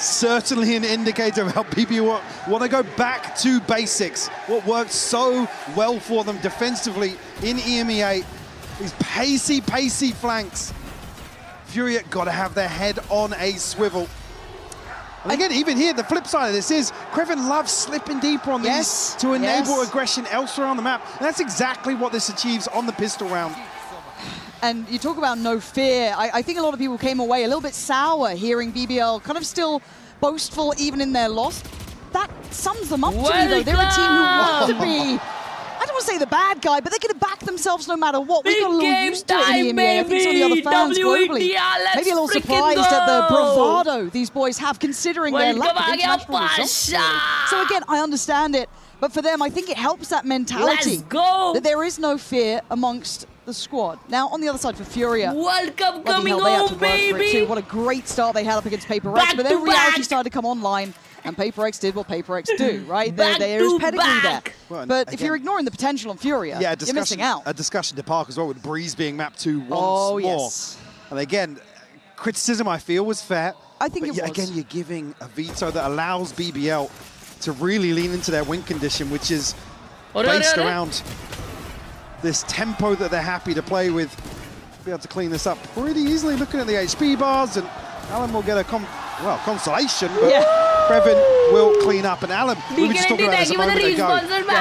certainly an indicator of how BBL want to go back to basics. What worked so well for them defensively in EMEA, these pacey flanks. Furia got to have their head on a swivel. And again, even here, the flip side of this is Kreven loves slipping deeper on these to enable aggression elsewhere on the map. And that's exactly what this achieves on the pistol round. And you talk about no fear. I think a lot of people came away a little bit sour hearing BBL kind of still boastful even in their loss. That sums them up to me, though. They're a team who want to be, I don't want to say the bad guy, but they're going to back themselves no matter what. We've got a little used to it in the EMEA. I think some of the other fans globally maybe a little surprised at the bravado these boys have considering their lack of international results. So again, I understand it. But for them, I think it helps that mentality that there is no fear amongst the squad. Now, on the other side for Furia, World Cup coming hell, they had to home, work for it too. baby! What a great start they had up against Paper X, but then reality started to come online, and Paper X did what Paper X do, right? There is pedigree there. Well, but again, if you're ignoring the potential on Furia, you're missing out. A discussion to park as well with Breeze being mapped to once more. And again, criticism I feel was fair. I think it was. Again, you're giving a veto that allows BBL to really lean into their win condition, which is based around this tempo that they're happy to play with. Be able to clean this up pretty easily. Looking at the HP bars, and Alan will get a consolation, but Kreven will clean up. And Alan, we were just talking about this a moment ago.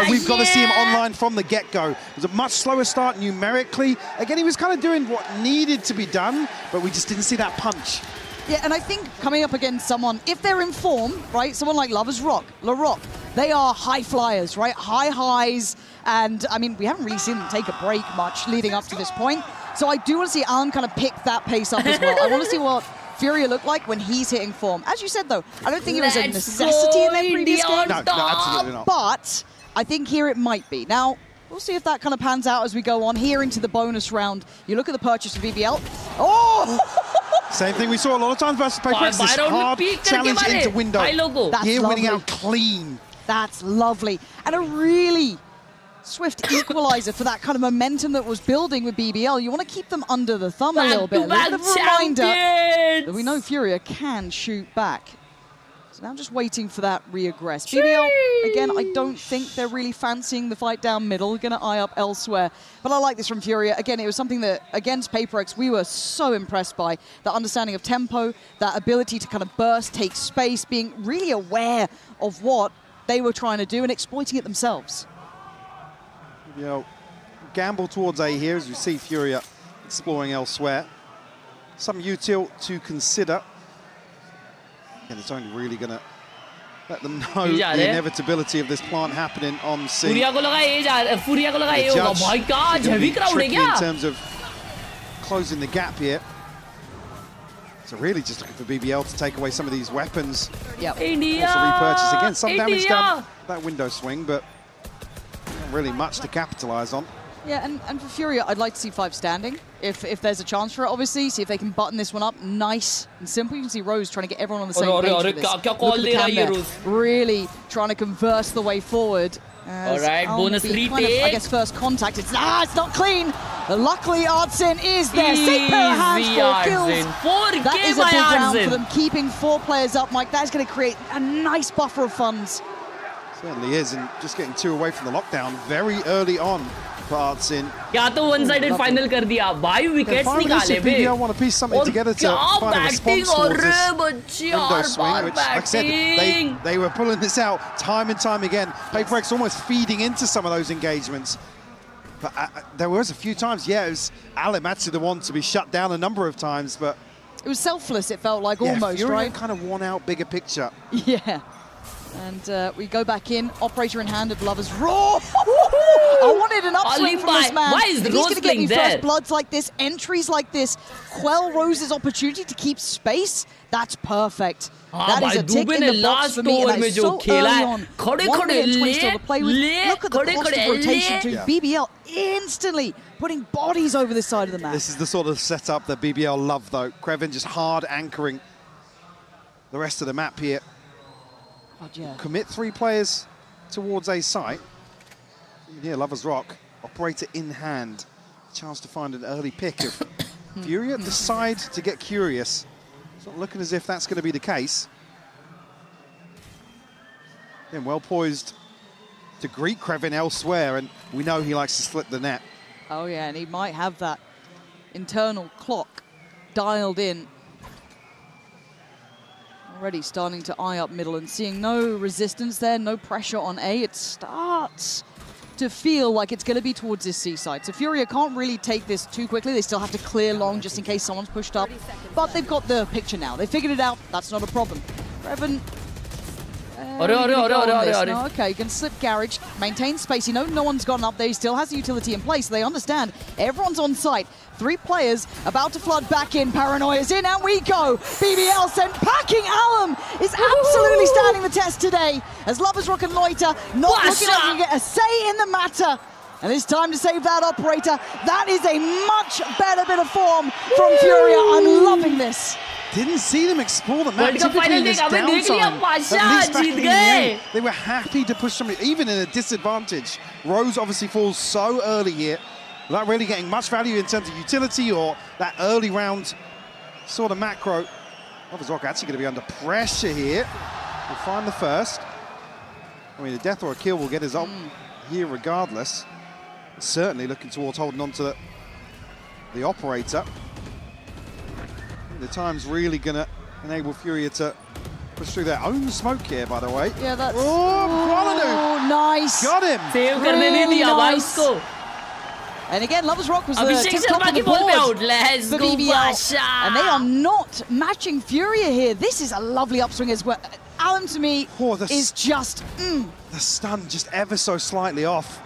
We've got to see him online from the get-go. It was a much slower start numerically. Again, he was kind of doing what needed to be done, but we just didn't see that punch. Yeah, and I think coming up against someone, if they're in form, right, someone like Lovers Rock, LaRock, they are high flyers, right? High highs, and I mean, we haven't really seen them take a break much leading up to this point. So I do want to see Alan kind of pick that pace up as well. I want to see what Furia look like when he's hitting form. As you said, though, I don't think it was a necessity in their previous games. No, absolutely not. But I think here it might be. Now, we'll see if that kind of pans out as we go on here into the bonus round. You look at the purchase of BBL. Oh! Same thing we saw a lot of times versus Paper X, this hard challenge into window. That's here lovely. winning out clean. That's lovely. And a really swift equalizer for that kind of momentum that was building with BBL. You want to keep them under the thumb a little bit. A little bit of a reminder that we know Furia can shoot back. So now just waiting for that reaggress. BBL, again, I don't think they're really fancying the fight down middle. Going to eye up elsewhere. But I like this from Furia. Again, it was something that, against Paper X, we were so impressed by. The understanding of tempo, that ability to kind of burst, take space, being really aware of what they were trying to do and exploiting it themselves. You know, gamble towards A here as we see Furia exploring elsewhere. Some util to consider. And it's only really going to let them know the inevitability of this plant happening on C. Furia ko lagai, oh my God, heavy crowd in terms of closing the gap here. So really just looking for BBL to take away some of these weapons. India! Also repurchase again. Some damage done that window swing, but not really much to capitalize on. Yeah, and for Furia, I'd like to see 5 standing, if there's a chance for it, obviously. See if they can button this one up nice and simple. You can see Rose trying to get everyone on the same page for this. Look at the cam there. Really trying to converse the way forward. Alright, bonus retake. I guess first contact, it's not clean. Luckily, Artsin is there. Same pair of hands, 4 kills. That is a big round for them, keeping 4 players up, Mike. That is going to create a nice buffer of funds. Certainly is, and just getting 2 away from the lockdown very early on. Artsin. या तो one-sided final कर दिया, 5 wickets निकाले बे. BBL want to piece something together to find a response towards this window swing, which, like I said, they were pulling this out time and time again. Paper X almost feeding into some of those engagements. But there was a few times, it was Alim actually the one to be shut down a number of times, but it was selfless, it felt like, almost, Furia right? kind of won out bigger picture. Yeah. And we go back in, operator in hand of Lovers. Raw! I wanted an upswing from this man. Why is the Rose He's going to get me there? first bloods like this, entries like this, quell Rose's opportunity to keep space. That's perfect. That is a tick in the box for me, and that's so early on. 1 minute and 20 still to play with. Look at the cost of rotation to BBL instantly putting bodies over this side of the map. This is the sort of setup that BBL love, though. Kreven just hard anchoring the rest of the map here. Commit 3 players towards a site. Here, Lovers Rock, operator in hand. Chance to find an early pick of Furia decide to get curious. It's not looking as if that's going to be the case. And well poised to greet Krevin elsewhere, and we know he likes to slip the net. Oh yeah, and he might have that internal clock dialed in. Already starting to eye up middle and seeing no resistance there, no pressure on A. It starts to feel like it's going to be towards this C side. So Furia can't really take this too quickly. They still have to clear long just in case someone's pushed up. But they've got the picture now. They figured it out. That's not a problem. Krevin. No, okay, you can slip Garage, maintain space. You know no one's gotten up there. He still has the utility in place. They understand. Everyone's on site. 3 players about to flood back in. Paranoia's in, and we go. BBL sent packing. Alum is absolutely standing the test today as Lovers Rock and Loiter not looking like you get a say in the matter. And it's time to save that operator. That is a much better bit of form from Furia. I'm loving this. Didn't see them explore the map, typically in this downtime. At least back in the game, they were happy to push them, even in a disadvantage. Rose obviously falls so early here, without really getting much value in terms of utility or that early round sort of macro. Lovers Rock actually going to be under pressure here. We'll find the first. I mean, a death or a kill will get his ult here regardless. Certainly looking towards holding on to the operator. The time's really going to enable Furia to push through their own smoke here, by the way. Yeah, that's... Oh, nice. Got him. Really nice. And again, Lovers Rock was the top of the board for BBL. And they are not matching Furia here. This is a lovely upswing as well. Alum, to me, is just... The stun just ever so slightly off.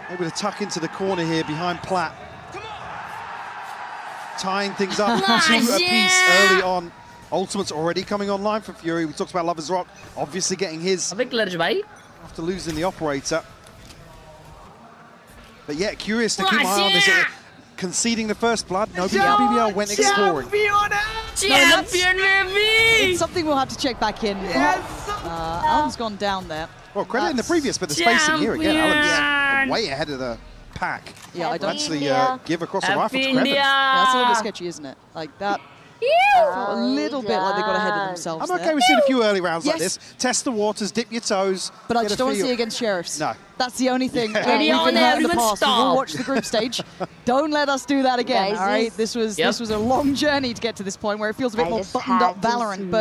Able to tuck into the corner here behind Platt. Tying things up 2 apiece early on. Ultimate's already coming online for Fury. We talked about Lovers Rock obviously getting his after losing the operator. But yeah, curious to keep my eye on this. Conceding the first blood, no BBL went exploring. It's something we'll have to check back in. Alum's gone down there. Well, credit in the previous, but the spacing here again, Alum's way ahead of the pack. Yeah, I don't actually give across the rifle to Krevin. Yeah, that's a little bit sketchy, isn't it? Like that. Felt a little bit like they got ahead of themselves. I'm okay with seeing a few early rounds like this. Test the waters, dip your toes. But I just don't want to see against Sheriffs. No. That's the only thing we've been hurt in the past. We will watch the group stage. Don't let us do that again, all right? This was a long journey to get to this point where it feels a bit more buttoned up Valorant.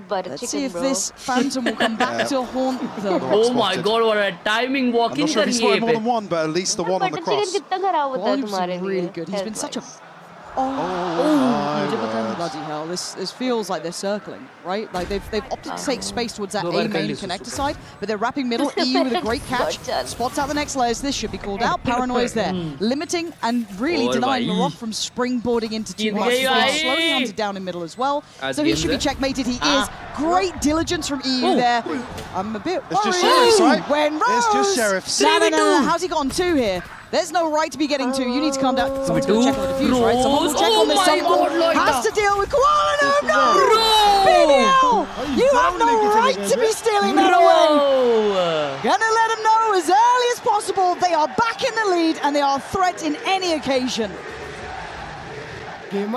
But let's see if this Phantom will come back to haunt them. Oh my god, what a timing walking. I'm not sure if he's spotted more than one, but at least the one on the cross. Qual's really good. He's been such a... bloody hell. This feels like they're circling, right? Like they've opted to take space towards that A main connector side, but they're wrapping middle. EU with a great catch. Spots out the next layers. This should be called out. Paranoia's there. Limiting and really denying the Rock from springboarding into too much. Slowly hunted down in middle as well. So he should be checkmated. He is. Great diligence from EU there. I'm a bit worried. It's just Sheriffs, right? When Rose... It's just Sheriffs. No. How's he gotten 2 here? There's no right to be getting 2. You need to calm down. Someone's going to check on the defuse, right? Someone will check on this. Someone has to deal with Koala. No! BBL! You have no right to be stealing that away. Gonna let them know as early as possible. They are back in the lead and they are a threat in any occasion. Finding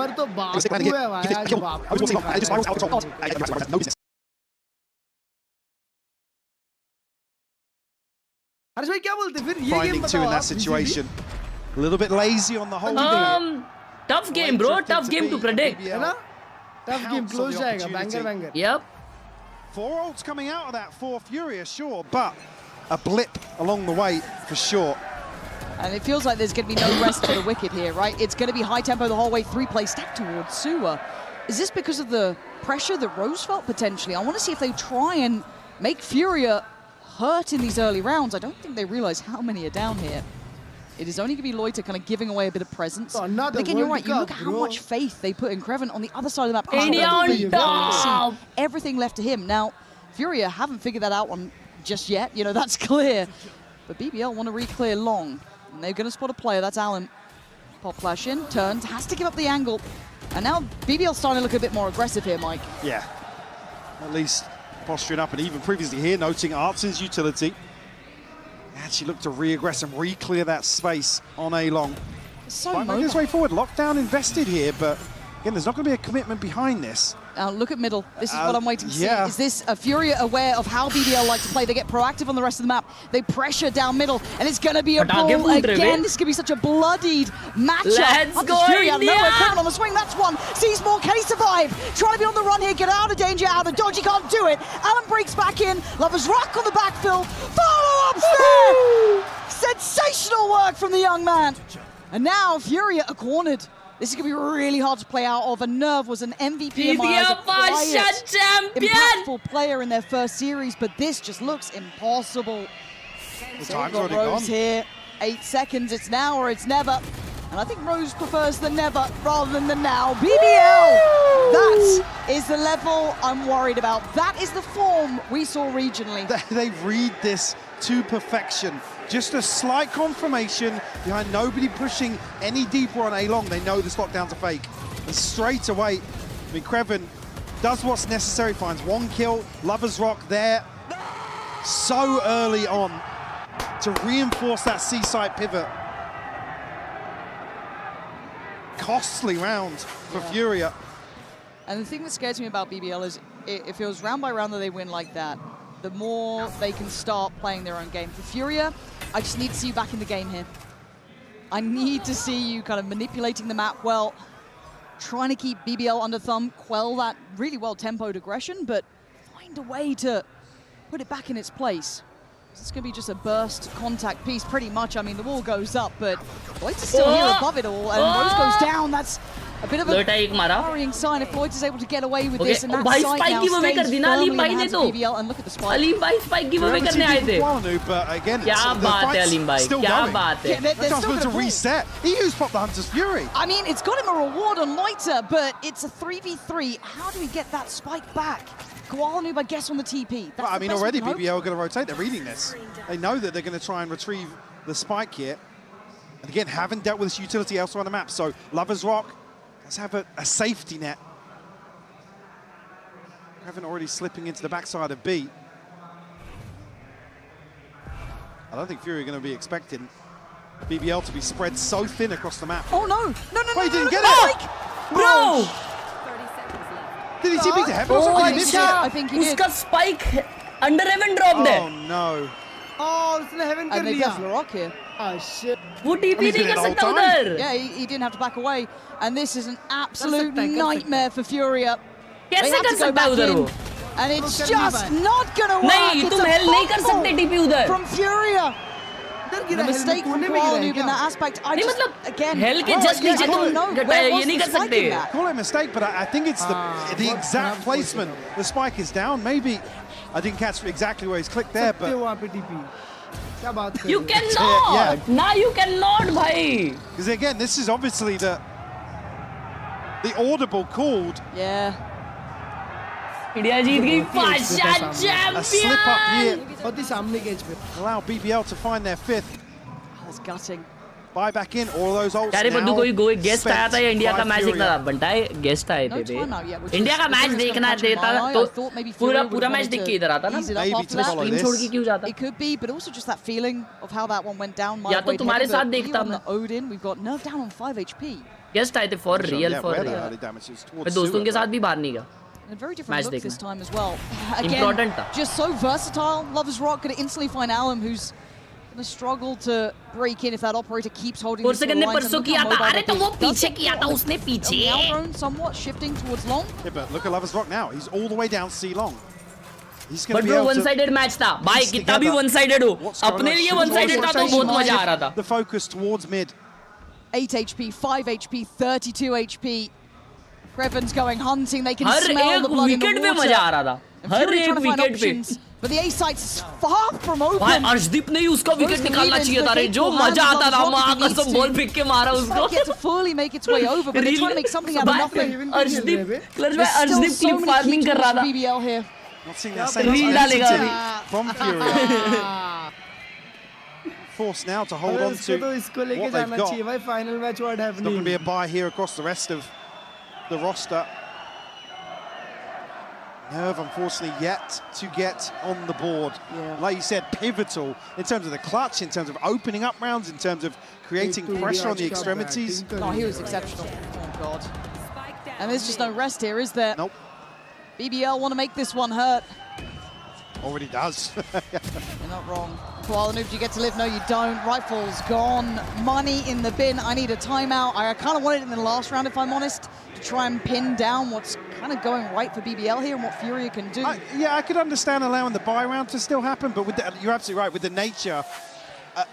2 in that situation. A little bit lazy on the whole thing. Tough game, bro. Tough game to predict. Tough game, close jayega, banger. Yep. 4 ults coming out of that for Furia, sure, but a blip along the way for sure. And it feels like there's going to be no rest for the Wicked here, right? It's going to be high tempo the whole way. 3-play stack towards Suwa. Is this because of the pressure that Rose felt potentially? I want to see if they try and make Furia hurt in these early rounds. I don't think they realize how many are down here. It is only going to be Loiter kind of giving away a bit of presence. But again, you're right. You look at how much faith they put in Krevin on the other side of the map. Everything left to him. Now, Furia haven't figured that out one just yet. You know, that's clear. But BBL want to re-clear long. And they're going to spot a player. That's Allen. Pop flash in, turns, has to give up the angle. And now BBL's starting to look a bit more aggressive here, Mike. Yeah. At least posturing up, and even previously here, noting Artsin's utility. Actually look to re-aggress and re-clear that space on A long. So might make his way forward. Lockdown invested here, but Again, there's not going to be a commitment behind this. Look at middle. This is what I'm waiting to see. Yeah. Is this Furia aware of how BBL like to play? They get proactive on the rest of the map. They pressure down middle, and it's going to be a brawl again. This is going to be such a bloodied matchup. Let's go, Furia out of India! nowhere, Kevin on the swing. That's one. Sees more. Can he survive? Trying to be on the run here. Get out of danger. Out of dodge. He can't do it. Alan breaks back in. Lovers Rock on the backfill. Follow-ups there. Sensational work from the young man. And now Furia are cornered. This is going to be really hard to play out of. And Nerve was an MVP impactful player in their first series, but this just looks impossible. The time's Rose already gone. here, 8 seconds. It's now or it's never. And I think Rose prefers the never rather than the now. BBL, that is the level I'm worried about. That is the form we saw regionally. They read this to perfection. Just a slight confirmation behind nobody pushing any deeper on A long. They know this lockdown's a fake. And straight away, I mean, Khelraay does what's necessary, finds one kill. Lovers Rock there so early on to reinforce that C-side pivot. Costly round for Furia. And the thing that scares me about BBL is if it was round by round that they win like that, the more they can start playing their own game. For Furia, I just need to see you back in the game here. I need to see you kind of manipulating the map well, trying to keep BBL under thumb, quell that really well-tempoed aggression, but find a way to put it back in its place. It's going to be just a burst contact piece, pretty much. I mean, the wall goes up, but Floyd is still here above it all, and Rose goes down. That's a bit of a worrying sign if Floyd is able to get away with this, and that side now stays firmly in the hands of BBL, and look at the spike. Aleem भाई spike giveaway करने आए थे. But again, क्या बात है अलीम भाई? क्या बात है? They're still going to reset. He used Pop the Hunter's Fury. I mean, it's got him a reward on Loiter, but it's a 3v3. How do we get that spike back? Koalanoob, I guess, on the TP. Well, I mean, already BBL are going to rotate. They're reading this. They know that they're going to try and retrieve the spike here. And again, haven't dealt with this utility elsewhere on the map. So Lovers Rock does have a safety net. Khelraay already slipping into the backside of B. I don't think Fury are going to be expecting BBL to be spread so thin across the map. Oh, no. No. Wait, he didn't get it. Bro! Did he TP to heaven or something? I think he did. उसका spike under heaven dropped है. Oh no. Oh, उसने heaven कर And they've लिया. got Rock here. Oh shit. वो TP नहीं कर सकता उधर. Yeah, he didn't have to back away. And this is an absolute nightmare for Furia. कैसे कर सकता है उधर वो? And it's just not gonna work. नहीं, तुम hell नहीं कर सकते TP उधर. From Furia. The mistake from Koalanoob in that aspect. I just, again, hell के just नीचे तुम ये नहीं कर सकते. Call it a mistake, but I think it's the exact placement. The spike is down. Maybe I didn't catch exactly where he's clicked there, but you cannot. Now you cannot, bhai. Because again, this is obviously the audible called. Yeah. India जीत गई पांचवा A slip up here. बहुत ही सामने के edge पे. Allow BBL to find their fifth. That's gutting. Buy back in all those ults. यार बंदू कोई guest आया था या इंडिया का मैच देखना था बनता है गेस्ट आए थे इंडिया का मैच देखना देता तो पूरा मैच देख के इधर आता ना स्क्रीन छोड़ के क्यों जाता It could be, but also just that feeling of how that one went down. या तो तुम्हारे साथ देखता मैं Odin, we've got Nerve down on 5 HP. Guest आए थे for real मैं दोस्तों के साथ भी बाहर नहीं गया A very different look this time as well. Again, Important just so versatile. Lovers Rock going to instantly find Alum, who's going to struggle to break in if that operator keeps holding this line. परसों किया था अरे तो वो पीछे किया था उसने पीछे somewhat shifting towards long. Yeah, but look at Lovers Rock now. He's all the way down C long. He's going to be able able to one-sided match था भाई कितना भी one-sided हो अपने लिए one-sided था तो बहुत मजा आ रहा था The focus towards mid. 8 HP, 5 HP, 32 HP. Khelraay's going hunting. They can smell the blood in the water. मजा आ रहा था हर एक विकेट पे But the A site's far from open. भाई अर्शदीप ने उसका विकेट निकालना चाहिए था रे जो मजा आता था मां कसम बॉल फेंक के मारा उसको Gets to fully make its way over, but they're trying to make something out of nothing. Arshdeep clip farming कर रहा था BBL here. Not seeing that same intensity from Furia. Forced now to hold on to what they've got. Final match, what happening? It's not going to be a bye here across the rest of the roster. Nerve, unfortunately, yet to get on the board. Yeah. Like you said, pivotal in terms of the clutch, in terms of opening up rounds, in terms of creating pressure on the extremities. Oh, he was exceptional. Oh, God. And there's just no rest here, is there? Nope. BBL want to make this one hurt. Already does. You're not wrong. Koala Noob, do you get to live? No, you don't. Rifle's gone. Money in the bin. I need a timeout. I kind of wanted it in the last round, if I'm honest, to try and pin down what's kind of going right for BBL here and what Furia can do. Yeah, I could understand allowing the buy round to still happen, but with you're absolutely right. With the nature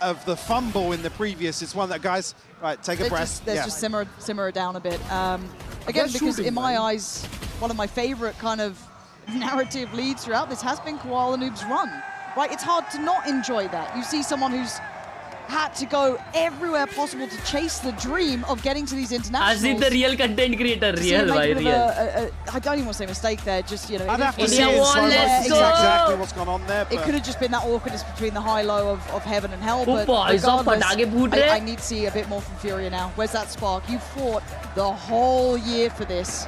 of the fumble in the previous, it's one that guys, right, take a breath. Let's just simmer it down a bit. Again, because in my eyes, one of my favorite kind of narrative leads throughout this has been Koala Noob's run. Right, it's hard to not enjoy that. You see someone who's had to go everywhere possible to chase the dream of getting to these internationals. As the real content creator, real. I don't even want to say mistake there, just, you know. I'd have to see exactly what's gone on there. It could have just been that awkwardness between the high-low of heaven and hell, but regardless, I need to see a bit more from Furia now. Where's that spark? You fought the whole year for this.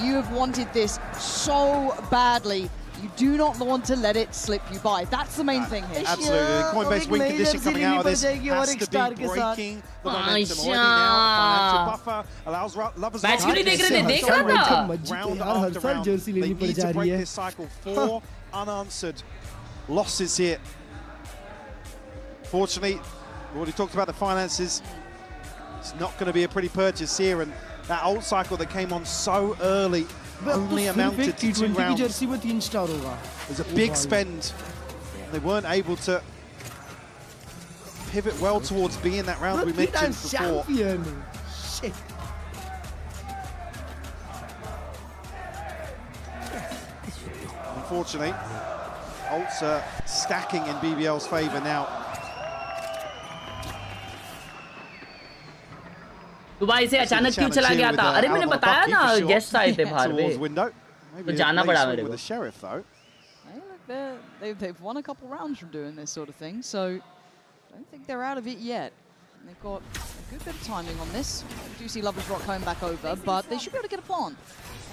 You have wanted this so badly. You do not want to let it slip you by. That's the main thing here. Absolutely. Coinbase win condition coming out of this has to be breaking the momentum already now. Financial buffer allows lovers match क्यों नहीं देख रहे थे? देख रहा था. Round after round. They need to break this cycle. 4 unanswered losses here. Fortunately, we already talked about the finances. It's not going to be a pretty purchase here, and that ult cycle that came on so early only amounted to 2 rounds. It was a big spend. They weren't able to pivot well towards being that round we mentioned before. Shit. Unfortunately, ults are stacking in BBL's favor now. Dubai से अचानक क्यों चला गया था? अरे मैंने बताया ना, गेस्ट आए थे बाहर में, तो जाना पड़ा मेरे को. They've won a couple rounds from doing this sort of thing, so I don't think they're out of it yet. And they've got a good bit of timing on this. I do see Lovers Rock coming back over, but they should be able to get a plant.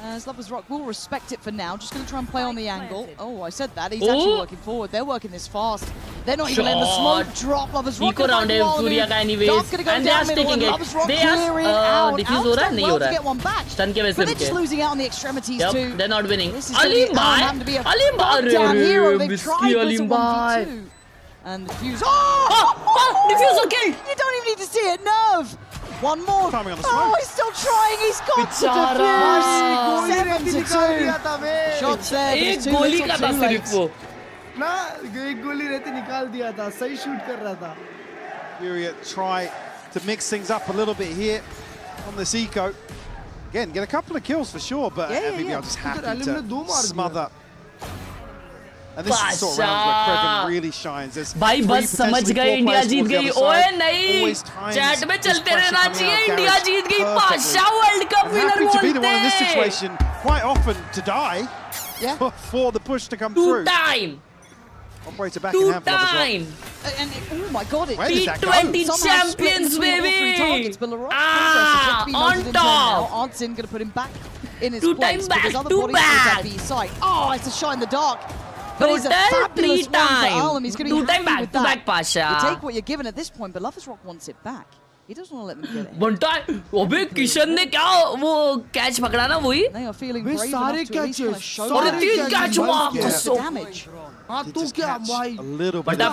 As Lovers Rock will respect it for now. Just going to try and play on the angle. Oh, I said that. He's actually working forward. They're working this fast. They're not even letting the smoke drop. Lovers Rock eco round Furia ka anyways. And they are sticking it. They are diffuse ho raha hai, nahi ho raha hai. Stun ke वजह से they're just losing out on the extremities too. They're not winning. Alim Bhai. Down hero. They've tried with a 1v2. And the diffuse. Oh! Diffuse okay. You don't even need to see it. Nerve. One more. Oh, he's still trying. He's got the diffuse. 7-2. Shots there. एक गोली का था सिर्फ वो. ना एक गोली रहती निकाल दिया था. सही शूट कर रहा था. Furia try to mix things up a little bit here on this eco. Again, get a couple of kills for sure, but BBL just happy to smother. And this is the sort of rounds where Kreven really shines. भाई बस समझ गए India जीत गई. ओए नहीं, chat में चलते रहना चाहिए. इंडिया जीत गई. पाशा वर्ल्ड कप विनर बोलते. Happy to be the one in this situation quite often to die for the push to come through. Two-time. Operator back in hand for Two-time. And oh my God, it T20 champions, baby. On top. Artsin going to put him back in his place. Two back. Oh, it's a shot in the dark. But he's a fabulous one. He's going to be happy with that. Two-back, Pasha. You take what you're given at this point, but Lovers Rock wants it back. He doesn't want to let them get it. बनता है. अबे किशन ने क्या वो catch पकड़ा ना वही? They are feeling brave enough to at least kind of show और 3 कैच हुआ. Damage. हाँ तू क्या भाई? बटा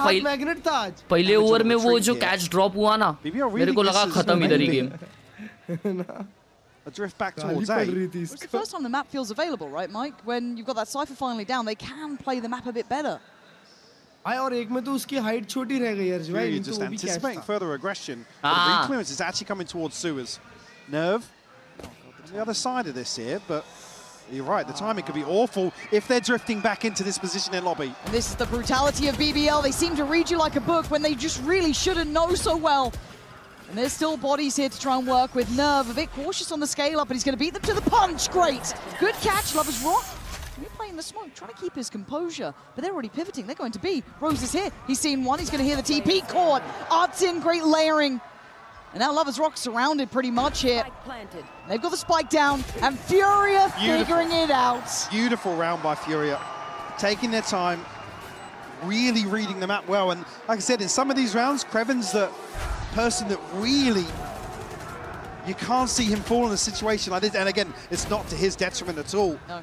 पहले ओवर में वो जो कैच ड्रॉप हुआ ना, मेरे को लगा खत्म इधर ही game. A drift back towards A. It's the first time the map feels available, right, Mike? When you've got that Cypher finally down, they can play the map a bit better. और एक में तो उसकी height छोटी रह गई यार. Really just anticipating further aggression. The clearance is actually coming towards Sewers. Nerve on the other side of this here, but you're right, the timing could be awful if they're drifting back into this position in lobby. And this is the brutality of BBL. They seem to read you like a book when they just really shouldn't know so well. And there's still bodies here to try and work with. Nerve a bit cautious on the scale up, but he's going to beat them to the punch. Great. Good catch, Lovers Rock. He's playing the smoke, trying to keep his composure. But they're already pivoting. They're going to B. Rose is here. He's seen one. He's going to hear the TP caught. Artsin, great layering. And now Lovers Rock surrounded pretty much here. They've got the spike down. And Furia figuring it out. Beautiful round by Furia. Taking their time. Really reading the map well. And like I said, in some of these rounds, Kreven's the person that really You can't see him fall in a situation like this. And again, it's not to his detriment at all. No.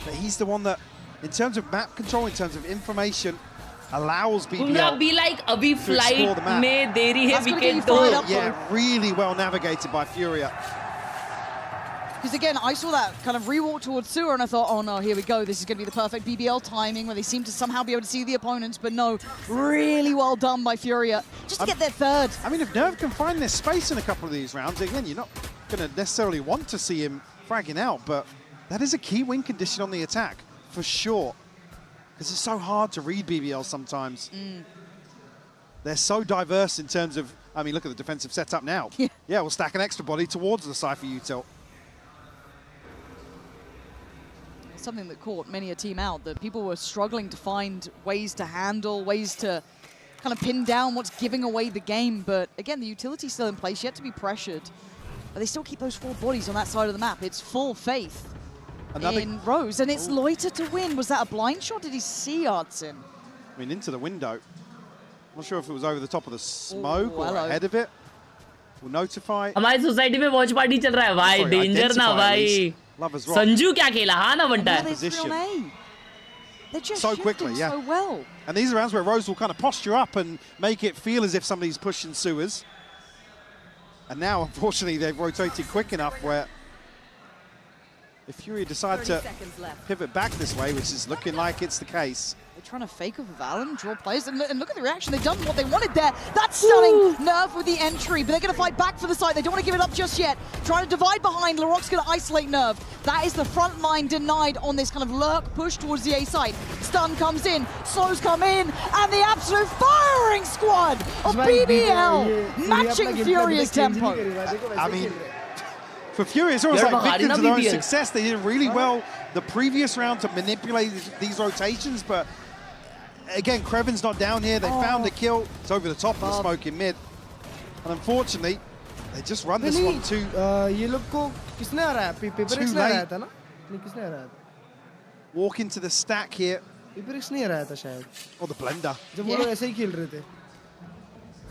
But he's the one that, in terms of map control, in terms of information, allows BBL पूरा be like अभी flight में देरी है wicket तो. Yeah, really well navigated by Furia. Because again, I saw that kind of re-walk towards Sewer and I thought, oh no, here we go. This is going to be the perfect BBL timing where they seem to somehow be able to see the opponents, but no, really well done by Furia just to get their third. I mean, if Nerve can find their space in a couple of these rounds, again, you're not going to necessarily want to see him fragging out, but that is a key win condition on the attack, for sure. Because it's so hard to read BBL sometimes. They're so diverse in terms of, I mean, look at the defensive setup now. Yeah, we'll stack an extra body towards the Cypher util. Something that caught many a team out, that people were struggling to find ways to handle, ways to kind of pin down what's giving away the game. But again, the utility's still in place, yet to be pressured. But they still keep those 4 bodies on that side of the map. It's full faith in Rose, and it's Loiter to win. Was that a blind shot? Did he see Artsin? I mean, into the window. I'm not sure if it was over the top of the smoke or ahead of it. We'll notify. हमारी society में watch party चल रहा है भाई, danger ना भाई. संजू क्या खेला, हाँ ना बनता है. They're just so quickly, yeah. So well. And these are rounds where Rose will kind of posture up and make it feel as if somebody's pushing sewers. And now, unfortunately, they've rotated quick enough where if Furia decide to pivot back this way, which is looking like it's the case. They're trying to fake with Valen, draw players, and look at the reaction. They've done what they wanted there. That's stunning. Nerve with the entry, but they're going to fight back for the site. They don't want to give it up just yet. Trying to divide behind. Laroc's going to isolate Nerve. That is the front line denied on this kind of lurk push towards the A site. Stun comes in, slows come in, and the absolute firing squad of BBL matching Furia's tempo. I mean, for Furia, it's almost like victims of their own success. They did really well the previous round to manipulate these rotations, but again, Kreven's not down here. They found a kill. It's over the top of the smoke in mid. And unfortunately, they just run this one too late. Walk into the stack here. Or the blender.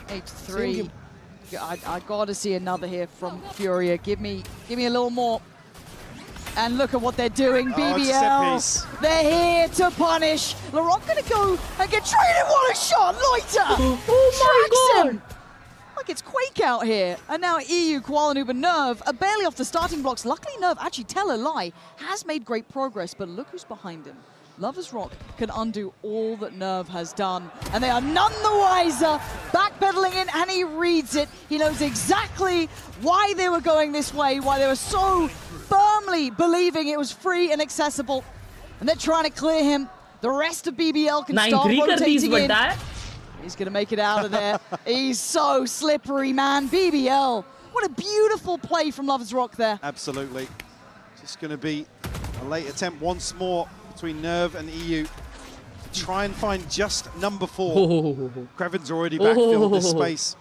8-3. I gotta see another here from Furia. Give me a little more. And look at what they're doing, BBL. They're here to punish. Laroc gonna go and get traded. What a shot, Loiter! Oh my god! Like it's Quake out here. And now EU, Kuala Lumpur, Nerve are barely off the starting blocks. Luckily, Nerve, actually, Khelraay has made great progress, but look who's behind him. Lovers Rock can undo all that Nerve has done, and they are none the wiser. Backpedaling in, and he reads it. He knows exactly why they were going this way, why they were so firmly believing it was free and accessible. And they're trying to clear him. The rest of BBL can start rotating in. He's going to make it out of there. He's so slippery, man. BBL, what a beautiful play from Lovers Rock there. Absolutely. Just going to be a late attempt once more between Nerve and EU. Try and find just number 4. Kreven's already backfilled this space.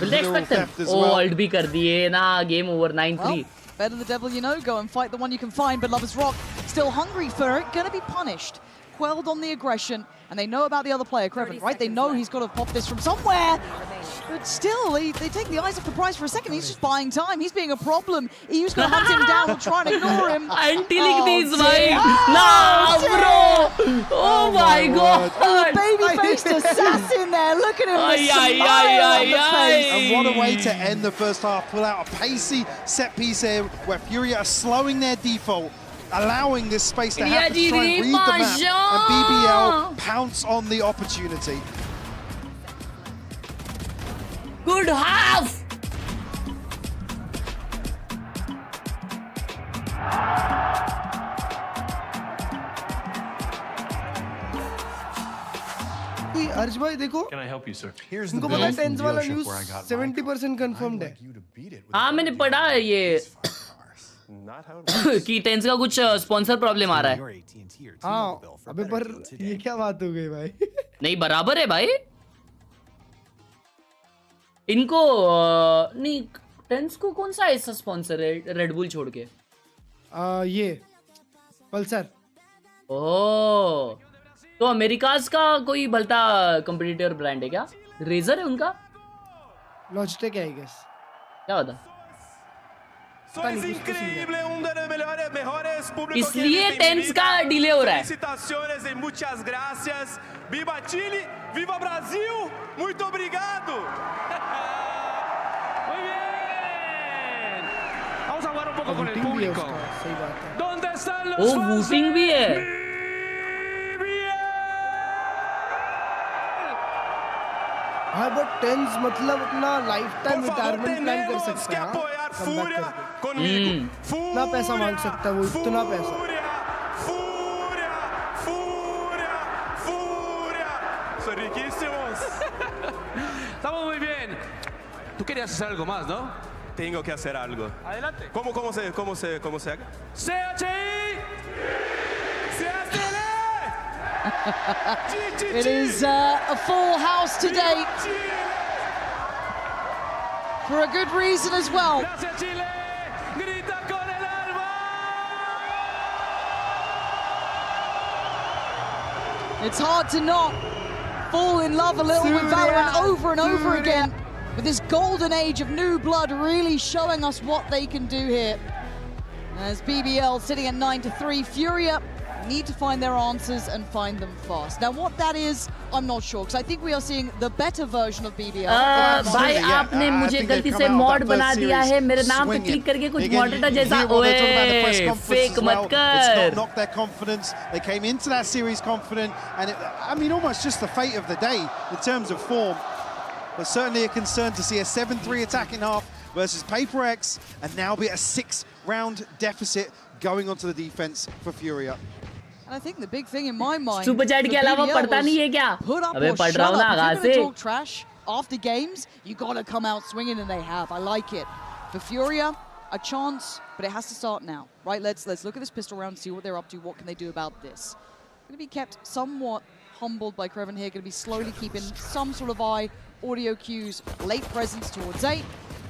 Will they expect them? Ult bhi kar diye na, game over 9-3. Well, better the devil you know, go and fight the one you can find, but Lovers Rock still hungry for it, gonna be punished. Quelled on the aggression, and they know about the other player, Kreven, right? They know he's got to pop this from somewhere. But still, they take the eyes off the prize for a second. He's just buying time. He's being a problem. EU's going to hunt him down and try and ignore him. Anti-leak these, right? Nah, bro! Oh my god! Baby-faced assassin there. Look at him, the smile on the face. And what a way to end the first half. Pull out a pacey set piece here where Furia are slowing their default, allowing this space to happen to try and read the map, and BBL pounce on the opportunity. Good half! अर्ज भाई देखो, Can I help you, sir? इनको पता है tense वाला news 70% confirmed है. हाँ मैंने पढ़ा ये कि टेंस का कुछ स्पॉन्सर प्रॉब्लम आ रहा है. हाँ, अबे पर ये क्या बात हो गई भाई? नहीं बराबर है भाई. इनको नहीं टेंस को कौन सा ऐसा स्पॉन्सर है रेडबुल छोड़ के? ये पल्सर. ओह, तो अमेरिकाज का कोई भलता कंपटीटर ब्रांड है क्या? रेजर है उनका? Logitech, I guess. क्या होता? इसलिए टेंस का डिले हो रहा है. Felicitações e muitas gracias. Viva Chile, viva Brasil. Muito obrigado. Muy bien. Vamos a jugar un poco con el público. सही बात है. ¿Dónde están los वो fans? वूटिंग भी है. हाँ but टेंस मतलब अपना लाइफटाइम रिटायरमेंट प्लान कर सकता है. Furia conmigo. इतना पैसा मांग सकता है वो, इतना पैसा. Son riquísimos. Estamos muy bien. Tú querías hacer algo más, ¿no? Tengo que hacer algo. Adelante. ¿Cómo se haga? CHI. It is a full house today. For a good reason as well. Gracias Chile. Grita con el alma. It's hard to not fall in love a little with Valorant over and over again. With this golden age of new blood really showing us what they can do here. As BBL sitting at 9-3, Furia need to find their answers and find them fast. Now what that is, I'm not sure, because I think we are seeing the better version of BBL. भाई आपने मुझे गलती से mod बना दिया है. मेरे नाम पे क्लिक करके कुछ मॉडरेटर जैसा. ओए फेक मत कर. It's not knocked their confidence. They came into that series confident, and I mean almost just the fate of the day in terms of form. But certainly a concern to see a 7-3 attack in half versus Paper X, and now be a 6-round deficit going onto the defense for Furia. And I think the big thing in my mind, super chat के अलावा पढ़ता नहीं है क्या? अबे पढ़ रहा हूँ ना आगाज से. Talk trash after games, you gotta come out swinging, and they have. I like it. For Furia, a chance, but it has to start now, right? Let's look at this pistol round, see what they're up to. What can they do about this? Going to be kept somewhat humbled by Kreven here. Going to be slowly keeping some sort of eye, audio cues, late presence towards 8.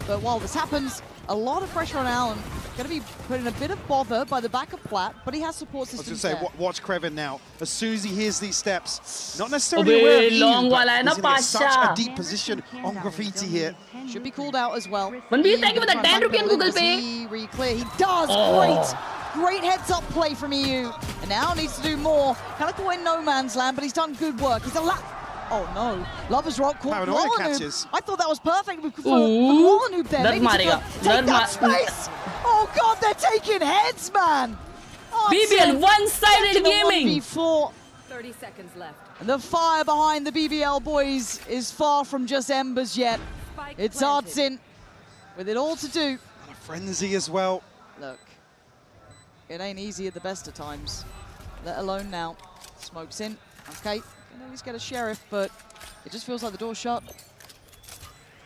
But while this happens, a lot of pressure on Allen. Going to be put in a bit of bother by the back of Platt, but he has support systems. I was going to say, watch Kreven now. As soon as he hears these steps, not Obe, necessarily aware of long you, but wala hai na, he's going to get such a Pasha. deep position on Graffiti here. Should be called out as well. Manveer, thank you for the 10 rupee on Google Pay. He re-clear. He does. Great heads-up play from EU. And now needs to do more. Kind of caught in no man's land, but he's done good work. He's a Oh no, Lovers Rock caught catches. I thought that was perfect for Wallenoob there. Maybe take that space. Oh god, they're taking heads, man. BBL one-sided gaming. 30 seconds left. And the fire behind the BBL boys is far from just embers yet. It's Artsin with it all to do. And a frenzy as well. Look, it ain't easy at the best of times, let alone now. Smoke's in, okay. Can at least get a sheriff, but it just feels like the door's shut.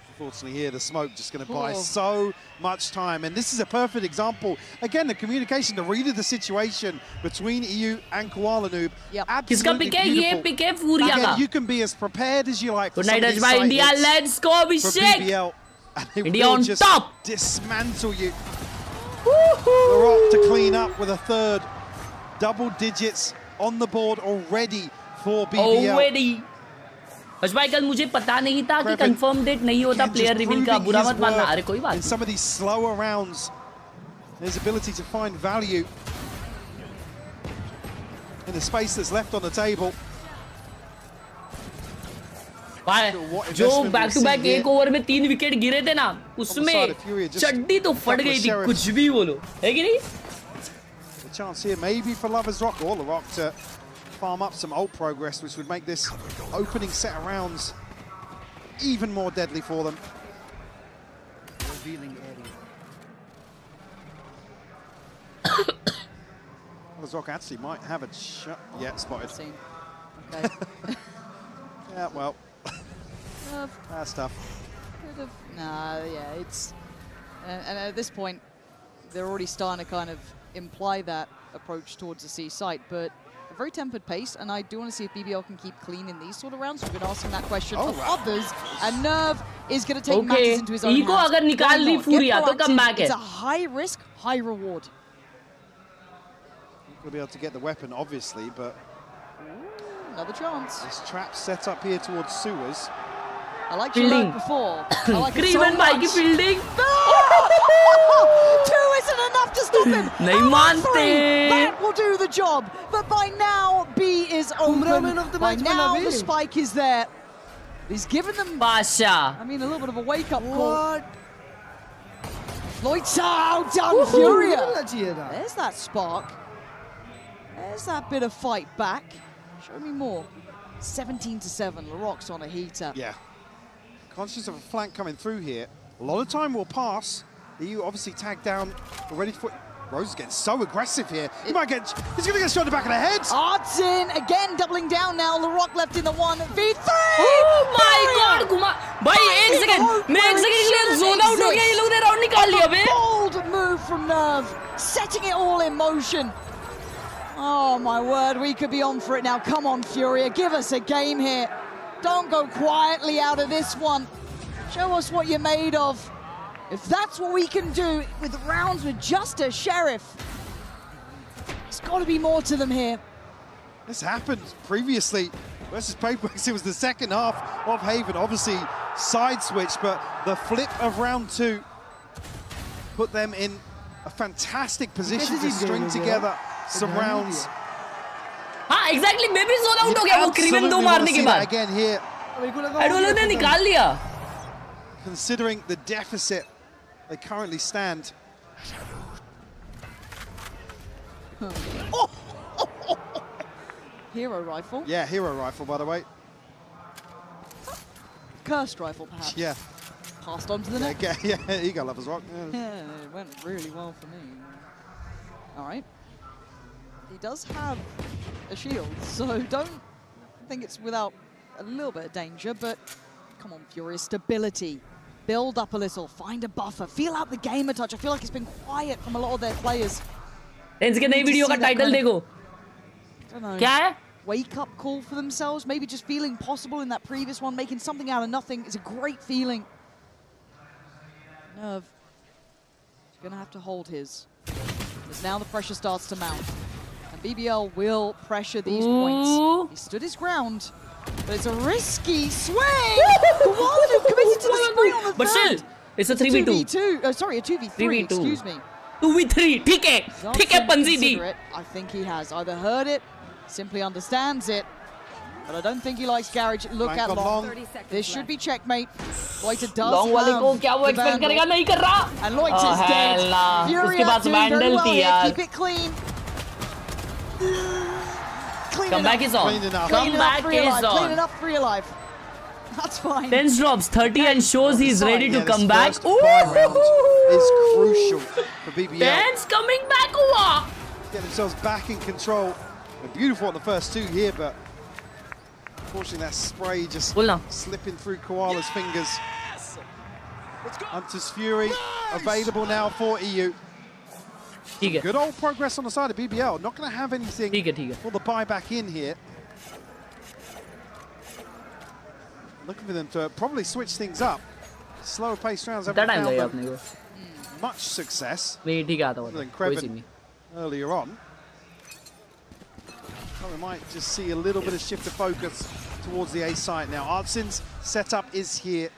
Unfortunately here, the smoke just going to buy so much time. And this is a perfect example. Again, the communication, the read of the situation between EU and Kuala-Noob. Yep. Absolutely beautiful. Furia Again, you can be as prepared as you like. Good night, Ajma. India, let's go, Abhishek. BBL. And they India will on just top. dismantle you. Laroc to clean up with a third. Double digits on the board already for BBL. Already. भाई कल मुझे पता नहीं था कि confirm date नहीं होता player reveal का. बुरा मत मानना. अरे कोई बात नहीं. In some of these slower rounds, his ability to find value in the space that's left on the table. भाई जो बैक टू बैक एक ओवर में 3 विकेट गिरे थे ना, उसमें चड्डी तो फट गई थी. कुछ भी बोलो, है कि नहीं? A chance here maybe for Lovers Rock or Laroc to farm up some ult progress, which would make this opening set of rounds even more deadly for them. Revealing area. Lovers Rock actually might have a shot. Yeah, spotted. Okay. Yeah, well, that's tough. Nah, yeah, it's... And at this point, they're already starting to kind of imply that approach towards the C site, but a very tempered pace, and I do want to see if BBL can keep clean in these sort of rounds. We've been asking that question of others, and Nerve is going to take matters into his own hands. अगर निकाल ली Furia तो comeback है. It's a high risk, high reward. We'll be able to get the weapon, obviously, but Another chance. this trap set up here towards sewers. I like fielding before. I like Creven bhai ki fielding. 2 isn't enough to stop him. Nahi mante. That will do the job. But by now, B is open. By now, the spike is there. He's given them, Pasha. I mean, a little bit of a wake-up call. Lloyd's out down Furia. There's that spark. There's that bit of fight back. Show me more. 17-7. LaRock's on a heater. Yeah. Conscious of a flank coming through here. A lot of time will pass. EU obviously tagged down, ready for. Rose is getting so aggressive here. He's going to get shot in the back of the head. Artsin again doubling down now. LaRock left in the 1v3. Oh my God, Kuma. Bhai, 1 second. मैं 1 second के लिए zone out हो गया. ये लोग ने round निकाल लिया बे. Bold move from Nerve, setting it all in motion. Oh my word, we could be on for it now. Come on, Furia, give us a game here. Don't go quietly out of this one. Show us what you're made of. If that's what we can do with rounds with just a Sheriff, there's got to be more to them here. This happened previously versus Paperworks. It was the second half of Haven. Obviously, side switch, but the flip of round 2 put them in a fantastic position to string together some rounds. हाँ, exactly. मैं भी zone out हो गया वो Creven 2 मारने के बाद. Again here. Idolo ने निकाल लिया. Considering the deficit they currently stand. Hero rifle. Yeah, hero rifle, by the way. Cursed rifle, perhaps. Yeah. Passed on to the next. Yeah, Ego Lovers Rock. Yeah, it went really well for me. All right. He does have a shield, so don't think it's without a little bit of danger, but come on, Furia, stability. Build up a little, find a buffer, feel out the game a touch. I feel like it's been quiet from a lot of their players. Tense के नई video का title देखो. क्या है? Wake up call for themselves, maybe just feeling possible in that previous one, making something out of nothing is a great feeling. Nerve, he's gonna have to hold his. Because now the pressure starts to mount. And BBL will pressure these points. He stood his ground. But it's a risky swing! Kowalinu committed to the spring on the third. But still, it's a 3v2. Oh, sorry, a 2v3, excuse me. 2v3, ठीक है पंजी दी. I think he has either heard it, simply understands it, but I don't think he likes Garage. Look at Long. This should be checkmate. Loiter does Long वाले को क्या वो expect करेगा नहीं कर रहा. And Loiter's dead. उसके पास Vandal थी यार. Keep it clean. Comeback is on. Comeback is on. Clean it up, free alive. That's fine. Tens drops 30 and shows he's ready to come back. Ooh! Is crucial for BBL. Tens coming back. Wow. Get themselves back in control. They're beautiful on the first 2 here, but unfortunately that spray just slipping through Koala's fingers. Hunter's Fury available now for EU. Good old progress on the side of BBL. Not going to have anything for the buyback in here. Looking for them to probably switch things up. Slower paced rounds haven't found them much success. Than Kreven earlier on. Well, we might just see a little bit of shift of focus towards the A site now. Artsin's setup is here.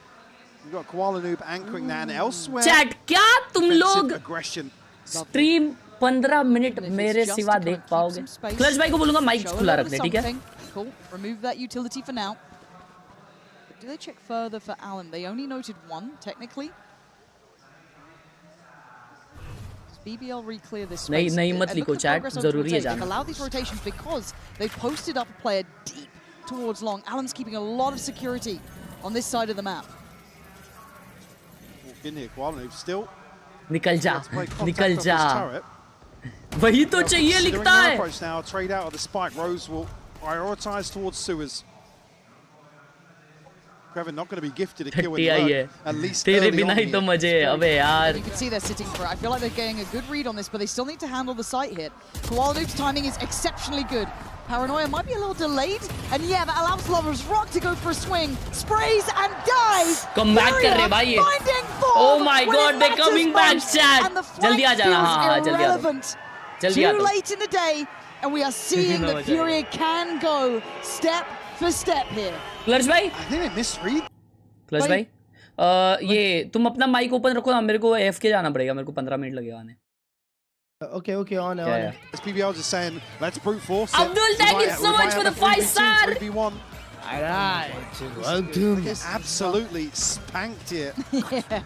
We've got Kowalinu anchoring that, and elsewhere. Chat, क्या तुम लोग aggression. Stream 15 minute मेरे सिवा देख पाओगे? Clutch भाई को बोलूंगा माइक खुला रखने, ठीक है? Cool. Remove that utility for now. But do they check further for Alan? They only noted 1 technically. Does BBL re-clear this space? नहीं मत लिखो chat, जरूरी है जाना. Allow these rotations because they've posted up a player deep towards Long. Alan's keeping a lot of security on this side of the map. Walk in here, Kowalinu still. निकल जा. वही तो चाहिए लिखता है. Now trade out of the spike. Rose will prioritize towards sewers. Kreven not going to be gifted a kill with low, at least तेरे बिना ही तो मजे है. अबे यार. You can see they're sitting for it. I feel like they're getting a good read on this, but they still need to handle the site hit. Kowalinu's timing is exceptionally good. Paranoia might be a little delayed, and yeah, that allows Lovers Rock to go for a swing. Sprays and dives. Come back कर रहे भाई ये. Oh my God, they're coming back, chat. जल्दी आ जाना. हाँ, जल्दी आ जाओ. Too late in the day, and we are seeing that Furia can go step for step here. Khelraay भाई. I think they misread clutch भाई ये तुम अपना माइक ओपन रखो ना, मेरे को एफ के जाना पड़ेगा, मेरे को 15 मिनट लगेगा आने. Okay, on. It's BBL just saying, let's brute force it. Abdul, thank you so much for the 5-star. 3v1. Alright. Absolutely spanked it. Yeah.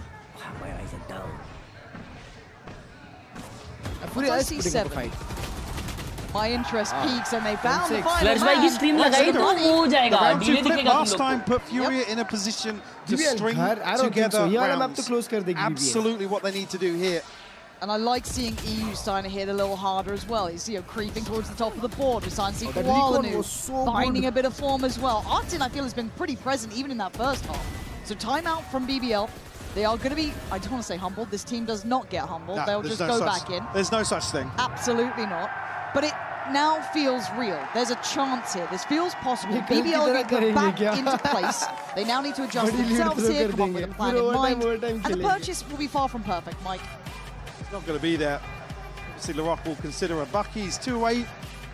Furia is putting up a fight. My interest peaks and they found the final clutch भाई की man. Stream लगाई तो हो जाएगा. The round two delay flip दिखेगा तुम last लोग time को. put Furia in a position to BBL, string I don't think together so. Yeah, I'm up rounds. to close kar degi BBL. Absolutely what they need to do here. And I like seeing EU starting to hit a little harder as well. You see him creeping towards the top of the board. We're starting to see Khelraay finding a bit of form as well. Artin, I feel, has been pretty present even in that first half. So timeout from BBL. They are going to be, I don't want to say humbled. This team does not get humbled. No, they'll just go back in. There's no such thing. Absolutely not. But it now feels real. There's a chance here. This feels possible. BBL get put back into place. They now need to adjust themselves here, come up with a plan in mind. And the purchase will be far from perfect, Mike. It's not going to be there. Obviously, Larocque will consider a bucky. He's 2-8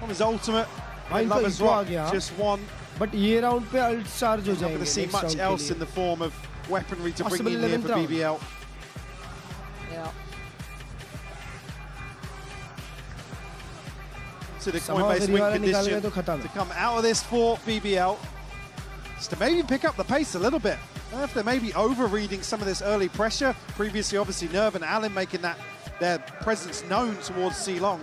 on his ultimate. Lover's Rock, just one. But ये round पे ult charge हो Not going जाएंगे. to see much else in the form of weaponry to bring in here for BBL. Yeah. So the coin-based win condition to come out of this for BBL. Just to maybe pick up the pace a little bit. I don't know if they're maybe over-reading some of this early pressure. Previously, obviously, Nerve and Allen making that their presence known towards C-Long.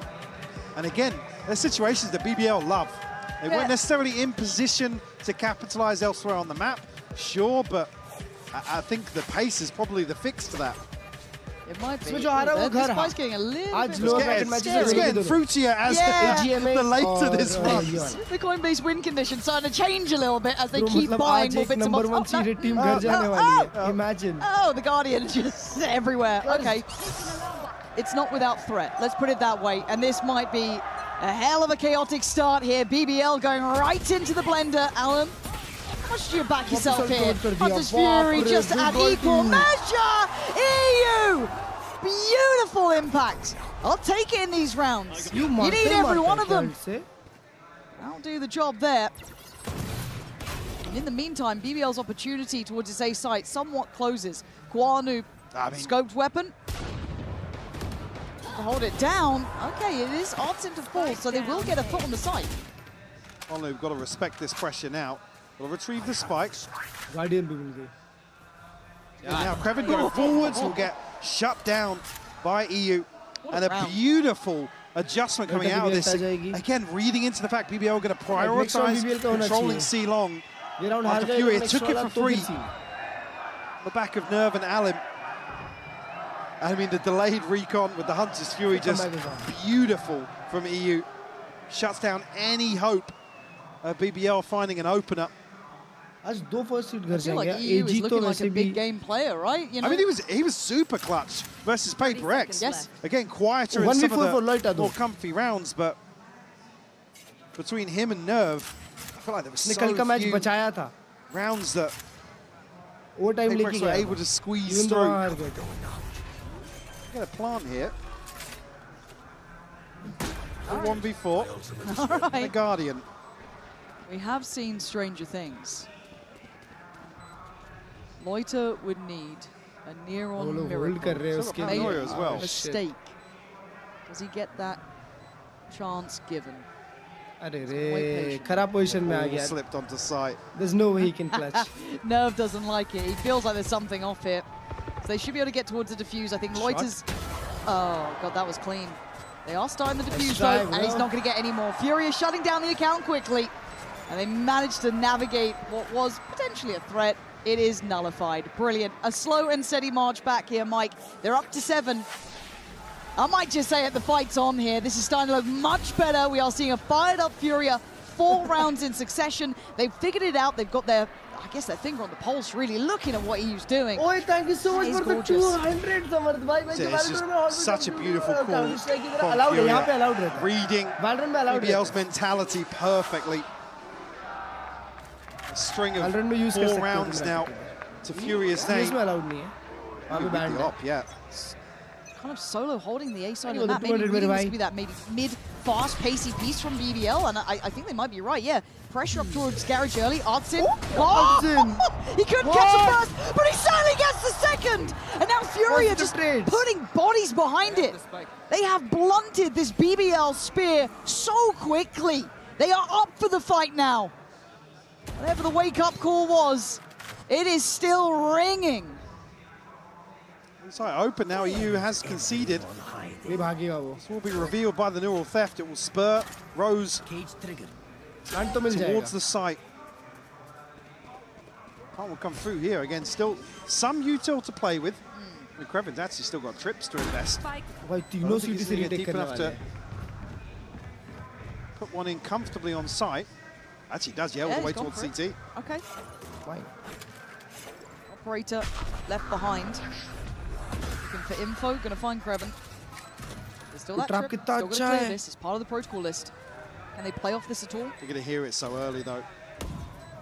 And again, they're situations that BBL love. They weren't necessarily in position to capitalize elsewhere on the map, sure, but I think the pace is probably the fix to that. It might be. This guy's getting a little bit It's getting fruitier as the later this runs. The coin-based win condition starting to change a little bit as they keep buying more bits of number one seeded team घर जाने वाली है. Imagine. Oh, the Guardian just everywhere. Okay. It's not without threat. Let's put it that way. And this might be a hell of a chaotic start here. BBL going right into the blender. Alan, how much do you back yourself here? Hunter's Fury just at equal measure. EU! Beautiful impact. I'll take it in these rounds. You need every one of them. I'll do the job there. In the meantime, BBL's opportunity towards its A site somewhat closes. Kwanu, scoped weapon. Hold it down. Okay, it is Artin to fall, so they will get a foot on the site. Oh no, we've got to respect this pressure now. We'll retrieve the spikes. Guardian will go. And now Krevin going forwards will get shut down by EU. And a beautiful adjustment coming out of this. Again, reading into the fact BBL are going to prioritize controlling C-Long. After Furia took it for free. The back of Nerve and Allen. I mean, the delayed recon with the Hunter's Fury just beautiful from EU. Shuts down any hope of BBL finding an opener. I feel like EU is looking like a big game player, right? You know? I mean, he was super clutch versus Paper X. Yes. Again, quieter in some of the more comfy rounds, but between him and Nerve, I feel like there was so few rounds that Paper X were able to squeeze through. Get a plant here. 1v4. All right. And a Guardian. We have seen stranger things. Loiter would need a near-on miracle. As well. A mistake. Does he get that chance given? खराब position में आ गया. Slipped onto site. There's no way he can clutch. Nerve doesn't like it. He feels like there's something off here. So they should be able to get towards the defuse. I think Loiter's... Oh, God, that was clean. They are starting the defuse, though, and he's not going to get any more. Furia shutting down the account quickly. And they managed to navigate what was potentially a threat. It is nullified. Brilliant. A slow and steady march back here, Mike. They're up to 7. I might just say it, the fight's on here. This is starting to look much better. We are seeing a fired-up Furia. 4 rounds in succession. They've figured it out. They've got their... I guess their finger on the pulse, really looking at what EU's doing. Oh, thank you so much for the 200, Samarth bhai. It's just such a beautiful call. Reading BBL's mentality perfectly. A string of 4 rounds now to Furia's name. Kind kind of solo holding the A side of that. Maybe really needs to be that maybe mid-fast, pacey piece from BBL, and I think they might be right, yeah. Pressure up towards Garage early. Artsin. He couldn't catch the first, but he certainly gets the second! And now Furia just putting bodies behind it. They have blunted this BBL spear so quickly. They are up for the fight now. Whatever the wake-up call was, it is still ringing. Inside open now, EU has conceded. This will be revealed by the neural theft. It will spur Rose towards the site. Khan will come through here again. Still some util to play with. And Kreven's actually still got trips to invest. Deep enough to put one in comfortably on site. Actually does, yeah, all the way towards CT. Okay. Operator left behind. Looking for info, gonna find Kreven. There's still that trip, still gonna clear this. It's part of the protocol list. Can they play off this at all? You're gonna hear it so early though.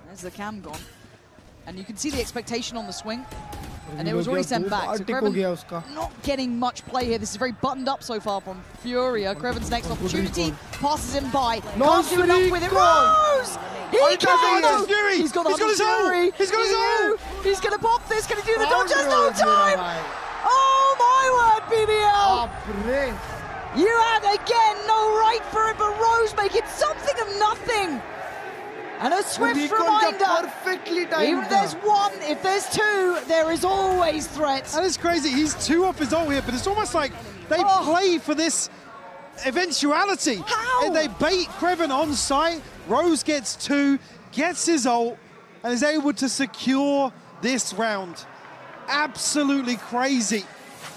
There's the cam gone. And you can see the expectation on the swing. And it was already sent back. So Kreven not getting much play here. This is very buttoned up so far from Furia. Kreven's next opportunity passes him by. Can't do enough with it. Rose! He can! He's got his Fury. He's got his own. He's gonna pop this. Gonna do the dodge. There's no time. Oh my word, BBL! You had again no right for it, but Rose making something of nothing. And a swift reminder, even if there's one, if there's two, there is always threat. That is crazy. He's 2 off his ult here, but it's almost like they play for this eventuality. How? They bait Kreven on site. Rose gets 2, gets his ult, and is able to secure this round. Absolutely crazy.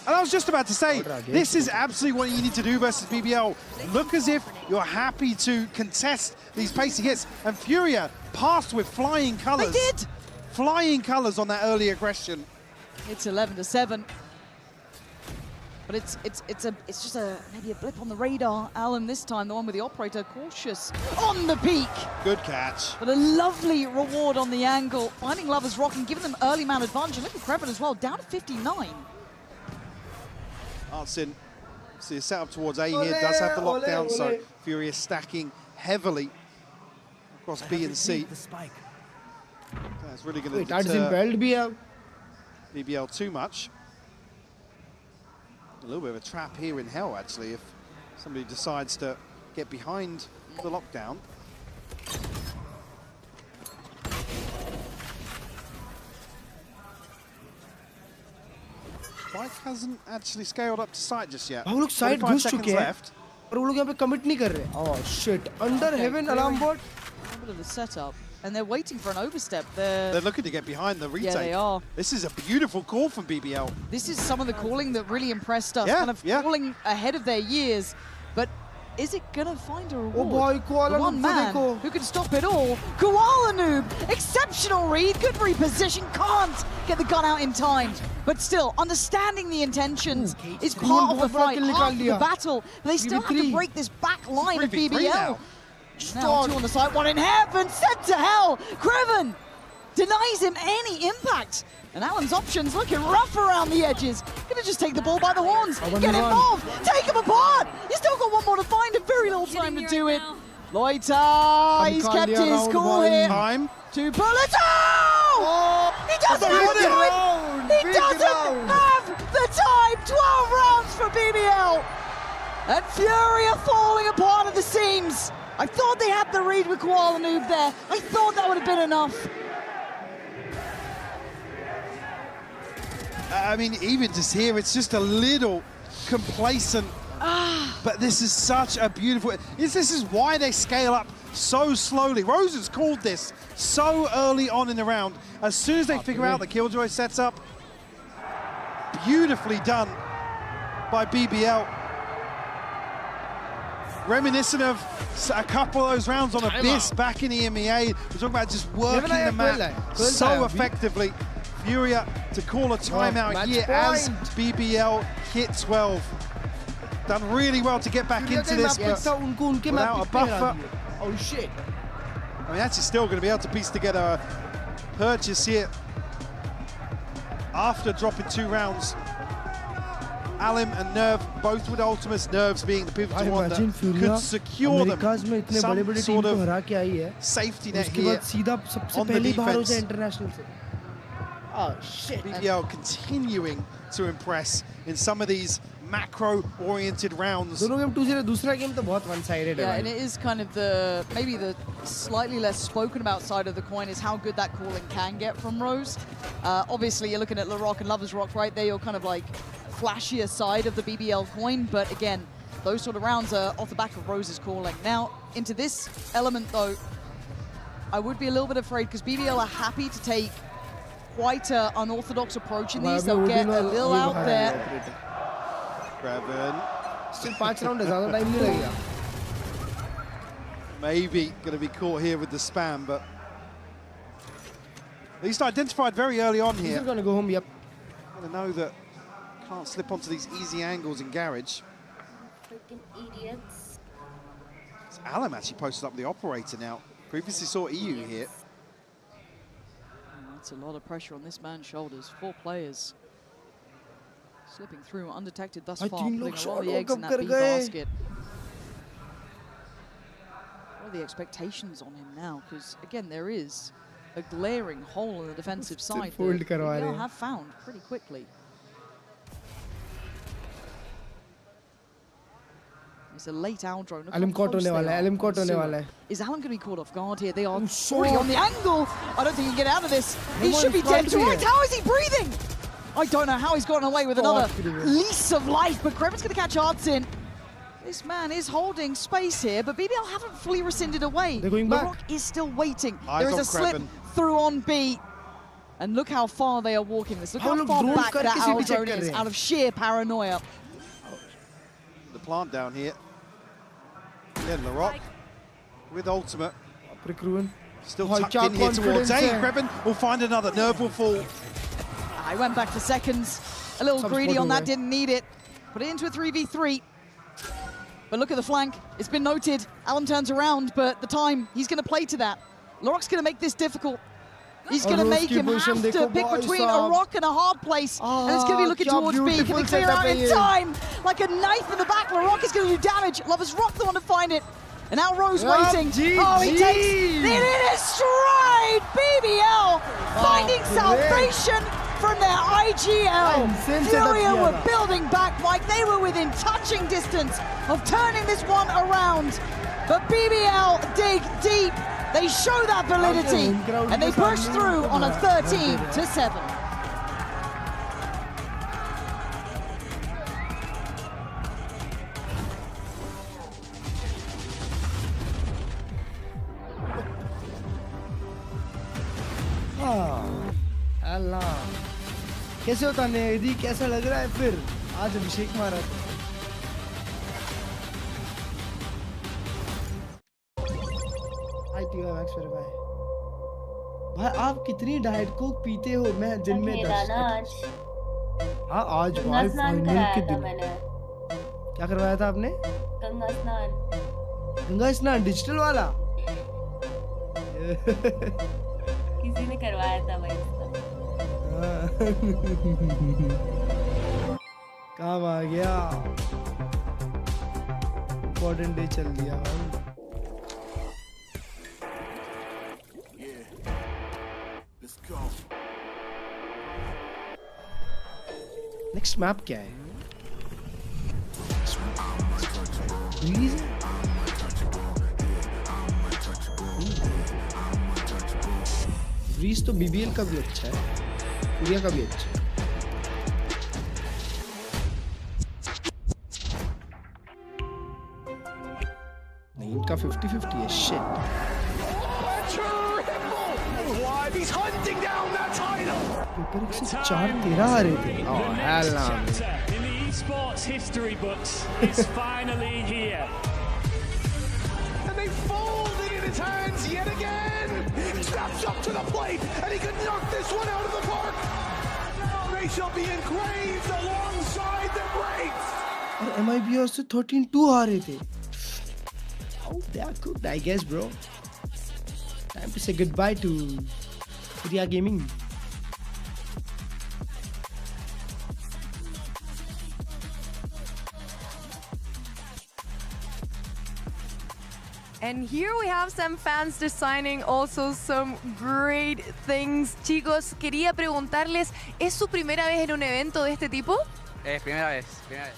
And I was just about to say, this is absolutely what you need to do versus BBL. Look as if you're happy to contest these pacey hits. And Furia passed with flying colors. They did! Flying colors on that early aggression. It's 11-7. But it's just maybe a blip on the radar. Alan this time, the one with the operator, cautious on the peak. Good catch. But a lovely reward on the angle. Finding Lovers Rock and giving them early man advantage. And look at Kreven as well, down to 59. Artsin, see a setup towards A here, does have the lockdown, so Furia stacking heavily across B and C. That's really going to deter BBL too much. A little bit of a trap here in Hell, actually, if somebody decides to get behind the lockdown. Spike hasn't actually scaled up to site just yet. 45 seconds left. और वो लोग यहाँ पे commit नहीं कर रहे. Oh shit! Under heaven alarm bot. A bit of the setup, and they're waiting for an overstep. They're looking to get behind the retake. Yeah, they are. This is a beautiful call from BBL. This is some of the calling that really impressed us. Kind of calling ahead of their years, but. Is it gonna find a reward? Oh boy, Koala one man who can stop it all. Koala Noob, exceptional read, good reposition, can't get the gun out in time. But still, understanding the intentions is part of the fight, half of the battle. But they still have to break this back line of BBL. Now 2 on the side, 1 in heaven, sent to hell. Kreven denies him any impact. And Alan's options looking rough around the edges. Gonna just take the ball by the horns, get involved, take him apart. He's still got 1 more to find and very little time to do it. Loiter, he's kept his cool here. 2 bullets. Oh! He doesn't have to do it. He doesn't have the time. 12 rounds for BBL. And Furia falling apart at the seams. I thought they had the read with Koala Noob there. I thought that would have been enough. I mean, even just here, it's just a little complacent. But this is such a beautiful... This is why they scale up so slowly. Rose has called this so early on in the round. As soon as they figure out the Killjoy sets up, beautifully done by BBL. Reminiscent of a couple of those rounds on Abyss back in the EMEA. We're talking about just working the map so effectively. Furia to call a timeout here as BBL hit 12. Done really well to get back into this, but without a buffer. Oh shit. I mean, that's still going to be able to piece together a purchase here after dropping 2 rounds. Alim and Nerve both with ultimates, Nerves being the pivotal one that could secure them some sort of safety net here on the defense. Oh shit. BBL continuing to impress in some of these macro-oriented rounds. दोनों game 2-0, दूसरा game तो बहुत one-sided है. Yeah, and it is kind of maybe the slightly less spoken about side of the coin is how good that calling can get from Rose. Obviously, you're looking at LaRock and Lovers Rock right there. You're kind of like flashier side of the BBL coin, but again, those sort of rounds are off the back of Rose's calling. Now, into this element though, I would be a little bit afraid because BBL are happy to take quite an unorthodox approach in these. They'll get a little out there. Still 5 rounds, ज़्यादा time नहीं लगेगा. Maybe going to be caught here with the spam, but at least identified very early on here. He's going to go home, yep. Going to know that can't slip onto these easy angles in Garage. Freaking idiots. So Alam actually posted up the operator now. Previously saw EU here. That's a lot of pressure on this man's shoulders. 4 players slipping through undetected thus far, putting a lot of the eggs in that B basket. What are the expectations on him now? Because again, there is a glaring hole in the defensive side that BBL have found pretty quickly. It's a late out drone. Alim caught होने वाला है. Alim caught होने वाला है. Is Alim going to be caught off guard here? They are already on the angle. I don't think he can get out of this. He should be dead to rights. How is he breathing? I don't know how he's gotten away with another lease of life, but Kreven's going to catch Arts in. This man is holding space here, but BBL haven't fully rescinded away. They're going back. LaRock is still waiting. Eyes there is a slip through on B. And look how far they are walking this. Look how far back that Aldrone is out of sheer paranoia. The plant down here. Again, LaRock with ultimate. Still tucked in here towards A. Kreven will find another. Nerve will fall. I went back to seconds. A little greedy on that, didn't need it. Put it into a 3v3. But look at the flank. It's been noted. Alam turns around, but the time, he's going to play to that. LaRock's going to make this difficult. He's going to make him have to pick between a rock and a hard place. And it's going to be looking towards B. Can he clear out in time? Like a knife in the back. LaRock is going to do damage. Lovers Rock the one to find it. And now Rose waiting. Oh, he takes it in his stride. BBL finding salvation from their IGL. Furia were building back, Mike. They were within touching distance of turning this one around. But BBL dig deep. They show that validity, and they push through on a 13-7. अल्लाह कैसे होता नेदी कैसा लग रहा है फिर आज अभिषेक मारा भाई आप कितनी डाइट कोक पीते हो मैं दिन में 10 हाँ आज भाई फाइनल के दिन क्या करवाया था आपने गंगा स्नान डिजिटल वाला किसी ने करवाया था भाई काम आ गया इम्पोर्टेंट डे चल दिया भाई नेक्स्ट मैप क्या है प्लीज ब्रीज तो BBL का भी अच्छा है फुरिया का भी अच्छा है नहीं इनका 50-50 है shit He's hunting down that title. ऊपर एक से 4-13 आ रहे थे oh hell no in the esports history books is finally here And they folded in his hands yet again. Steps up to the plate and he could knock this one out of the park. Now they shall be engraved alongside the greats. और MIBR से 13-2 आ रहे थे how that could I guess bro time to say goodbye to Furia Gaming And here we have some fans designing also some great things. Chicos, quería preguntarles, ¿es su primera vez en un evento de este tipo? Primera vez.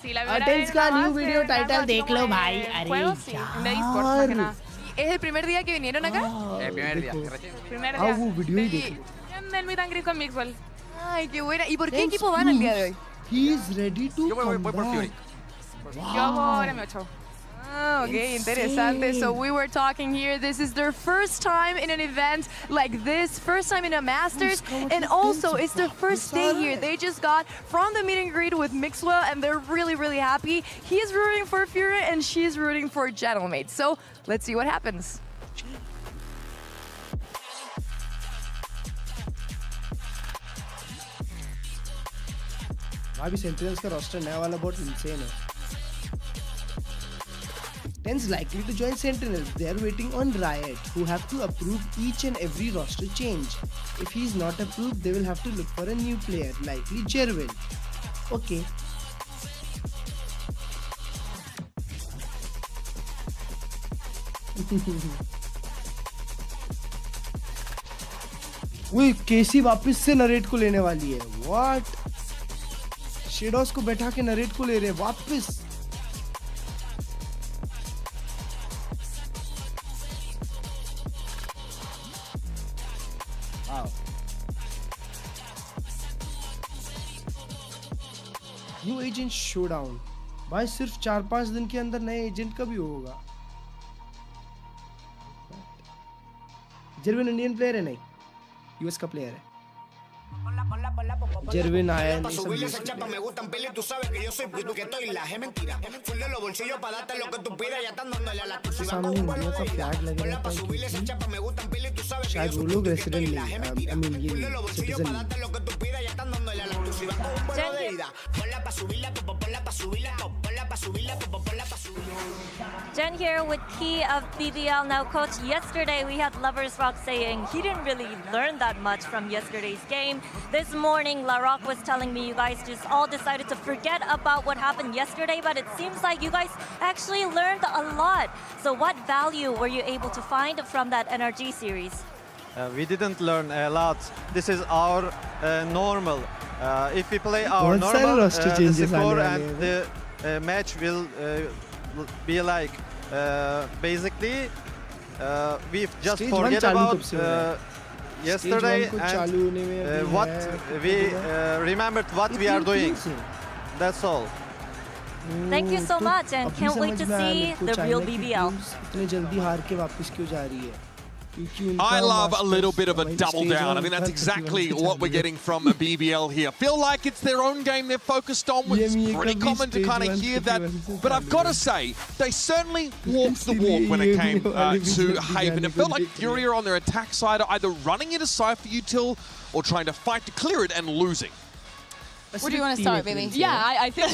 Sí, la primera Tense vez. का new video title देख लो भाई. अरे यार. ¿Es el primer día que vinieron acá? Primer día. Primer हाँ día. वो video ही देख लो. Del meet and greet con Mixwell. Ay, qué buena. ¿Y por qué equipo van el día de hoy? He is ready to Yo voy por Fury. Yo por M8. Ah, okay, interesante. So we were talking here. This is their first time in an event like this, first time in a Masters, and also it's their first day here. They just got from the meet and greet with Mixwell, and they're really, really happy. He's rooting for Furia, and she's rooting for Gentlemate. So let's see what happens. अभी Sentinels का roster नया वाला बहुत insane है. Tense likely to join Sentinels. They are waiting on Riot, who have to approve each and every roster change. If he is not approved, they will have to look for a new player, likely Jerwin. Okay. वो केसी वापस से narrate को लेने वाली है. What? Shadows को बैठा के नरेट को ले रहे वापस. New agent showdown. भाई सिर्फ 4-5 दिन के अंदर नए एजेंट का भी होगा. जर्विन इंडियन प्लेयर है नहीं, यूएस का प्लेयर है. Jerwin आया नहीं सब me gustan peli, tú sabes que yo soy puto que estoy la es mentira. Full de los bolsillos para darte lo que tú pidas, ya están dándole a la tu सामने India का flag लग रहा था me gustan peli, tú sabes शायद वो लोग resident नहीं, I mean ये सिटीजन नहीं. Jen here with Key of BBL. Now, Coach, yesterday we had Lovers Rock saying he didn't really learn that much from yesterday's game. This morning, La Rock was telling me you guys just all decided to forget about what happened yesterday, but it seems like you guys actually learned a lot. So what value were you able to find from that NRG series? We didn't learn a lot. This is our normal. If we play our normal, the score and the match will be like basically we've just forget about yesterday and what we remembered what we are doing. That's all. Thank you so much and can't wait to see the real BBL. I love a little bit of a double down. I mean, that's exactly what we're getting from a BBL here. Feel like it's their own game they're focused on, which is pretty common to kind of hear that. But I've got to say, they certainly walked the walk when it came to Haven. It felt like Furia on their attack side are either running into Cypher util or trying to fight to clear it and losing. Where do you want to start, baby? Yeah, I think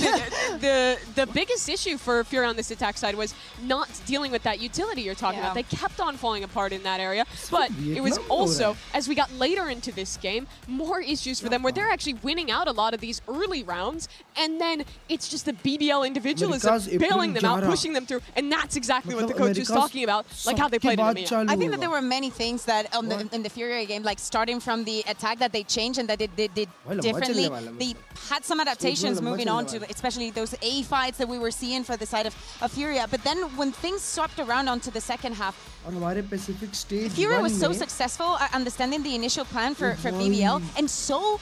the biggest issue for Furia on this attack side was not dealing with that utility you're talking about. They kept on falling apart in that area, but it was also, as we got later into this game, more issues for them where they're actually winning out a lot of these early rounds, and then it's just the BBL individualism bailing them out, pushing them through, and that's exactly what the coach was talking about, like how they played in the meet. I think that there were many things that in the Furia game, like starting from the attack that they changed and that they did differently. They had some adaptations moving on to, especially those A fights that we were seeing for the side of Furia. But then when things swapped around onto the second half, Furia was so successful at understanding the initial plan for BBL and so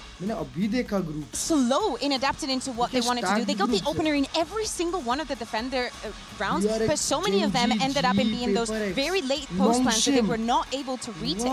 slow in adapting into what they wanted to do. They got the opener in every single one of the defender rounds, but so many of them ended up in being those very late post plans that they were not able to retake.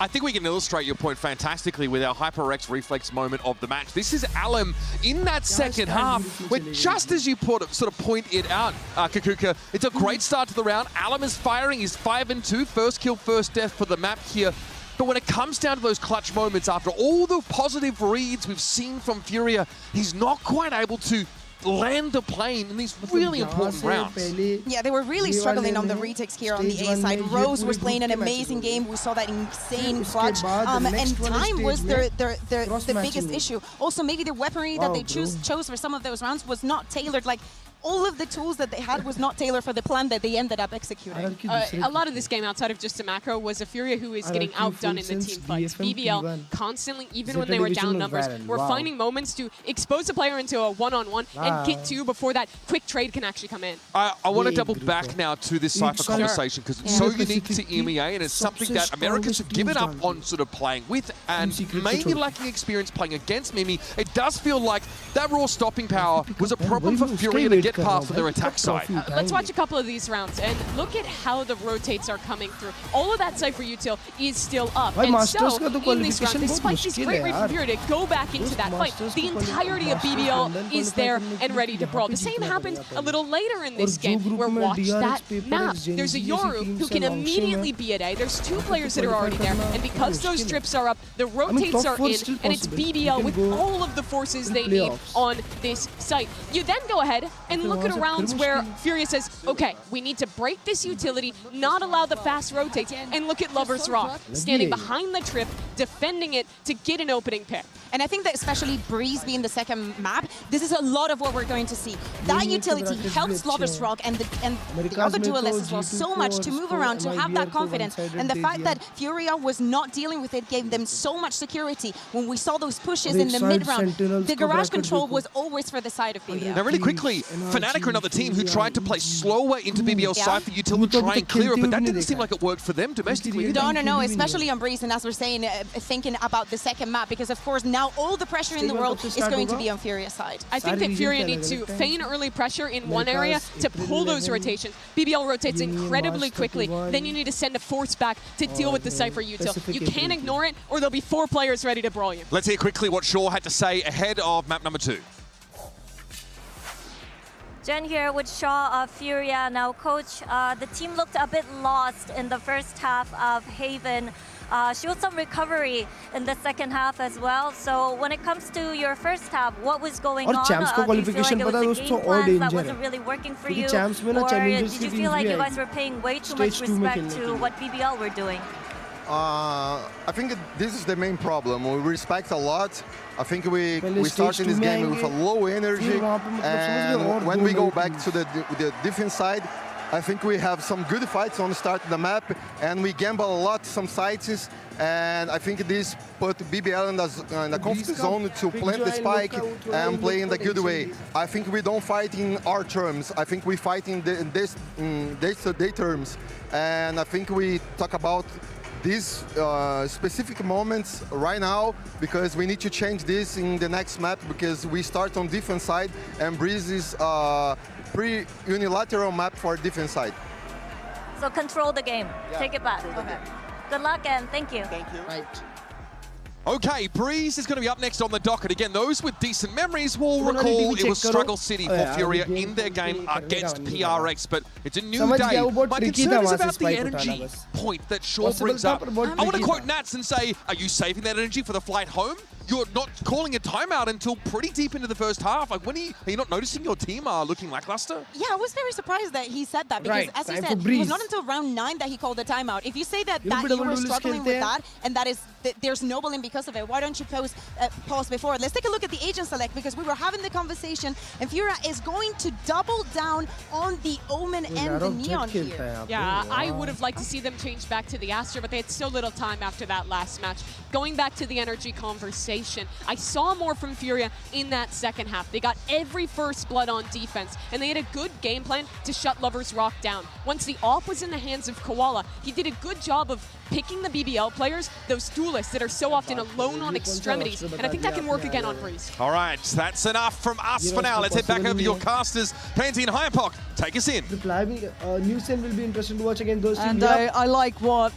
I think we can illustrate your point fantastically with our HyperX reflex moment of the match. This is Alum in that second half, where just as you sort of pointed out, Kakuka, it's a great start to the round. Alum is firing, he's 5-2, first kill, first death for the map here. But when it comes down to those clutch moments, after all the positive reads we've seen from Furia, he's not quite able to land the plane in these really important rounds. Yeah, they were really struggling on the retakes here on the A side. Rose was playing an amazing game. We saw that insane clutch. And time was the biggest issue. Also, maybe the weaponry that they chose for some of those rounds was not tailored. Like, all of the tools that they had was not tailored for the plan that they ended up executing. A lot of this game, outside of just a macro, was a Furia who is getting outdone in the team fights. BBL constantly, even when they were down numbers, were finding moments to expose a player into a one-on-one and get two before that quick trade can actually come in. I want to double back now to this Cypher conversation because it's so unique to EMEA and it's something that Americans have given up on sort of playing with and maybe lacking experience playing against Mimi. It does feel like that raw stopping power was a problem for Furia to get past for their attack side. Let's watch a couple of these rounds and look at how the rotates are coming through. All of that Cypher util is still up. And so, in this round, despite this great rate from Furia to go back into that fight, the entirety of BBL is there and ready to brawl. The same happened a little later in this game, where watch that map. There's a Yoru who can immediately be at A. There's two players that are already there, and because those drips are up, the rotates are in, and it's BBL with all of the forces they need on this site. You then go ahead and look at rounds where Furia says, okay, we need to break this utility, not allow the fast rotates, and look at Lover's Rock, standing behind the trip, defending it to get an opening pick. And I think that especially Breeze being the second map, this is a lot of what we're going to see. That utility helps Lover's Rock and the other duelists as well so much to move around, to have that confidence. And the fact that Furia was not dealing with it gave them so much security. When we saw those pushes in the mid-round, the garage control was always for the side of BBL. Now really quickly, Fnatic are another team who tried to play slower into BBL Cypher util to try and clear it, but that didn't seem like it worked for them domestically. No, especially on Breeze, and as we're saying, thinking about the second map, because of course now all the pressure in the world is going to be on Furia's side. I think that Furia need to feign early pressure in one area to pull those rotations. BBL rotates incredibly quickly, then you need to send a force back to deal with the Cypher util. You can't ignore it, or there'll be 4 players ready to brawl you. Let's hear quickly what Shaw had to say ahead of map number 2. Jen here with Shaw of Furia. Now, Coach, the team looked a bit lost in the first half of Haven. Showed some recovery in the second half as well. So when it comes to your first half, what was going on? Do you feel like it was a game plan that wasn't really working for you? Or did you feel like you guys were paying way too much respect to what BBL were doing? I think this is the main problem. We respect a lot. I think we started this game with a low energy, and when we go back to the defense side, I think we have some good fights on the start of the map, and we gamble a lot some sites, and I think this put BBL in the confidence zone to plant the spike and play in the good way. I think we don't fight in our terms. I think we fight in day terms, and I think we talk about these specific moments right now because we need to change this in the next map because we start on defense side and Breeze is pre-unilateral map for defense side. So control the game. Yeah. Take it back. Okay. Good luck and thank you. Thank you. Right. Okay, Breeze is going to be up next on the docket. Again, those with decent memories will recall it was Struggle City for Furia in their game against PRX, but it's a new day. My concern is about the energy point that Shaw brings up. I want to quote Nats and say, are you saving that energy for the flight home? You're not calling a timeout until pretty deep into the first half. Like, when are you not noticing your team are looking lackluster? Yeah, I was very surprised that he said that because, as he said, it was not until round 9 that he called the timeout. If you say that you were struggling with that and that is there's noble in because of it, why don't you pause before? Let's take a look at the agent select because we were having the conversation and Furia is going to double down on the Omen and the Neon here. Yeah, I would have liked to see them change back to the Astra, but they had so little time after that last match. Going back to the energy conversation, I saw more from Furia in that second half. They got every first blood on defense, and they had a good game plan to shut Lover's Rock down. Once the AWP was in the hands of Koala, he did a good job of picking the BBL players, those duelists that are so often alone on extremities, and I think that can work again on Breeze. All right, that's enough from us for now. Let's head back over to your casters. Pansy and Hypok, take us in. Newsen will be interesting to watch again. Those two. And I like what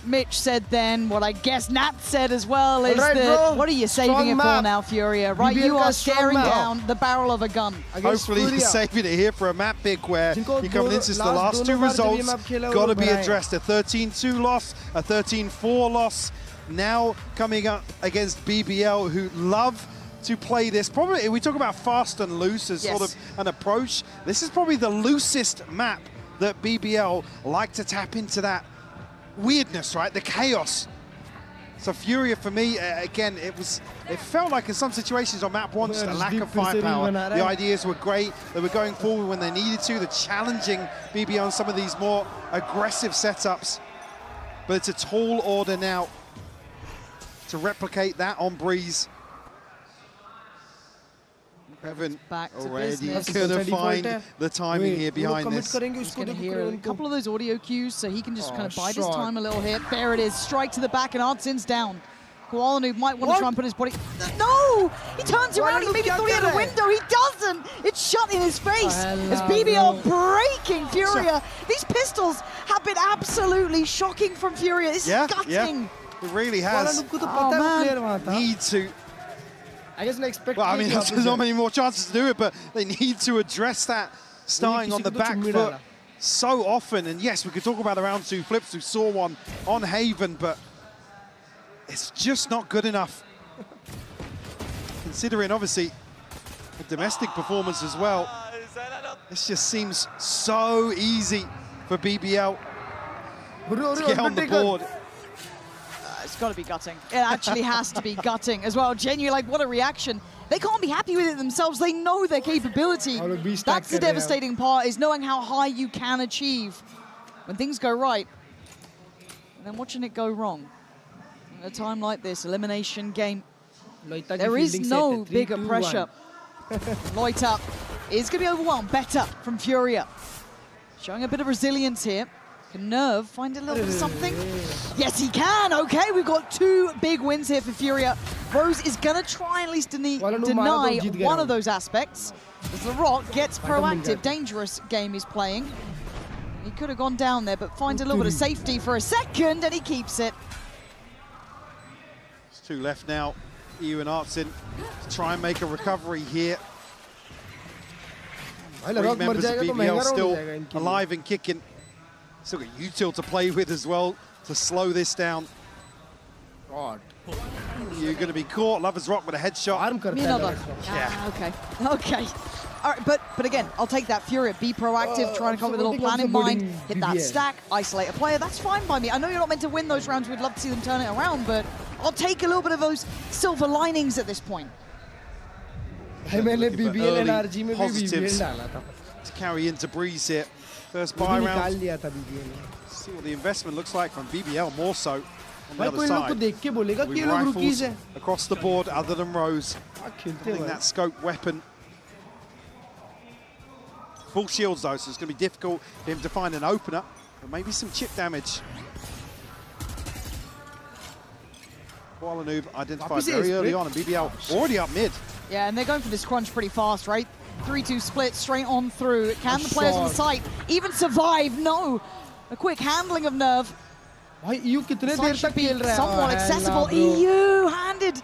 Mitch said then, what I guess Nat said as well, is that what are you saving it for now, Furia? Right, you are staring down the barrel of a gun. Hopefully you're saving it here for a map pick where you're coming into the last 2 results, got to be addressed. A 13-2 loss, a 13-4 loss. Now coming up against BBL, who love to play this. Probably, we talk about fast and loose as sort of an approach. This is probably the loosest map that BBL like to tap into that weirdness, right? The chaos. So Furia, for me, again, it felt like in some situations on map 1, just a lack of firepower. The ideas were great. They were going forward when they needed to. They're challenging BBL on some of these more aggressive setups. But it's a tall order now to replicate that on Breeze. Evan back to already gonna find the timing here behind this. He's gonna hear a couple of those audio cues, so he can just kind of bide his time a little here. There it is, strike to the back, and Artsin's down. Koalanu might want to try and put his body. No! He turns around. He maybe thought he had a window. He doesn't. It's shut in his face. As BBL breaking Furia. These pistols have been absolutely shocking from Furia. It's gutting. Yeah, it really has. Oh, man. Need to. I guess expect. Well, I mean, there's not many more chances to do it, but they need to address that starting on the back foot so often. And yes, we could talk about the round 2 flips. We saw one on Haven, but it's just not good enough. Considering, obviously, the domestic performance as well. This just seems so easy for BBL to get on the board. It's got to be gutting. It actually has to be gutting as well. Genuinely, like, what a reaction. They can't be happy with it themselves. They know their capability. That's the devastating part, is knowing how high you can achieve when things go right, and then watching it go wrong. At a time like this, elimination game, there is no bigger pressure. Loita is going to be overwhelmed. Better from Furia. Showing a bit of resilience here. Can Nerve find a little bit of something? Yes, he can. Okay, we've got 2 big wins here for Furia. Rose is going to try and at least deny one of those aspects. As the Rock gets proactive, dangerous game he's playing. He could have gone down there, but finds a little bit of safety for a second, and he keeps it. There's 2 left now. EU and Artsin to try and make a recovery here. 3 members of BBL still alive and kicking. Still got Util to play with as well to slow this down. You're going to be caught. Lovers Rock with a headshot. Yeah. Okay. All right, but again, I'll take that. Furia, be proactive, try and come with a little plan in mind, hit that stack, isolate a player. That's fine by me. I know you're not meant to win those rounds. We'd love to see them turn it around, but I'll take a little bit of those silver linings at this point. Positives to carry into Breeze here. First buy round. See what the investment looks like from BBL, more so on the other side. We rifles across the board other than Rose. Holding that scope weapon. Full shields though, so it's going to be difficult for him to find an opener. But maybe some chip damage. Koalanu identified very early on, and BBL already up mid. Yeah, and they're going for this crunch pretty fast, right? 3-2 split straight on through. Can the players on the site even survive? No. A quick handling of Nerve. Site should be somewhat accessible. EU handed.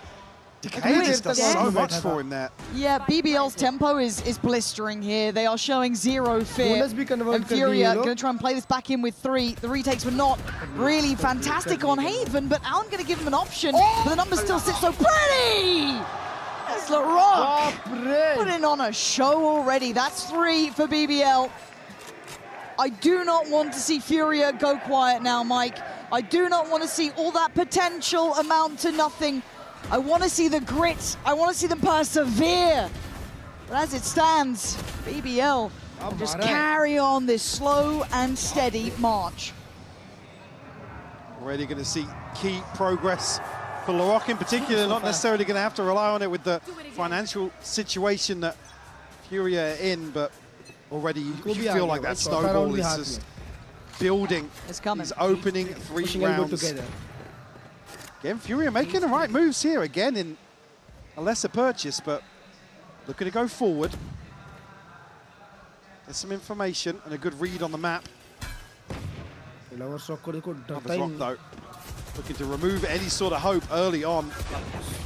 Decades does so much for him there. Yeah, BBL's tempo is blistering here. They are showing zero fear. And Furia going to try and play this back in with 3. The retakes were not really fantastic on Haven, but Alan going to give him an option. But the numbers still sit so pretty. That's LaRock putting on a show already. That's 3 for BBL. I do not want to see Furia go quiet now, Mike. I do not want to see all that potential amount to nothing. I want to see the grit. I want to see them persevere. But as it stands, BBL just carry on this slow and steady march. Already going to see key progress for LaRock in particular, not necessarily going to have to rely on it with the financial situation that Furia are in, but already you feel like that snowball is just building. It's coming. He's opening 3 rounds. Again, Furia making the right moves here, again in a lesser purchase, but looking to go forward. There's some information and a good read on the map. Lovers Rock though, looking to remove any sort of hope early on.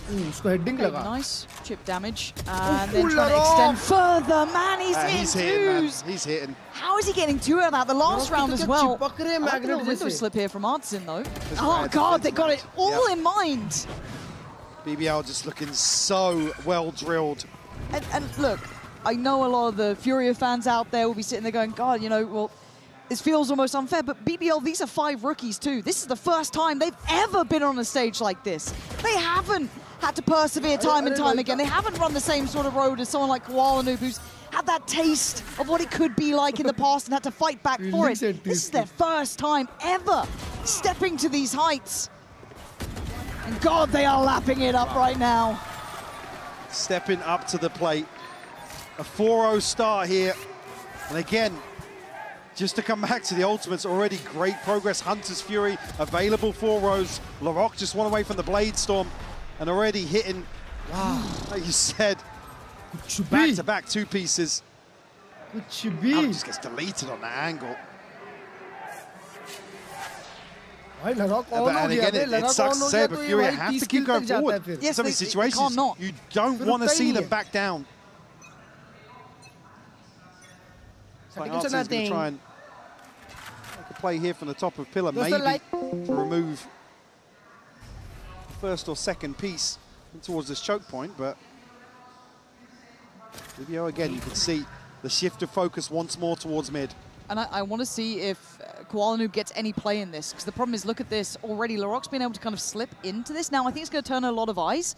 Nice chip damage, and then trying to extend further. Man, he's hitting 2s. He's hitting. How is he getting 2 out of that? The last round as well. I like a little window slip here from Artsin though. Oh God, they got it all in mind. BBL just looking so well drilled. And look, I know a lot of the Furia fans out there will be sitting there going, God, you know, well, This feels almost unfair, but BBL, these are 5 rookies too. This is the first time they've ever been on a stage like this. They haven't had to persevere time and time again. They haven't run the same sort of road as someone like Koala Noob, who's had that taste of what it could be like in the past and had to fight back for it. This is their first time ever stepping to these heights. And God, they are lapping it up right now. Stepping up to the plate. A 4-0 start here. And again, just to come back to the ultimates, already great progress. Hunter's Fury available 4 rows. Larocque just one away from the Blade Storm and already hitting, like you said, back-to-back 2 pieces. Alan just gets deleted on that angle. And again, it sucks to say, but Furia have to keep going forward. Yes, some of these situations, you don't want to see them back down. Like Art's going to try and make a play here from the top of pillar, maybe to remove the first or second piece towards this choke point, but BBL again, you can see the shift of focus once more towards mid. And I want to see if Koala Noob gets any play in this, because the problem is, look at this already. Larocque's been able to kind of slip into this. Now, I think it's going to turn a lot of eyes,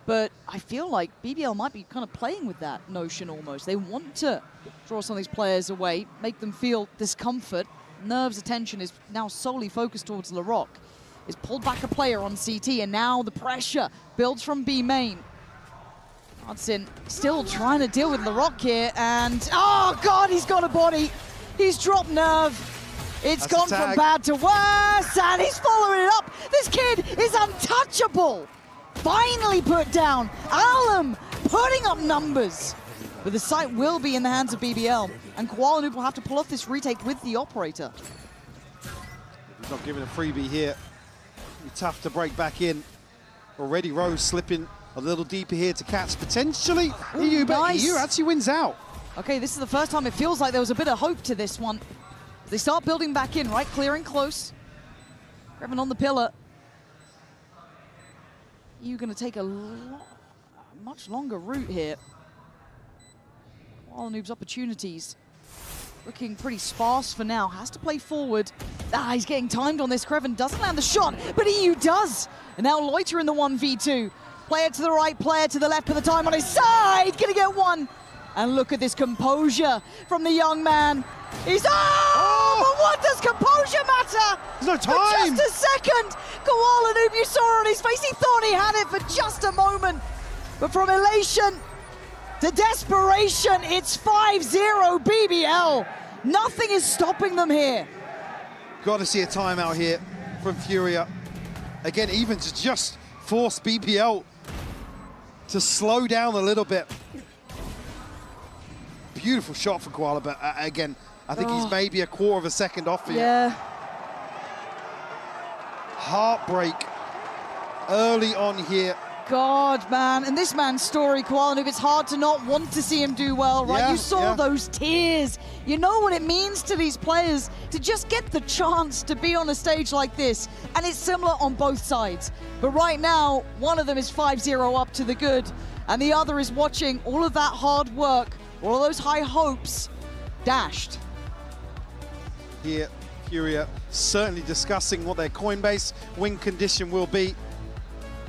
but I feel like BBL might be kind of playing with that notion almost. They want to draw some of these players away, make them feel discomfort. Nerve's attention is now solely focused towards Larocque. He's pulled back a player on CT, and now the pressure builds from B main. Hudson still trying to deal with Larocque here, and oh God, he's got a body. He's dropped Nerve. It's gone from bad to worse, and he's following it up. This kid is untouchable. Finally put down. Alum putting up numbers. But the site will be in the hands of BBL, and Koala Noob will have to pull off this retake with the operator. He's not giving a freebie here. It's tough to break back in. Already Rose slipping a little deeper here to catch potentially. EU, but EU actually wins out. Okay, this is the first time it feels like there was a bit of hope to this one. They start building back in, right? Clearing close. Grabbing on the pillar. EU going to take a much longer route here. Koala Noob's opportunities looking pretty sparse for now. Has to play forward. He's getting timed on this. Kreven doesn't land the shot, but EU does. And now Loiter in the 1v2. Player to the right, player to the left, put the time on his side. Gonna get one. And look at this composure from the young man. He's, but what does composure matter? There's no time. For just a second. Koala Noob, you saw on his face, he thought he had it for just a moment. But from elation to desperation, it's 5-0 BBL. Nothing is stopping them here. Got to see a timeout here from Furia. Again, even to just force BBL to slow down a little bit. Beautiful shot for Koala, but again, I think he's maybe a quarter of a second off here. Yeah. Heartbreak early on here. God, man. And this man's story, Koala Noob, it's hard to not want to see him do well, right? You saw those tears. You know what it means to these players to just get the chance to be on a stage like this. And it's similar on both sides. But right now, one of them is 5-0 up to the good, and the other is watching all of that hard work, all of those high hopes dashed. Here, Furia certainly discussing what their Coinbase win condition will be.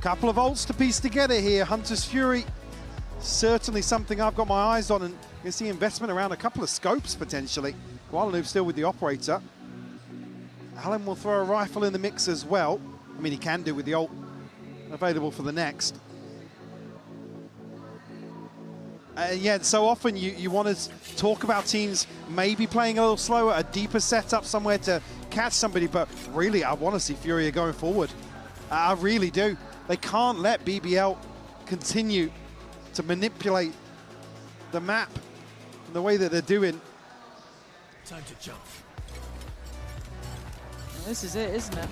Couple of ults to piece together here. Hunter's Fury, certainly something I've got my eyes on, and you see investment around a couple of scopes potentially. Koala Noob still with the operator. Allen will throw a rifle in the mix as well. I mean, he can do with the ult available for the next. Yeah, so often you want to talk about teams maybe playing a little slower, a deeper setup somewhere to catch somebody, but really I want to see Furia going forward. I really do. They can't let BBL continue to manipulate the map in the way that they're doing. Time to jump. This is it, isn't it?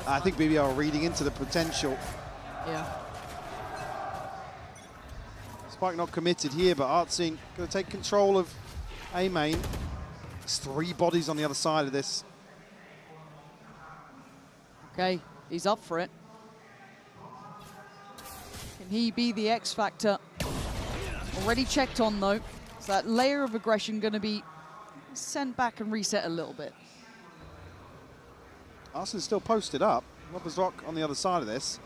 I think BBL are reading into the potential. Yeah. Spike not committed here, but Artsing going to take control of A main. There's 3 bodies on the other side of this. Okay, he's up for it. Can he be the X factor? Already checked on though. So that layer of aggression going to be sent back and reset a little bit. Arsenal's still posted up. Lovers Rock on the other side of this.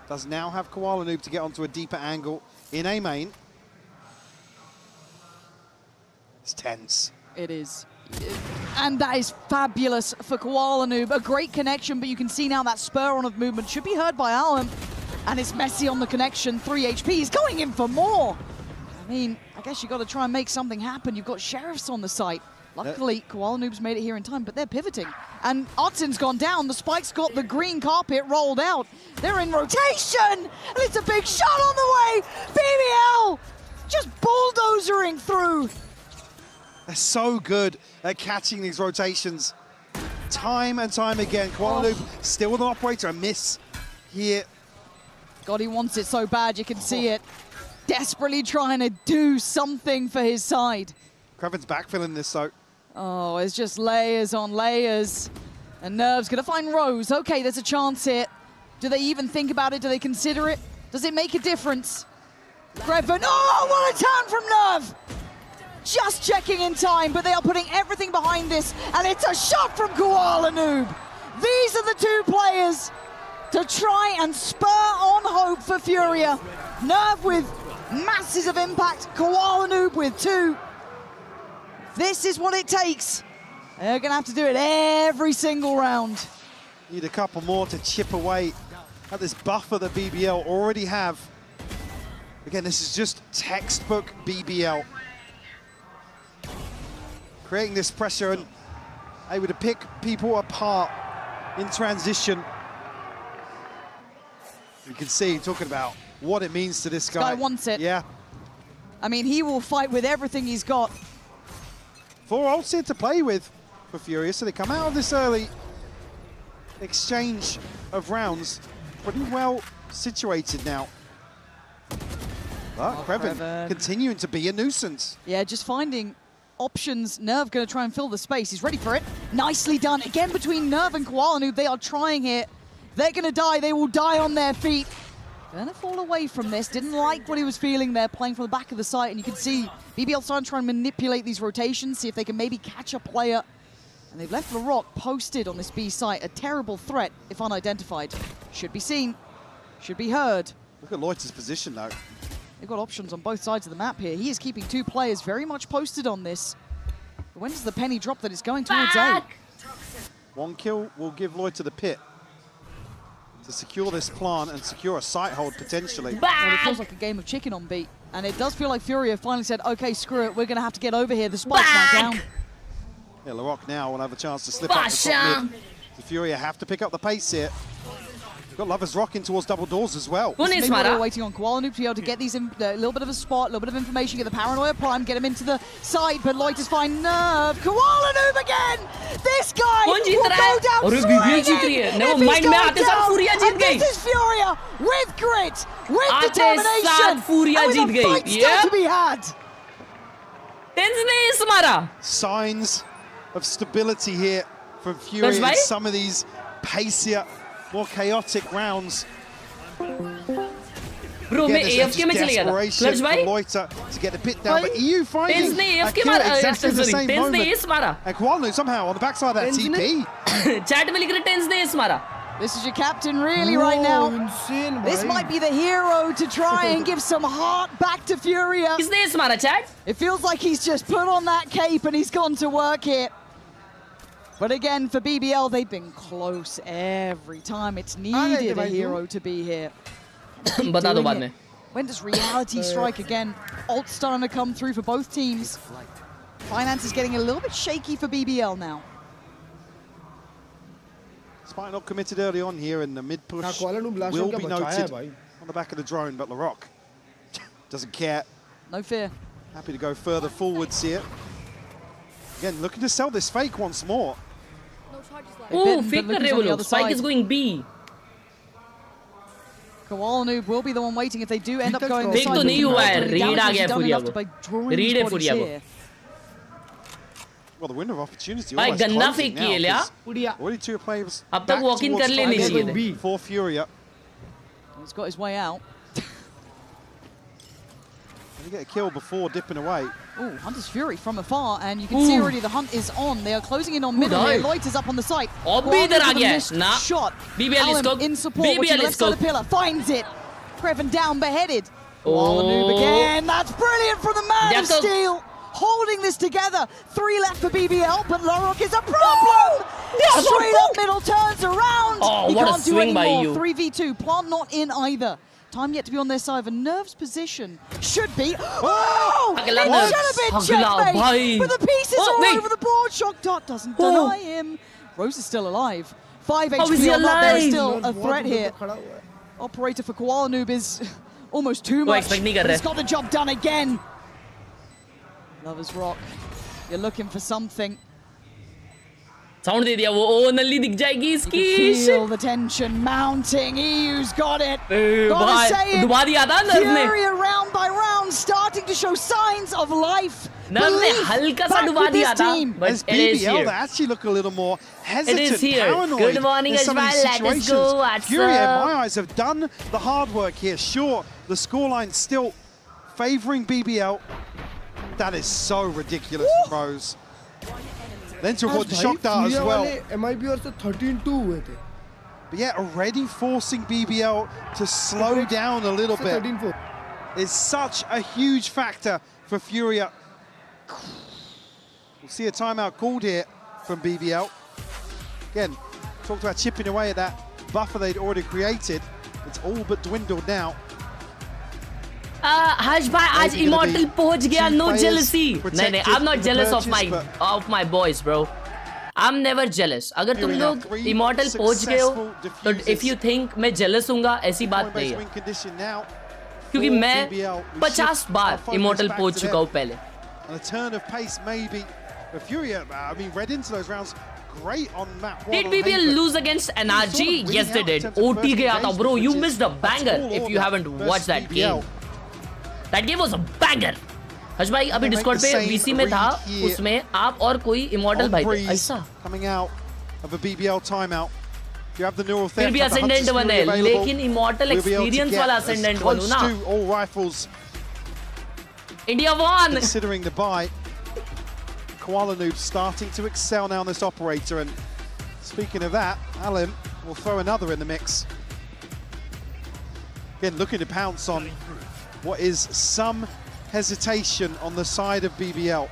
Does now have Koala Noob to get onto a deeper angle in A main. It's tense. It is. And that is fabulous for Koala Noob. A great connection, but you can see now that spur on of movement should be heard by Alum. And it's Messi on the connection, 3 HP. He's going in for more. I mean, I guess you got to try and make something happen. You've got Sheriffs on the site. Luckily, Koala Noob's made it here in time, but they're pivoting. And Otzin's gone down. The Spike's got the green carpet rolled out. They're in rotation, and it's a big shot on the way. BBL just bulldozering through. They're so good at catching these rotations time and time again. Koala Noob still with an operator, a miss here. God, he wants it so bad, you can see it. Desperately trying to do something for his side. Krevin's backfilling this, so. Oh, it's just layers on layers. And Nerve's gonna find Rose. Okay, there's a chance here. Do they even think about it? Do they consider it? Does it make a difference? Krevin, oh, what a turn from Nerve! Just checking in time, but they are putting everything behind this, and it's a shot from Koala Noob. These are the two players to try and spur on hope for Furia. Nerve with masses of impact, Koala Noob with 2. This is what it takes. They're gonna have to do it every single round. Need a couple more to chip away at this buffer that BBL already have. Again, this is just textbook BBL. Creating this pressure and able to pick people apart in transition. You can see talking about what it means to this guy. This guy wants it. Yeah. I mean, he will fight with everything he's got. 4 ults here to play with for Furia, so they come out of this early exchange of rounds pretty well situated now. But Krevin continuing to be a nuisance. Yeah, just finding options. Nerve going to try and fill the space. He's ready for it. Nicely done. Again, between Nerve and Koala Noob, they are trying here. They're going to die. They will die on their feet. Going to fall away from this. Didn't like what he was feeling there, playing from the back of the site. And you can see BBL starting to try and manipulate these rotations, see if they can maybe catch a player. And they've left LaRock posted on this B site. A terrible threat, if unidentified. Should be seen. Should be heard. Look at Loiter's position, though. They've got options on both sides of the map here. He is keeping 2 players very much posted on this. But when does the penny drop that it's going towards A? 1 kill will give Loiter the pit to secure this plant and secure a site hold potentially. Well, it feels like a game of chicken on beat. And it does feel like Furia finally said, okay, screw it, we're going to have to get over here. The spike's now down. Yeah, LaRock now will have a chance to slip up the top mid. The Furia have to pick up the pace here. We've got Lovers rocking towards double doors as well. Maybe we're waiting on Koala Noob to be able to get these in a little bit of a spot, a little bit of information, get the Paranoia Prime, get him into the side, but Loiter's fine. Nerve. Koala Noob again! This guy will go down swinging! Never mind, Furia and this is Furia with grit, with determination, Furia and with a fight still to be had. Signs of stability here from Furia in some of these pacier, more chaotic rounds. Bro, मैं AFK में चले गया था. Clutch भाई. Loiter to get the pit down, but EU finding a kill exactly the same moment. And Koala Noob somehow on the backside of that TP. Chat में लिख रहे Tens ने ace मारा. This is your captain really right now. This might be the hero to try and give some heart back to Furia. किसने ace मारा chat? It feels like he's just put on that cape and he's gone to work here. But again, for BBL, they've been close every time. It's needed a hero to be here. When does reality strike again? Ult starting to come through for both teams. Finance is getting a little bit shaky for BBL now. Spike not committed early on here, and the mid push will be noted on the back of the drone, but LaRock doesn't care. No fear. Happy to go further forwards here. Again, looking to sell this fake once more. Oh, fake कर रहे हो लोग. Spike is going B. Koala Noob will be the one waiting if they do end up going fake तो नहीं हुआ है. Read आ गया Furia को. Read है Furia को. Well, the window of opportunity भाई almost गन्ना closing fake किए लिया. now. Already 2 players अब तक walk in कर लेनी चाहिए. For Furia. He's got his way out. You get a kill before dipping away. Oh, Hunter's Fury from afar, and you can see already the hunt is on. They are closing in on middle. Lloyd is up on the site. Shot. BBL in support. BBL left side of the pillar. Finds it. Kreven down, beheaded. Koala again. That's brilliant from the man of steel. Holding this together. 3 left for BBL, but Larok is a problem. Straight up middle, turns around. Oh, he what can't a do swing any by more. you. 3v2. Plant not in either. Time yet to be on their side of a nerves position. Should be. Oh! It should have been checkmate. But the pieces are over the board. Shock Dot doesn't deny him. Rose is still alive. 5 HP on that. There is still a threat here. Operator for Koala Noob is almost too much. But he's got the job done again. Lovers Rock. You're looking for something. Sound दे दिया वो only दिख जाएगी इसकी. Feel the tension mounting. EU's got it. Gotta say it. डुबा दिया था nerve ने. Furia round by round starting to show signs of life. Nerve ने हल्का सा डुबा दिया था. But it is here. They actually look a little more hesitant, it is here. paranoid. Good morning, Ajmal. Let us go. What's Furia, up? in my eyes, have done the hard work here. Sure, the scoreline's still favouring BBL. That is so ridiculous, Rose. Then to avoid the shock dart as well. MIB also 13-2 हुए थे. But yeah, already forcing BBL to slow down a little bit. 13-4. Is such a huge factor for Furia. We'll see a timeout called here from BBL. Again, talked about chipping away at that buffer they'd already created. It's all but dwindled now. Harsh bhai, आज Immortal पहुंच गया, no jealousy. नहीं, I'm not jealous of my boys, bro. I'm never jealous. अगर तुम लोग Immortal पहुंच गए हो, तो if you think मैं jealous हूँगा, ऐसी बात नहीं है. क्योंकि मैं 50 बार Immortal पहुंच चुका हूँ पहले. And a turn of pace maybe for Furia. I mean, read into those rounds. Great on that one. Did BBL lose against NRG? Yes, they did. OT गया था, bro. You missed a banger if you haven't watched that game. That game was a banger. हर्ष भाई अभी Discord पे VC में था, उसमें आप और कोई Immortal भाई थे. ऐसा. Coming out of a BBL timeout. You have the neural theft. फिर भी Ascendant वन है, लेकिन Immortal experience वाला Ascendant वन हूँ ना. All rifles. India won. Considering the bye. Koala Noob starting to excel now on this operator, and speaking of that, Alim will throw another in the mix. Again, looking to pounce on what is some hesitation on the side of BBL.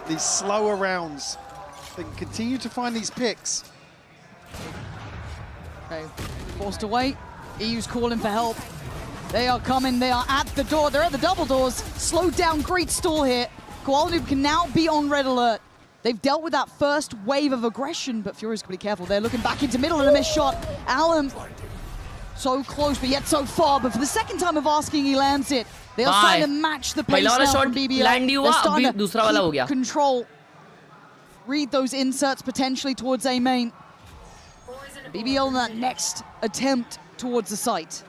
These slower rounds, they can continue to find these picks. Okay, forced away. EU's calling for help. They are coming, they are at the door, they're at the double doors. Slowed down, great stall here. Koala Noob can now be on red alert. They've dealt with that first wave of aggression, but Furia's got to be careful. They're looking back into middle and a missed shot. Alan, so close, but yet so far. But for the second time of asking, he lands it. They are starting to match the pace now from BBL. They're starting to keep control. Read those inserts potentially towards A main. BBL in that next attempt towards the site.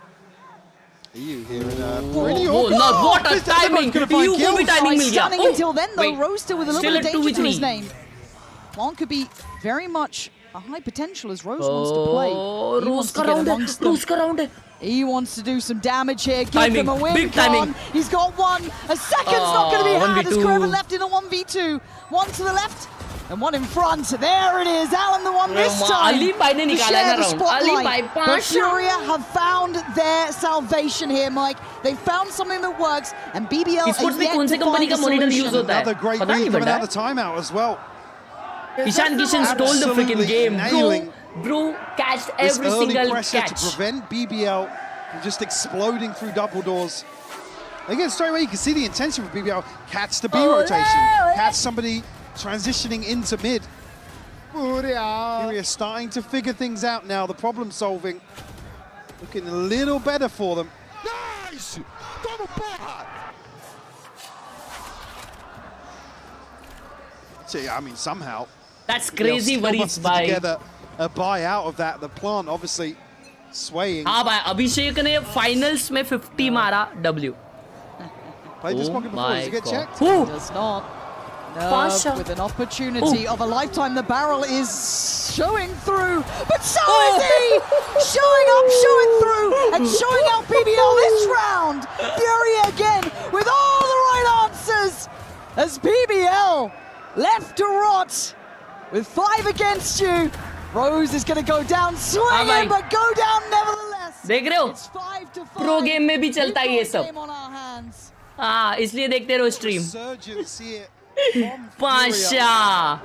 EU here in a pretty what a timing! EU को भी timing मिल गया. Stunning until then though, Rose still with a little bit of danger to his name. One could be very much a high potential as Rose wants to play. He wants to get amongst them. He wants to do some damage here, give them a win. Big timing. He's got one. A second's not going to be had as Kreven left in a 1v2. One to the left. And one in front. There it is. Alan the one this time. To share the spotlight. But Furia have found their salvation here, Mike. They found something that works, and BBL is yet to find a solution. Another great read coming out of the timeout as well. Ishan Kishan stole the freaking game. Bro catched every single catch. To prevent BBL from just exploding through double doors. Again, straight away you can see the intention for BBL. Catch the B rotation. Catch somebody transitioning into mid. Furia starting to figure things out now. The problem solving looking a little better for them. Nice! So, yeah, I mean, somehow. That's crazy what he's buying. Together a buy out of that. The plant obviously swaying. हाँ भाई, अभिषेक ने finals में 50 मारा W. Played this pocket before. Does it get checked? Does not. With an opportunity of a lifetime, the barrel is showing through, but so is he! Showing up, showing through, and showing out BBL this round! Furia as BBL left to rot with 5 against you. Rose is going to go down swinging, but go down nevertheless. देख रहे हो? Pro game में भी चलता है ये सब. हाँ, इसलिए देखते रहो stream. Pasha.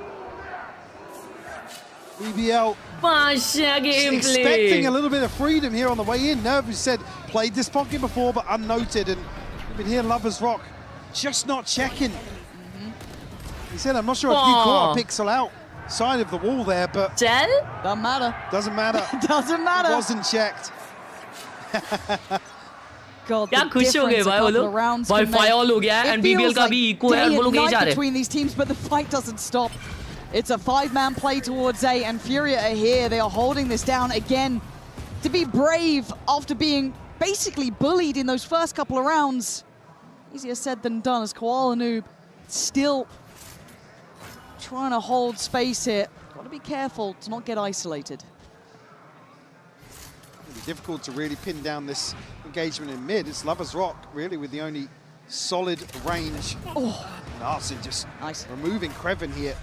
BBL Pasha gameplay. Expecting a little bit of freedom here on the way in. Nerve, who said played this pocket before, but unnoted, and we've been here Lovers Rock just not checking. He said, I'm not sure if you caught a pixel out side of the wall there, but doesn't matter. Doesn't matter. Doesn't matter. It wasn't checked. God, क्या खुश हो गए भाई वो लोग. भाई file हो गया है and BBL का भी इको है और वो लोग यही जा रहे हैं. Between these teams, but the fight doesn't stop. It's a 5-man play towards A, and Furia are here. They are holding this down again. To be brave after being basically bullied in those first couple of rounds, easier said than done, as Koala Noob still trying to hold space here. Got to be careful to not get isolated. It'll be difficult to really pin down this engagement in mid. It's Lovers Rock, really, with the only solid range. Oh, Arsene just removing Kreven here.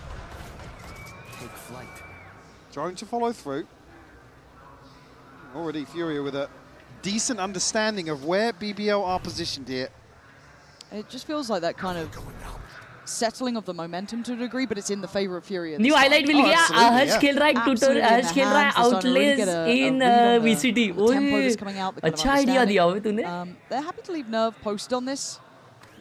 Take flight. Trying to follow through. Already Furia with a decent understanding of where BBL are positioned here. It just feels like that kind of settling of the momentum to a degree, but it's in the favor of Furia. New highlight will gaya. Harsh Khelraay tutor, Harsh Khelraay outlays in VCT. अच्छा idea दिया हुआ तूने. They're happy to leave Nerve posted on this.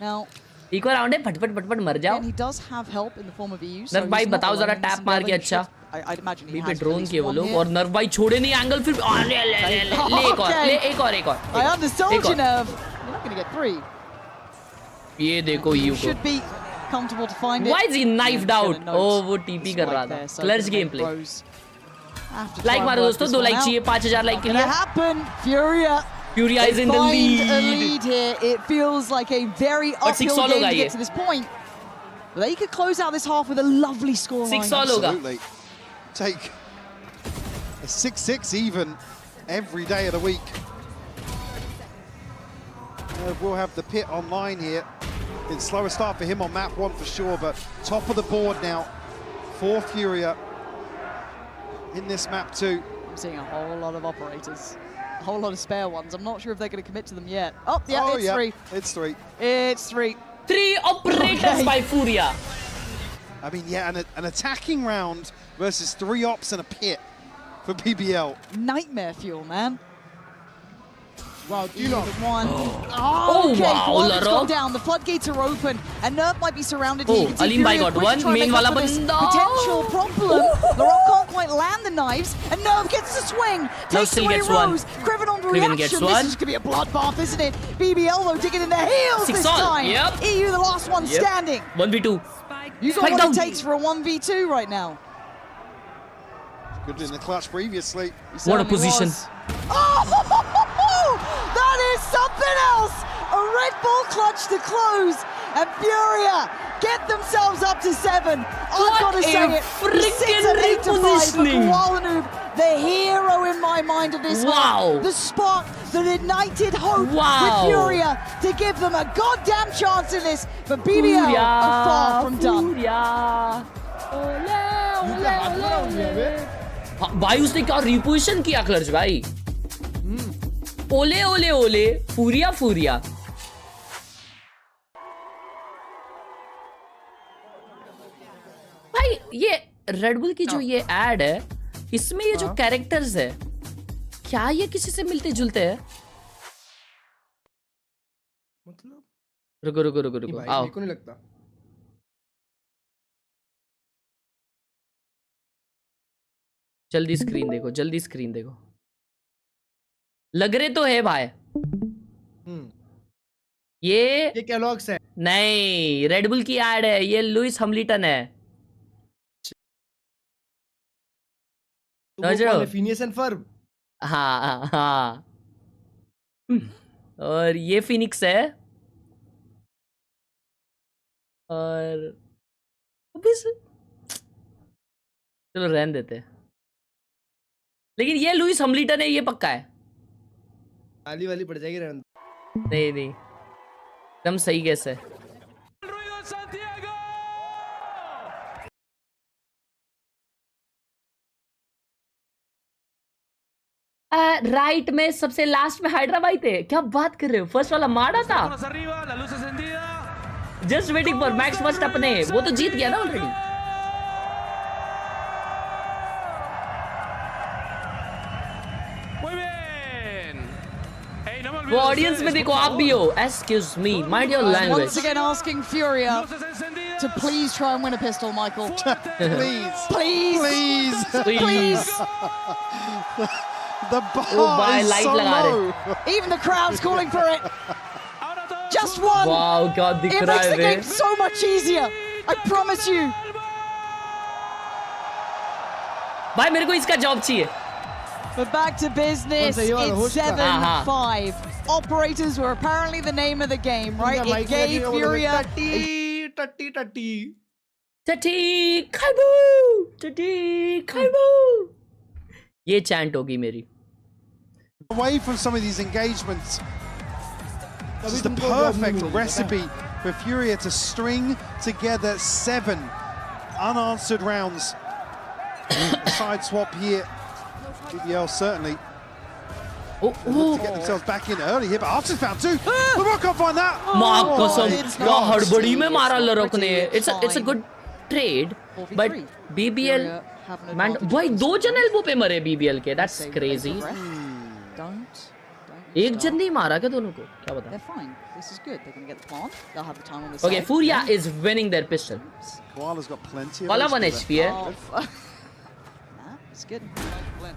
Now, एक और round है फटफट मर जाओ. and he does have help in the form of EU. Nerve भाई बताओ जरा टैप मार के अच्छा. I'd imagine he पे has ड्रोन किए वो लोग और नर्व भाई छोड़े नहीं एंगल फिर ले एक और. I understand you, Nerve. You're not going to get 3. ये देखो EU को. Should be comfortable to find it. Why is he knifed out? Oh, वो TP कर रहा था. Clutch gameplay. Like मारो दोस्तों, 2 लाइक चाहिए 5000 लाइक के लिए. Happen. Furia is in the lead. A lead here. It feels like a very uphill game to get to this point. But they could close out this half with a lovely scoreline. 6-all होगा. Absolutely. Take a 6-6 even every day of the week. We'll have the pit online here. It's slower start for him on map 1 for sure, but top of the board now for Furia in this map 2. I'm seeing a whole lot of operators, a whole lot of spare ones. I'm not sure if they're going to commit to them yet. Oh, yeah, it's 3. It's 3. It's 3. 3 operators by Furia. I mean, yeah, an attacking round versus 3 ops and a pit for BBL. Nightmare fuel, man. Wow, one. Oh, okay, wow, Larok. Gone down. The floodgates are open, and Nerf might be surrounded. Oh, Alim Bhai got one. Main wala banda. Potential problem. Larok can't quite land the knives, and Nerf gets the swing. Takes away Rose. Kreven on reaction. Gets this one. is going to be a bloodbath, isn't it? BBL though digging in the heels this time. Yep. EU the last one standing. 1v2. You got what it takes for a 1v2 right now. Good in the clutch previously. What a position. That is something else! A Red Bull clutch to close, and Furia get themselves up to 7. I've got to say it. 6 and 8 to 5 for Koala Noob, the hero in my mind of this match. The spark that ignited hope with Furia to give them a goddamn chance in this. But BBL are far from done. भाई उसने क्या reposition किया clutch भाई. ओले ओले ओले फूरिया फूरिया. भाई ये रेड बुल की जो ये एड है इसमें ये जो कैरेक्टर्स है क्या ये किसी से मिलते जुलते हैं? मतलब रुको रुको रुको रुको आओ. मेरे को नहीं लगता. जल्दी स्क्रीन देखो, जल्दी स्क्रीन देखो. लग रहे तो है भाई. ये कैलॉग्स है. नहीं, रेड बुल की एड है. ये लुइस हम्लिटन है. Phineas and Ferb. हाँ हाँ. और ये फिनिक्स है. और चलो रहने देते. लेकिन ये लुइस हम्लिटन है, ये पक्का है. आली वाली पड़ जाएगी. नहीं नहीं, एकदम सही गैस है. राइट में सबसे लास्ट में हाइड्रा भाई थे. क्या बात कर रहे हो? फर्स्ट वाला मारा था. Just waiting for max first अपने. वो तो जीत गया ना ऑलरेडी. वो ऑडियंस में देखो, आप भी हो. Excuse me, mind your language. Once again asking Furia to please try and win a pistol, Michael. Please. Please. Please. Please. The bar is so low. Even the crowd's calling for it. Just one. Wow, God, it makes the game so much easier. I promise you. भाई मेरे को इसका job चाहिए. But back to business. It's 7-5. Operators were apparently the name of the game, right? It gave Furia. ये chant होगी मेरी. Away from some of these engagements. This is the perfect recipe for Furia to string together 7 unanswered rounds. A side swap here. BBL certainly. Oh, to get themselves back in early here, but Archer's found 2. Larok can't find that. माँ कसम, क्या हड़बड़ी में मारा लरोक ने. It's a good trade, but BBL man, भाई 2 जन elbow पे मरे BBL के. That's crazy. एक जन नहीं मारा क्या दोनों को? क्या बता? They're fine. This is good. They're going to get the plant. They'll have the time on the Okay, side. Furia is winning their pistol. Koala's got plenty of Koala 1 HP है. It's good.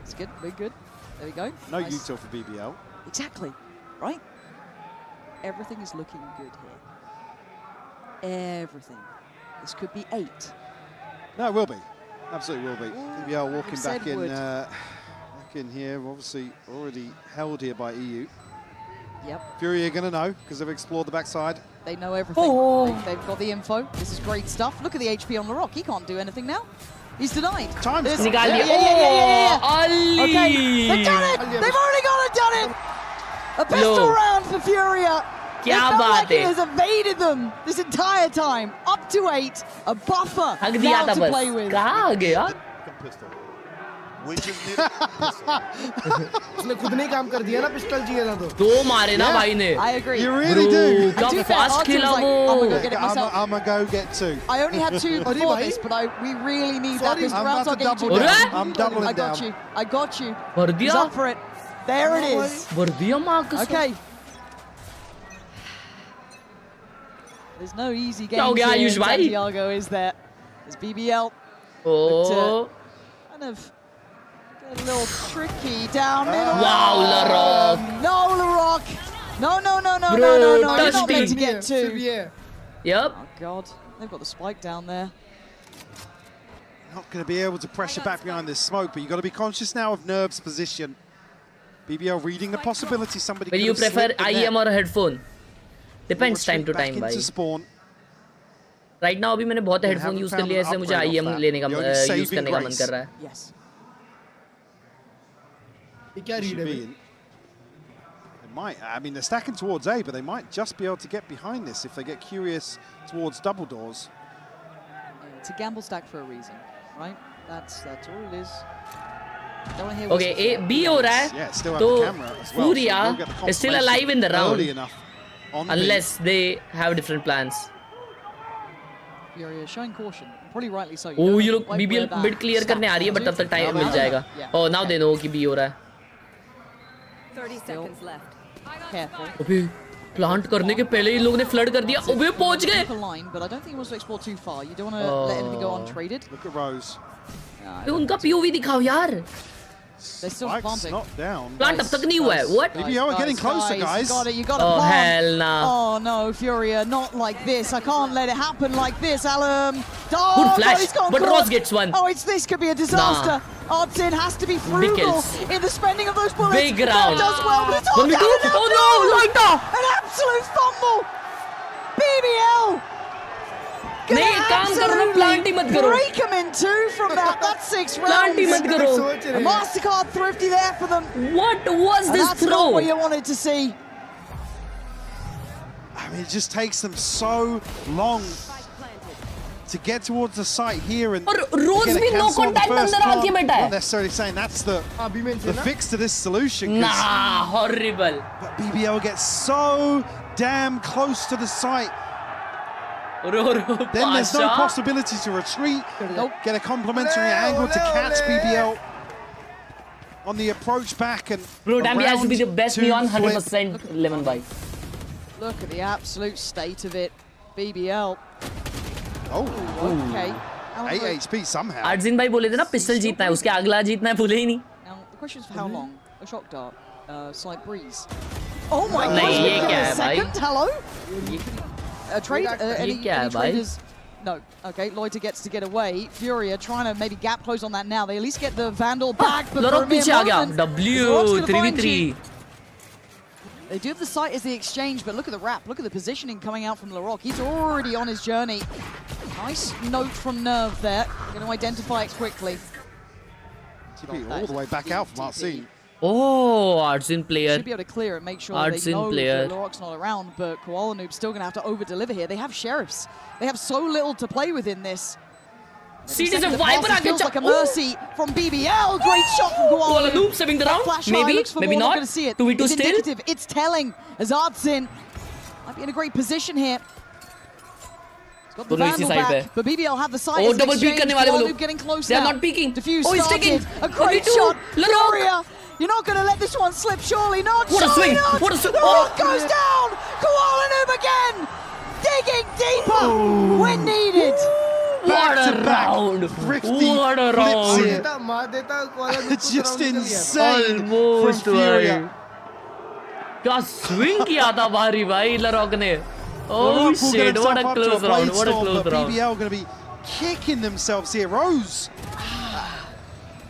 It's good. Very good. There we go. No util for BBL. Exactly. Right? Everything is looking good here. Everything. This could be 8. No, it will be. Absolutely will be. BBL walking back in here. Obviously already held here by EU. Yep. Furia are going to know because they've explored the backside. They know everything. They've got the info. This is great stuff. Look at the HP on Larok. He can't do anything now. He's denied. Time. निकाल दिया. Okay, they've done it. They've already gone and done it. A pistol round for Furia. क्या बात है? It has evaded them this entire time. Up to 8. A buffer हक दिया now था to बस. play with. कहाँ आ गया? उसने खुद नहीं काम कर दिया ना, पिस्टल चाहिए था तो. 2 मारे ना भाई ने. I agree. You really do. क्या फास्ट खेला वो. I'm gonna go get 2. I only had 2 before this, but we really need that pistol round. I'm doubling I got down. you. I got you. भर He's दिया. up for it. There it is. भर दिया माँ कसम. Okay. There's no easy game क्या हो गया आयुष भाई? Santiago is there. There's BBL. Oh. Kind of get a little tricky down middle. Wow, Larok. No, Larok. No. Bro, You're not touched meant to him. get 2. Yep. Oh God, they've got the spike down there. Not going to be able to pressure back behind this smoke, but you've got to be conscious now of Nerve's position. BBL reading the possibility somebody Will could you have prefer slipped in IEM there. or headphone? Depends time to time भाई. Right now अभी मैंने बहुत headphone use कर लिया, इसलिए मुझे IEM लेने का use करने का मन कर रहा है. Yes. ये क्या read है? I mean, they're stacking towards A, but they might just be able to get behind this if they get curious towards double doors. It's a gamble stack for a reason, right? That's all it is. Okay, A B हो रहा है. तो Furia is still alive in the round. Unless they have different plans. Furia showing caution, probably rightly so. Oh, ये लोग BBL mid clear करने आ रही है, but तब तक टाइम मिल जाएगा. Oh, now they know कि B हो रहा है. 30 seconds left. Careful. अबे प्लांट करने के पहले ही लोग ने फ्लड कर दिया. अबे पहुंच गए. But I don't think he wants to explore too far. You don't want to let anything go untraded. Look at Rose. उनका POV दिखाओ यार. They're still planting. Plant अब तक नहीं हुआ है. What? BBL are getting closer, guys. You got to Oh plant. hell no. Oh no, Furia, not like this. I can't let it happen like this, Alum. Oh, Good flash, God, he's gone but caught. Ross gets one. Oh, this could be a disaster. Artsin has to be frugal Pickles. in the spending of those bullets. Big round. Does well, but it's all One, down two. and out. Oh no, Loita. An absolute fumble. BBL. नहीं काम करो ना, plant ही मत करो. Break him in 2 from that. That's 6 rounds. Plant ही मत करो. A MasterCard thrifty there for them. What was this that's throw? Not what you wanted to see. I mean, it just takes them so long to get towards the site here and Rose bhi no contact andar aa ke beta hai. Not necessarily saying that's the fix to this solution. Nah, horrible. But BBL gets so damn close to the site. Then there's no possibility to retreat. Get a complimentary angle to catch BBL on the approach back and bro, Dambi has to be the best neon 100% lemon bite. Look at the absolute state of it. BBL. Oh, okay. 8 HP somehow. Arjun bhai bole the na pistol jeetna hai, uske agla jeetna hai, bole hi nahi. Now the question is for how long? A shock dart, slight breeze. Oh my god! Nahi, ye kya hai bhai? Second, hello. A trade. Any traders? No. Okay, Loiter gets to get away. Furia trying to maybe gap close on that now. They at least get the Vandal back. Larok piche aa gaya. W 3v3. They do have the site as the exchange, but look at the wrap. Look at the positioning coming out from Larok. He's already on his journey. Nice note from Nerve there. Going to identify it quickly. TP all the way back out from Arsene. Oh, Arjun player. Should be able to clear it, make sure they know that Larok's not around, but Koala Noob's still going to have to over-deliver here. They have Sheriffs. They have so little to play with in this. Feels like a mercy from BBL. Great shot from Koala Noob saving the round. Maybe, maybe not. 2v2 still. It's telling as Artsin might be in a great position here. He's got the Vandal back, but BBL have the side. Oh, double peek karne wale wo log. Getting close. They are not peeking. Diffuse oh, he's taking a great shot. Furia, you're not going to let this one slip, surely not. What a swing! What a swing! The rock goes down. Koala Noob again, digging deeper when needed. What a round! What a round! Just insane Almost from Furia. क्या swing किया था भारी भाई लरॉक ने. Oh shit! What a close round! What a close round! BBL going to be kicking themselves here. Rose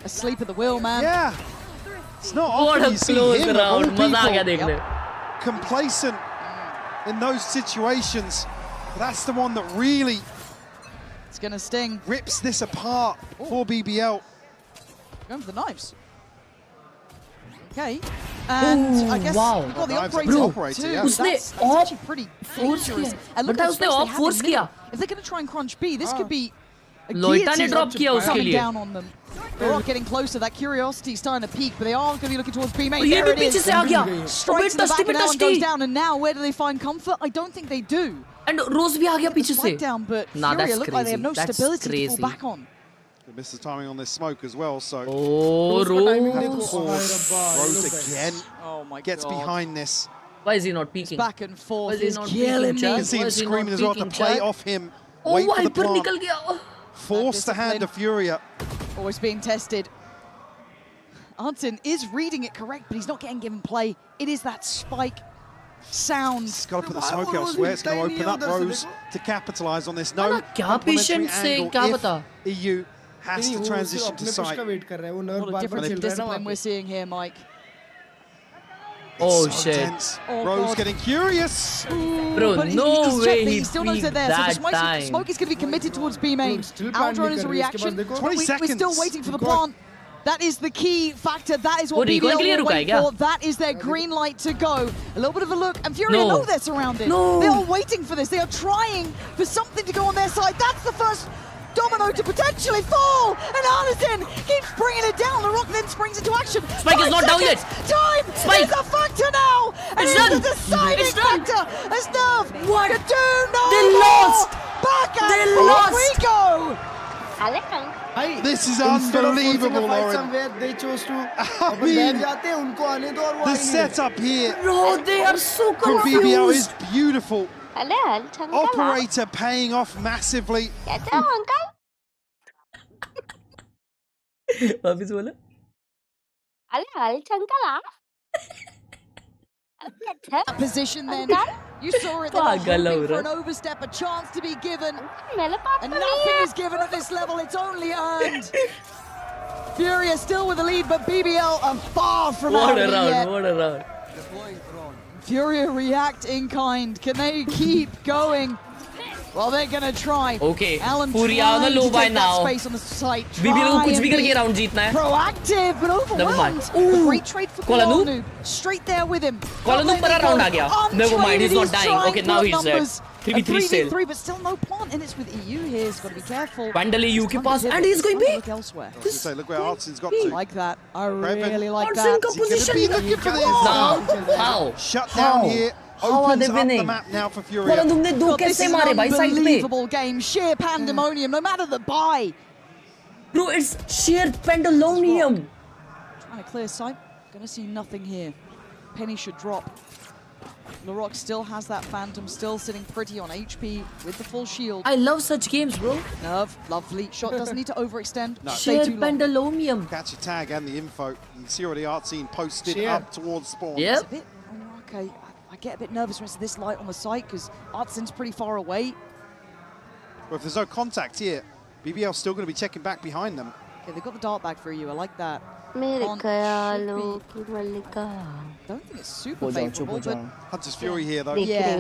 asleep at the wheel, man. Yeah, it's not what often a you see close him round. मजा आ गया देखने. Complacent in those situations. But that's the one that really. It's going to sting. Rips this apart for BBL. Going for the knives. Okay. And I guess we've got the operator too. Yeah. That's actually pretty dangerous. And look at उसने off force किया. If they're going to try and crunch B, this could be a Loiter ने drop किया उसके coming लिए. down on them. They're all getting closer. That curiosity is starting to peak, but they are going to be looking towards B main. ये There भी it is. पीछे से आ गया. Straight to the back, and that one goes down. And now, where do they find comfort? I don't think they do. And Rose भी आ गया पीछे से. Down, but nah, Furia that's look crazy. like they have no that's stability crazy. to fall back on. They missed the timing on this smoke as well, so. Oh, Rose. Rose again. Oh my gets God. behind this. Why is he not peeking? It's back and forth. He's killing me. You can see him screaming as well to play off him. Wait for the plant. Force the hand of Furia. Always being tested. Arnton is reading it correct, but he's not getting given play. It is that spike sound. He's got to put the smoke elsewhere. It's going to open up Rose to capitalize on this. No patient angle if EU has to transition to side. What a difference in discipline we're seeing here, Mike. Oh so shit. Tense. Rose getting curious. Bro, but no way he still knows they're there. That so the smoke is going to be committed towards B main. Outrun is a reaction. 20 seconds. We're still waiting for the plant. That is the key factor. That is what BBL will wait for. That is their green light to go. A little bit of a look, and Furia know they're surrounded. They are waiting for this. They are trying for something to go on their side. That's the first domino to potentially fall, and Anderson keeps bringing it down. The Rock then springs into action. Spike is not down yet. Time is a factor now, and it's a deciding factor. As Nerve could do no more. Back and forth we go. This is unbelievable, Lauren. They chose to I mean, the setup here Bro, they are so from confused. BBL is beautiful. Operator paying off massively. वापिस बोला position then. You saw it. They were hoping for an overstep, a chance to be given, and nothing is given at this level. It's only earned. Furia still with the lead, but BBL are far from out of it yet. What a round! Furia react in kind. Can they keep going? Well, they're gonna try. Okay. Alan Furia on the low by now. Space on the site. BBL को कुछ भी करके round जीतना है. Proactive, but overwhelmed. A great trade for Koala Noob. Straight there with him. Koala Noob पर round आ गया. Never mind, he's not dying. Okay, now he's dead. 3v3, but still no plant in it with EU here. He's got to be careful. Vandal EU के पास, and he's going big. Look elsewhere. Look where Artsin's got to. I like that. I really like Artsin that. का position. Be looking for this. No. How? Shut down here. Opens up the map now for Furia. This is an unbelievable game. Sheer pandemonium, no matter the buy. Bro, it's sheer pandemonium. Trying to clear sight. Gonna see nothing here. Penny should drop. Larocque still has that Phantom, still sitting pretty on HP with the full shield. I love such games, bro. Nerve, lovely. Shot doesn't need to overextend. No. Sheer pandemonium. Catch a tag and the info. You can see already Artsin posted up towards spawn. Yep. Okay, I get a bit nervous when it's this light on the site because Artsin's pretty far away. But if there's no contact here, BBL's still going to be checking back behind them. Okay, they've got the dart back for you. I like that. Don't think it's super favorable, but Hunter's Fury here though. yeah,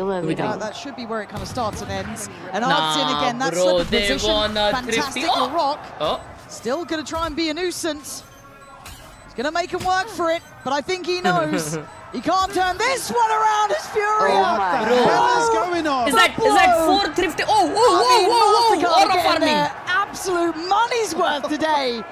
that should be where it kind of starts and ends. And Artsin again, that slip of position, fantastic Larocque. Still gonna try and be a nuisance. He's gonna make him work for it, but I think he knows he can't turn this one around. It's Furia. What the hell is going on? Is that 4 thrifty? Whoa! Farming. Absolute money's worth today.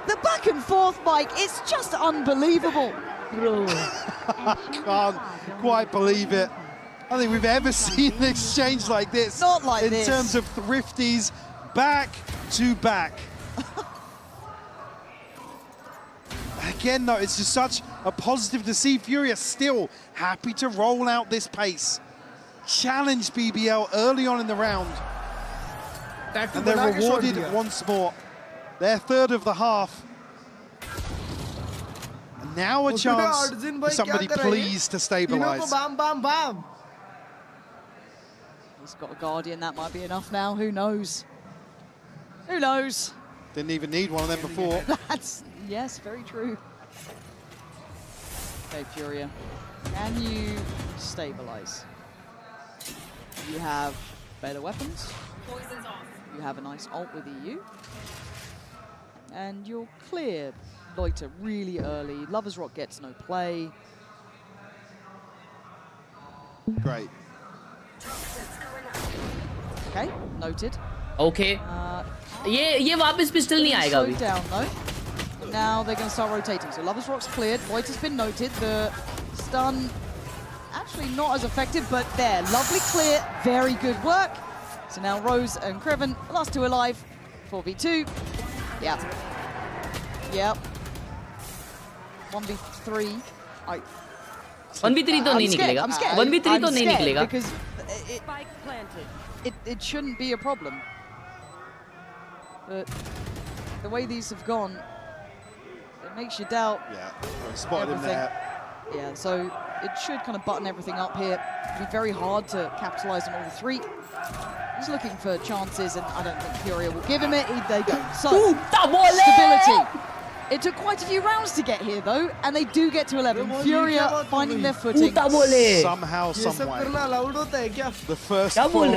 The back and forth, Mike, it's just unbelievable. Bro. I can't quite believe it. I don't think we've ever seen an exchange like this. Not like this. In terms of thrifties, back to back. Again, though, it's just such a positive to see Furia still happy to roll out this pace. Challenge BBL early on in the round. And they're rewarded once more. Their third of the half. And now a chance for somebody please to stabilize. He's got a Guardian, that might be enough now. Who knows? Who knows? Didn't even need one of them before. That's, yes, very true. Okay, Furia, can you stabilize? You have better weapons. You have a nice ult with EU. And you're clear. Loiter really early. Lover's Rock gets no play. Great. Okay, noted. Okay. ये वापस pistol नहीं आएगा अभी. Down though. Now they're going to start rotating. So Lover's Rock's cleared. Loiter's been noted. The stun actually not as effective, but there. Lovely clear. Very good work. So now Rose and Kreven, last two alive. 4v2. Yeah. Yep. 1v3. 1v3 तो नहीं निकलेगा. I'm scared. 1v3 तो नहीं निकलेगा. Because it shouldn't be a problem. But the way these have gone, it makes you doubt. Yeah, spotted him there. Yeah, so it should kind of button everything up here. It'll be very hard to capitalize on all three. He's looking for chances, and I don't think Furia will give him it. There you go. So, stability. It took quite a few rounds to get here, though, and they do get to 11. Furia finding their footing. Somehow, someway. The first four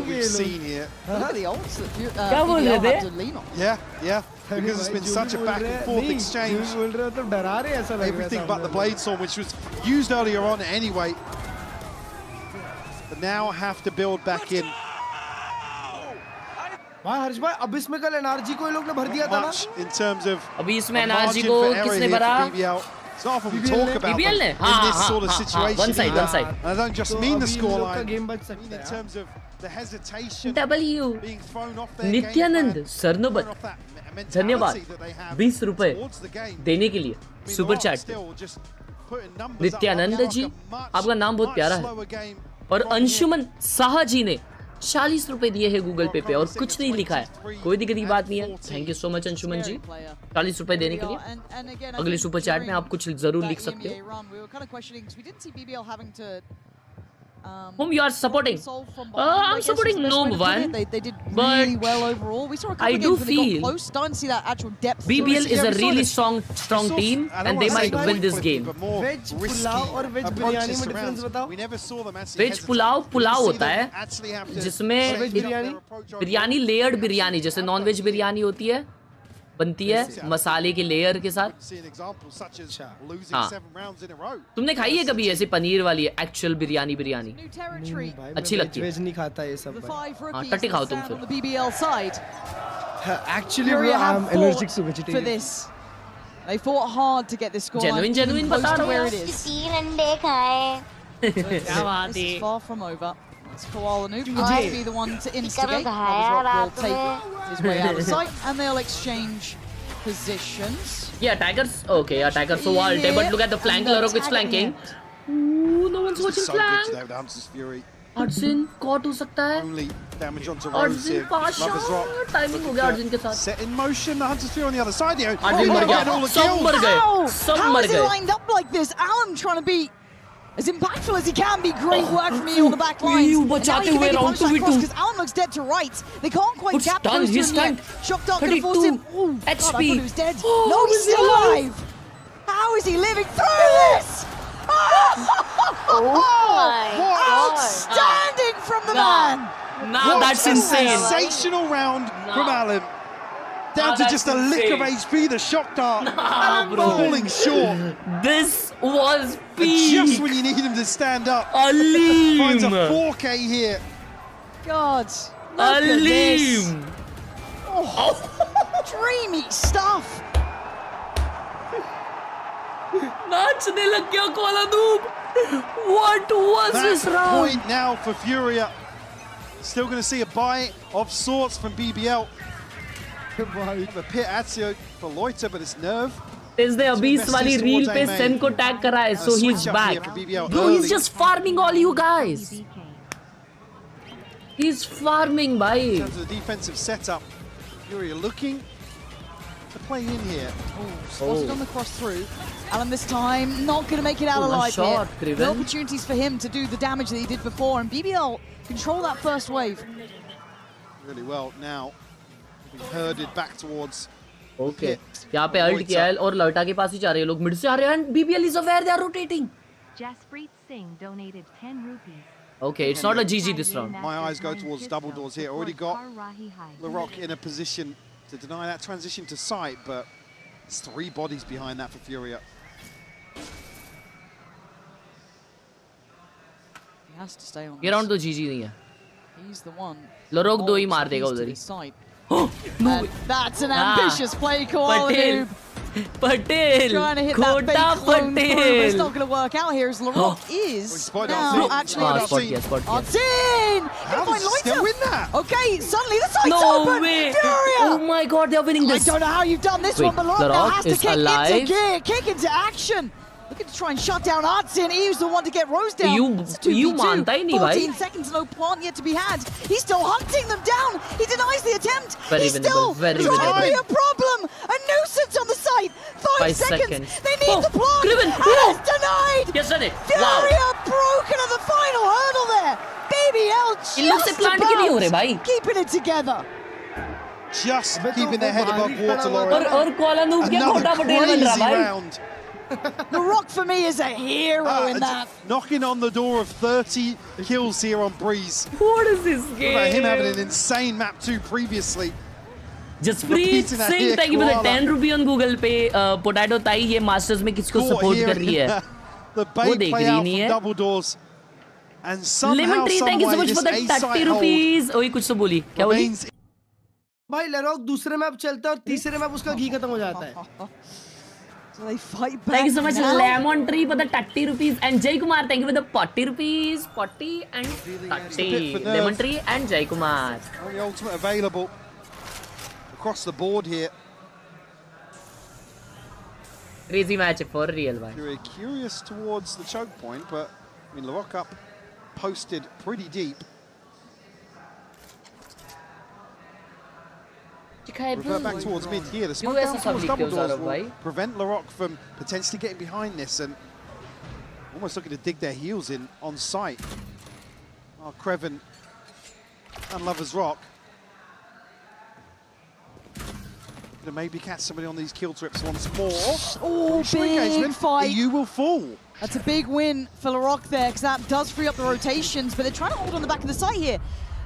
we've seen here. Look at the ults that BBL had to lean on. Yeah. Because it's been such a back and forth exchange. Everything but the Blade Sword, which was used earlier on anyway. But now have to build back in. हर्ष भाई अब इसमें कल NRG को ये लोग ने भर दिया था ना in terms of अभी इसमें एनआरजी को किसने भरा It's not often we talk about them in this sort of situation. One side. And I don't just mean the scoreline. I mean in terms of the hesitation being thrown off their Nityanand Sarnobat धन्यवाद 20 रुपए देने के लिए super chat Nityanand जी आपका नाम बहुत प्यारा है और अंशुमन साहा जी ने 40 रुपए दिए हैं गूगल पे और कुछ नहीं लिखा है कोई दिक्कत की बात नहीं है thank you so much Anshuman ji 40 रुपए देने के लिए अगले सुपर चैट में आप कुछ जरूर लिख सकते हो whom you are supporting I'm supporting no one but I do feel BBL is a really strong team and they might win this game veg pulao होता है जिसमें बिरयानी लेयर्ड बिरयानी जैसे नॉन वेज बिरयानी होती है बनती है मसाले की लेयर के साथ। हाँ, तुमने खाई है कभी ऐसे पनीर वाली एक्चुअल बिरयानी? अच्छी लगती है? वेज नहीं खाता ये सब। हाँ, टट्टी खाओ तुम फिर। Actually, bro, I'm allergic to vegetarian. They fought hard to get this score. Genuine बता रहा हूँ। This is far from over. It's Koala Noob will be the one to instigate. Rock will take his way out of sight, and they'll exchange positions. Yeah, attackers. Okay, attackers so ulti, but look at the flank. Larok is flanking. Ooh, no one's watching flank. Arjun caught हो सकता है. Arjun पास timing हो गया Arjun के साथ. Set in motion, the Hunter's Fury on the other side here. Arjun मर गया. सब मर गए. How is he lined up like this? Alan trying to be as impactful as he can be. Great work from you on the back lines. बचाते हुए round 2v2. Because Alan looks dead to rights. They can't quite capture him He's stunned. Shock Dart gonna force him. Oh, God, I thought he was dead. No, he's still alive. How is he living through this? Outstanding from the man. Now that's insane. Sensational round from Alan. Down to just a lick of HP, the shock dart. Falling short. This was peak. Just when you need him to stand up. Aleem. Finds a 4K here. God. Look at this. Oh. Dreamy stuff. नाचने लग गया Cola noob. What was this round? That's the point now for Furia. Still going to see a bite of sorts from BBL. The pit Azio for Loiter, but it's nerve. इसने अभी इस वाली reel पे सेन को tag करा है, so he's back. Bro, he's just farming all you guys. He's farming, bhai. In terms of the defensive setup, Furia looking to play in here. Spotted on the cross through. Alan this time not going to make it out alive here. No opportunities for him to do the damage that he did before, and BBL control that first wave. Really well now. Being herded back towards. Okay. यहाँ पे alt किया है और लौटा के पास ही जा रहे हैं लोग, मिड से आ रहे हैं, and BBL is aware they are rotating. Jaspreet Singh donated 10 rupees. Okay, it's not a GG this round. My eyes go towards double doors here. Already got Larok in a position to deny that transition to sight, but it's 3 bodies behind that for Furia. He has to stay on. ये round तो GG नहीं है. He's the one. Larok 2 ही मार देगा उधर ही. That's an ambitious play, Koala Noob. Patel. Trying to hit that big clone through, but it's not going to work out here as Larok is now actually Artin! Still win that? Okay, suddenly the sight's open! No way! Furia! Oh my God, they're winning this. I don't know how you've done this one, but Larok has to kick into gear, kick into action. Looking to try and shut down Artin. He was the one to get Rose down. You मानता ही नहीं भाई. 14 seconds, no plant yet to be had. He's still hunting them down. He denies the attempt. He's still trying to be a problem. A nuisance on the site. 5 seconds. They need the plant. And it's denied. Yes, done it. Furia broken at the final hurdle there. BBL just about keeping it together. Just keeping their head above water, Laura. और Cola noob क्या खोटा पटेल बन रहा भाई. The Rock for me is a hero in that. Knocking on the door of 30 kills here on Breeze. What is this game? About him having an insane map 2 previously. Jaspreet Singh, thank you for the 10 rupee on Google Pay. Potato Tai ये Masters में किसको support कर रही है? The bait play out from double doors. And somehow, Lemon Tree, thank you so much for the 30 rupees. ओही कुछ तो बोली. क्या बोली? भाई लरॉक दूसरे मैप चलता है और तीसरे मैप उसका घी खत्म हो जाता है. So they fight back. Thank you so much, Lemon Tree, for the 30 rupees. And Jay Kumar, thank you for the 40 rupees. 40 and 30. Lemon Tree and Jay Kumar. The ultimate available across the board here. Crazy match for real, man. You're curious towards the choke point, but I mean, Larok up posted pretty deep. Revert back towards mid here. The smoke down towards double doors will prevent Larok from potentially getting behind this and almost looking to dig their heels in on sight. Oh, Creven and Lover's Rock. Gonna maybe catch somebody on these kill trips once more. Oh, big fight. You will fall. That's a big win for Larok there, because that does free up the rotations, but they're trying to hold on the back of the site here.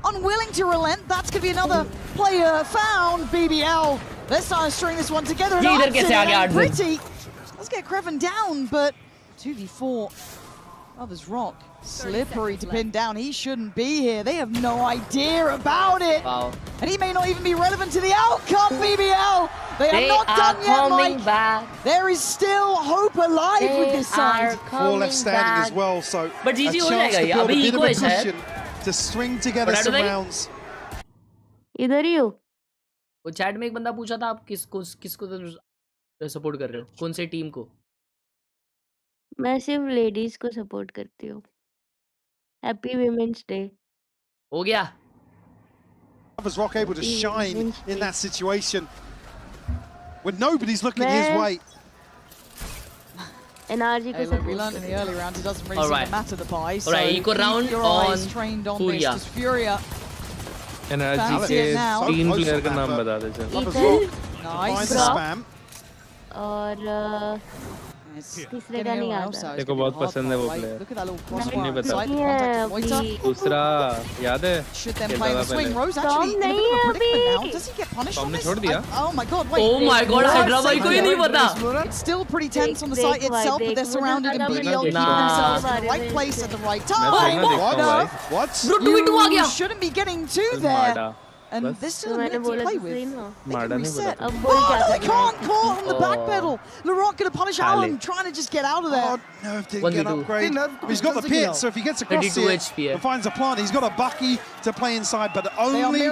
Unwilling to relent, that's going to be another player found. BBL Let's start string this one together. ये इधर कैसे आ गया Arjun? Pretty. Let's get Kreven down, but 2v4. Others rock. Slippery to pin down. He shouldn't be here. They have no idea about it. Wow. And he may not even be relevant to the outcome, BBL. They are not done yet, Mike. Back. There is still hope alive with this side. Four left standing as well, so but GG a हो chance जाएगा to ये. build a अभी bit of equal a है शायद. cushion to string together some rounds. इधर ही हो. वो chat में एक बंदा पूछा था आप किसको सपोर्ट कर रहे हो, कौन से टीम को? मैं सिर्फ लेडीज को सपोर्ट करती हूँ. Happy women's day. हो गया. Was Rock able to shine in that situation when nobody's looking his way? NRG Hey, look, we learned in the early rounds it doesn't really seem to matter the buy. So Alright, equal round on trained on Furia. this. Furia. NRG के 3 player का नाम बता दे Ethan. Nice. Spam. और तीसरे का नहीं आता. देखो बहुत पसंद है वो player. Look at that little नहीं crossbar. बता. दूसरा याद है? Should then play the swing. Rose actually in a bit of a predicament now. Does he get punished on this? छोड़ दिया. Oh my god, wait. Oh my god, Hydra भाई को ही नहीं पता. It's still pretty tense on the site itself, but they're surrounded in BBL, keeping themselves in the right place at the right time. What? You shouldn't be getting to there. And there's still a minute to play with. They can reset. Oh, no, they can't call on the back pedal. Laroque gonna punish Alan, trying to just get out of there. Oh, Nerf didn't get upgrade. He's got the pit, so if he gets across here and finds a plant, he's got a Bucky to play inside, but only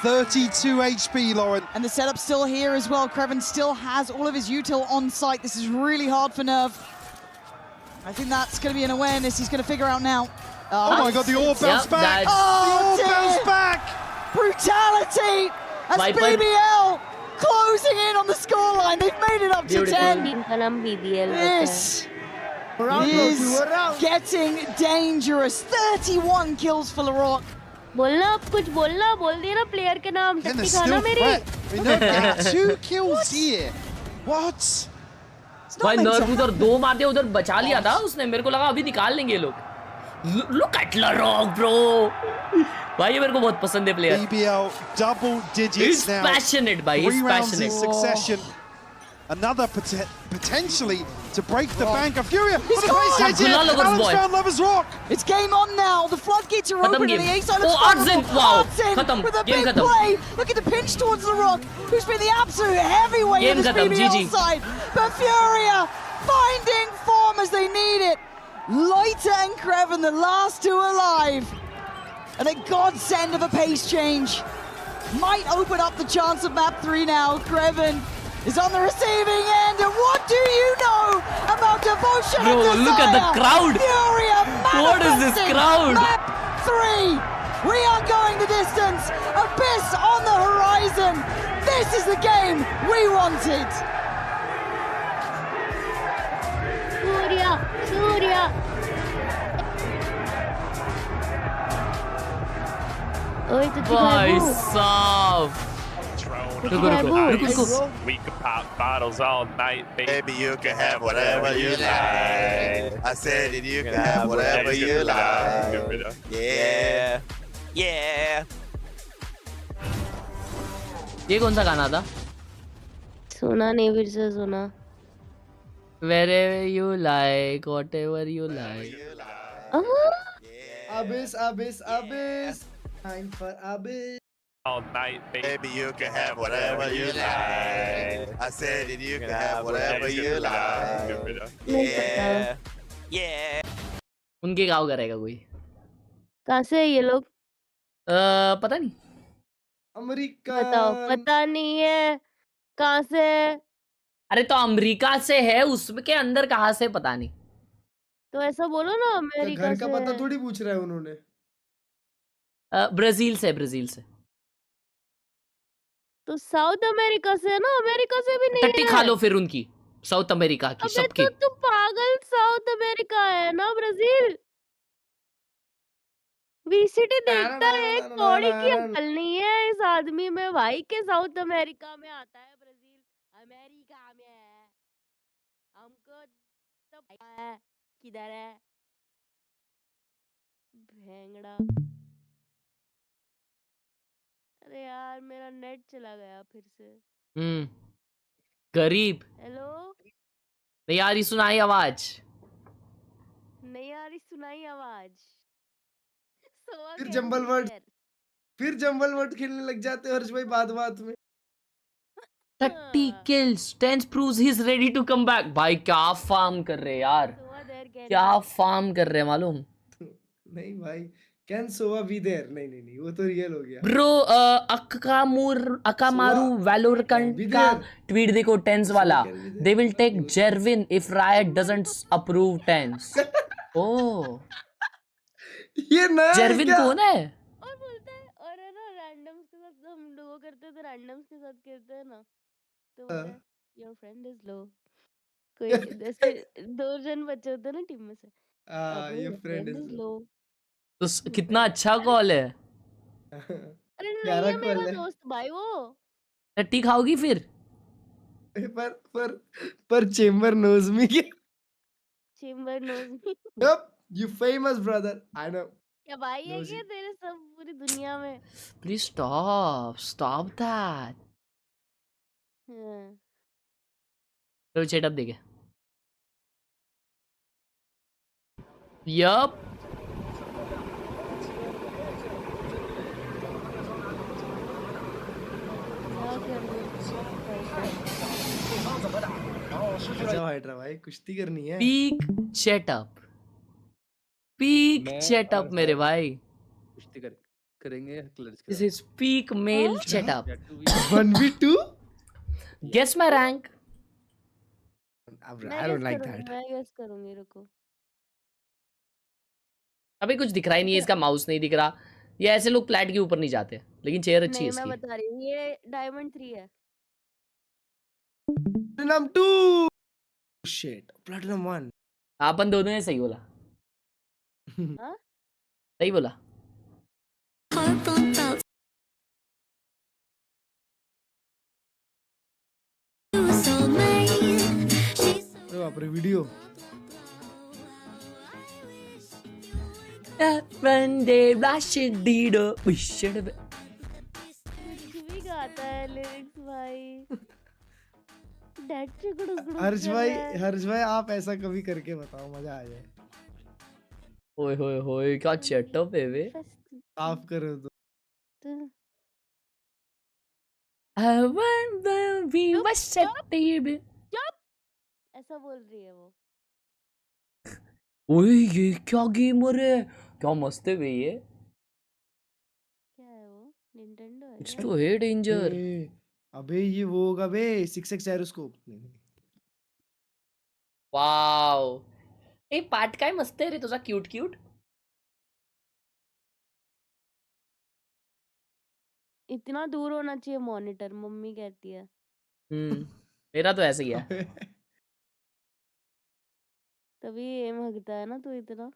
32 HP, Lauren. And the setup's still here as well. Kreven still has all of his util on site. This is really hard for Nerv. I think that's going to be an awareness he's going to figure out now. Oh my god, the orb bounced back! The orb bounced back! Brutality! As BBL closing in on the scoreline. They've made it up to 10. This is getting dangerous. 31 kills for Laroque. बोलना अब कुछ बोलना बोल दिया ना player के नाम शक्ति खाना मेरी. 2 kills here. What? भाई नर्व उधर 2 मारते उधर बचा लिया था उसने. मेरे को लगा अभी निकाल लेंगे ये लोग. Look at Laroque, bro. भाई ये मेरे को बहुत पसंद है player. BBL double digits He's now. Passionate, भाई. He's 3 rounds passionate. in succession. Another potentially to break the bank of Furia. He's gone. Alan's found Lover's Rock. It's game on now. The floodgates are open on the A side of the Arjun, wow. with a big play. Look at the pinch towards the Rock, who's been the absolute heavyweight in this BBL side. But Furia finding form as they need it. Leiter and Kreven, the last two alive. And a godsend of a pace change. Might open up the chance of map 3 now. Kreven is on the receiving end. And what do you know about devotion and desire? Look at the crowd. Furia What is this crowd? Map 3. We are going the distance. Abyss on the horizon. This is the game we wanted. Furia. भाई साहब. We can pop bottles all night, baby. You can have whatever you like. I said that you can have whatever you like. Yeah. ये कौन सा गाना था? सुना नहीं फिर से सुना. Wherever you like, whatever you like. Abyss. Time for Abyss. All night, baby. You can have whatever you like. I said that you can have whatever you like. Yeah. उनके गाँव करेगा कोई. कहाँ से है ये लोग? पता नहीं. अमेरिका. बताओ. पता नहीं है. कहाँ से? अरे तो अमेरिका से है, उसमें के अंदर कहाँ से पता नहीं. तो ऐसा बोलो ना अमेरिका घर का पता थोड़ी पूछ रहा है उन्होंने. ब्राजील से. तो साउथ अमेरिका से है ना, अमेरिका से भी नहीं है. टट्टी खा लो फिर उनकी साउथ अमेरिका की सबकी. तो तुम पागल, साउथ अमेरिका है ना ब्राजील. वीसीटी देखता है, एक कौड़ी की अकल नहीं है इस आदमी में भाई के साउथ अमेरिका में आता है ब्राजील. अमेरिका में है. हमको तो है किधर है भेंगड़ा. अरे यार मेरा नेट चला गया फिर से. गरीब। हेलो। नहीं आ रही सुनाई आवाज। नहीं आ रही सुनाई आवाज। फिर जंबल वर्ड, खेलने लग जाते हर्ष भाई बात में। 30 kills, Tense proves he's ready to come back. भाई क्या फार्म कर रहे यार, क्या फार्म कर रहे मालूम। नहीं भाई, कैन सोवा बी देयर। नहीं वो तो रियल हो गया ब्रो। अकामारू वैलोरेंट का ट्वीट देखो टेंस वाला। They will take Jerwin if Riot doesn't approve TenZ. Oh ये नया जेरविन कौन है? और बोलता है, और है ना रैंडम्स के साथ हम डुओ करते हैं तो रैंडम्स के साथ खेलते हैं ना, तो बोलता है योर फ्रेंड इज लो। कोई जैसे 2 जन बचे होते हैं ना टीम में से, योर फ्रेंड इज लो। तो कितना अच्छा कॉल है। अरे नहीं है मेरा दोस्त भाई वो। टट्टी खाओगी फिर? पर Chamber knows me. Chamber knows me. Yup, you famous brother, I know. क्या भाई है क्या तेरे सब पूरी दुनिया में? Please stop that. चलो सेटअप देखे। यप हाइड्रा भाई कुश्ती करनी है। पीक सेटअप मेरे भाई। कुश्ती करेंगे clutch. This is peak male setup. 1v2। Guess my rank. I don't like that. मैं गेस करूंगी, रुको। अभी कुछ दिख रहा ही नहीं है, इसका माउस नहीं दिख रहा। ये ऐसे लोग प्लेट के ऊपर नहीं जाते, लेकिन चेयर अच्छी है इसकी। मैं बता रही हूँ, ये डायमंड 3 है। प्लैटिनम 2। Shit, platinum 1। अपन दोनों ने सही बोला। हाँ? सही बोला। बाप रे वीडियो। भी गाता है लिरिक्स भाई। हर्ष भाई आप ऐसा कभी करके बताओ, मजा आ जाए। ओए होए होए क्या सेटअप है वे। साफ करो तो। ऐसा बोल रही है वो। ओए ये क्या गेमर है, क्या मस्त है वे ये। क्या है वो? निंटेंडो है? It's too hey danger. अबे ये वो होगा बे 6x जायरोस्कोप। वाओ ए पार्ट काय मस्त आहे रे तुझा, क्यूट। इतना दूर होना चाहिए मॉनिटर, मम्मी कहती है। मेरा तो ऐसे ही है। तभी एम हगता है ना तू इतना।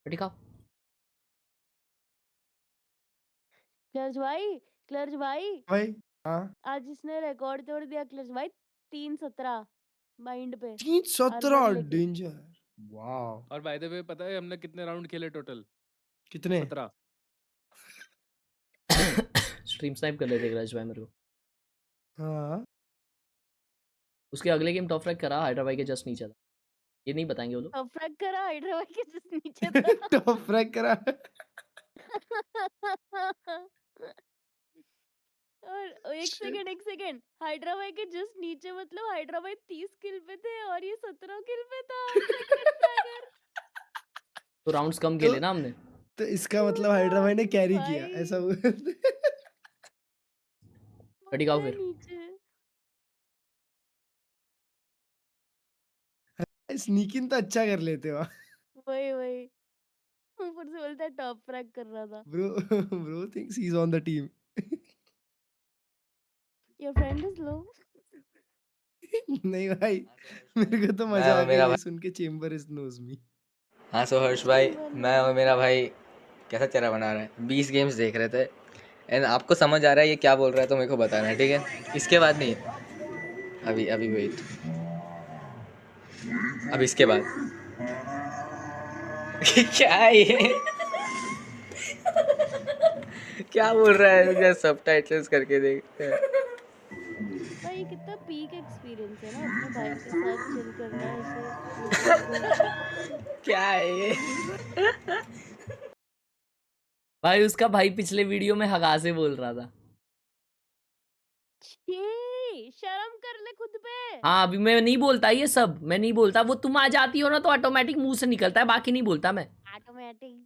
दिखाओ। क्लर्च भाई। हाँ? आज इसने रिकॉर्ड तोड़ दिया क्लर्च भाई। 317 माइंड पे। 317 डेंजर। वाओ। और बाय द वे पता है हमने कितने राउंड खेले टोटल? कितने? 17। स्ट्रीम स्नाइप कर लेते क्लच भाई मेरे को। हाँ। उसके अगले गेम टॉप फ्रैग करा, हाइड्रा भाई के जस्ट नीचे था। ये नहीं बताएंगे वो लोग। टॉप फ्रैग करा, हाइड्रा भाई के जस्ट नीचे था। टॉप फ्रैग करा। और एक सेकंड, हाइड्रा भाई के जस्ट नीचे मतलब हाइड्रा भाई 30 किल पे थे और ये 17 किल पे था। तो राउंड्स कम खेले ना हमने। तो इसका मतलब हाइड्रा भाई ने कैरी किया, ऐसा दिखाओ फिर। स्नीक इन तो अच्छा कर लेते हो। वही ऊपर से बोलता है टॉप फ्रैग कर रहा था। Bro thinks he's on the team. Your friend is low. नहीं भाई, मेरे को तो मजा आ गया सुन के। Chamber is knows me. हाँ सो हर्ष भाई, मैं और मेरा भाई कैसा चेहरा बना रहा है, 20 गेम्स देख रहे थे एंड आपको समझ आ रहा है ये क्या बोल रहा है तो मेरे को बताना है, ठीक है? इसके बाद नहीं, अभी वेट, अब इसके बाद क्या है ये? क्या बोल रहा है? सबटाइटल्स करके देख। भाई ये कितना पीक एक्सपीरियंस है ना अपने भाई के साथ चिल करना ऐसे। क्या है ये? भाई उसका भाई पिछले वीडियो में हगा से बोल रहा था। शर्म कर ले खुद पे। हाँ अभी मैं नहीं बोलता ये सब, मैं नहीं बोलता। वो तुम आ जाती हो ना तो ऑटोमेटिक मुंह से निकलता है, बाकी नहीं बोलता मैं। ऑटोमेटिक।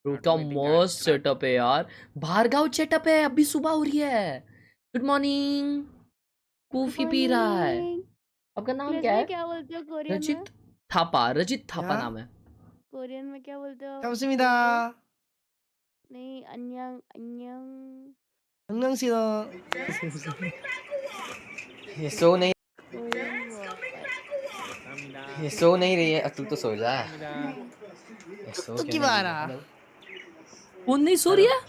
क्या मस्त सेटअप है यार, भार्गव सेटअप है। अभी सुबह हो रही है। Good morning. कॉफी पी रहा है। आपका नाम क्या है? क्या बोलते हो कोरियन में? रजित थापा। रजित थापा नाम है। कोरियन में क्या बोलते हो? 감사합니다. नहीं अन्यंग अन्यंग 안녕하세요. ये सो नहीं रही है। तू तो सो जा। तो की बात है? कौन नहीं सो रही है?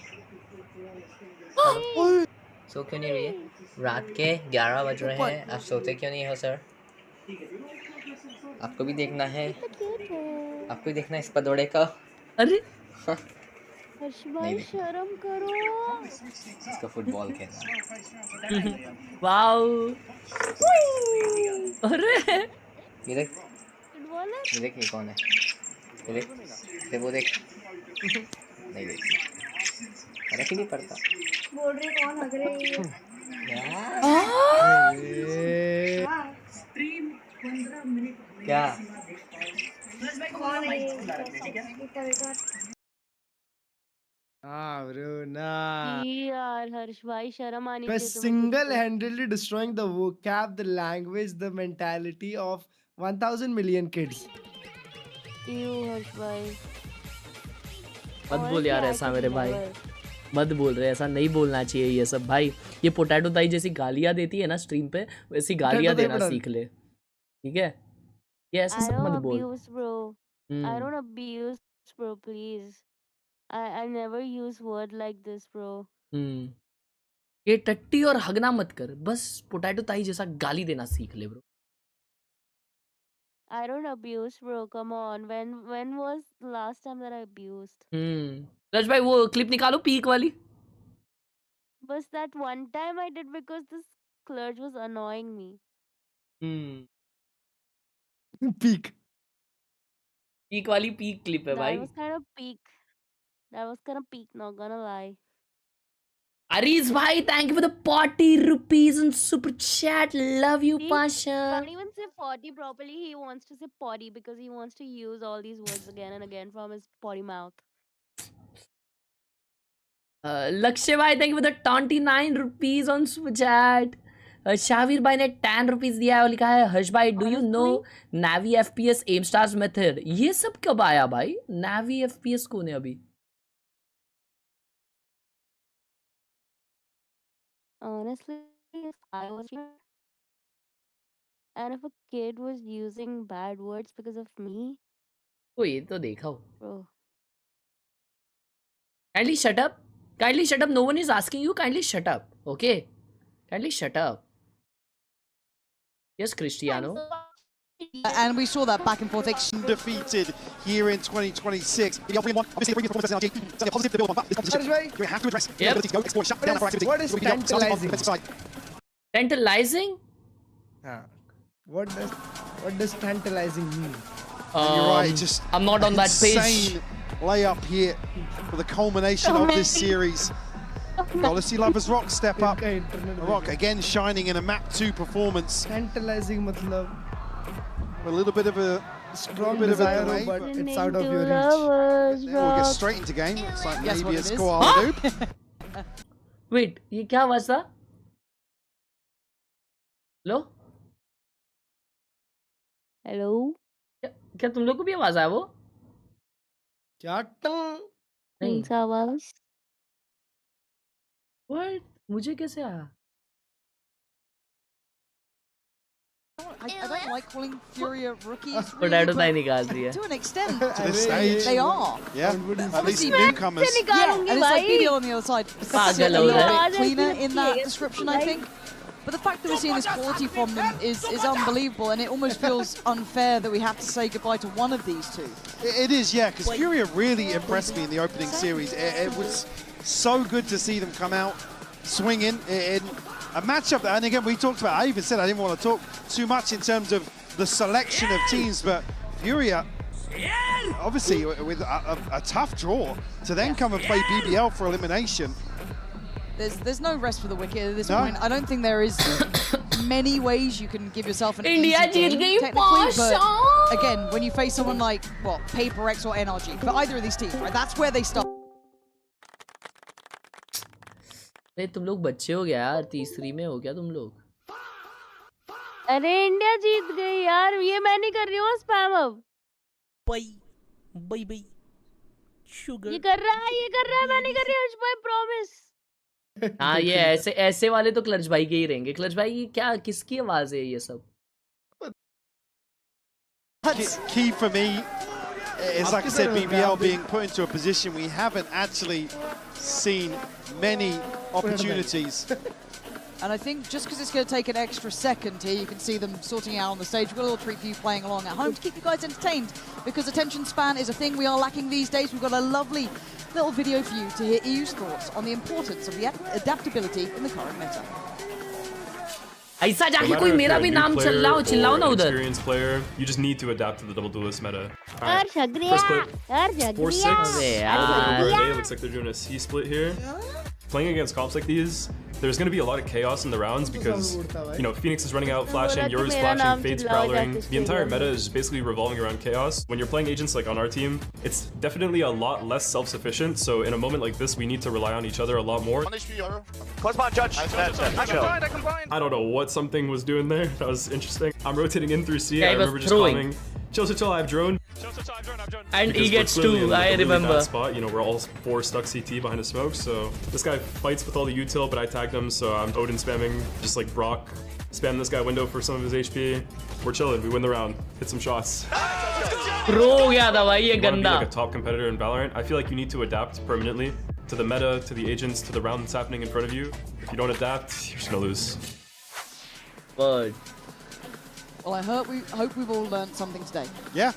सो क्यों नहीं रही है? रात के 11 बज रहे हैं, आप सोते क्यों नहीं हो सर? आपको भी देखना है, आपको भी देखना है इस पदोड़े का। अरे हर्ष भाई शर्म करो। इसको फुटबॉल खेलना। वाओ। अरे ये देख, फुटबॉल है? ये देख ये कौन है? ये देख, ये वो देख। नहीं देख, फर्क ही नहीं पड़ता। बोल रहे कौन हग रहे हैं? क्या? कौन है ये? bro, nah. यार हर्ष भाई शर्म आनी By चाहिए तुम्हें। single-handedly destroying the vocab, the language, the mentality of 1,000 million kids. हर्ष भाई मत बोल यार ऐसा मेरे भाई, मत बोल रहे, ऐसा नहीं बोलना चाहिए ये सब भाई। ये पोटैटो ताई जैसी गालियां देती है ना स्ट्रीम पे, वैसी गालियां देना सीख ले, ठीक है? ये ऐसा सब मत बोल। I don't abuse bro please. I never use word like this bro. ये टट्टी और हगना मत कर, बस पोटैटो ताई जैसा गाली देना सीख ले bro. I don't abuse bro, come on. When was the last time that I abused? रज भाई वो क्लिप निकालो पीक वाली। बस that one time I did because this clergy was annoying me. Peak. Peak वाली पीक क्लिप है भाई। That was kind of peak, not gonna lie. Aris bhai, thank you for the 40 rupees and super chat. Love you, Pasha. Can't even say 40 properly. He wants to say potty because he wants to use all these words again and again from his potty mouth. Lakshay bhai, thank you for the 29 rupees on super chat. Shavir bhai ने 10 rupees दिया है और लिखा है हर्ष भाई, do you know Navi FPS aim stars method? ये सब कब आया भाई? Navi FPS कौन है अभी? Honestly, if I was and if a kid was using bad words because of me, तो ये तो देखा हो। bro. Kindly shut up. Kindly shut up. No one is asking you. Kindly shut up. Okay. Kindly shut up. Yes, Cristiano. And we saw that back and forth exchange. Defeated here in 2026. We have to address the ability to go explore shut down our activity. What is tantalizing? Tantalizing? What does tantalizing mean? You're right, just I'm not on that page. Insane layup here for the culmination of this series. Well, let's see Lovers Rock step up. Rock again shining in a map 2 performance. Tantalizing matlab a little bit of a strong desire, but it's out of your reach. We'll get straight into game. Looks like maybe it's Khelraay. Wait, ये क्या आवाज था? Hello? Hello? क्या तुम लोग को भी आवाज आया वो? क्या कौन सा आवाज? What? मुझे कैसे आया? I don't like calling Furia rookies. Potato ताई निकाल रही है. To an extent. To this stage. They are. Yeah. At least newcomers. Yeah, and it's like BBL on the other side. पागल हो रहा है. Cleaner in that description, I think. But the fact that we're seeing this quality from them is unbelievable, and it almost feels unfair that we have to say goodbye to one of these two. It is, yeah, because Furia really impressed me in the opening series. It was so good to see them come out swinging in a matchup. And again, we talked about, I even said I didn't want to talk too much in terms of the selection of teams, but Furia, obviously with a tough draw to then come and play BBL for elimination. There's no rest for the wicked at this point. I don't think there is many ways you can give yourself an easy game, technically, but again, when you face someone like, what, Paper X or NRG, for either of these teams, right, that's where they start. अरे तुम लोग बच्चे हो गया यार, तीसरी में हो गया तुम लोग. अरे इंडिया जीत गई यार, ये मैं नहीं कर रही हूँ स्पैम अब. By sugar. ये कर रहा है, मैं नहीं कर रही हर्ष भाई, प्रॉमिस. हाँ, ये ऐसे वाले तो क्लच भाई के ही रहेंगे. क्लच भाई ये क्या, किसकी आवाज है ये सब? Key for me is, like I said, BBL being put into a position we haven't actually seen many opportunities. And I think just because it's going to take an extra second here, you can see them sorting out on the stage. We've got a little treat for you playing along at home to keep you guys entertained, because attention span is a thing we are lacking these days. We've got a lovely little video for you to hear EU's thoughts on the importance of the adaptability in the current meta. ऐसा जाके कोई मेरा भी नाम चिल्लाओ ना उधर. Experienced player, you just need to adapt to the double duelist meta. First clip. 4-6. It looks like they're doing a C split here. Playing against comps like these, there's going to be a lot of chaos in the rounds because, you know, Phoenix is running out, flashing, yours flashing, Fade's prowling. The entire meta is basically revolving around chaos. When you're playing agents like on our team, it's definitely a lot less self-sufficient. So in a moment like this, we need to rely on each other a lot more. I don't know what something was doing there. That was interesting. I'm rotating in through C. I remember just calling, chill, I have drone. And he gets two, I remember. Spot, you know, we're all four stuck CT behind a smoke, so this guy fights with all the util, but I tagged him, so I'm Odin spamming, just like Brock, spam this guy window for some of his HP. We're chilling, we win the round, hit some shots. Bro, yeah, you wanna be like a top competitor in Valorant, I feel like you need to adapt permanently to the meta, to the agents, to the round that's happening in front of you. If you don't adapt, you're just gonna lose. Word. Well, I hope we've all learned something today. Yeah.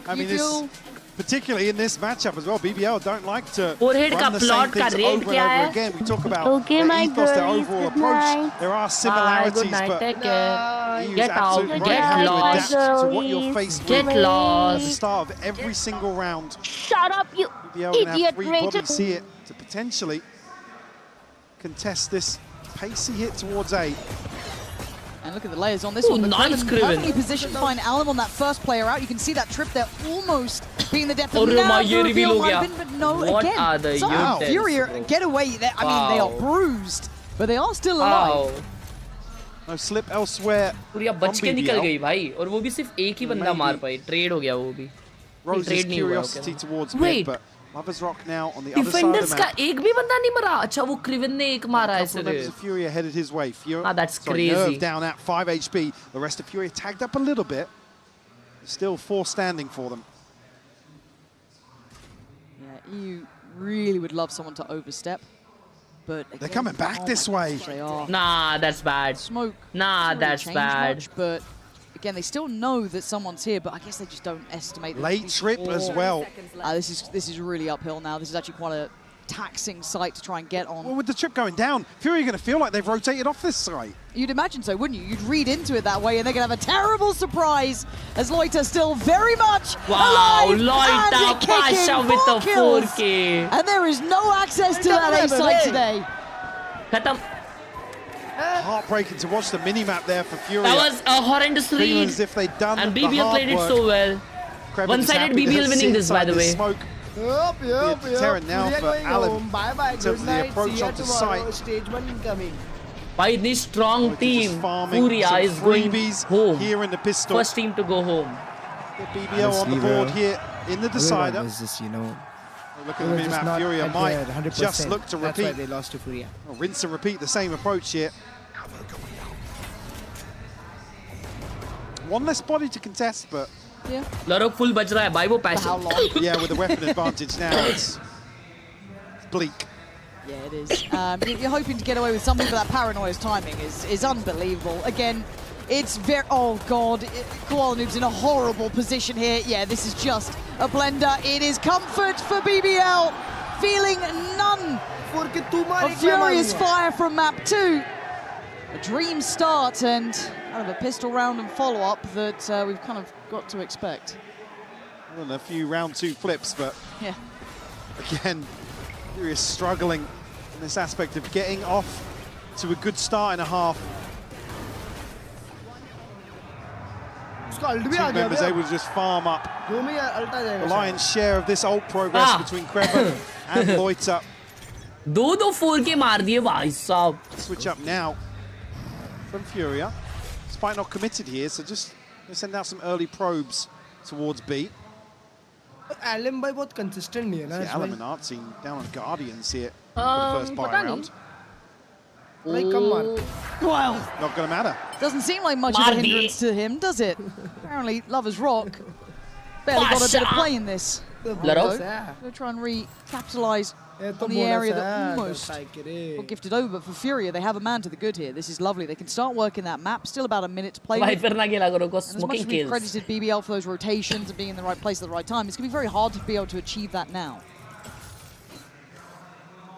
I mean, particularly in this matchup as well, BBL don't like to run the same things over and over again. We talk about their ethos, their overall approach. There are similarities, but get out, get lost. To what you're faced get with lost. at the start of every single round. Shut up, you idiot, Rachel. See it to potentially contest this pacey hit towards A. And look at the layers on this one. Nice perfectly positioned to find Alum on that first player out. You can see that trip there almost being the depth of now. But no, again, somehow Furia get away. I mean, they are bruised, but they are still alive. No slip elsewhere. Furia बच के निकल गई भाई, और वो भी सिर्फ एक ही बंदा मार पाई. Trade हो गया वो भी. Rose's curiosity towards mid, but Lovers Rock now on the other side of the map. का एक भी बंदा नहीं मरा. अच्छा वो क्रिवन ने एक मारा है सिर्फ. Furia headed his way. That's crazy. Nerve down at 5 HP. The rest of Furia tagged up a little bit. Still 4 standing for them. Yeah, EU really would love someone to overstep, but again, they're coming back this way. They are. Nah, that's bad. Smoke. Nah, that's bad. Much, but again, they still know that someone's here, but I guess they just don't estimate. Late trip as well. This is really uphill now. This is actually quite a taxing site to try and get on. Well, with the trip going down, Furia are going to feel like they've rotated off this site. You'd imagine so, wouldn't you? You'd read into it that way, and they're going to have a terrible surprise as Loiter still very much alive Loiter Pasha with the 4K. And there is no access to that A site today. Khatam. Heartbreaking to watch the mini-map there for Furia. That was a horrendous lead. As if they'd done and BBL played it so well. One-sided BBL winning this, by the way. Yep. Deterrent now for Alan. Bye-bye. In terms of the approach onto site. Stage 1 incoming. By this strong team, Furia is going home. Here in the pistol. First team to go home. The BBL on the board here in the decider. Just, you know, look at the mini-map. Furia might just look to repeat. That's why they lost to Furia. Oh, rinse and repeat the same approach here. One less body to contest, but yeah. Larok full bach raha hai bhai wo passion. Yeah, with the weapon advantage now, it's bleak. Yeah, it is. You're hoping to get away with something, but that Paranoia's timing is unbelievable. Again, it's very... Oh, God. Koala Noob's in a horrible position here. Yeah, this is just a blender. It is comfort for BBL. Feeling none of furious fire from map 2. A dream start and kind of a pistol round and follow-up that we've kind of got to expect. Well, a few round 2 flips, but yeah, again, Furia struggling in this aspect of getting off to a good start in a half. Two members able to just farm up the lion's share of this ult progress between Kreven and Loiter. दो 4K मार दिए भाई साहब. Switch up now from Furia. Despite not committed here, so just send out some early probes towards B. Alem by बहुत consistent नहीं है ना. Alem and Artsy down on Guardians here for the first buy round. Well, not going to matter. Doesn't seem like much of a hindrance to him, does it? Apparently, Lover's Rock barely got a bit of play in this. Going to try and recapitalize on the area that almost got gifted over. But for Furia, they have a man to the good here. This is lovely. They can start working that map. Still about a minute to play with. And as much as we've credited BBL for those rotations and being in the right place at the right time, it's going to be very hard to be able to achieve that now.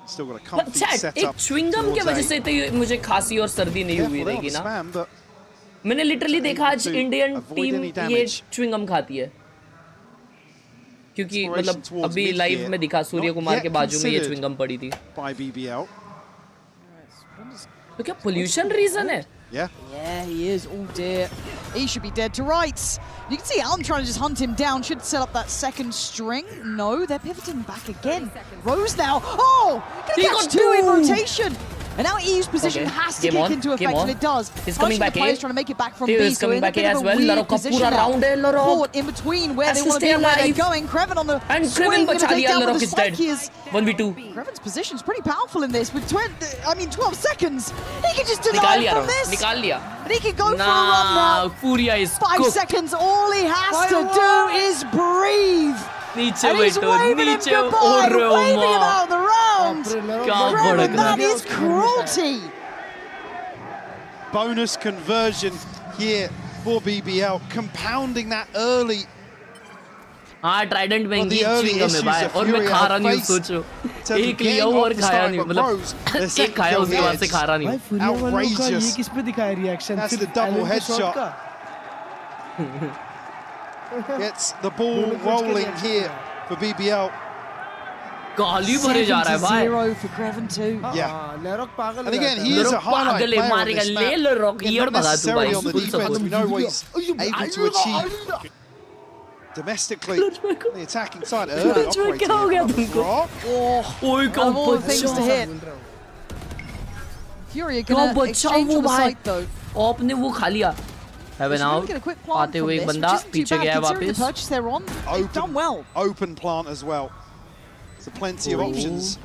Still got a comfy setup. एक chewing gum के वजह से तो मुझे खांसी और सर्दी नहीं हुई रहेगी ना. मैंने literally देखा आज इंडियन टीम ये chewing gum खाती है. क्योंकि मतलब अभी लाइव में दिखा सूर्य कुमार के बाजू में ये chewing gum पड़ी थी. By BBL. तो क्या pollution reason है? Yeah. Yeah, he is. Oh dear. He should be dead to rights. You can see Allen trying to just hunt him down. Should set up that second string. No, they're pivoting back again. Rose now. Oh! Gonna catch 2 in rotation. And now EU's position has to kick into effect, and it does. He's coming back here. Trying to make it back from B, so coming back here as well. Larok ka pura round hai, Larok. Caught in between where they want to be and where they're going. Kreven on the swing, gonna take down with the spike. 1v2. Kreven's position's pretty powerful in this. With 12 seconds, he can just deny from this. निकाल लिया. And he can go for a run now. Furia is 5 seconds. All he has to do is breathe. And he's waving him goodbye, waving him out of the round. Kreven, that is cruelty. Bonus conversion here for BBL, compounding that early. हाँ Trident महंगी chewing gum है भाई और मैं खा रहा नहीं हूँ सोचो एक लिया और खाया नहीं मतलब एक खाया उसके बाद से खा रहा नहीं हूँ. Outrageous. ये किस पे दिखाया reaction? That's the double headshot. Gets the ball rolling here for BBL. गाली भरे जा रहा है भाई. 0 for Kreven too. Yeah. And again, he is a highlight player on this map. Not necessarily on the defense. We know what he's able to achieve domestically on the attacking side. Early operating of all the things to hit. Furia gonna exchange on the site though. आपने वो खा लिया. Heaven out. आते हुए एक बंदा पीछे गया वापस. Open plant as well. So plenty of options.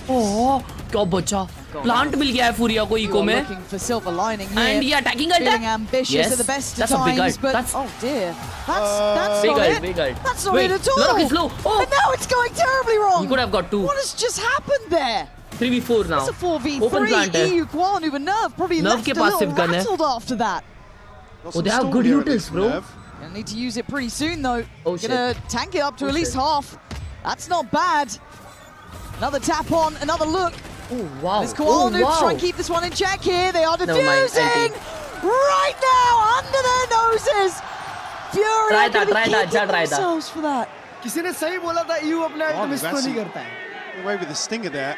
Oh, क्या बचा? Plant मिल गया है Furia को eco में. Looking for silver lining here. And yeah, attacking ult. Feeling ambitious at the best of times, but oh dear, that's big not ult, it. big ult. That's not it at all. Larok is low. Oh, and now it's going terribly wrong. He could have got 2. What has just happened there? 3v4 now. It's a 4v3. Open plant है. EU Koala Noob and Nerve probably left a little rattled after that. Oh, they have good utils, bro. Gonna need to use it pretty soon though. Oh shit. Gonna tank it up to at least half. That's not bad. Another tap on, another look. Oh wow. This Koala Noob try and keep this one in check here. They are defusing right now under their noses. Fury are gonna be keeping themselves for that. किसी ने सही बोला था EU अपने item miss तो नहीं करता है. Away with the stinger there.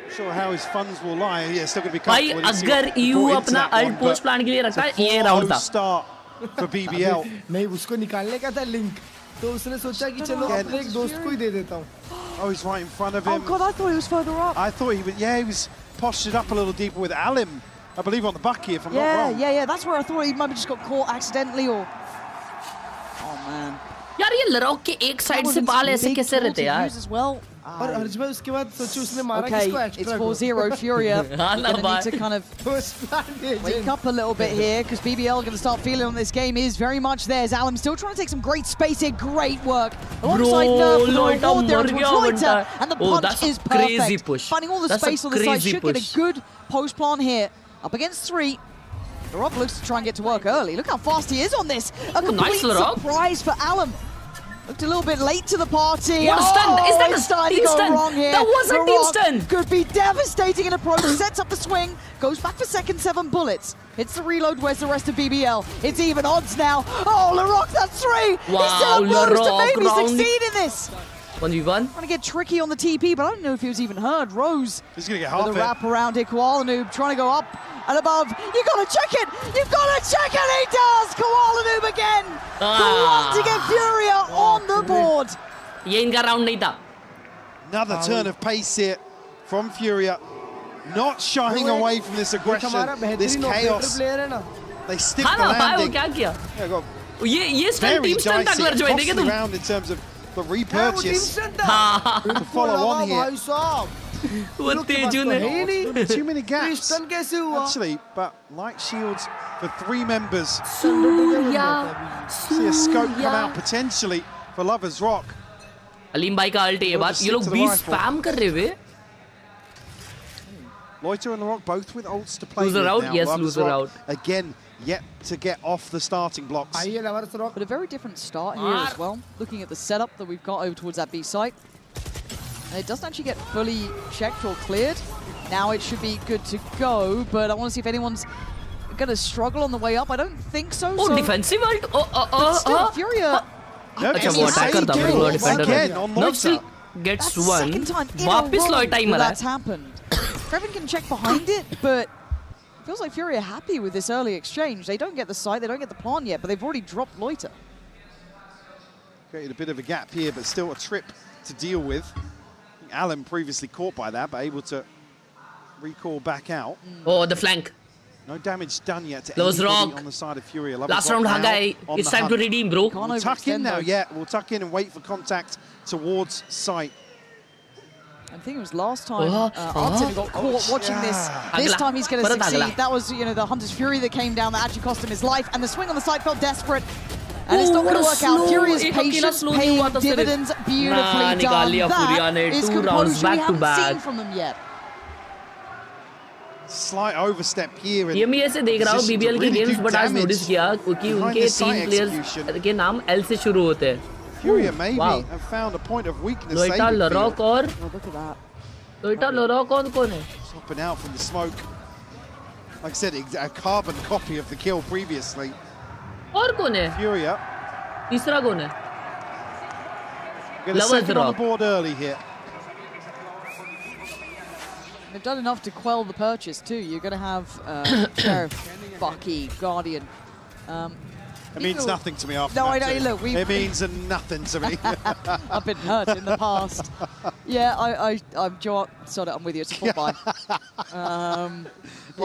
Not sure how his funds will lie. Yeah, still going to be भाई अगर EU अपना ult post plan के लिए रखता है ये राउंड था. Start for BBL. नहीं उसको निकालने का था लिंक. तो उसने सोचा कि चलो अपने एक दोस्त को ही दे देता हूँ. Oh, he's right in front of him. Oh god, I thought he was further up. I thought he was. Yeah, he was postured up a little deeper with Alim, I believe, on the bucky, if I'm not wrong. Yeah. That's where I thought he maybe just got caught accidentally or. Oh man. यार ये लरॉक के एक side से बाल ऐसे कैसे रहते यार? As well. और हर्ष भाई उसके बाद सोचो उसने मारा किसको extra it's 4-0 Furia. Gonna need to kind of wake up a little bit here because BBL going to start feeling on this game is very much theirs. Alam still trying to take some great space here. Great work alongside Nerf for the reward there towards Loiter, and the punch is perfect. Crazy push. Finding all the space on the side, should get a good post plant here. Up against 3. LaRock looks to try and get to work early. Look how fast he is on this. A complete surprise for Alam. Looked a little bit late to the party. What a stun! Is that a team stun? That was a team stun! Could be devastating in approach. Sets up the swing. Goes back for second 7 bullets. Hits the reload. Where's the rest of BBL? It's even odds now. Oh, LaRock, that's 3! Wow, He's still close to maybe round. succeed in this. 1v1. Trying to get tricky on the TP, but I don't know if he was even heard. Rose. He's going to get half with a wrap around here. Koala Noob trying to go up and above. You got to check it. You've got to check it. He does. Koala Noob again. The one to get Furia on the board. ये इनका round नहीं था. Another turn of pace here from Furia. Not shying away from this aggression, this chaos. They stick the landing. क्या किया? ये stunt team stunt tackler जो है देखे तुम? Round in terms of the repurchase to follow on here. Too many gaps. Actually, but light shields for 3 members. See a scope come out potentially for Lovers Rock. Aleem भाई का alt है बात. ये लोग 20 spam कर रहे हुए. Loiter and LaRock both with ults to play. Loser out, yes, loser out. Again, yet to get off the starting blocks. But a very different start here as well. Looking at the setup that we've got over towards that B site. And it doesn't actually get fully checked or cleared. Now it should be good to go, but I want to see if anyone's going to struggle on the way up. I don't think so. Oh, defensive ult. But still, Furia. Again on Loiter. Gets That's one. Second time in वापिस a row Loiter ही मरा. that's happened. Krevin can check behind it, but it feels like Furia are happy with this early exchange. They don't get the site, they don't get the plan yet, but they've already dropped Loiter. Created a bit of a gap here, but still a trip to deal with. I think Alan previously caught by that, but able to recall back out. Oh, the flank. No damage done yet to Close anybody rock. on the side of Furia. Last round, Hagai. It's time to redeem, bro. We'll tuck in now, yeah. We'll tuck in and wait for contact towards site. I think it was last time Artin got caught watching this. This time he's going to succeed. That was, you know, the Hunter's Fury that came down that actually cost him his life. And the swing on the side felt desperate. And it's not going to work out. Furia's patience paying dividends. Beautifully done. That is composure we haven't seen from them yet. Slight overstep here. ये मैं ऐसे देख रहा हूँ BBL के games, but आज notice किया क्योंकि उनके 3 players के नाम L से शुरू होते हैं. Furia maybe have found a point of weakness. Loiter, LaRock और Loiter, LaRock कौन है? Hopping out from the smoke. Like I said, a carbon copy of the kill previously. और कौन है? Furia. तीसरा कौन है? Get a second on the board early here. They've done enough to quell the purchase too. You're going to have Sheriff, Bucky, Guardian. It means nothing to me after no, that. I know. Look, it means nothing to me. I've been hurt in the past. Yeah, I'm Joe. Sorry, I'm with you. It's a full buy.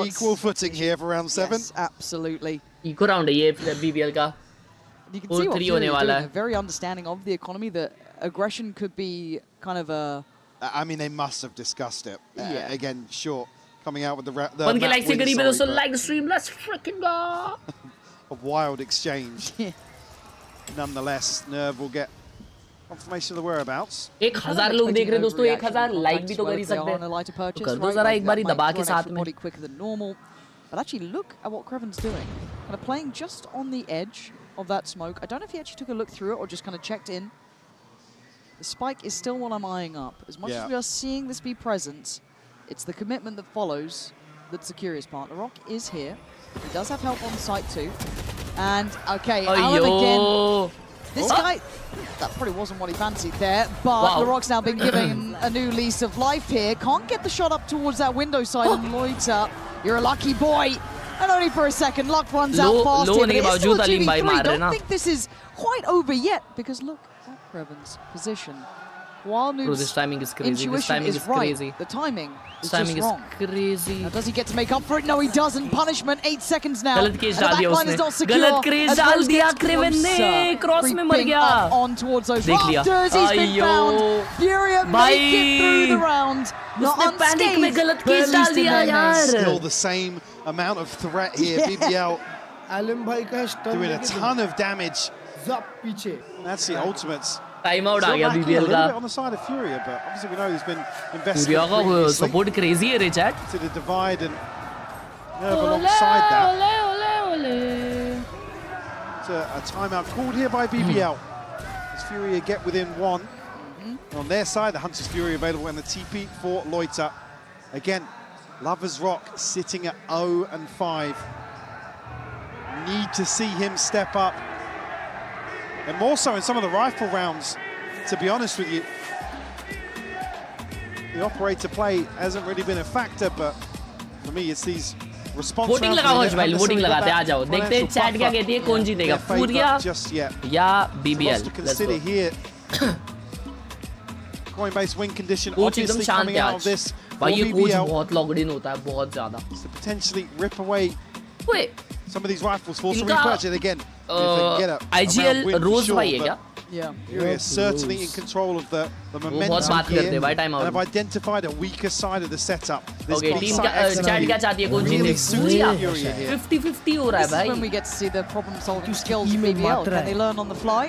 Equal footing here for round 7. Yes, absolutely. Equal round है ये BBL का. You can see what Furia are doing. Very understanding of the economy. That aggression could be kind of a. I mean, they must have discussed it. Yeah. Again, sure. Coming out with the map like win, so like the stream. Let's freaking go. A wild exchange. Nonetheless, Nerve will get confirmation of the whereabouts. 1000 लोग देख रहे हैं दोस्तों. 1000 like भी तो कर ही सकते हैं. कर दो जरा एक बारी दबा के साथ में. Quicker than normal. But actually, look at what Krevin's doing. Kind of playing just on the edge of that smoke. I don't know if he actually took a look through it or just kind of checked in. The spike is still what I'm eyeing up. As much as we are seeing this be present, it's the commitment that follows that's the curious part. LaRock is here. He does have help on site too. And, okay, Alan again. This guy, that probably wasn't what he fancied there, but LaRock's now been given a new lease of life here. Can't get the shot up towards that window side, and Loiter, you're a lucky boy. And only for a second, luck runs out fast here, but it's still a 2v3. Don't think this is quite over yet, because look at Krevin's position. While Bro, this timing is crazy. This intuition timing is is right, crazy. the timing This is timing just is wrong. crazy. Now, does he get to make up for it? No, he doesn't. Punishment, 8 seconds now. गलत case And the डाल दिया backline उसने. is not secure. गलत case as डाल Rose दिया gets Kraven ने. closer, cross में मर creeping गया. up on towards those देख लिया. rafters. He's been अयो. found. Furia make it through the round. Not उसने पैनिक में unscathed, गलत but केस at डाल least in दिया their यार. Still the same amount of threat here. BBL doing a ton of damage. That's the ultimates. Time out आ गया Still BBL lacking a का. little bit on the side of Furia, but obviously we know there's been investment Furia का previously support crazy है रे chat. to the divide and Nerve alongside that. It's a timeout called here by BBL. As Furia get within one. On their side, the Hunter's Fury available and the TP for Loiter. Again, Lovers Rock sitting at 0-5. Need to see him step up. And more so in some of the rifle rounds, to be honest with you. The operator play hasn't really been a factor, but for me it's these response voting rounds. लगाओ हर्ष भाई, voting लगाते आ जाओ. देखते हैं chat क्या कहती है, कौन जीतेगा, फूरिया या BBL. Let's go. Here. Coin-based win condition coach एकदम obviously शांत coming है out of आज. this. भाई ये कोच BBL बहुत लॉग्ड इन होता है, बहुत ज्यादा. to potentially rip away some of these rifles, force them इनका, repurchase again. If they get a IGL win for rose sure, भाई है क्या? Yeah. Furia is certainly in control of the momentum बहुत बात here करते हैं भाई, time out. and have identified a weaker side of the setup. This Okay, big team side क्या execution chat क्या चाहती है, कौन really जीते? suits Furia here. 50-50 हो रहा है This is when भाई. we get to see the problem-solving skills of BBL. Can they learn on the fly?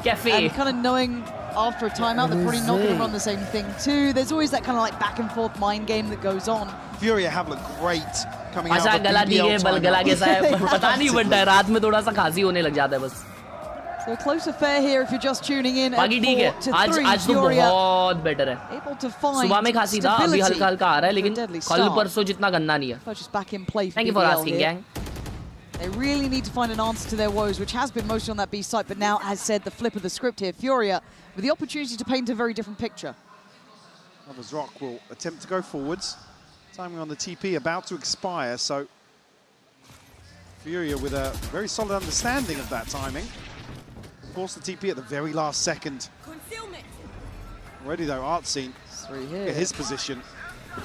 Cafe. And kind of knowing after a timeout, they're probably not going to run the same thing too. There's always that kind of like back-and-forth mind game that goes on. Furia have looked great coming out अच्छा of the गला BBL दिए, बल गला कैसा है पता नहीं बनता है, रात में थोड़ा सा खांसी होने लग जाता है बस. So a close affair here if you're just tuning in. बाकी ठीक है, आज तो बहुत बेटर है. Able to find सुबह में खांसी था, अभी हल्का हल्का आ रहा है, लेकिन कल परसों जितना गंदा नहीं है. Just back in play for Thank you for BBL asking, here. gang. They really need to find an answer to their woes, which has been mostly on that B site, but now has said the flip of the script here. Furia with the opportunity to paint a very different picture. Lovers Rock will attempt to go forwards. Timing on the TP about to expire, so Furia with a very solid understanding of that timing. Force the TP at the very last second. Already though, Artscene, at his position.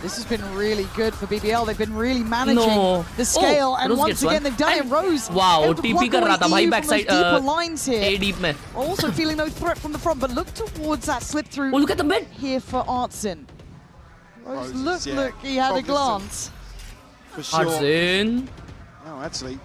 This has been really good for BBL. They've been really managing the scale, and once again they've done it. Rose, wow, able to TP pluck कर रहा था away भाई EU back from side, those deeper lines here. A deep में. Also feeling no threat from the front, but look towards that slip through. Oh, look at the mid here for Artscene. Rose, Rose, look, he had a glance. For sure. Artscene. Oh, actually.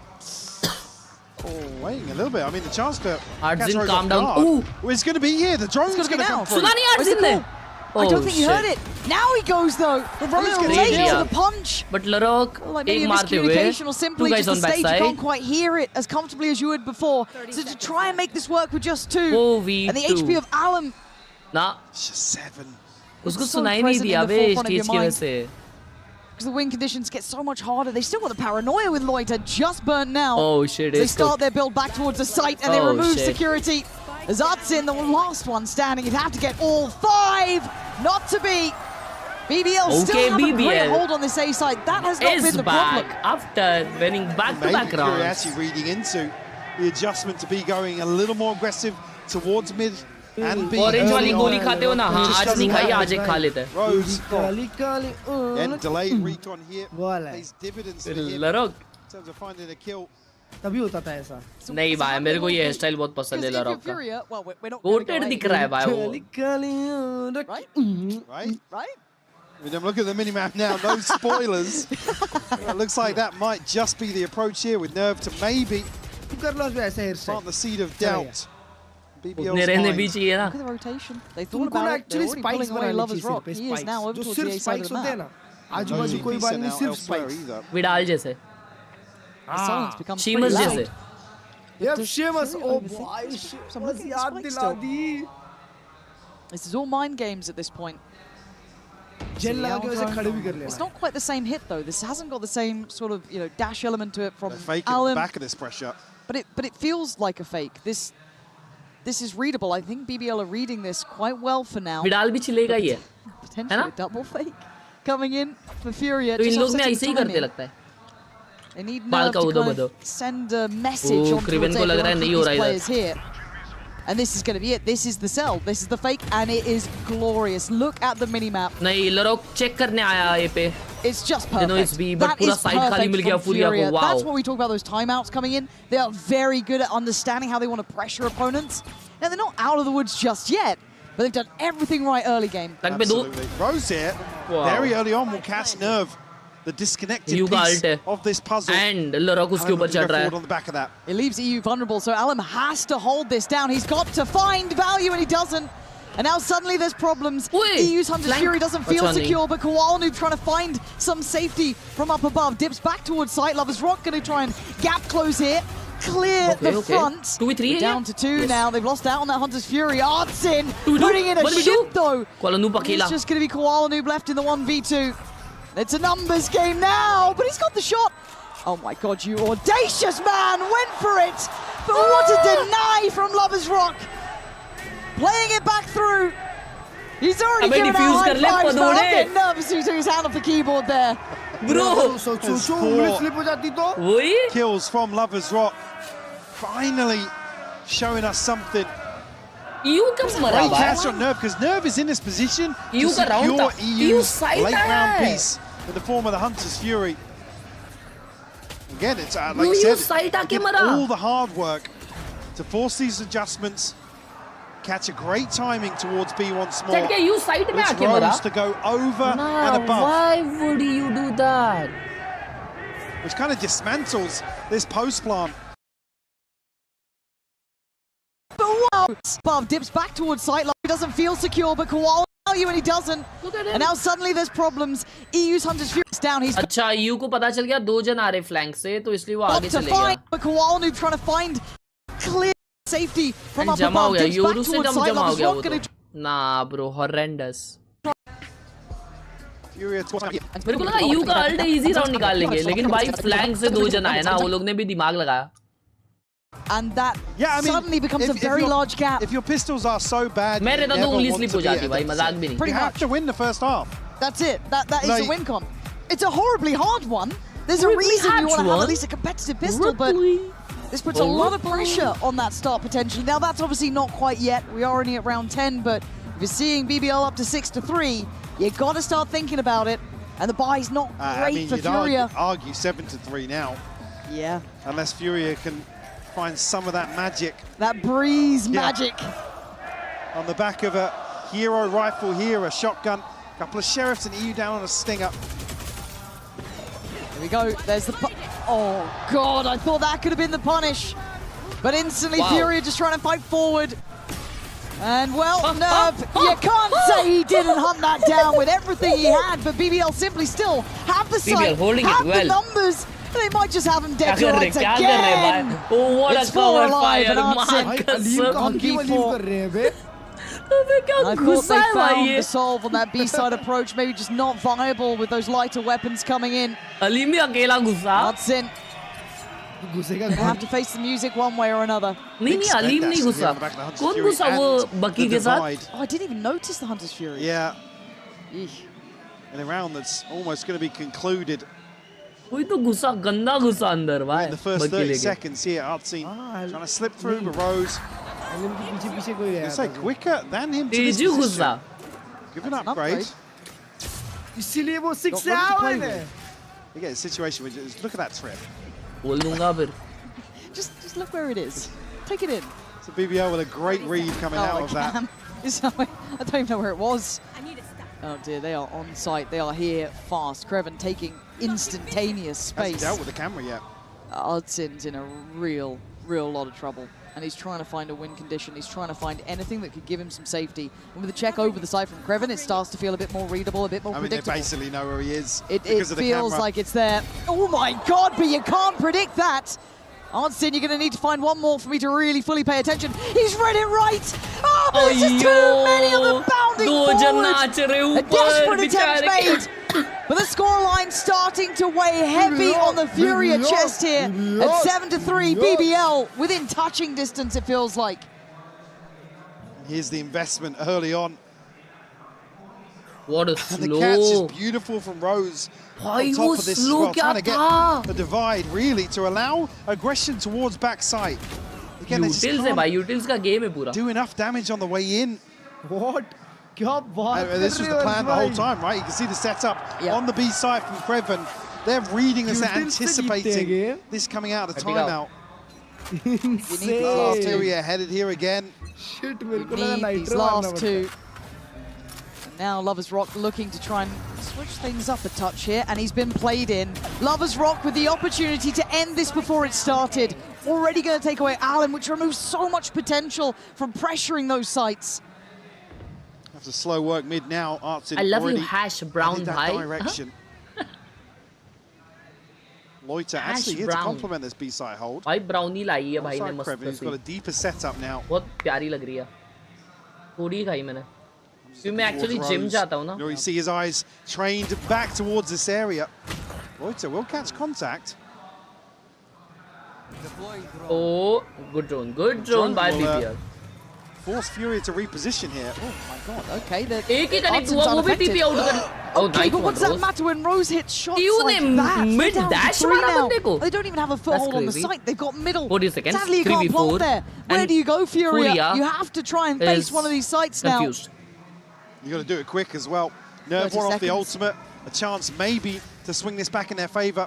Oh, waiting a little bit. I mean, the chance to Artscene, calm down. Ooh, it's going to be here. The drone's going to come through. सुना नहीं Artscene ने. I don't think he heard it. Now he goes though. The Rose gets late to the punch. But Larok like maybe एक a मारते हुए, miscommunication or simply two guys just on the stage, you backside. can't quite hear it as comfortably as you would before. So to try and make this work with just two, and the HP of Alum. ना. Just 7. उसको सुनाई नहीं दिया बे stage की वजह से. Because the win conditions get so much harder. They still got the paranoia with Loiter, just burnt now. Oh shit! They start their build back towards the site and they remove shit. security. As Artscene, the last one standing, you have to get all 5. Not to beat. BBL still have a great hold on this A side. That has not been the problem. After winning back-to-back rounds. Furia actually reading into the adjustment to be going a little more aggressive towards mid and B. Orange वाली गोली खाते हो ना? हाँ, आज नहीं खाई, आज एक खा लेते हैं. Rose. And delayed recon here. These dividends to him Larok. in terms of finding a kill. तभी होता था ऐसा. नहीं भाई, मेरे को ये हेयरस्टाइल बहुत पसंद है लरॉक का. गोटेड दिख रहा है भाई वो. Right? I mean, look at the minimap now, no spoilers. It looks like that might just be the approach here with Nerve to maybe plant the seed of doubt. BBL's रहने भी चाहिए ना. Look at the rotation. They thought about it. They're already pulling away Lovers Rock. He is now over towards the A side of the map. आजू-बाजू कोई बात नहीं, सिर्फ spikes. Widal जैसे. The silence becomes pretty Sheamus loud. जैसे. Yep, Sheamus. Oh boy, Sheamus याद दिला दी. This is all mind games at this point. Gel लगा के वैसे खड़े भी कर लेना. It's not quite the same hit though. This hasn't got the same sort of, dash element to it from Fake at the back of this pressure. But it feels like a fake. This is readable. I think BBL are reading this quite well for now. Vidal भी चिलेगा ही है. Potentially a double fake coming in for Furia. तो इन लोग ने ऐसे ही करते लगता है. They need Nerve to kind of send a message on towards everyone of these players here. And this is going to be it. This is the sell. This is the fake, and it is glorious. Look at the minimap. नहीं Larok check करने आया ये पे. It's just perfect. That is perfect from Furia. Wow. That's what we talk about, those timeouts coming in. They are very good at understanding how they want to pressure opponents. Now, they're not out of the woods just yet, but they've done everything right early game. Absolutely. Rose here, very early on, will cast Nerve, the disconnected piece of this puzzle. And Larok uske upar chad raha hai. On the back of that. It leaves EU vulnerable, so Alum has to hold this down. He's got to find value, and he doesn't. And now suddenly there's problems. EU's Hunter's Fury doesn't feel secure, but Kowalnu trying to find some safety from up above. Dips back towards site. Lover's Rock going to try and gap close here. Clear the front. 2v3 down to 2 now. They've lost out on that Hunter's Fury. Artsin putting in a ship though. It's just going to be Kowalnu left in the 1v2. It's a numbers game now, but he's got the shot. Oh my God, you audacious man went for it. But what a deny from Lover's Rock. Playing it back through. He's already given out high fives, but I'm getting nervous. He took his hand off the keyboard there. Bro, kills from Lover's Rock. Finally showing us something. Great catch on Nerve, because Nerve is in this position to secure EU's late round piece in the form of the Hunter's Fury. Again, it's like you said, all the hard work to force these adjustments. Catch a great timing towards B1 small. It's Rose to go over and above. Why would you do that? Which kind of dismantles this post plant. But wow! Above dips back towards sight. He doesn't feel secure, but Kowal value and he doesn't. Look at him. And now suddenly there's problems. EU's Hunter's Fury is down. He's अच्छा EU को पता चल गया दो जन आ रहे flank से तो इसलिए वो आगे चले गया. But Kowalnu trying to find clear safety from up above. Dips back towards side. Lover's Rock gonna Nah, bro, horrendous. Furia मेरे को लगा EU का अल्ट easy round निकाल लेंगे, लेकिन भाई flank से दो जन आए ना, वो लोग ने भी दिमाग लगाया. And that suddenly becomes a very large gap. If your pistols are so bad, मैं रहता तो उंगली slip हो जाती भाई, मजाक भी नहीं. You have to win the first half. That's it. That is a win con. It's a horribly hard one. There's a reason you want to have at least a competitive pistol, but this puts a lot of pressure on that start potentially. Now that's obviously not quite yet. We are only at round 10, but if you're seeing BBL up to 6-3, you got to start thinking about it. And the buy's not great for Furia. Argue 7-3 now. Yeah. Unless Furia can find some of that magic. That breeze magic. On the back of a hero rifle here, a shotgun, a couple of sheriffs and EU down on a stinger. Here we go, there's the oh God, I thought that could have been the punish. But instantly Furia just trying to fight forward. And well, Nerve, you can't say he didn't hunt that down with everything he had, but BBL simply still have the sight, have the numbers. They might just have him dead to rights again. Oh, what it's a cover fire, I thought they found the solve on that B-side approach, maybe just not viable with those lighter weapons coming in. Alim ne akela gussa. That's in. We'll have to face the music one way or another. नहीं Alim नहीं गुस्सा. कौन गुस्सा वो बकी के साथ? Oh, I didn't even notice the Hunter's Fury. Yeah. In a round that's almost going to be concluded. वही तो गुस्सा गंदा गुस्सा अंदर भाई. In the first 30 seconds here, Artsy trying to slip through, but Rose. It's like quicker than him. तेजी गुस्सा. Give an upgrade. इसीलिए वो 6 से आए हैं. You get a situation where just look at that trip. बोल दूँगा फिर. Just look where it is. Take it in. So BBL with a great read coming out of that. I don't even know where it was. Oh dear, they are on site. They are here fast. Kreven taking instantaneous space. Hasn't dealt with the camera yet. Ardsin's in a real lot of trouble. And he's trying to find a win condition. He's trying to find anything that could give him some safety. And with the check over the side from Kreven, it starts to feel a bit more readable, a bit more predictable. They basically know where he is. It feels like it's there. Oh my God, but you can't predict that. Ardsin, you're going to need to find one more for me to really fully pay attention. He's read it right. Oh, but there's just too many of them bounding forward. A desperate attempt made. But the scoreline starting to weigh heavy on the Furia chest here at 7-3. BBL within touching distance, it feels like. Here's the investment early on. What a slow. And the catch is beautiful from Rose. On top of this as well, trying to get the divide really to allow aggression towards backside. Again, Utils है भाई, Utils का game है पूरा. Do enough damage on the way in. What? क्या बात कर This was the plan the whole time, right? You can see the setup on the B side from Kreven. They're reading this, anticipating this coming out of the timeout. Insane. Furia headed here again. Shit, you need these last two. And now Lovers Rock looking to try and switch things up a touch here, and he's been played in. Lovers Rock with the opportunity to end this before it started. Already going to take away Allen, which removes so much potential from pressuring those sites. Have to slow work mid now. Arts I love you, Hash Brown that direction. Loiter actually here to complement this B-side hold. भाई brownie लाई है भाई ने मस्त सी. He's got a deeper setup now. बहुत प्यारी लग रही है. थोड़ी खाई मैंने. क्योंकि मैं actually gym जाता हूँ ना. You see his eyes trained back towards this area. Loiter will catch contact. Oh, good drone by BBL. Force Furia to reposition here. Oh my god. Okay, the एक ही connect हुआ वो भी TP out कर. Oh, okay, nice but what does that matter when Rose hits shots like that? Mid dash मारा बंदे को. They don't even have a foothold on the site. They've got middle. 40 seconds. Sadly, you can't plant there. Where do you go, Furia? You have to try and face one of these sites now. You got to do it quick as well. Nerve one off the ultimate. A chance maybe to swing this back in their favor.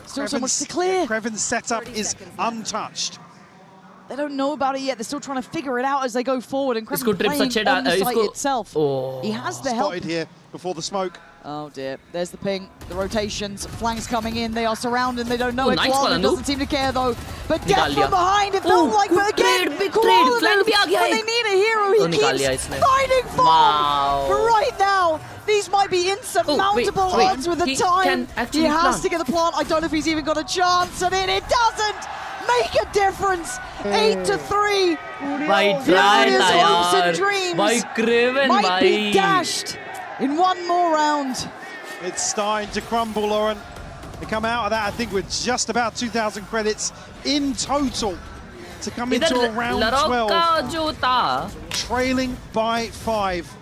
Still so much to clear. Kreven's setup is untouched. They don't know about it yet. They're still trying to figure it out as they go forward. And Kreven playing on the site itself. Oh. He has the help. Spotted here before the smoke. Oh dear. There's the ping. The rotations. Flanks coming in. They are surrounded. They don't know it. Nice Koala doesn't seem to care though. But death from behind. It felt like, but again, Koala, when they need a hero, he keeps finding form. But right now, these might be insurmountable odds with the time. He has to get the plant. I don't know if he's even got a chance. And it doesn't make a difference. 8-3. By try hopes and dreams by Kreven might be dashed in one more round. It's starting to crumble, Lauren. They come out of that, I think, with just about 2,000 credits in total to come into a round 12, trailing by 5.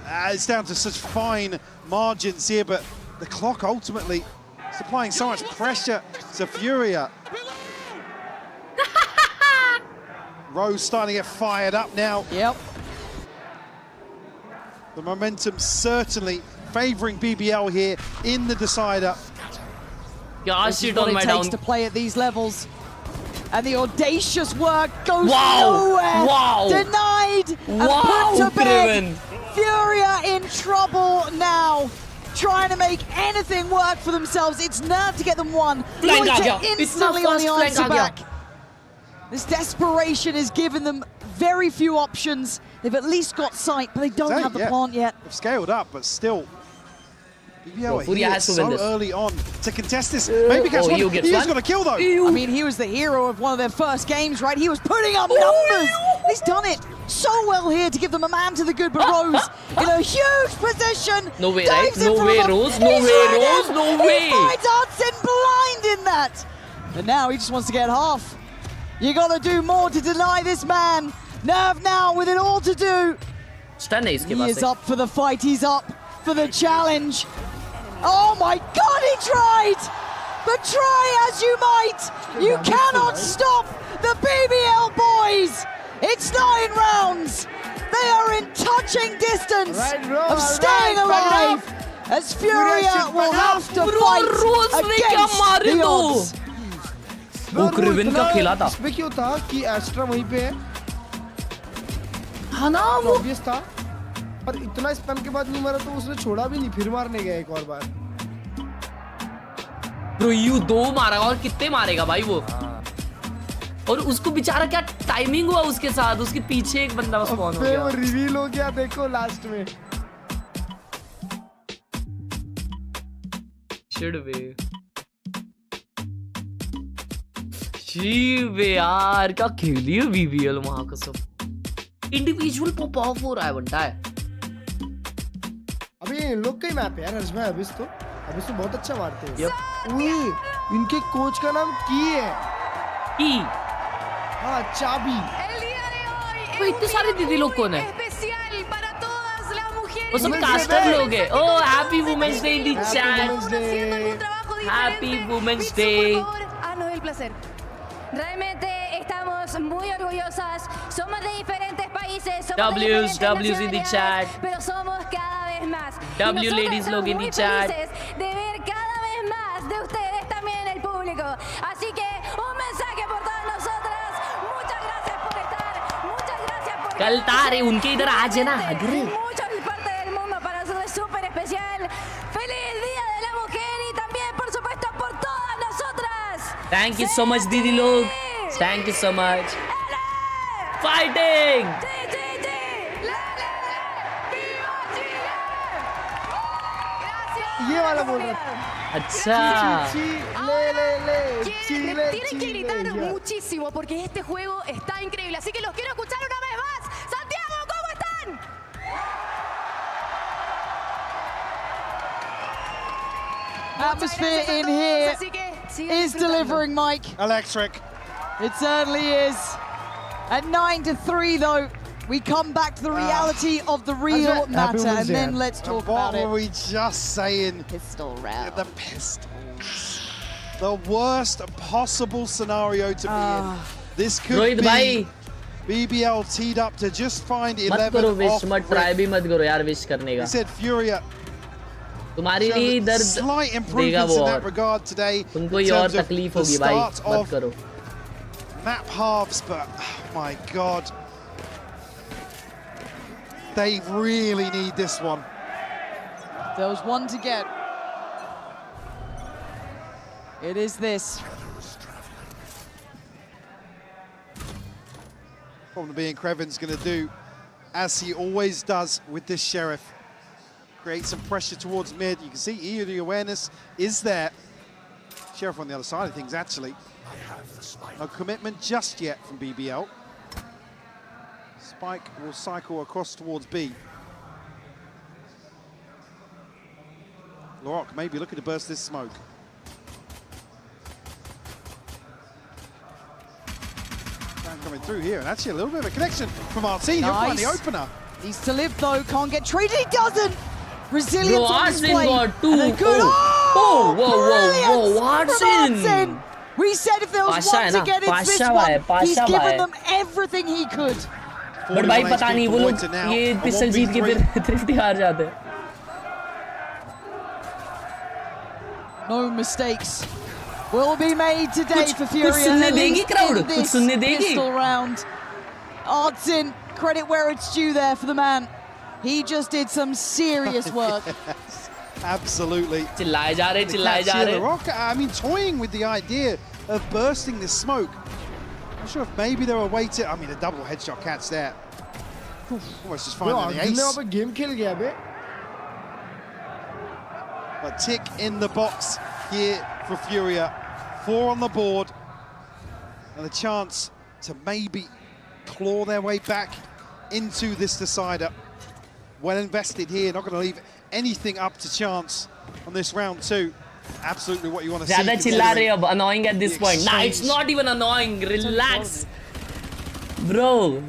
It's down to such fine margins here, but the clock ultimately is applying so much pressure to Furia. Rose starting to get fired up now. Yep. The momentum certainly favouring BBL here in the decider. This is what it takes to play at these levels. And the audacious work goes nowhere. Denied and put to bed. Furia in trouble now. Trying to make anything work for themselves. It's nerve to get them one. Loiter instantly on the answer back. This desperation has given them very few options. They've at least got sight, but they don't have the plant yet. They've scaled up, but still. BBL here so early on to contest this. Maybe catch one. He's got a kill though. I mean, he was the hero of one of their first games, right? He was putting up numbers. He's done it so well here to give them a man to the good, but Rose in a huge position. No way, right? No way, Rose. No way, Rose. No way. He finds Hudson blind in that. And now he just wants to get half. You got to do more to deny this man. Nerve now with it all to do. He is up for the fight. He's up for the challenge. Oh my God, he tried! But try as you might, you cannot stop the BBL boys. It's 9 rounds. They are in touching distance of staying alive as Furia will have to fight against the odds. वो Kraven का खेला था। इसमें क्यों था कि extra वहीं पे है? हाँ ना वो ऑब्वियस था। पर इतना स्पैम के बाद नहीं मारा तो उसने छोड़ा भी नहीं, फिर मारने गया एक और बार। ब्रो यू 2 मारा और कितने मारेगा भाई वो? और उसको बेचारा क्या टाइमिंग हुआ उसके साथ, उसके पीछे एक बंदा स्पॉन हो गया। वो रिवील हो गया देखो लास्ट में। Should be. जी यार क्या खेली है BBL वहाँ का सब। इंडिविजुअल पॉप ऑफ हो रहा है बंटा है। अभी इन लोग का ही मैप है यार हर्ष भाई, अभी तो बहुत अच्छा मारते हैं। ओए इनके कोच का नाम की है। की? हाँ चाबी। वो इतने सारे दीदी लोग कौन है? वो सब कास्टर लोग हैं। Oh happy women's day in the chat. Happy women's day. placer. Realmente estamos muy orgullosas. Somos de diferentes países, somos de diferentes W's in the chat. pero somos cada vez más. W ladies log in the chat. De ver cada vez más de ustedes también en el público. Así que un mensaje por todas nosotras. Muchas gracias por estar. Muchas gracias por कल तारे उनके इधर आ जाना अग्रे muchas partes del mundo para nosotros es súper especial. ¡Feliz Día de la Mujer! Y también, por supuesto, por todas nosotras. Thank you so much दीदी लोग Thank you so much Fighting ये वाला बोल रहा था अच्छा Tienen que gritar muchísimo porque este juego está increíble. Así que los quiero escuchar una vez más. Santiago, ¿cómo están? Atmosphere in here is delivering, Mike. Electric. It certainly is. At 9-3, though, we come back to the reality of the real matter, and then let's talk about it. What were we just saying? Pistol round. The pistols. The worst possible scenario to be in. This could be BBL teed up to just find 11 off rip. He said Furia. तुम्हारे लिए दर्द slight देगा improvements वो in और that regard today. तुमको ये और तकलीफ होगी भाई मत करो Map halves, but oh my god, they really need this one. There was one to get. It is this. Problem being Crevin's going to do, as he always does with this Sheriff, create some pressure towards mid. You can see here the awareness is there. Sheriff on the other side of things, actually. No commitment just yet from BBL. Spike will cycle across towards B. Lorok maybe looking to burst this smoke. Coming through here, and actually a little bit of a connection from Martin. He'll find the opener. Needs to live though, can't get traded, he doesn't! Resilience Bro, on display. got two. And a good, whoa, Watson! We said if there was one to get, it's this one. He's given them everything he could. But भाई पता नहीं वो लोग ये pistol जीत के फिर thrifty हार जाते हैं. No mistakes will be made today for Furia. कुछ सुनने देगी crowd. कुछ सुनने देगी. Pistol round. Artsin, credit where it's due there for the man. He just did some serious work. Absolutely. चिल्लाए जा रहे. I mean, toying with the idea of bursting the smoke. I'm not sure if maybe they were waiting. I mean, a double headshot catch there. Almost just finding the ace. Game खेल गया बे. A tick in the box here for Furia. 4 on the board. And a chance to maybe claw their way back into this decider. Well invested here, not going to leave anything up to chance on this round 2. Absolutely what you want to see. ज़्यादा चिल्ला रहे अब, annoying at this point. Nah, it's not even annoying. Relax, bro.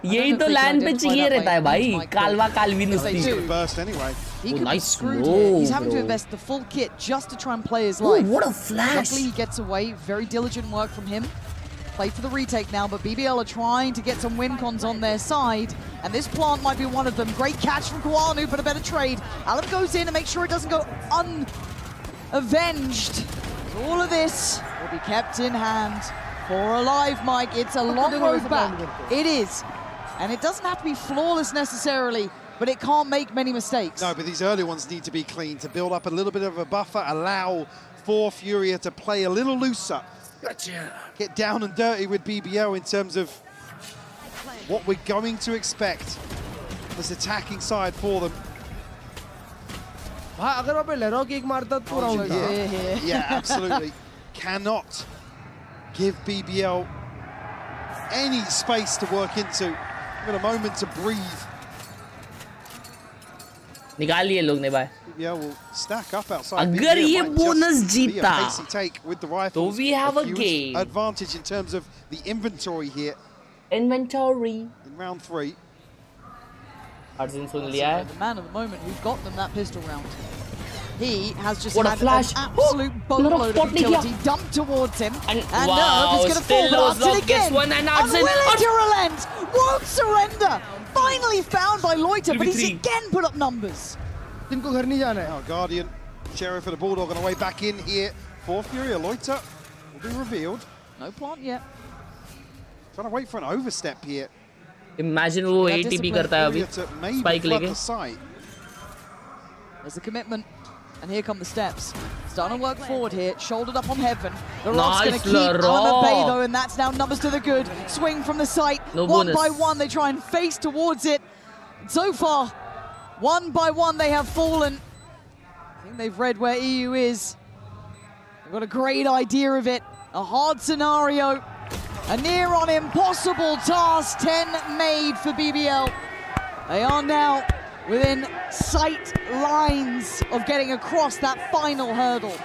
यही तो land पे चाहिए रहता है भाई. कालवा Kalvi नुस्ती. Burst anyway. Nice slow. He's having to invest the full kit just to try and play his life. What a flash! Luckily, he gets away. Very diligent work from him. Play for the retake now, but BBL are trying to get some win cons on their side, and this plant might be one of them. Great catch from Kwanu, but a better trade. Alan goes in and makes sure it doesn't go unavenged. All of this will be kept in hand for Alive, Mike. It's a long road back. It is. And it doesn't have to be flawless necessarily, but it can't make many mistakes. No, but these early ones need to be clean to build up a little bit of a buffer, allow for Furia to play a little looser. Gotcha. Get down and dirty with BBL in terms of what we're going to expect this attacking side for them. Yeah, absolutely. Cannot give BBL any space to work into. Give it a moment to breathe. निकाल लिए लोग ने भाई. Yeah, will stack up outside. अगर ये bonus जीता, तो we have a game advantage in terms of the inventory here. Inventory. In round 3. Arjun सुन लिया है. The man of the moment who got them that pistol round. He has just What a had flash. an absolute boatload of utility dumped towards him. And wow, Nerve is going to fall, but Artsin again, one and unwilling to relent, won't surrender. Finally found by Loiter, but he's again put up numbers. Oh, Guardian, Sheriff and the Bulldog on the way back in here for Furia. Loiter will be revealed. No plant yet. Trying to wait for an overstep here. Imagine वो ATP करता है अभी spike लेके. There's the commitment, and here come the steps. Starting to work forward here, shouldered up on Heaven. The Rock's going to keep on bay though, and that's now numbers to the good. Swing from the site, one by one they try and face towards it. So far, one by one they have fallen. I think they've read where EU is. They've got a great idea of it. A hard scenario, a near on impossible task, 10 made for BBL. They are now within sight lines of getting across that final hurdle.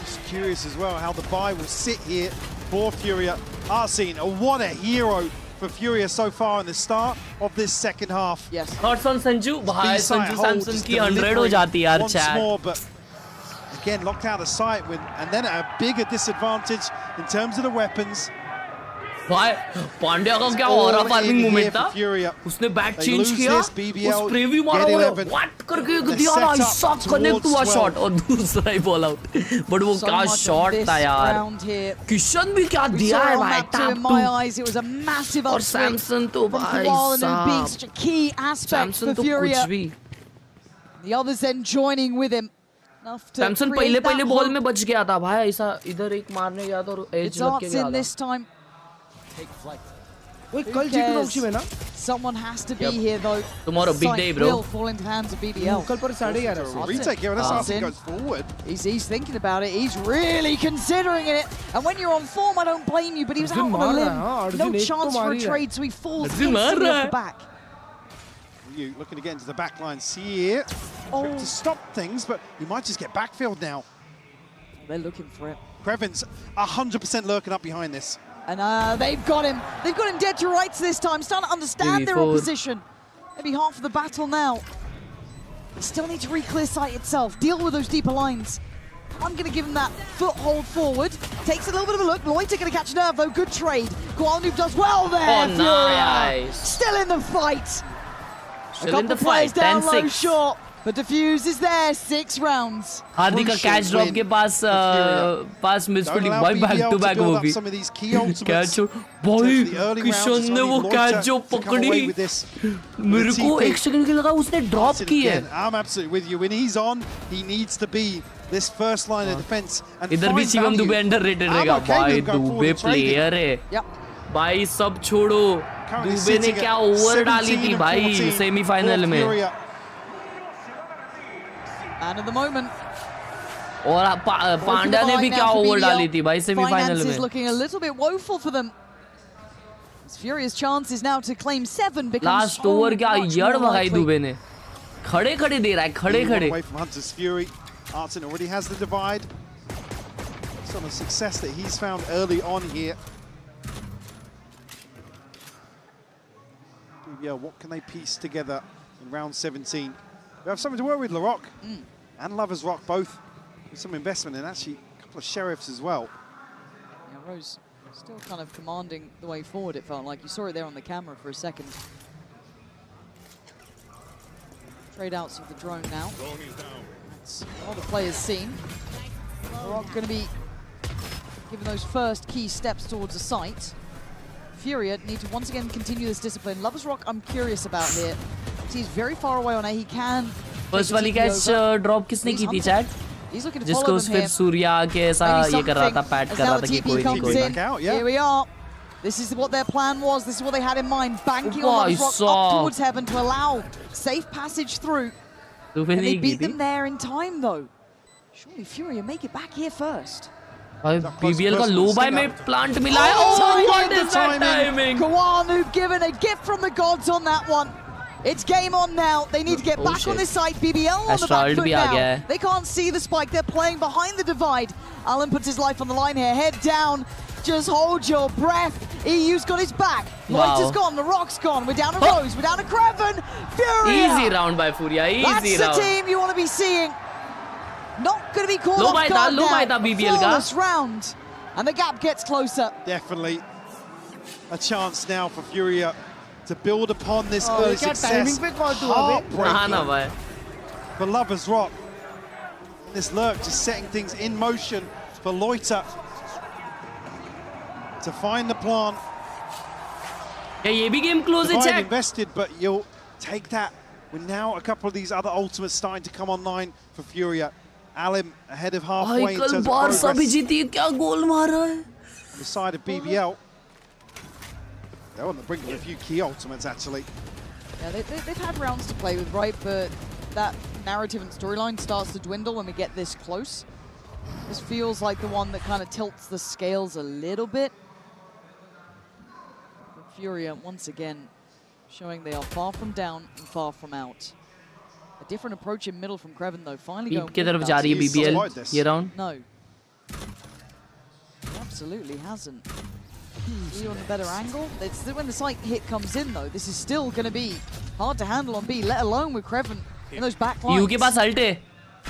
Just curious as well how the bye will sit here for Furia. Artsin, what a hero for Furia so far in the start of this second half. Yes. Thoughts on Sanju? भाई संजू सैमसन की 100 हो जाती है यार chat. More, but again locked out of sight with, and then at a bigger disadvantage in terms of the weapons. भाई पांड्या का क्या हो रहा फार्मिंग मोमेंट था उसने बैट चेंज किया उस प्रीव्यू मारा वो व्हाट करके दिया ना ऐसा कनेक्ट हुआ शॉट और दूसरा ही बॉल आउट बट वो क्या शॉट था यार किशन भी क्या दिया है भाई टैप और सैमसन तो भाई सैमसन तो कुछ भी the others then joining with him. Samson पहले बॉल में बच गया था भाई ऐसा इधर एक मारने गया था और एज लग के गया था Someone has to be here though. Tomorrow, big day, bro. Will fall into the hands of BBL. Retake here, and Artsin goes forward. He's thinking about it. He's really considering it. And when you're on form, I don't blame you. But he was out on a limb. No chance for a trade, so he falls instantly off the back. You looking to get into the back line. See here. To stop things, but he might just get backfield now. They're looking for it. Krevin's 100% lurking up behind this. And they've got him. They've got him dead to rights this time. Starting to understand their opposition. Maybe half of the battle now. They still need to re-clear sight itself. Deal with those deeper lines. I'm going to give him that foothold forward. Takes a little bit of a look. Loiter going to catch Nerve though. Good trade. Guanoob does well there. Oh, nice. Still in the fight. Still in the fight. 10-6. Short. But Diffuse is there, 6 rounds. हार्दिक का catch drop के पास misfielding भाई back to back वो भी catch भाई किशन ने वो catch जो पकड़ी मेरे को 1 सेकंड के लगा उसने ड्रॉप की है. I'm absolutely with you. When he's on, he needs to be this first line of defense. इधर भी शिवम दुबे अंडररेटेड रहेगा भाई. दुबे प्लेयर है भाई. सब छोड़ो, दुबे ने क्या ओवर डाली थी भाई सेमीफाइनल में. And at the moment, और पांड्या ने भी क्या ओवर डाली थी भाई सेमीफाइनल में. Finances looking a little bit woeful for them. Furia's chances now to claim 7 becomes last over क्या यड़ भगाई दुबे ने. खड़े खड़े दे रहा है, खड़े खड़े. Away from Hunter's Fury. Artsin already has the divide. Some of the success that he's found early on here. BBL, what can they piece together in round 17? We have something to work with, Larocque and Lovers Rock, both with some investment and actually a couple of sheriffs as well. Yeah, Rose still kind of commanding the way forward, it felt like. You saw it there on the camera for a second. Trade outs with the drone now. That's all the players seen. Larocque going to be giving those first key steps towards the site. Furia need to once again continue this discipline. Lovers Rock, I'm curious about here. He's very far away on A. He can. First वाली catch drop किसने की थी chat? जिसको फिर सूर्या के ऐसा ये कर रहा था, पैट कर रहा था कि कोई नहीं कोई. Here we are. This is what their plan was. This is what they had in mind. Banking on Lovers Rock up towards Heaven to allow safe passage through. And they beat them there in time though. Surely Furia make it back here first. BBL का low buy में plant मिला है. Oh, what is that timing? Guanoob given a gift from the gods on that one. It's game on now. They need to get back on this site. BBL on the back foot now. They can't see the spike. They're playing behind the divide. Alan puts his life on the line here. Head down. Just hold your breath. EU's got his back. Loiter's gone. The Rock's gone. We're down to Rose. We're down to Kreven. Furia. Easy round by Furia. Easy round. That's the team you want to be seeing. Not going to be caught Low off by guard low by now. the BBL Flawless round. And the gap gets closer. Definitely a chance now for Furia to build upon this early success. Heartbreaking for Lovers Rock. This lurk just setting things in motion for Loiter to find the plant. Yeah, ये भी game close है, check. Invested, but you'll take that. With now a couple of these other ultimates starting to come online for Furia. Alim ahead of halfway in terms of progress. On the side of BBL. They're on the brink of a few key ultimates, actually. Yeah, they've had rounds to play with, right? But that narrative and storyline starts to dwindle when we get this close. This feels like the one that kind of tilts the scales a little bit. But Furia, once again, showing they are far from down and far from out. A different approach in middle from Kreven, though. Finally going की तरफ जा रही है BBL ये round. No. Absolutely hasn't. See on the better angle. It's when the sight hit comes in, though. This is still going to be hard to handle on B, let alone with Kreven in those back lines. EU के पास ult है.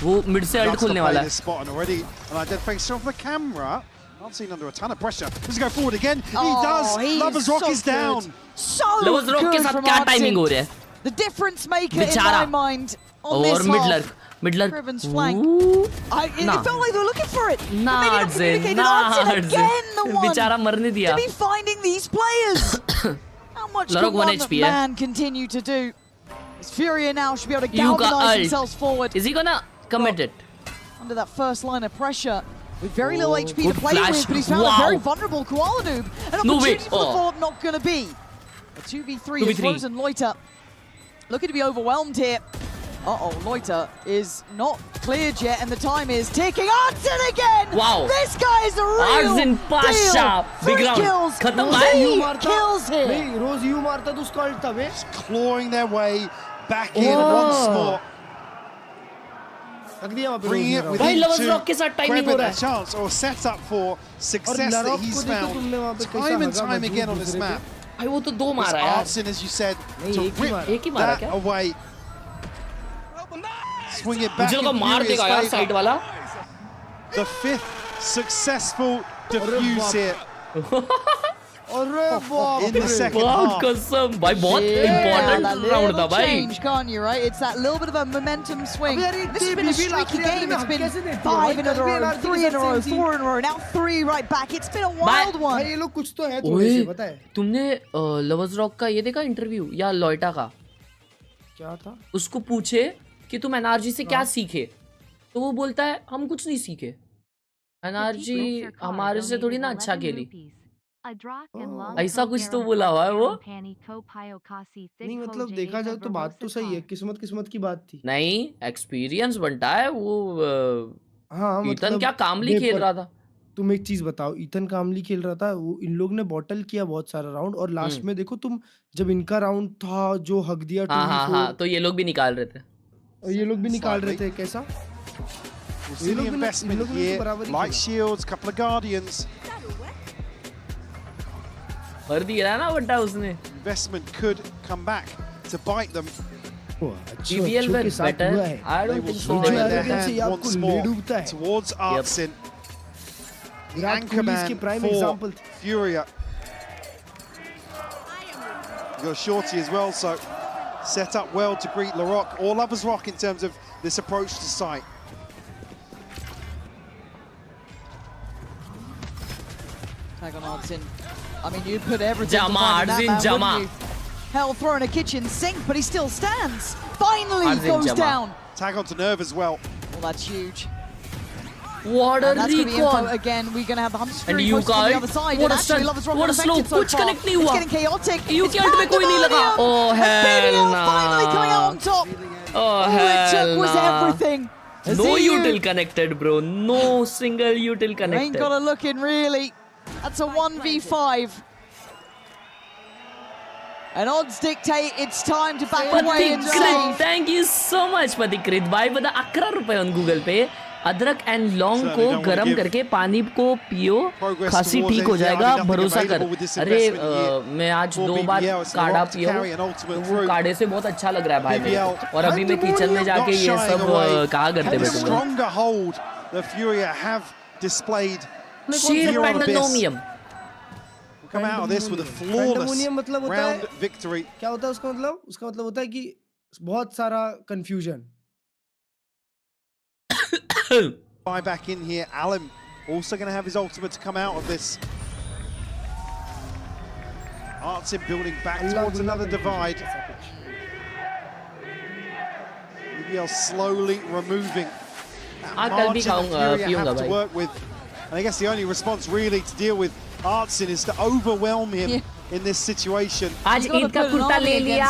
वो mid से ult खोलने वाला है. Spot already, and I did think so for the camera. Not seen under a ton of pressure. Does he go forward again? He does. Lovers Rock is down. So Lovers Rock के साथ क्या timing हो रहा है? The difference maker in my mind on this half. Midler. Kreven's flank. It felt like they were looking for it. Artsin again, the one to be finding these players. How much can one man continue to do? As Furia now should be able to galvanize themselves forward. Is he gonna commit it? Under that first line of pressure. With very little HP to play with, but he's found a very vulnerable Koala Noob. An opportunity for the follow-up not going to be. A 2v3 is Frozen Loiter. Looking to be overwhelmed here. Uh-oh, Loiter is not cleared yet, and the time is ticking. Artsin again! Wow. This guy is a real Artsin Pasha. Big kills. Three kills here. Just clawing their way back in once more. Bringing it within Kreven a chance or set up for success that he's found time and time again on this map. Artsin, as you said, to rip that away. Swing it back in Furia's favor. The fifth successful defuse here. In the second half. भाई बहुत important round था भाई. Change, can't you, right? It's that little bit of a momentum swing. This has been a streaky game. It's been 5 in a row, 3 in a row, 4 in a row, now 3 right back. It's been a wild one. ये लोग कुछ तो है थोड़े से पता है. तुमने लवर्स रॉक का ये देखा इंटरव्यू या लॉयटा का? क्या था? उसको पूछे कि तुम एनआरजी से क्या सीखे? तो वो बोलता है हम कुछ नहीं सीखे. एनआरजी हमारे से थोड़ी ना अच्छा खेली. ऐसा कुछ तो बोला हुआ है वो. नहीं मतलब देखा जाए तो बात तो सही है. किस्मत की बात थी. नहीं एक्सपीरियंस बनता है वो. हाँ ईथन क्या कामली खेल रहा था. तुम एक चीज बताओ. ईथन कामली खेल रहा था. वो इन लोग ने बॉटल किया बहुत सारा राउंड और लास्ट में देखो तुम जब इनका राउंड था जो हक दिया. हाँ तो ये लोग भी निकाल रहे थे. ये लोग भी निकाल रहे थे. कैसा investment here, light shields, couple of guardians. भर दिया ना बट्टा उसने. Investment could come back to bite them. BBL were better. I don't think so. They their hand once more towards Artsin. The anchorman for Furia. You got Shorty as well, so set up well to greet Larocque or Lovers Rock in terms of this approach to sight. Tag on Artsin. I mean, you put everything behind that man, wouldn't you? Hell throwing a kitchen sink, but he still stands. Finally goes down. Tag onto Nerve as well. Well, that's huge. What a recon! Again, we're going to have the Humps And Fury you posted on the other side. What a Actually, stun! Lovers Rock What a slow! unaffected so far. Connect नहीं हुआ. It's getting chaotic. You It's can't make कोई नहीं लगा. Oh hell BBL finally coming out on top. Oh All it took was everything. No util connected, bro. No single util connected. Ain't got a look in, really. That's a 1v5. And odds dictate it's time to back away and save. Thank you so much, Patikrit. Bhai, bada 11 रुपये on Google Pay. अदरक and लौंग को गरम करके पानी को पियो, खांसी ठीक हो जाएगा, भरोसा कर। अरे मैं आज 2 बार काढ़ा पिया तो वो काढ़े से बहुत अच्छा लग रहा है भाई मेरे को। और अभी मैं किचन में जाके ये सब कहा करते बैठूंगा। Come out of this with a flawless round victory. क्या होता है उसका मतलब? उसका मतलब होता है कि बहुत सारा confusion. Back in here, Alan also going to have his ultimate to come out of this. Artsim building back towards another divide. BBL slowly removing that margin that Furia have to work with. And I guess the only response really to deal with Artsim is to overwhelm him in this situation. आज ईद का कुर्ता ले लिया,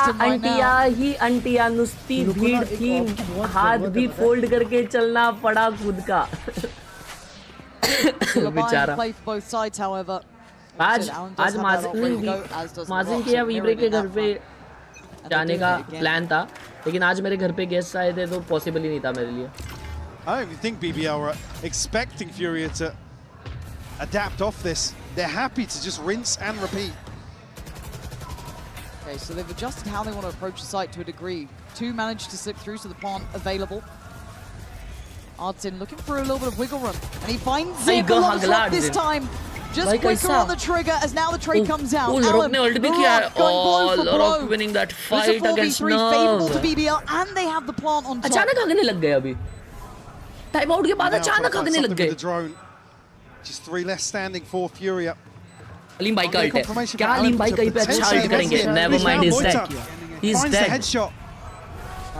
अंटिया नुस्ती भीड़ थी, हाथ भी fold करके चलना पड़ा खुद का। बेचारा। आज माजिन के या वीब्रे के घर पे जाने का प्लान था, लेकिन आज मेरे घर पे गेस्ट आए थे तो पॉसिबल ही नहीं था मेरे लिए। I don't even think BBL were expecting Furia to adapt off this. They're happy to just rinse and repeat. Okay, so they've adjusted how they want to approach the site to a degree. 2 managed to slip through, so the plant available. Artsim looking for a little bit of wiggle room, and he finds it this time. Just quicker on the trigger as now the trade comes out. Alan, going blow for blow. Winning that fight against 4v3 favorable to BBL, and they have the plant on top. अचानक आगने लग गए अभी। Time out के बाद अचानक आगने लग गए। Just 3 less standing for Furia. Aleem भाई का अल्ट है। क्या अलीम भाई कहीं पे अच्छा अल्ट करेंगे? Never mind, he's dead. He's dead.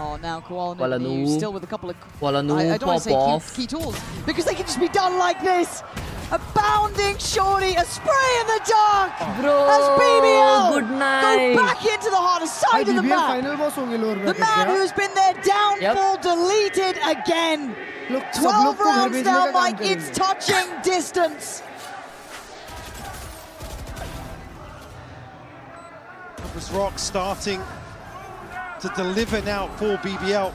Oh, now Koala still with a couple of I don't want to say key tools because they can just be done like this. A bounding shorty, a spray in the dark. Bro, as BBL good night. go back into the hardest side of the map. The man who's been their downfall deleted again. 12 rounds now, Mike. It's touching distance. Rock starting to deliver now for BBL.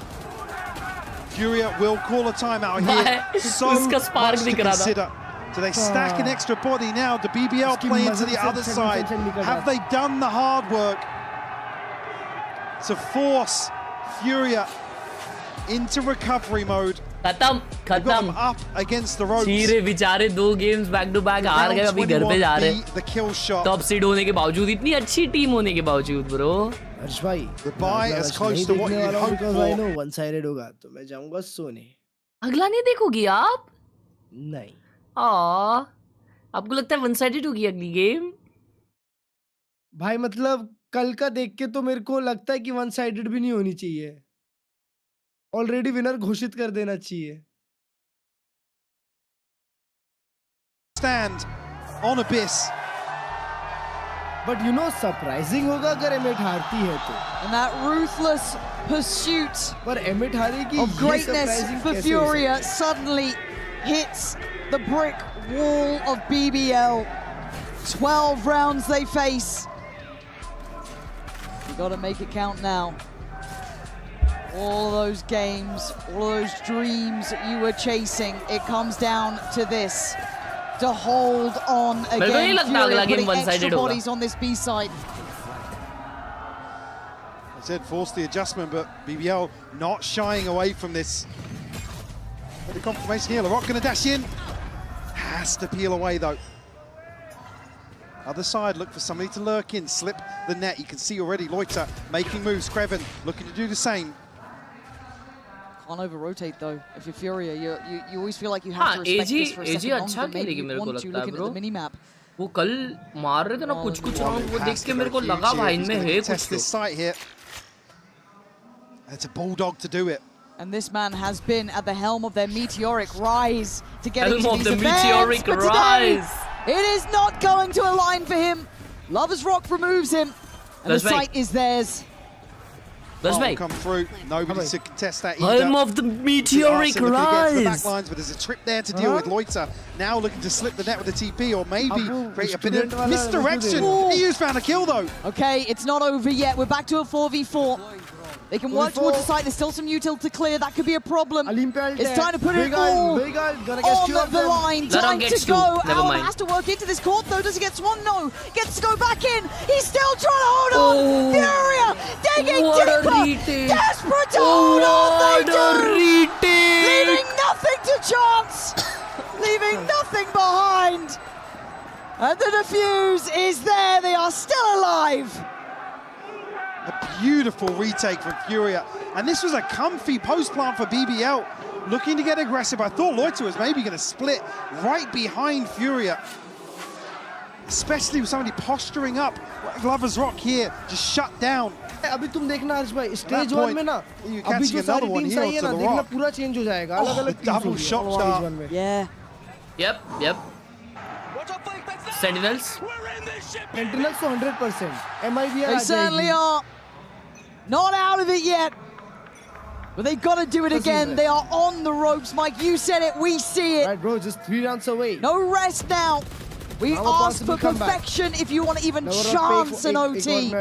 Furia will call a timeout here. So much to consider. Do they stack an extra body now? Do BBL play into the other side? Have they done the hard work to force Furia into recovery mode? खत्म up against the ropes. चीरे बेचारे 2 games back to back हार गए, अभी घर पे जा रहे हैं टॉप सीड होने के बावजूद, इतनी अच्छी टीम होने के बावजूद। ब्रो हर्ष भाई, the buy as close to what you hope for. I know one sided होगा तो मैं जाऊंगा सोने। अगला नहीं देखोगी आप? नहीं। आपको लगता है वन साइडेड होगी अगली गेम? भाई मतलब कल का देख के तो मेरे को लगता है कि वन साइडेड भी नहीं होनी चाहिए, ऑलरेडी विनर घोषित कर देना चाहिए। Stand on Abyss. But you know surprising होगा अगर एमिट हारती है तो। And that ruthless pursuit पर emit हारेगी of greatness for Furia suddenly hits the brick wall of BBL. 12 rounds they face. You got to make it count now. All of those games, all of those dreams that you were chasing, it comes down to this. To hold on again. Furia putting extra bodies on this B side. I said force the adjustment, but BBL not shying away from this. But the confirmation here, LaRock going to dash in. Has to peel away though. Other side, look for somebody to lurk in, slip the net. You can see already Loiter making moves. Kreven looking to do the same. Can't over-rotate though. If you're Furia, you always feel like you have to respect this for a second longer than maybe you want to looking at the mini-map. वो कल मार रहे थे ना कुछ round, वो देख के मेरे को लगा भाई इनमें है कुछ तो। This site here. It's a bulldog to do it. And this man has been at the helm of their meteoric rise to get into these events. Meteoric rise. It is not going to align for him. Lover's Rock removes him, and the site is theirs. Come through. Nobody to contest that either. Helm of the meteoric rise. The back lines, but there's a trip there to deal with. Loiter now looking to slip the net with the TP, or maybe create a bit of misdirection. EU's found a kill though. Okay, it's not over yet. We're back to a 4v4. They can work towards the site. There's still some util to clear. That could be a problem. It's time to put it all on the line. Time to go. Alan has to work into this court, though. Does he get Swan? No. Gets to go back in. He's still trying to hold on. Furia digging deeper. Desperate to hold on. They do. Leaving nothing to chance. Leaving nothing behind. And the defuse is there. They are still alive. A beautiful retake from Furia. And this was a comfy post plant for BBL. Looking to get aggressive. I thought Loiter was maybe going to split right behind Furia. Especially with somebody posturing up. Glover's Rock here, just shut down. अभी तुम देखना हर्ष भाई stage 1 में ना अभी जो सारी teams आई है ना देखना पूरा चेंज हो जाएगा अलग-अलग double shot start. Yeah. Yep. Sentinels. Sentinels to 100%. MIB They certainly are. Not out of it yet. But they've got to do it again. They are on the ropes, Mike. You said it. We see it. Right, bro. Just 3 rounds away. No rest now. We ask for perfection if you want to even chance an OT.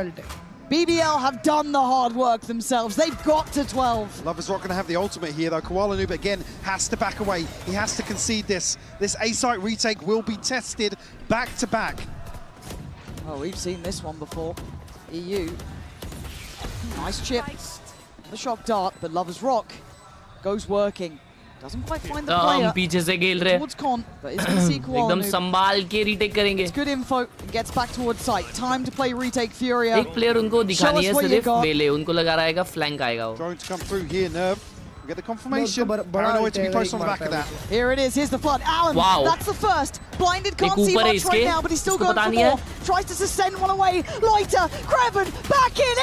BBL have done the hard work themselves. They've got to 12. Lovers Rock going to have the ultimate here, though. Koala Noob, again, has to back away. He has to concede this. This A-site retake will be tested back-to-back. Oh, we've seen this one before. EU. Nice chip. The shock dart, but Lovers Rock goes working. Doesn't quite find the player. पीछे से खेल रहे towards Con, but is going to see Koala एकदम संभाल के retake करेंगे. It's good info. It gets back towards site. Time to play retake Furia. एक player उनको दिखानी है सिर्फ melee. उनको लगा रहेगा flank आएगा वो. Trying to come through here, Nerve. Get the confirmation. Paranoid to be posted on the back of that. Here it is. Here's the flood. Alan, wow. That's the first. Blinded, can't see much right now, but he's still going for more. Tries to send one away. Loiter, Kreven, back in.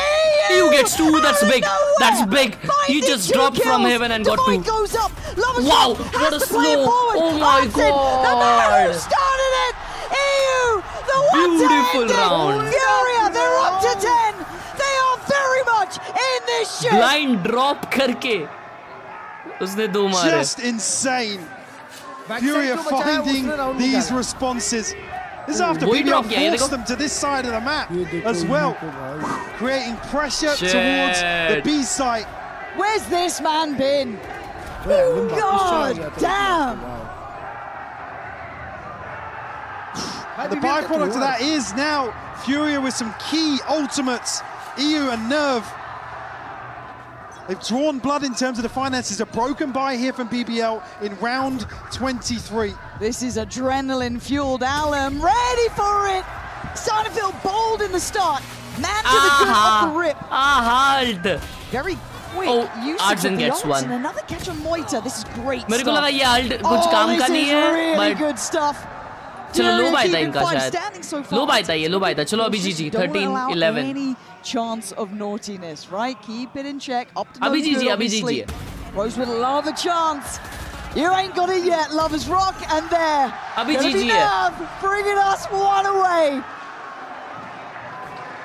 EU gets 2. That's big. That's big. He just dropped from heaven and got 2. Goes up. Wow, what a slow. Oh my god. The man who started it. EU, the one beautiful round. Furia, they're up to 10. They are very much in this shit. Blind drop करके. उसने 2 मारे. Just insane. Furia finding these responses. This is after BBL forced them to this side of the map as well. Creating pressure towards the B site. Where's this man been? Oh, God damn. The byproduct of that is now Furia with some key ultimates. EU and Nerve. They've drawn blood in terms of the finances. A broken buy here from BBL in round 23. This is adrenaline-fueled Alum, ready for it. Starting to feel bold in the start. Man to the good off the rip. Hard. Very quick usage of the gets ult, one. and another catch on Moita. This is great मेरे को stuff. लगा ये ult कुछ काम का नहीं है. Really good stuff. चलो लो बाय था इनका शायद. So लो बाय था ये लो बाय था. चलो अभी GG 13-11. Any chance of naughtiness, right? Keep it in check. Up to no अभी good, GG obviously. Rose would love a chance. You ain't got it yet, Lovers Rock, and there. अभी GG है. Bringing us one away.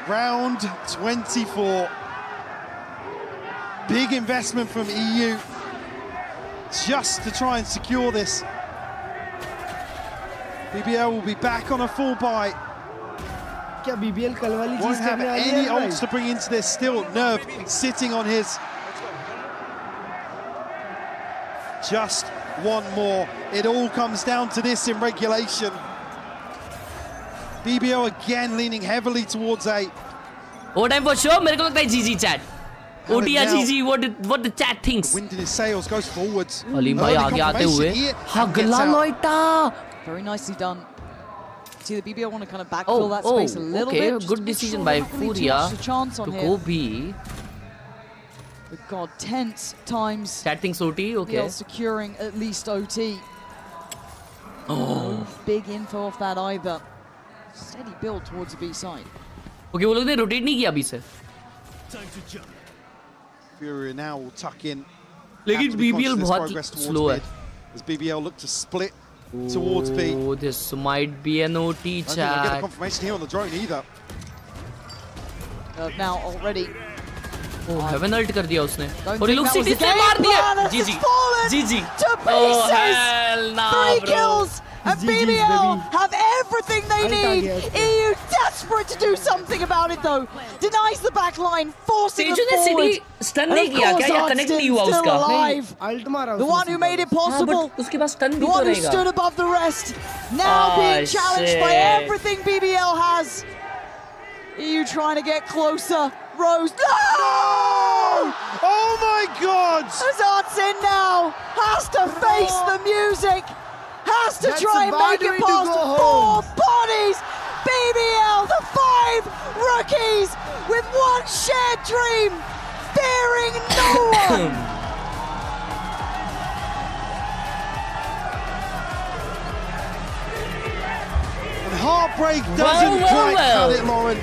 Round 24. Big investment from EU just to try and secure this. BBL will be back on a full buy. BBL won't have any ults to bring into this. Still, Nerve sitting on his. Just one more. It all comes down to this in regulation. BBL again leaning heavily towards A. Overtime for sure. मेरे को लगता है GG chat. OT GG. What the chat thinks. Wind in his sails, goes forwards. Aleem भाई आगे आते हुए. हगला लोइटा. Very nicely done. See, the BBL want to kind of backfill that space a little bit. Okay, good decision by Furia to go B. But God, tense times. Chat thinks OT, okay. Securing at least OT. Oh. No big info off that either. Steady build towards the B side. Okay, वो लोग ने rotate नहीं किया अभी से. Furia now will tuck in. लेकिन BBL बहुत slow है. As BBL look to split towards B. Oh, this might be an OT chat. I don't get the confirmation here on the drone either. Now already. Oh, heaven ult कर दिया उसने. और ये लोग CT से मार दिए. GG. GG. Oh, hell nah, 3 bro. kills. And BBL have everything they need. EU desperate to do something about it though. Denies the back line, forcing them forward. Stun नहीं किया क्या या connect नहीं हुआ उसका? The one who made it possible. उसके पास stun भी The तो one who रहेगा. stood above the rest. Now being challenged by everything BBL has. EU trying to get closer. Rose. No! Oh my God! Hazard's in now. Has to face the music. Has to try and make it past 4 bodies. BBL, the 5 rookies with one shared dream, fearing no one. And heartbreak doesn't quite cut it, Lauren.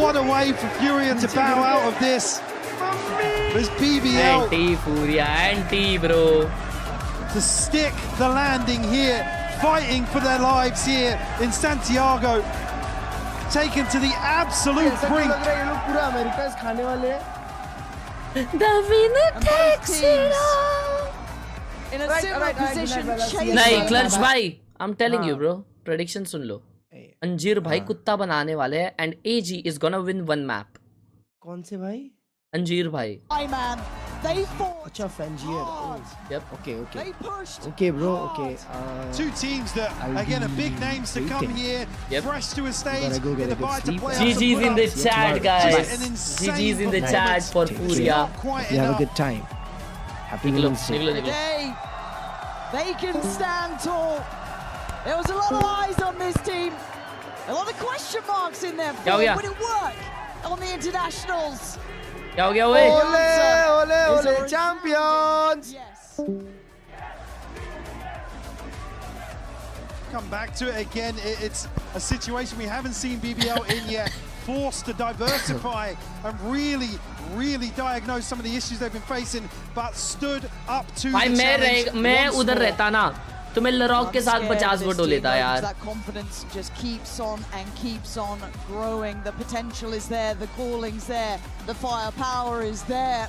What a way for Furia to bow out of this. There's BBL. Furia, bro. To stick the landing here, fighting for their lives here in Santiago, taken to the absolute brink. The winner takes it all. In a similar position, नहीं clutch भाई, I'm telling you bro, prediction सुन लो. अंजीर भाई कुत्ता बनाने वाले हैं and AG is gonna win one map. कौन से भाई? अंजीर भाई. अच्छा Fangier. Yep. Okay bro. Okay. Two teams that again are big names to come here, fresh to a stage, in the bite to play. GG's in the chat, guys. GG's in the chat for Furia. You have a good time. Happy Women's Day. They can stand tall. There was a lot of eyes on this team. A lot of question marks in there. Would it work on the internationals? Ole, champions! Yes. Come back to it again. It's a situation we haven't seen BBL in yet. Forced to diversify and really diagnose some of the issues they've been facing, but stood up to the challenge. मैं उधर रहता ना तो मैं लरॉक के साथ 50 vote लेता यार. That confidence just keeps on and keeps on growing. The potential is there, the calling's there, the firepower is there.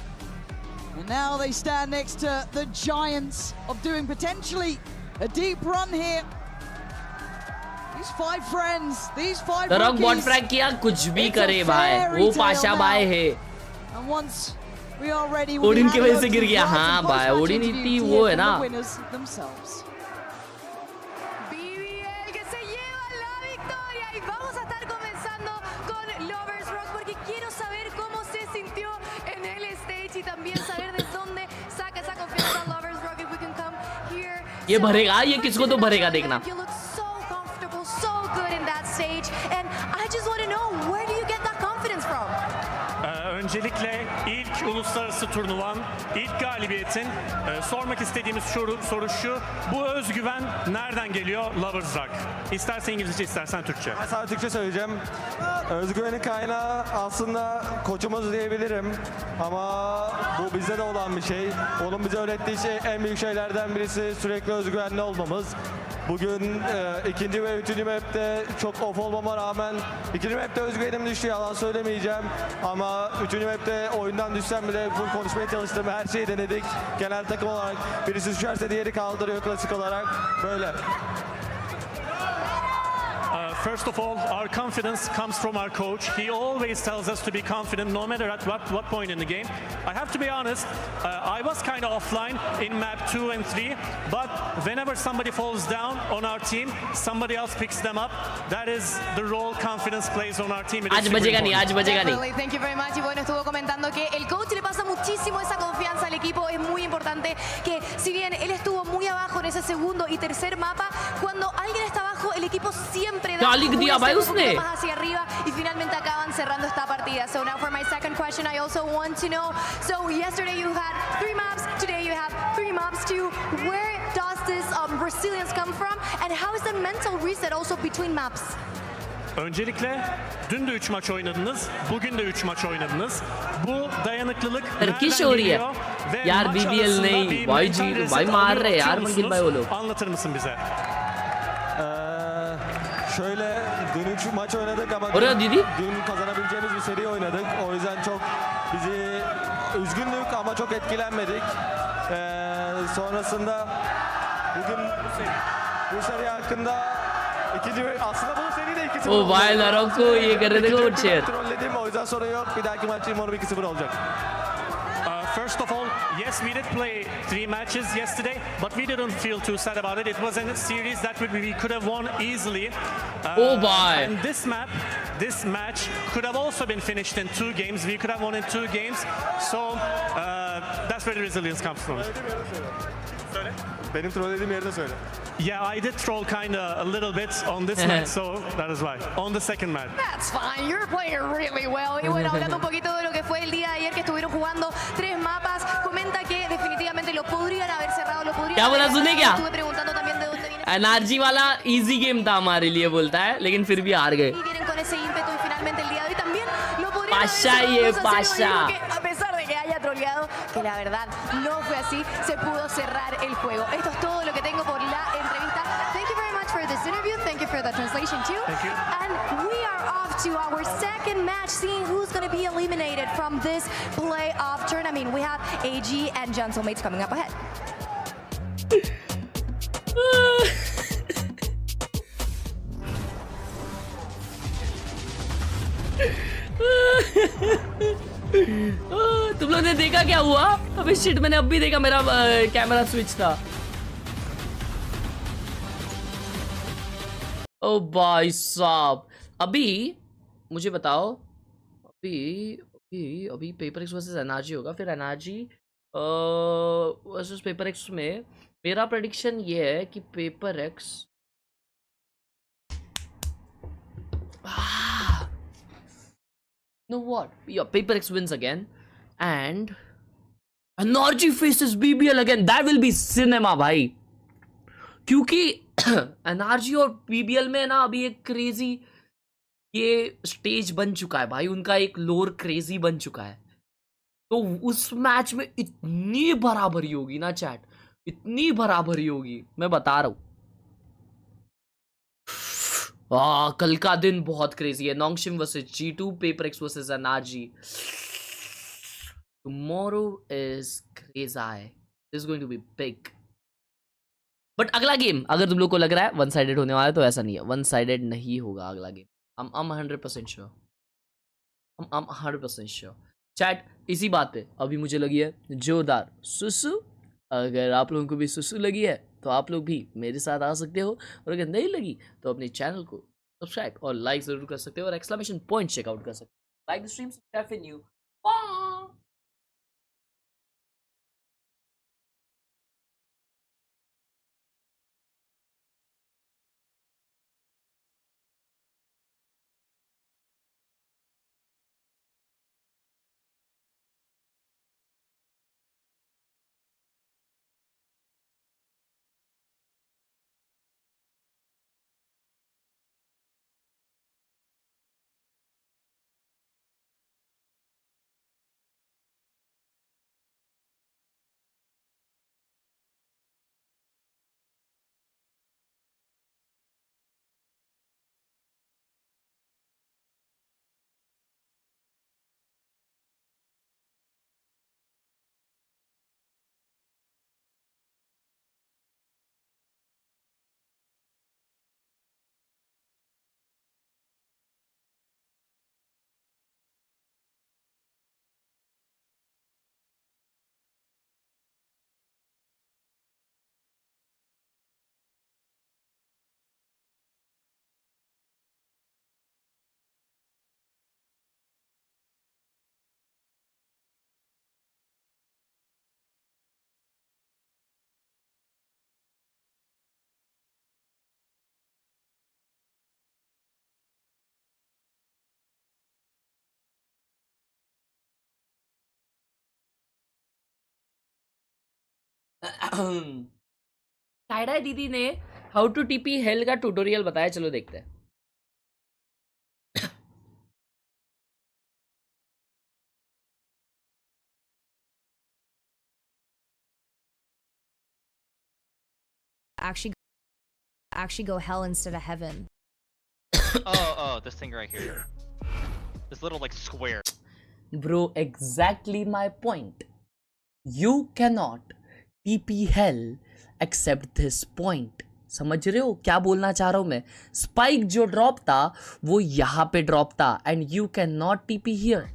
And now they stand next to the giants of doing potentially a deep run here. These 5 friends, these 5 rookies. लरॉक bot frag किया कुछ भी करे भाई, वो पाशा भाई है. And once we are ready, Odin की वजह से गिर गया. हाँ भाई, ओडिन इतनी वो है ना. ये भरेगा, ये किसको तो भरेगा देखना. Öncelikle ilk uluslararası turnuvan, ilk galibiyetin sormak istediğimiz soru şu, bu özgüven nereden geliyor Lovers Rock? İstersen İngilizce, istersen Türkçe. Ben sana Türkçe söyleyeceğim. Özgüvenin kaynağı aslında koçumuz diyebilirim. Ama bu bizde de olan bir şey. Onun bize öğrettiği en büyük şeylerden birisi sürekli özgüvenli olmamız. Bugün ikinci ve üçüncü map'te çok off olmama rağmen ikinci map'te özgüvenim düştü, yalan söylemeyeceğim. Ama üçüncü map'te oyundan düşsem bile full konuşmaya çalıştım. Her şeyi denedik. Genel takım olarak birisi düşerse diğeri kaldırıyor klasik olarak. Böyle. First of all, our confidence comes from our coach. He always tells us to be confident no matter at what point in the game. I have to be honest, I was kind of offline in map 2 and 3, but whenever somebody falls down on our team, somebody else picks them up. That is the role confidence plays on our team. आज बजेगा नहीं. Thank you very much. Y bueno, estuvo comentando que el coach le pasa muchísimo esa confianza al equipo. Es muy importante que si bien él estuvo muy abajo en ese segundo y tercer mapa, cuando alguien está abajo, el equipo siempre da लिख दिया भाई उसने. más hacia arriba y finalmente acaban cerrando esta partida. So now for my second question, I also want to know, so yesterday you had 3 maps, today you have 3 maps too. Where does this resilience come from and how is the mental reset also between maps? Öncelikle dün de 3 maç oynadınız, bugün de 3 maç oynadınız. Bu dayanıklılık nereden geliyor ve यार maç BBL arasında नहीं, bir भाई mental जी reset भाई मार रहे यार alıyor मंकित भाई वो लोग. Anlatır mısın bize? Şöyle dün 3 maç oynadık ama dün kazanabileceğimiz bir seri oynadık. O yüzden çok bizi üzgündük ama çok etkilenmedik. Sonrasında ओ भाई लारोक को ये कर रहे थे good share. First of all, yes, we did play 3 matches yesterday, but we didn't feel too sad about it. It was a series that we could have won easily. Oh boy! And this match could have also been finished in 2 games. We could have won in 2 games. So that's where the resilience comes from. Benim trollediğim yerde söyle. Yeah, I did troll kind of a little bit on this match, so that is why. On the second match. That's fine, you're playing really well. Y bueno, hablando un poquito de lo que fue el día de ayer, que estuvieron jugando 3 mapas, comenta que definitivamente lo podrían haber cerrado, lo podrían क्या बोला सुने क्या? Estuve preguntando también de dónde viene. NRG वाला easy game था हमारे लिए बोलता है, लेकिन फिर भी हार गए. Y vienen con ese ímpetu y finalmente el día de hoy también lo podrían Pasha haber ye cerrado 2-0, pasha. y digo que a pesar de que haya troleado, que la verdad no fue así, se pudo cerrar el juego. Esto es todo lo que tengo por la entrevista. Thank you very much for this interview. Thank you for the translation too. Thank you. And we are off to our second match, seeing who's going to be eliminated from this playoff tournament. We have AG and Gentlemates coming up ahead. तुम लोग ने देखा क्या हुआ? अबे shit, मैंने अब भी देखा, मेरा कैमरा स्विच था. ओ भाई साहब, अभी मुझे बताओ, अभी पेपर एक्स वर्सेस एनआरजी होगा, फिर एनआरजी वर्सेस पेपर एक्स में मेरा प्रेडिक्शन ये है कि paper x know what? Yeah, Paper X wins again, and NRG faces BBL again. That will be cinema, भाई. क्योंकि NRG और BBL में ना अभी एक क्रेजी ये स्टेज बन चुका है भाई, उनका एक लोर क्रेजी बन चुका है. तो उस मैच में इतनी बराबरी होगी ना चैट, इतनी बराबरी होगी, मैं बता रहा हूँ. कल का दिन बहुत क्रेजी है. Nongshim versus G2, Paper Rex versus NRG. Tomorrow is crazy. This is going to be big. But अगला गेम अगर तुम लोग को लग रहा है वन साइडेड होने वाला है, तो ऐसा नहीं है, वन साइडेड नहीं होगा अगला game. I'm 100% sure. I'm 100% sure. Chat इसी बात पे अभी मुझे लगी है जोरदार सुसु. अगर आप लोगों को भी सुसु लगी है तो आप लोग भी मेरे साथ आ सकते हो, और अगर नहीं लगी तो अपने चैनल को सब्सक्राइब और लाइक जरूर कर सकते हो, और एक्सक्लेमेशन पॉइंट चेकआउट कर सकते हो. Like the stream, subscribe for new. टाइडा दीदी ने हाउ टू टीपी हेल का ट्यूटोरियल बताया, चलो देखते हैं. Actually go hell instead of heaven. Oh, this thing right here. This little like square. Bro, exactly my point. You cannot TP hell except this point. समझ रहे हो क्या बोलना चाह रहा हूं मैं? स्पाइक जो ड्रॉप था वो यहाँ पे ड्रॉप था and you can not TP here.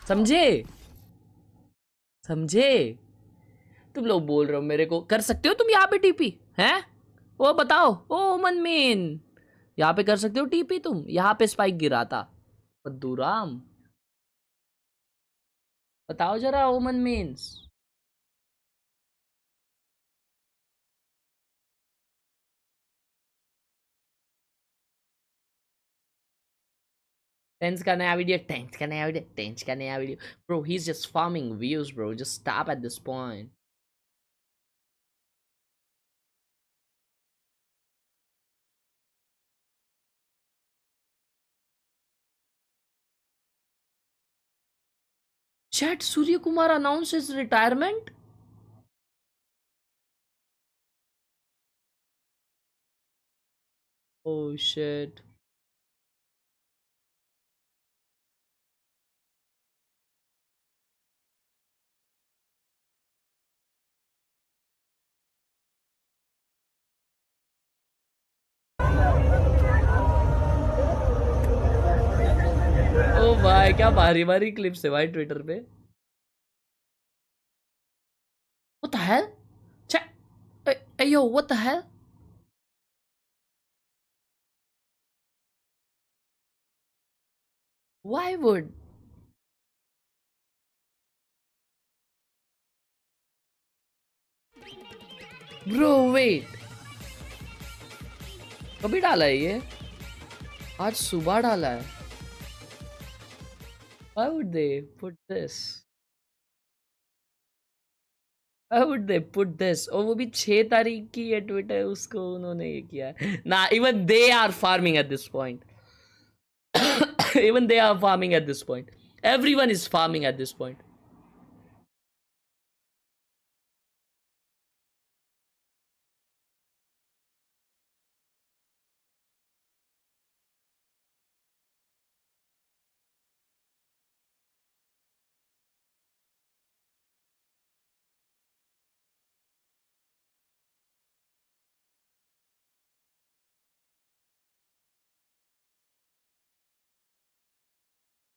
समझे? समझे? तुम लोग बोल रहे हो मेरे को कर सकते हो तुम यहाँ पे टीपी हैं? वो बताओ ओ मनमीन, यहाँ पे कर सकते हो टीपी तुम? यहाँ पे स्पाइक गिरा था पद्दूराम, बताओ जरा ओ मनमीन्स। Tens का नया वीडियो, Tens का नया वीडियो, Tens का नया video. Bro, he's just farming views, bro. Just stop at this point. Chat, Surya Kumar announced his retirement? Oh shit. ओ भाई क्या भारी भारी क्लिप्स है भाई ट्विटर पे। What the hell? Hey yo, what the hell? Why would? Bro, wait. कभी डाला है ये? आज सुबह डाला है। Why would they put this? Why would they put this? और वो भी 6 तारीख की है ट्विटर, उसको उन्होंने ये किया। Nah, even they are farming at this point. Even they are farming at this point. Everyone is farming at this point.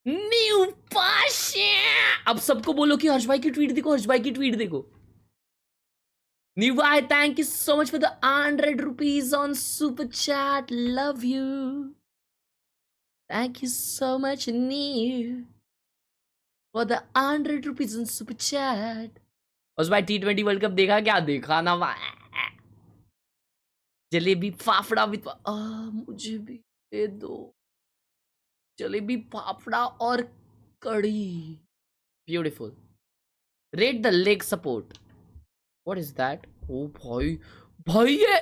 New Pasha. अब सबको बोलो कि हर्ष भाई की ट्वीट देखो, हर्ष भाई की ट्वीट देखो। न्यू भाई thank you so much for the 100 rupees on super chat, love you, thank you so much new for the 100 rupees on super chat. Harsh भाई T20 वर्ल्ड कप देखा? क्या देखा ना भाई, जलेबी फाफड़ा विद मुझे भी दे दो जलेबी फाफड़ा और कड़ी। Beautiful. Rate the leg support. What is that? ओ भाई भाई ये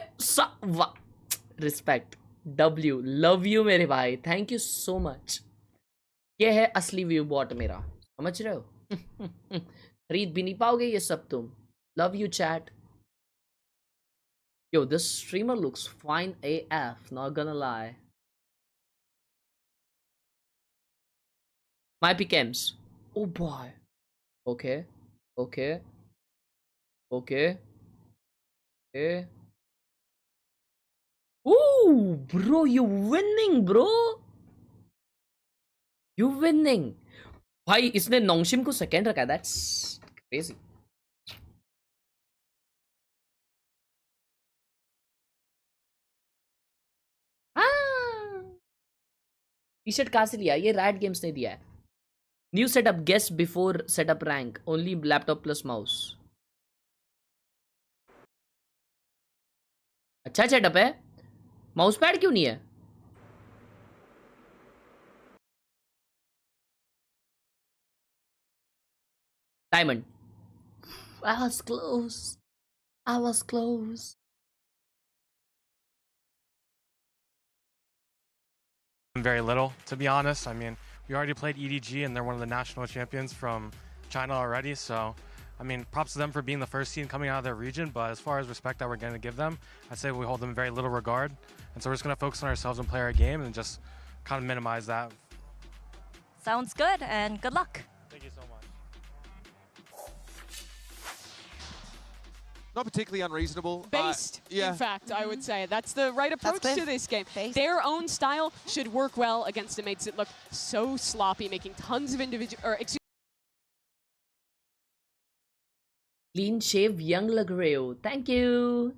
रिस्पेक्ट डब्ल्यू, लव यू मेरे भाई, थैंक यू सो मच। ये है असली व्यू बॉट मेरा, समझ रहे हो? खरीद भी नहीं पाओगे ये सब तुम। Love you chat. Yo, this streamer looks fine AF, not gonna lie. My PKMs. Oh boy. Okay. Okay. Okay. Okay. Ooh, bro, you're winning, bro. You're winning. भाई इसने नोंगशिम को सेकेंड रखा है, that's crazy. टी शर्ट कहाँ से लिया? ये right games ने दिया है। New setup, guess before setup rank, only laptop plus mouse. अच्छा सेटअप है, माउस पैड क्यों नहीं है? Diamond. I was close. I was close. Very little, to be honest. I mean, we already played EDG and they're one of the national champions from China already. So, I mean, props to them for being the first team coming out of their region. But as far as respect that we're going to give them, I'd say we hold them in very little regard. And so we're just going to focus on ourselves and play our game and just kind of minimize that. Sounds good, and good luck. Thank you so much. not particularly unreasonable. Based, yeah. in fact, I would say. That's the right approach to this game. Their own style should work well against the mates that look so sloppy, making tons of Clean shave young लग रहे हो. Thank you.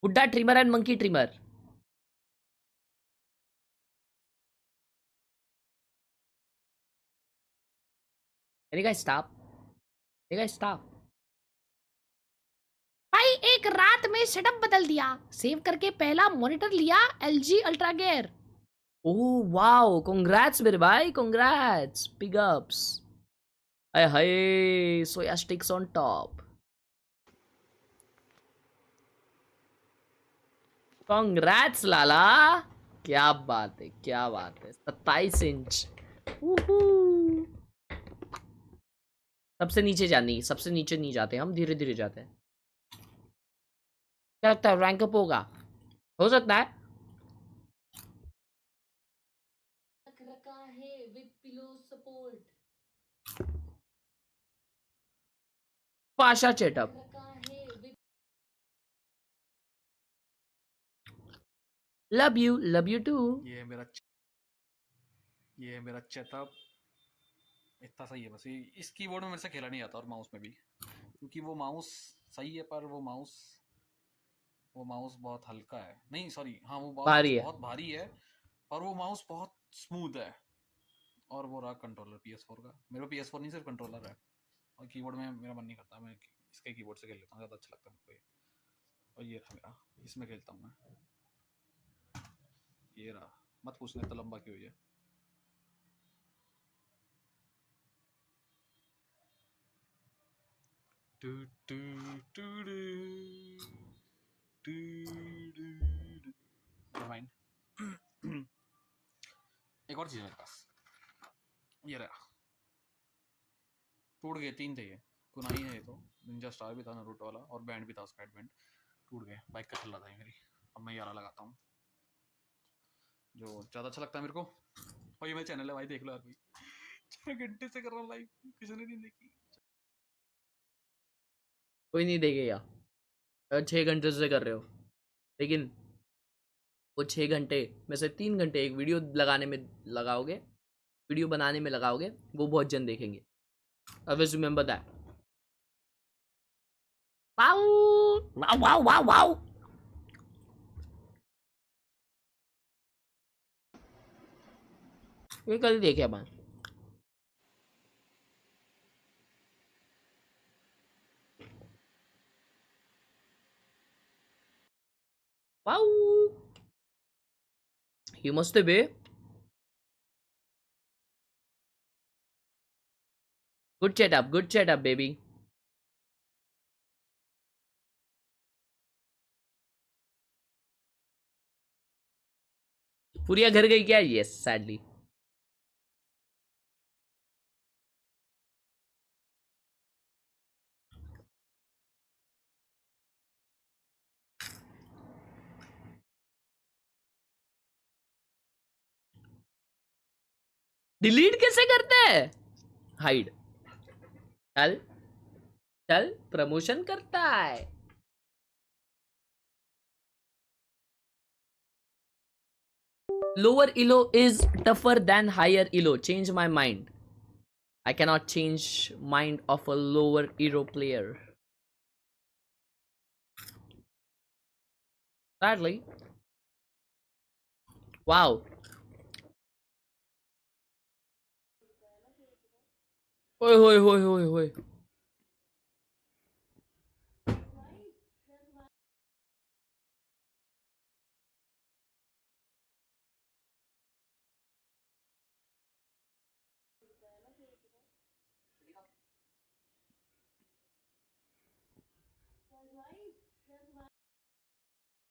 Buddha trimmer and monkey trimmer. Can you guys stop? Can you guys stop? भाई एक रात में setup बदल दिया, save करके पहला मॉनिटर लिया LG ultra gear. Oh wow, congrats मेरे भाई, congrats, big ups. Hey, soya sticks on top. Congrats लाला, क्या बात है, क्या बात है. 27 इंच. सबसे नीचे जानी, सबसे नीचे नहीं जाते हम, धीरे धीरे जाते हैं. क्या लगता है रैंक अप होगा? हो सकता है. रखा है विद पिलो सपोर्ट. पाशा चेटअप. Love you too. ये है मेरा चेटअप. इतना सही है बस. इस कीबोर्ड में मेरे से खेला नहीं आता और माउस में भी, क्योंकि वो माउस सही है पर वो माउस बहुत हल्का है. नहीं सॉरी, हाँ वो बहुत भारी है पर वो माउस बहुत स्मूथ है. और वो रहा कंट्रोलर PS4 का. मेरा PS4 नहीं सिर्फ कंट्रोलर है. और कीबोर्ड में मेरा मन नहीं करता, मैं इसके कीबोर्ड से खेल लेता हूँ, ज़्यादा अच्छा लगता है मुझको ये. और ये रहा मेरा, इसमें खेलता हूँ मैं. ये रहा, मत पूछना इतना लंबा क्यों है. एक और चीज मेरे पास, ये रहा. टूट गए 3 थे ये. कुनाई है ये तो, निंजा स्टार भी था नारुतो वाला, और बैंड भी था उसका, बैंड टूट गए. बाइक का चल रहा था ये मेरी. अब मैं यारा लगाता हूँ जो ज़्यादा अच्छा लगता है मेरे को. और ये मेरा चैनल है भाई, देख लो यार. भाई 6 घंटे से कर रहा हूँ लाइव, किसी ने नहीं देखी. कोई नहीं देखेगा. 6 घंटे से कर रहे हो, लेकिन वो 6 घंटे में से 3 घंटे एक वीडियो लगाने में लगाओगे, वीडियो बनाने में लगाओगे, वो बहुत जन देखेंगे. Always remember that. Wow wow wow wow wow. ये कल देखे अपन. Wow, you must be. Good setup, baby. Furia घर गई क्या? Yes, sadly. डिलीट कैसे करते हैं? हाइड. चल प्रमोशन करता है. Lower elo is tougher than higher elo. Change my mind. I cannot change mind of a lower elo player. Sadly. Wow. Oi.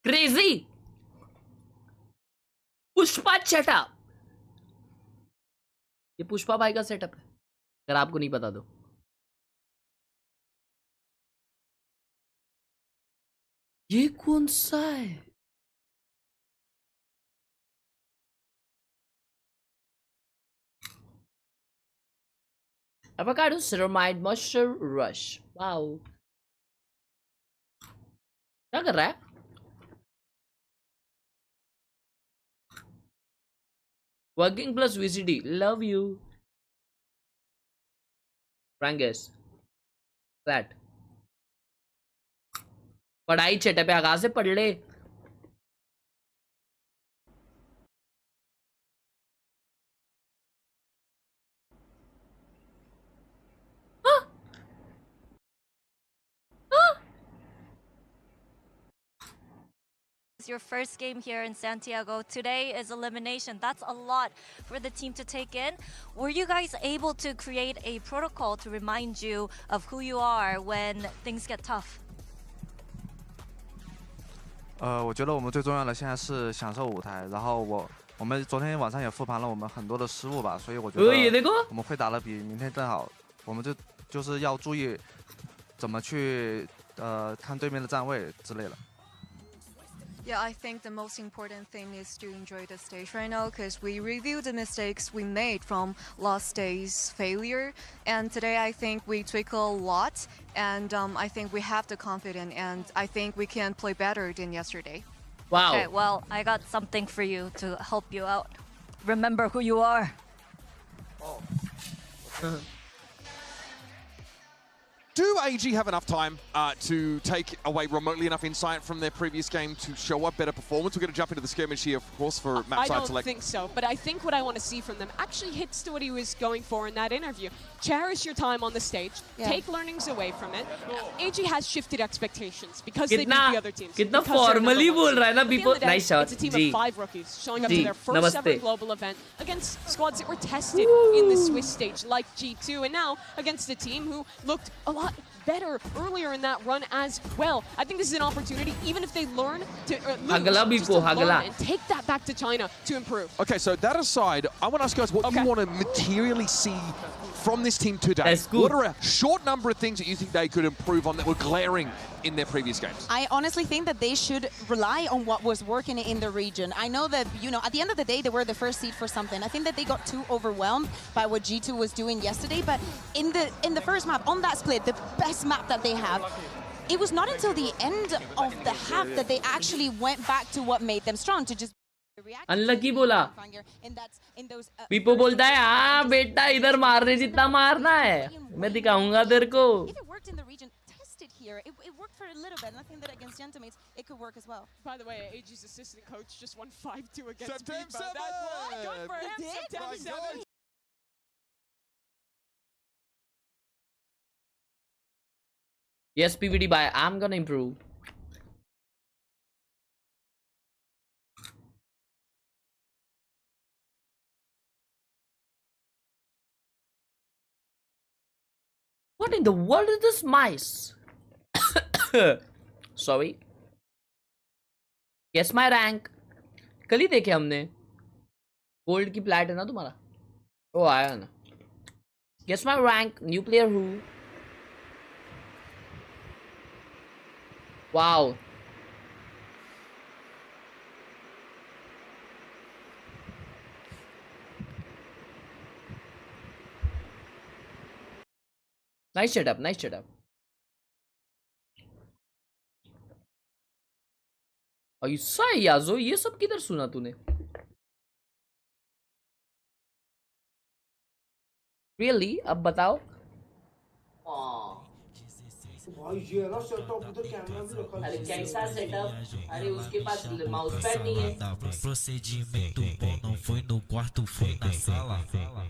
Crazy. Pushpa setup. ये पुष्पा भाई का सेटअप है, अगर आपको नहीं पता तो. ये कौन सा है? Avocado ceramide moisture rush. Wow. क्या कर रहा है? Working plus VCT. Love you. Frangus. That. पढ़ाई चटे पे आगाज से पढ़ ले. Your first game here in Santiago. Today is elimination. That's a lot for the team to take in. Were you guys able to create a protocol to remind you of who you are when things get tough? 我觉得我们最重要的现在是享受舞台，然后我们昨天晚上也复盘了我们很多的失误吧，所以我觉得我们会打得比明天更好。我们就是要注意怎么去看对面的站位之类的。 Yeah, I think the most important thing is to enjoy the stage right now because we review the mistakes we made from last day's failure. And today I think we tweak a lot and I think we have the confidence and I think we can play better than yesterday. Wow. Okay, well, I got something for you to help you out. Remember who you are. Oh. Do AG have enough time to take away remotely enough insight from their previous game to show up better performance? We're going to jump into the skirmish here, of course, for map side select. I don't think so, but I think what I want to see from them actually hits to what he was going for in that interview. Cherish your time on the stage, take learnings away from it. AG has shifted expectations because they beat the other teams. कितना formally बोल रहा है ना people. Nice shot. It's a team of 5 rookies showing up to their first ever global event against squads that were tested in the Swiss stage, like G2, and now against a team who looked a lot better earlier in that run as well. I think this is an opportunity, even if they learn to learn and take that back to China to improve. Okay, so that aside, I want to ask you guys what you want to materially see from this team today. What are a short number of things that you think they could improve on that were glaring in their previous games? I honestly think that they should rely on what was working in the region. I know that, you know, at the end of the day, they were the first seed for something. I think that they got too overwhelmed by what G2 was doing yesterday, but in the first map, on that split, the best map that they have, it was not until the end of the half that they actually went back to what made them strong, to just Unlucky बोला पीपो बोलता है हाँ बेटा इधर मारने जितना मारना है मैं दिखाऊंगा तेरे को here. It worked for a little bit, and I think that against Gentamates, it could work as well. By the way, AG's assistant coach just won 5-2 against Bebo. Good for him. September 7. Yes, PVD bye. I'm gonna improve. What in the world is this mice? Sorry. Guess my rank. कल ही देखे हमने. Gold की plat है ना तुम्हारा? ओ आया ना. Guess my rank. New player who? Wow. Nice setup, nice setup. ऐसा याजो ये सब किधर सुना तूने? Really? अब बताओ. भाई ये ना सेटअप उधर कैमरा भी रखा है. अरे कैसा सेटअप? अरे उसके पास माउस पैड नहीं है. Procedimento bom não foi no quarto, foi na sala.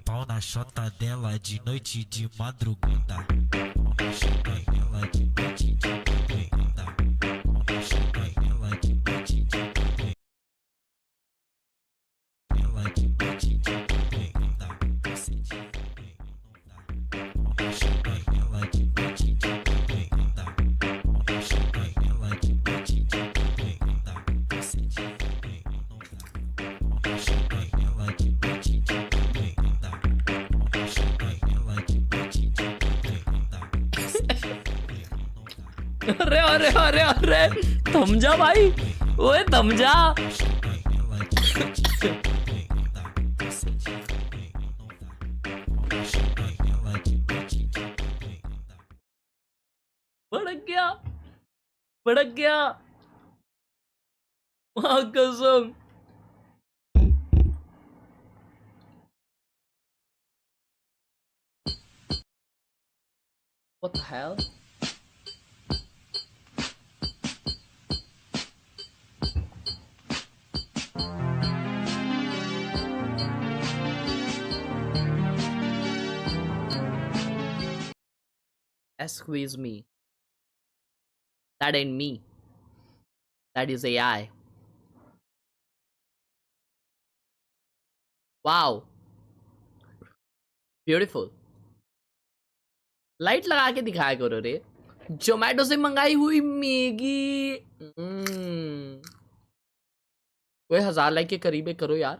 Pau na chota dela de noite de madrugada. Pau na chota dela de noite de madrugada. Pau na chota dela de noite de madrugada. Ela de noite de madrugada. Procedimento não dá. Pau na chota dela de noite de madrugada. अरे अरे अरे अरे थम जा भाई ओए थम जा भड़क गया कसम What the hell? Squeeze me. That ain't me. That is AI. Wow. Beautiful. Light लगा के दिखाया करो रे जोमेटो से मंगाई हुई मैगी कोई 1000 लाइक के करीब करो यार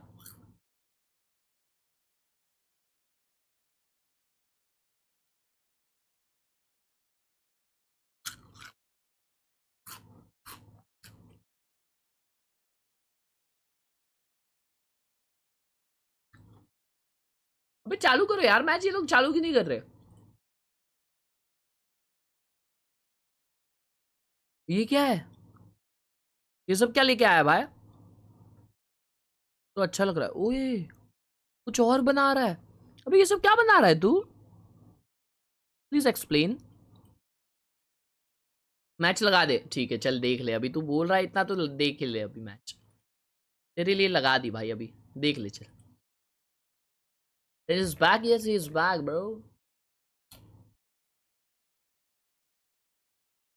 अबे चालू करो यार मैच ये लोग चालू क्यों नहीं कर रहे ये क्या है ये सब क्या लेके आया भाई तो अच्छा लग रहा है ओए कुछ और बना रहा है अबे ये सब क्या बना रहा है तू प्लीज एक्सप्लेन मैच लगा दे ठीक है चल देख ले अभी तू बोल रहा है इतना तो देख ले अभी मैच तेरे लिए लगा दी भाई अभी देख ले चल He is back yes he is back bro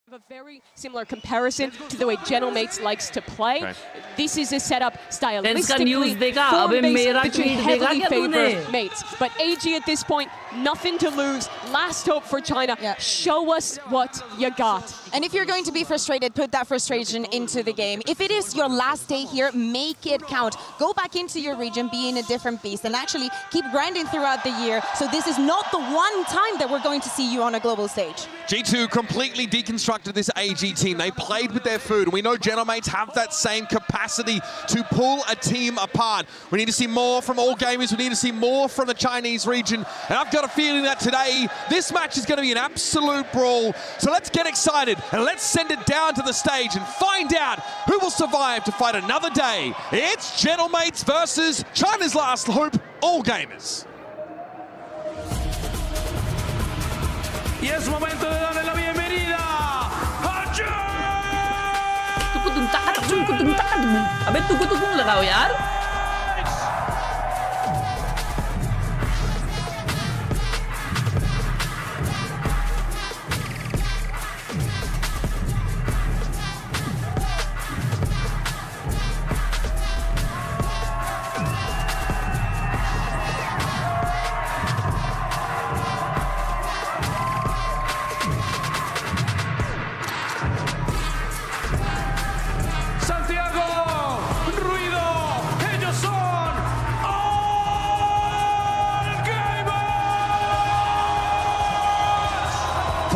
A very similar comparison to the way Genomates likes to play. This is a setup stylistically form-based which will heavily favor Mates. But AG at this point, nothing to lose. Last hope for China. Show us what you got. And if you're going to be frustrated, put that frustration into the game. If it is your last day here, make it count. Go back into your region, be in a different beast, and actually keep grinding throughout the year. So this is not the one time that we're going to see you on a global stage. G2 completely deconstructed this AG team. They played with their food. We know Genomates have that same capacity to pull a team apart. We need to see more from all gamers. We need to see more from the Chinese region. And I've got a feeling that today, this match is going to be an absolute brawl. So let's get excited and let's send it down to the stage and find out who will survive to fight another day. It's Genomates versus China's Last Hope, all gamers. Y es momento de darle la bienvenida a अबे तुको तो क्यों लगाओ यार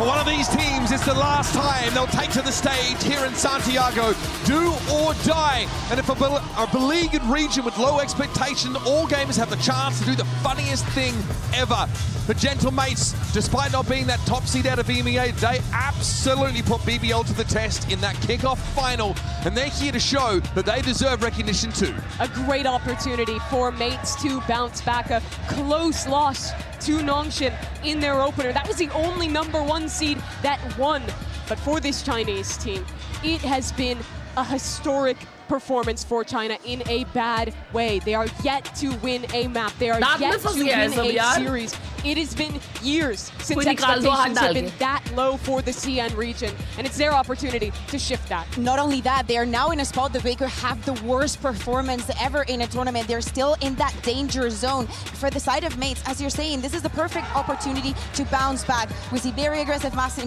For one of these teams, it's the last time they'll take to the stage here in Santiago. Do or die. And if a beleaguered region with low expectation, all gamers have the chance to do the funniest thing ever. The Gentlemates, despite not being that top seed out of EMEA, they absolutely put BBL to the test in that kickoff final. And they're here to show that they deserve recognition too. A great opportunity for Mates to bounce back. A close loss to Nongshin in their opener. That was the only #1 seed that won. But for this Chinese team, it has been a historic performance for China in a bad way. They are yet to win a map. They are yet to win a series. It has been years since expectations have been that low for the CN region, and it's their opportunity to shift that. Not only that, they are now in a spot that they could have the worst performance ever in a tournament. They're still in that danger zone. For the side of Mates, as you're saying, this is the perfect opportunity to bounce back. We see very aggressive maps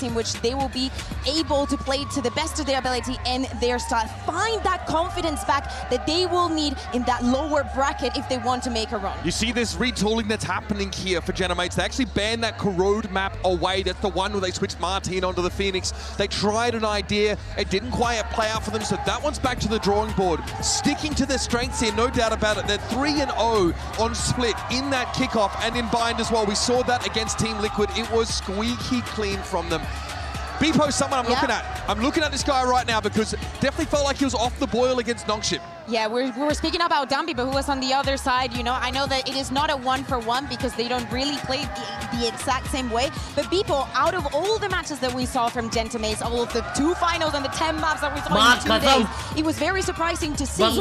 in which they will be able to play to the best of their ability and their style. Find that confidence back that they will need in that lower bracket if they want to make a run. You see this retooling that's happening here for Genomates. They actually banned that Corrode map away. That's the one where they switched Martin onto the Phoenix. They tried an idea. It didn't quite play out for them, so that one's back to the drawing board. Sticking to their strengths here, no doubt about it. They're 3-0 on split in that kickoff and in bind as well. We saw that against Team Liquid. It was squeaky clean from them. Beepo's someone I'm looking at. I'm looking at this guy right now because definitely felt like he was off the boil against Nongshim. Yeah, we were speaking about Dambi, but who was on the other side, you know? I know that it is not a one-for-one because they don't really play the exact same way. But Beepo, out of all the matches that we saw from Gentamates, all of the 2 finals and the 10 maps that we saw in 2 days, it was very surprising to see that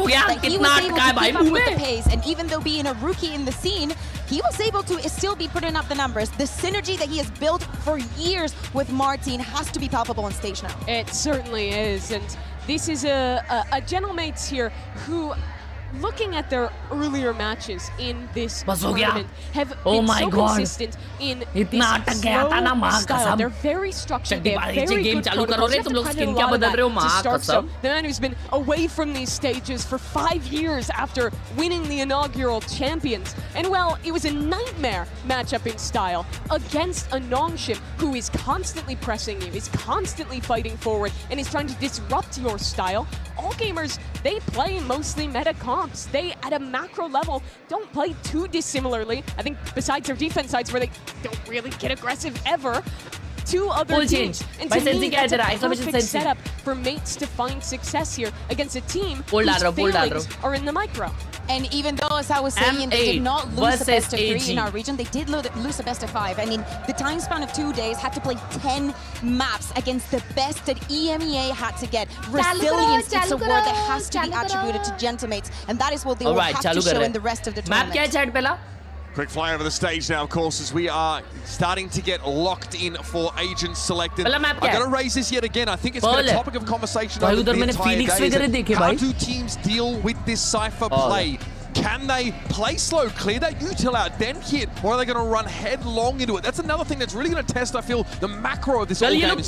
he was able to keep up with the pace. And even though being a rookie in the scene, he was able to still be putting up the numbers. The synergy that he has built for years with Martin has to be palpable on stage now. It certainly is. And this is a Gentlemates here who, looking at their earlier matches in this tournament, have been so consistent in this slow style. They're very structured. They have very good protocols. You have to credit a lot of that to start. So the man who's been away from these stages for 5 years after winning the inaugural champions. And well, it was a nightmare matchup in style against a Nongshim who is constantly pressing you, is constantly fighting forward, and is trying to disrupt your style. All gamers, they play mostly meta comps. They, at a macro level, don't play too dissimilarly. I think besides their defense sides where they don't really get aggressive ever, 2 other teams. And to me, that's a perfect setup for mates to find success here against a team whose failings are in the micro. And even though, as I was saying, they did not lose the best of 3 in our region, they did lose the best of 5. I mean, the time span of 2 days had to play 10 maps against the best that EMEA had to get. Resilience is a word that has to be attributed to Gentamates, and that is what they will have to show in the rest of the tournament. Quick fly over the stage now, of course, as we are starting to get locked in for agents selected. I'm going to raise this yet again. I think it's been a topic of conversation over the entire day. How do teams deal with this Cypher play? Can they play slow, clear that util out, then hit, or are they going to run headlong into it? That's another thing that's really going to test, I feel, the macro of this all game. With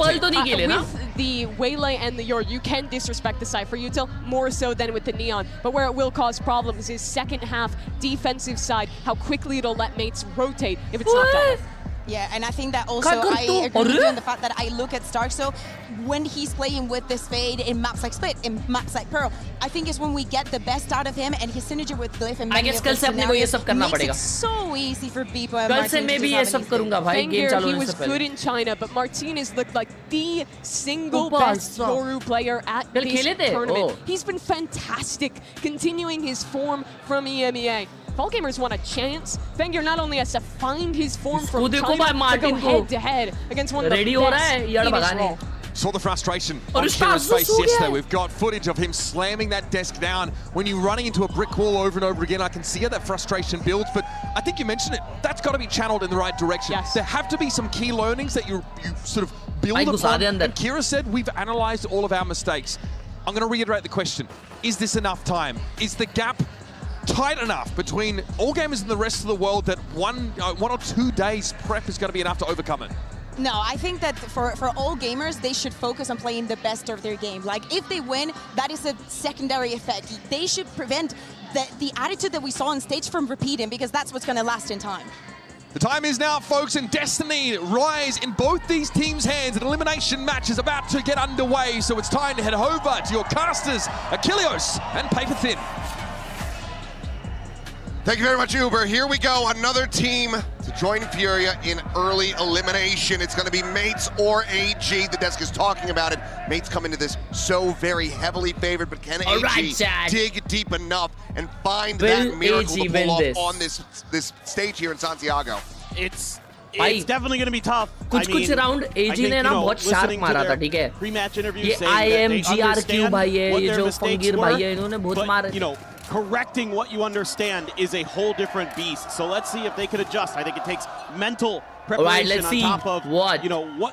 the Waylay and the Yor, you can disrespect the Cypher util more so than with the Neon. But where it will cause problems is second half defensive side, how quickly it'll let mates rotate if it's not done. Yeah, and I think that also I agree with you on the fact that I look at Starkso when he's playing with this Fade in maps like Split, in maps like Pearl. I think it's when we get the best out of him, and his synergy with Glyph and many of the scenarios makes it so easy for Beepo and Martin to just have he was good in China, but Martinez looked like the single best Yoru player at this tournament. He's been fantastic, continuing his form from EMEA. All gamers want a chance. Fengir not only has to find his form from China, but go head-to-head against one of the best in his role. Saw the frustration on Kira's face yesterday. We've got footage of him slamming that desk down. When you're running into a brick wall over and over again, I can see how that frustration builds, but I think you mentioned it. That's got to be channeled in the right direction. Yes. There have to be some key learnings that you sort of build upon. And Kira said, we've analyzed all of our mistakes. I'm going to reiterate the question. Is this enough time? Is the gap tight enough between all gamers and the rest of the world that one or 2 days prep is going to be enough to overcome it? No, I think that for all gamers, they should focus on playing the best of their game. Like, if they win, that is a secondary effect. They should prevent the attitude that we saw on stage from repeating, because that's what's going to last in time. The time is now, folks, and destiny rise in both these teams' hands. An elimination match is about to get underway, so it's time to head over to your casters, Achilleos and Paper Thin. Thank you very much, Uber. Here we go, another team to join Furia in early elimination. It's going to be Mates or AG. The desk is talking about it. Mates come into this so very heavily favored, but can AG dig deep enough and find that miracle to pull off on this stage here in Santiago? It's definitely going to be tough. कुछ round एजी ने ना बहुत sharp मारा था, ठीक है? ये IMGRQ भाई है, ये जो फंगीर भाई है, इन्होंने बहुत मार. Correcting what you understand is a whole different beast. So let's see if they could adjust. I think it takes mental preparation on top of what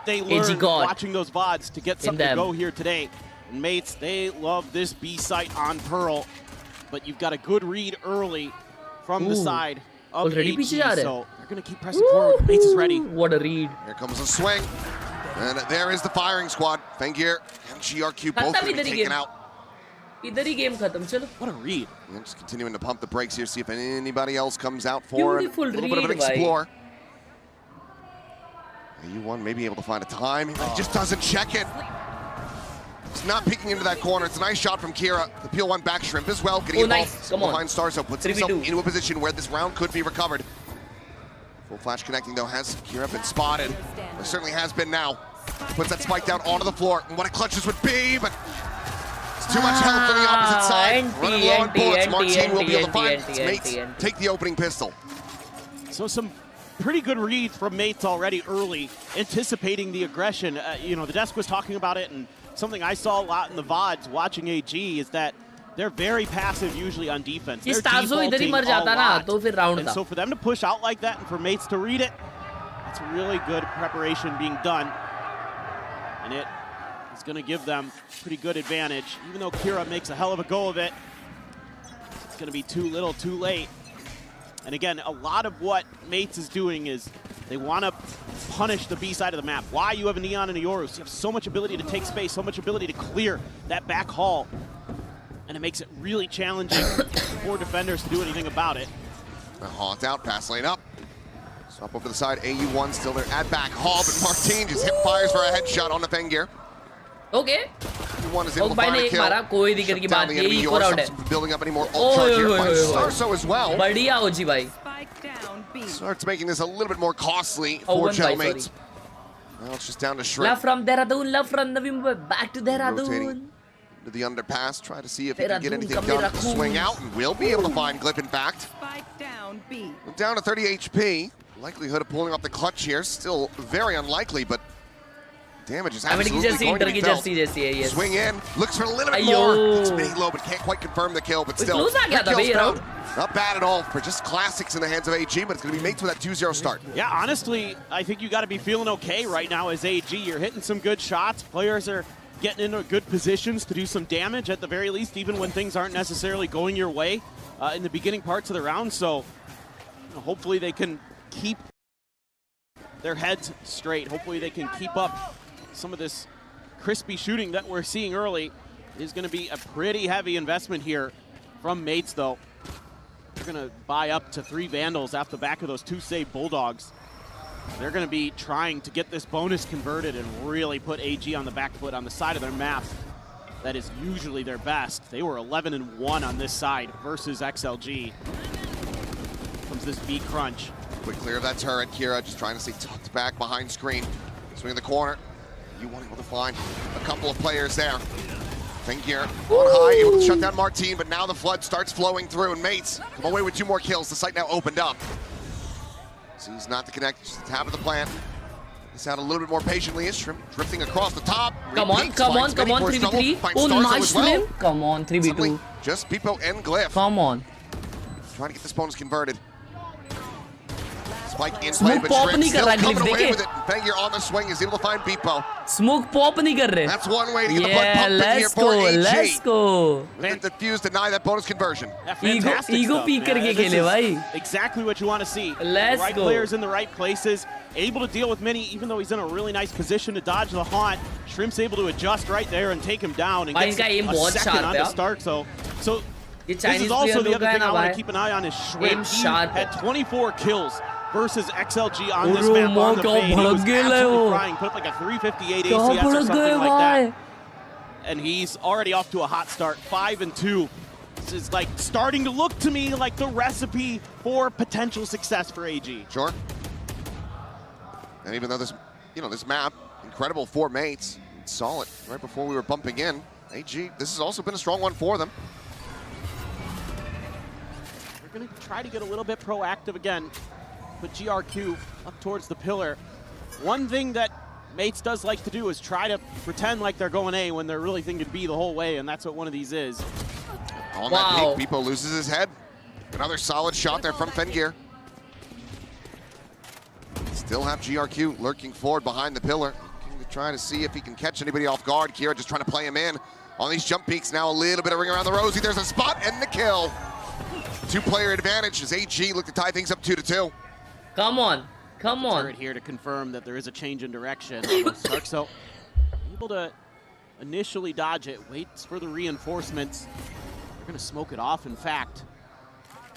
they learned watching those VODs to get something to go here today. And Mates, they love this B site on Pearl, but you've got a good read early from the side of AG, so they're going to keep pressing forward. Mates is ready. What a read. Here comes the swing. And there is the firing squad. Fengir and GRQ both going to be taken out. What a read. And just continuing to pump the brakes here, see if anybody else comes out for a little bit of an explore. U1 may be able to find a time. He just doesn't check it. He's not peeking into that corner. It's a nice shot from Kira. The PL1 back shrimp as well. Getting involved behind Starzo. Puts himself into a position where this round could be recovered. Full flash connecting though. Has Kira been spotted? There certainly has been now. Puts that spike down onto the floor. And what a clutch this would be, but it's too much health on the opposite side. Running low on bullets. Martin will be able to find his mates. Take the opening pistol. So some pretty good reads from mates already early, anticipating the aggression. You know, the desk was talking about it, and something I saw a lot in the VODs watching AG is that they're very passive usually on defense. They're defaulting a lot. And so for them to push out like that and for mates to read it, it's really good preparation being done. And it is going to give them pretty good advantage. Even though Kira makes a hell of a go of it, it's going to be too little, too late. And again, a lot of what mates is doing is they want to punish the B side of the map. Why you have a Neon and a Yorus? You have so much ability to take space, so much ability to clear that back hall. And it makes it really challenging for defenders to do anything about it. Haunt out, pass lane up. Swap over to the side, AU1 still there at back hall, but Martin just hip fires for a headshot on the Fengir. Okay. AU1 is able to find a kill. Shut down the enemy. Yorus building up any more ult charge here. Starso as well. Starts making this a little bit more costly for Gel-mates. Now it's just down to Shrimp. Love from Dehradun, love from Navi Mumbai, back to Dehradun. To the underpass, try to see if he can get anything done to swing out, and will be able to find Glyph, in fact. Down to 30 HP. Likelihood of pulling off the clutch here, still very unlikely, but damage is absolutely going to be felt. Swing in, looks for a little bit more. It's mini low, but can't quite confirm the kill, but still. Not bad at all for just classics in the hands of AG, but it's going to be mates with that 2-0 start. Yeah, honestly, I think you got to be feeling okay right now as AG. You're hitting some good shots. Players are getting into good positions to do some damage at the very least, even when things aren't necessarily going your way in the beginning parts of the round. So hopefully they can keep their heads straight. Hopefully they can keep up some of this crispy shooting that we're seeing early. It is going to be a pretty heavy investment here from mates, though. They're going to buy up to 3 Vandals off the back of those 2 save Bulldogs. They're going to be trying to get this bonus converted and really put AG on the back foot on the side of their map. That is usually their best. They were 11-1 on this side versus XLG. Comes this B crunch. Quick clear of that turret. Kira just trying to stay tucked back behind screen. Swing in the corner. You want able to find a couple of players there. Fengir on high, able to shut down Martin, but now the flood starts flowing through, and mates come away with 2 more kills. The site now opened up. Sees not to connect, just tap of the plant. This out a little bit more patiently. Is Shrimp drifting across the top. Come on, 3v3. Oh, nice win. Come on, 3v2. Just Pipo and Glyph. Come on. Trying to get this bonus converted. Spike in play, but Shrimp still coming away with it. Fengir on the swing is able to find Pipo. Smoke pop nahi kar rahe. That's one way to get the blood pumping here for AG. Let's go. With the defuse, deny that bonus conversion. Ego peek karke khele bhai. Exactly what you want to see. Let's the right players in the right places, able to deal with many, even though he's in a really nice position to dodge the haunt. Shrimp's able to adjust right there and take him down and get a second on the start. So this is also the other thing I want to keep an eye on is Shrimp. He had 24 kills versus XLG on this map on the fade. He was absolutely crying. Put up like a 358 ACS or something like that. And he's already off to a hot start, 5-2. This is like starting to look to me like the recipe for potential success for AG. Sure. And even though this, this map, incredible for mates, saw it right before we were bumping in. AG, this has also been a strong one for them. We're going to try to get a little bit proactive again. Put GRQ up towards the pillar. One thing that mates does like to do is try to pretend like they're going A when they're really thinking B the whole way, and that's what one of these is. On that peak, Pipo loses his head. Another solid shot there from Fengir. Still have GRQ lurking forward behind the pillar. Trying to see if he can catch anybody off guard. Kira just trying to play him in on these jump peaks. Now a little bit of ring around the rosy. There's a spot and the kill. 2-player advantage as AG look to tie things up 2-2. Come on. Turret here to confirm that there is a change in direction. Starso able to initially dodge it, waits for the reinforcements. They're going to smoke it off, in fact.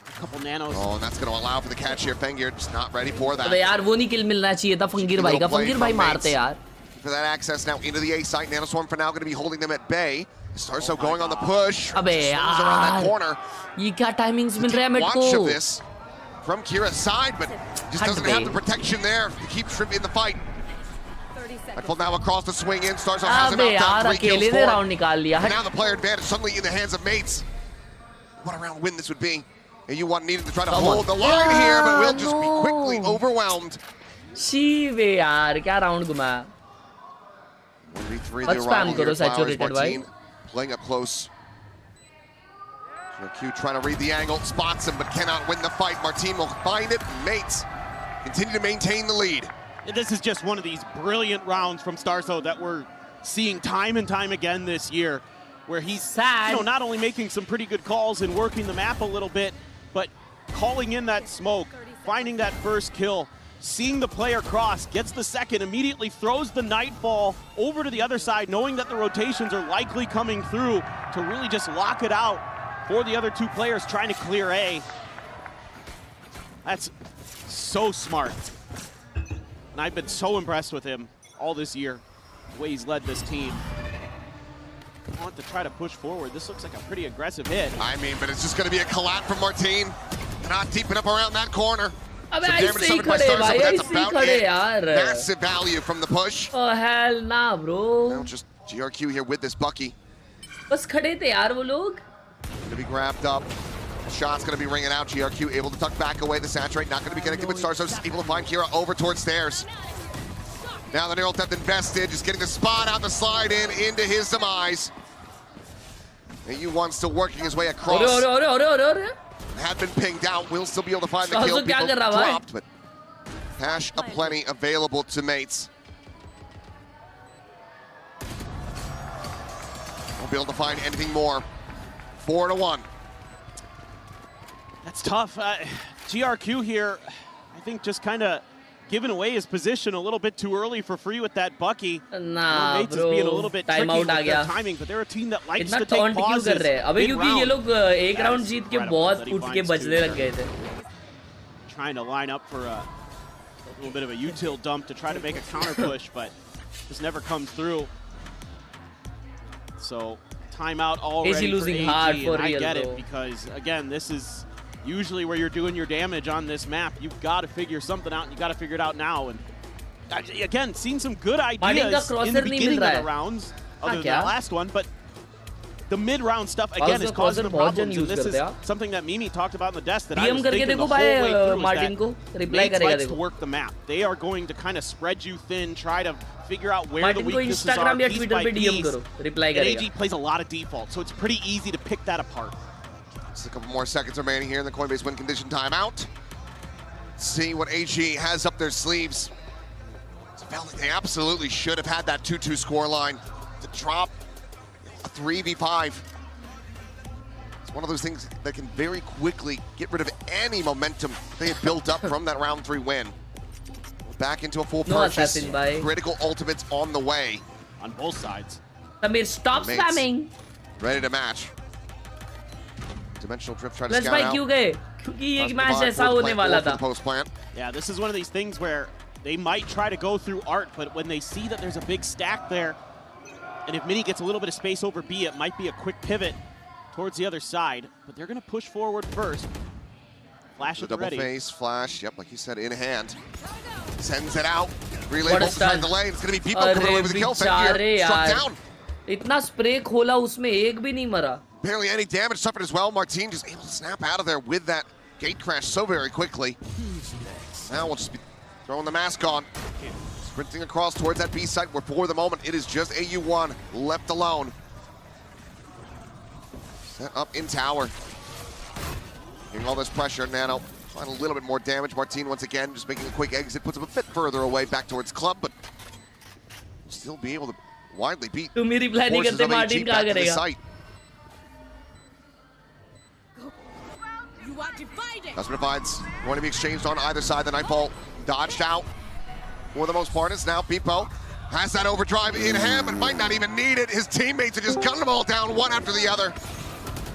A couple nanos. Oh, and that's going to allow for the catch here. Fengir just not ready for that. अबे यार वो नहीं kill मिलना चाहिए था Fengir भाई का. Fengir भाई मारते यार. For that access now into the A site. Nanoswarm for now going to be holding them at bay. Starso going on the push. अबे यार. Around that corner. ये क्या timings मिल रहा है मेरे को? Watch of this from Kira's side, but just doesn't have the protection there to keep Shrimp in the fight. Nightfall now across the swing in. Starzo has him out down 3 kills, 4. And now the player advantage suddenly in the hands of mates. What a round win this would be. AU1 needed to try to hold the line here, but will just be quickly overwhelmed. Shive yaar, kya round gumaya? 1v3 the arrival here. Flowers, Martin playing up close. Q trying to read the angle, spots him, but cannot win the fight. Martin will find it. Mates continue to maintain the lead. This is just one of these brilliant rounds from Starzo that we're seeing time and time again this year, where he's not only making some pretty good calls and working the map a little bit, but calling in that smoke, finding that first kill, seeing the player cross, gets the second, immediately throws the Nightfall over to the other side, knowing that the rotations are likely coming through to really just lock it out for the other two players trying to clear A. That's so smart. And I've been so impressed with him all this year, the way he's led this team. I want to try to push forward. This looks like a pretty aggressive hit. I mean, but it's just going to be a collat from Martin. Not deep enough around that corner. Some damage suffered by Starzo, but that's about it. Massive value from the push. Oh, hell nah, bro. Now just GRQ here with this Bucky. बस खड़े थे यार वो लोग. Gonna be grabbed up. Shot's gonna be ringing out. GRQ able to tuck back away the saturate. Not gonna be connected with Starzo. Able to find Khelraay over towards stairs. Now the neural depth invested. Just getting the spot out, the slide in into his demise. AU1 still working his way across. Had been pinged out. Will still be able to find the kill. People dropped, but hash aplenty available to mates. Won't be able to find anything more. 4-1. That's tough. GRQ here, I think just kind of giving away his position a little bit too early for free with that Bucky. Nah, Mates is being a little bit tricky with their timing, but they're a team that likes to take pauses. अबे क्योंकि ये लोग एक round जीत के बहुत foot के बचने लग गए थे. Trying to line up for a little bit of a util dump to try to make a counter push, but just never comes through. So timeout already for AG, and I get it because again, this is usually where you're doing your damage on this map. You've got to figure something out, and you got to figure it out now. And again, seen some good ideas in the beginning of the rounds, other than that last one, but the mid-round stuff again is causing the problems. And this is something that Mimi talked about in the desk that I was thinking the whole way through is that Mates likes to work the map. They are going to kind of spread you thin, try to figure out where the weaknesses are piece by piece. And AG plays a lot of default, so it's pretty easy to pick that apart. Just a couple more seconds remaining here in the Coinbase win condition timeout. See what AG has up their sleeves. Felt like they absolutely should have had that 2-2 scoreline to drop a 3v5. It's one of those things that can very quickly get rid of any momentum they had built up from that round 3 win. Back into a full purchase. Critical ultimates on the way. On both sides. Samir, stop spamming. Ready to match. Dimensional drift trying to scout out. Post plant. Yeah, this is one of these things where they might try to go through art, but when they see that there's a big stack there, and if Mini gets a little bit of space over B, it might be a quick pivot towards the other side, but they're going to push forward first. Flash at the ready. Double face, flash, yep, like you said, in hand. Sends it out. Relabel behind the lane. It's going to be Beepo coming away with the kill. Fenrir struck down. इतना spray खोला उसमें एक भी नहीं मरा. Barely any damage suffered as well. Martin just able to snap out of there with that gate crash so very quickly. Now we'll just be throwing the mask on. Sprinting across towards that B site where for the moment it is just AU1 left alone. Set up in tower. Getting all this pressure, Nano. Find a little bit more damage. Martin once again just making a quick exit. Puts him a bit further away back towards club, but still be able to widely beat forces of AG back to the site. Husband divides going to be exchanged on either side. The Nightfall dodged out for the most part. It's now Beepo has that overdrive in hand, but might not even need it. His teammates are just gunning them all down one after the other.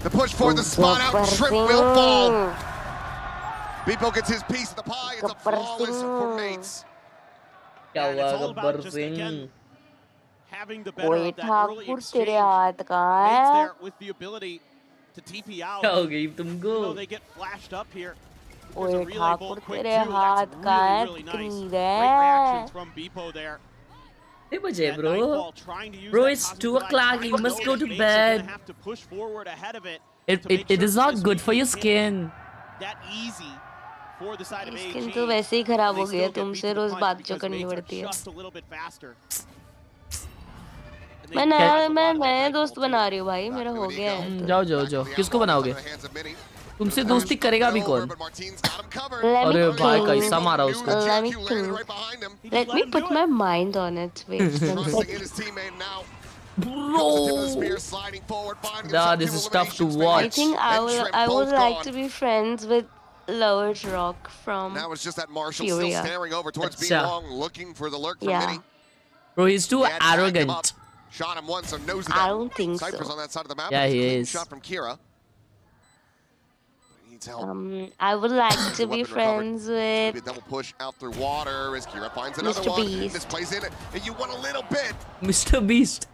The push for the spot out, Trip will fall. Beepo gets his piece of the pie. It's a flawless for mates. And it's all about just, again, having the better of that early exchange. Mates there with the ability to TP out. So they get flashed up here. There's a relay bolt quick too. That's really, really nice. Great reactions from Beepo there. bro. Bro, it's 2 o'clock. You must go to bed. It is not good for your skin. Skin तो वैसे ही खराब हो गया तुमसे रोज बात जो करनी पड़ती है मैं नया दोस्त बना रही हूँ भाई मेरा हो गया है जाओ किसको बनाओगे तुमसे दोस्ती करेगा भी कौन अरे भाई कैसा मारा उसको let me put my mind on it wait bro this is tough to watch. I think I would like to be friends with Lovers Rock from Now it's just that Marshall Furia. still staring over towards B-Long, looking for the lurk from Mini. Bro, he's too arrogant. Shot him once, so knows I don't think Cypher's so. on that side of the map. Yeah, he is. Shot from Kira. He needs help. I would like to be friends with Maybe a double push out through water as Kira finds another Mr. one. Beast. This plays in it, and you want a little bit. Mr. Beast.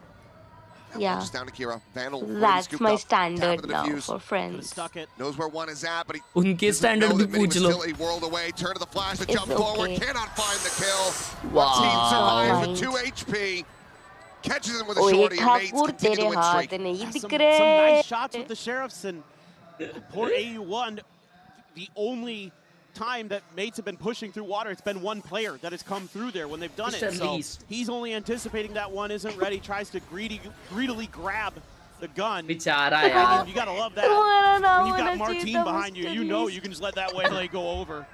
Yeah, Just down to Kira. Vandal that's my standard now for friends. Knows where one is at, but he उनके standard भी पूछ लो. still a world away. Turn to the flash, the jump forward, cannot find the kill. Wow. Team survives with 2 HP. Catches him with a shorty and Mates continue to win streak. Some nice shots with the Sheriffs and poor AU1. The only time that Mates have been pushing through water, it's been one player that has come through there when they've done it. So he's only anticipating that one isn't ready, tries to greedily grab the gun. You gotta love that. When you've got Martine behind you, you know you can just let that waylay go over.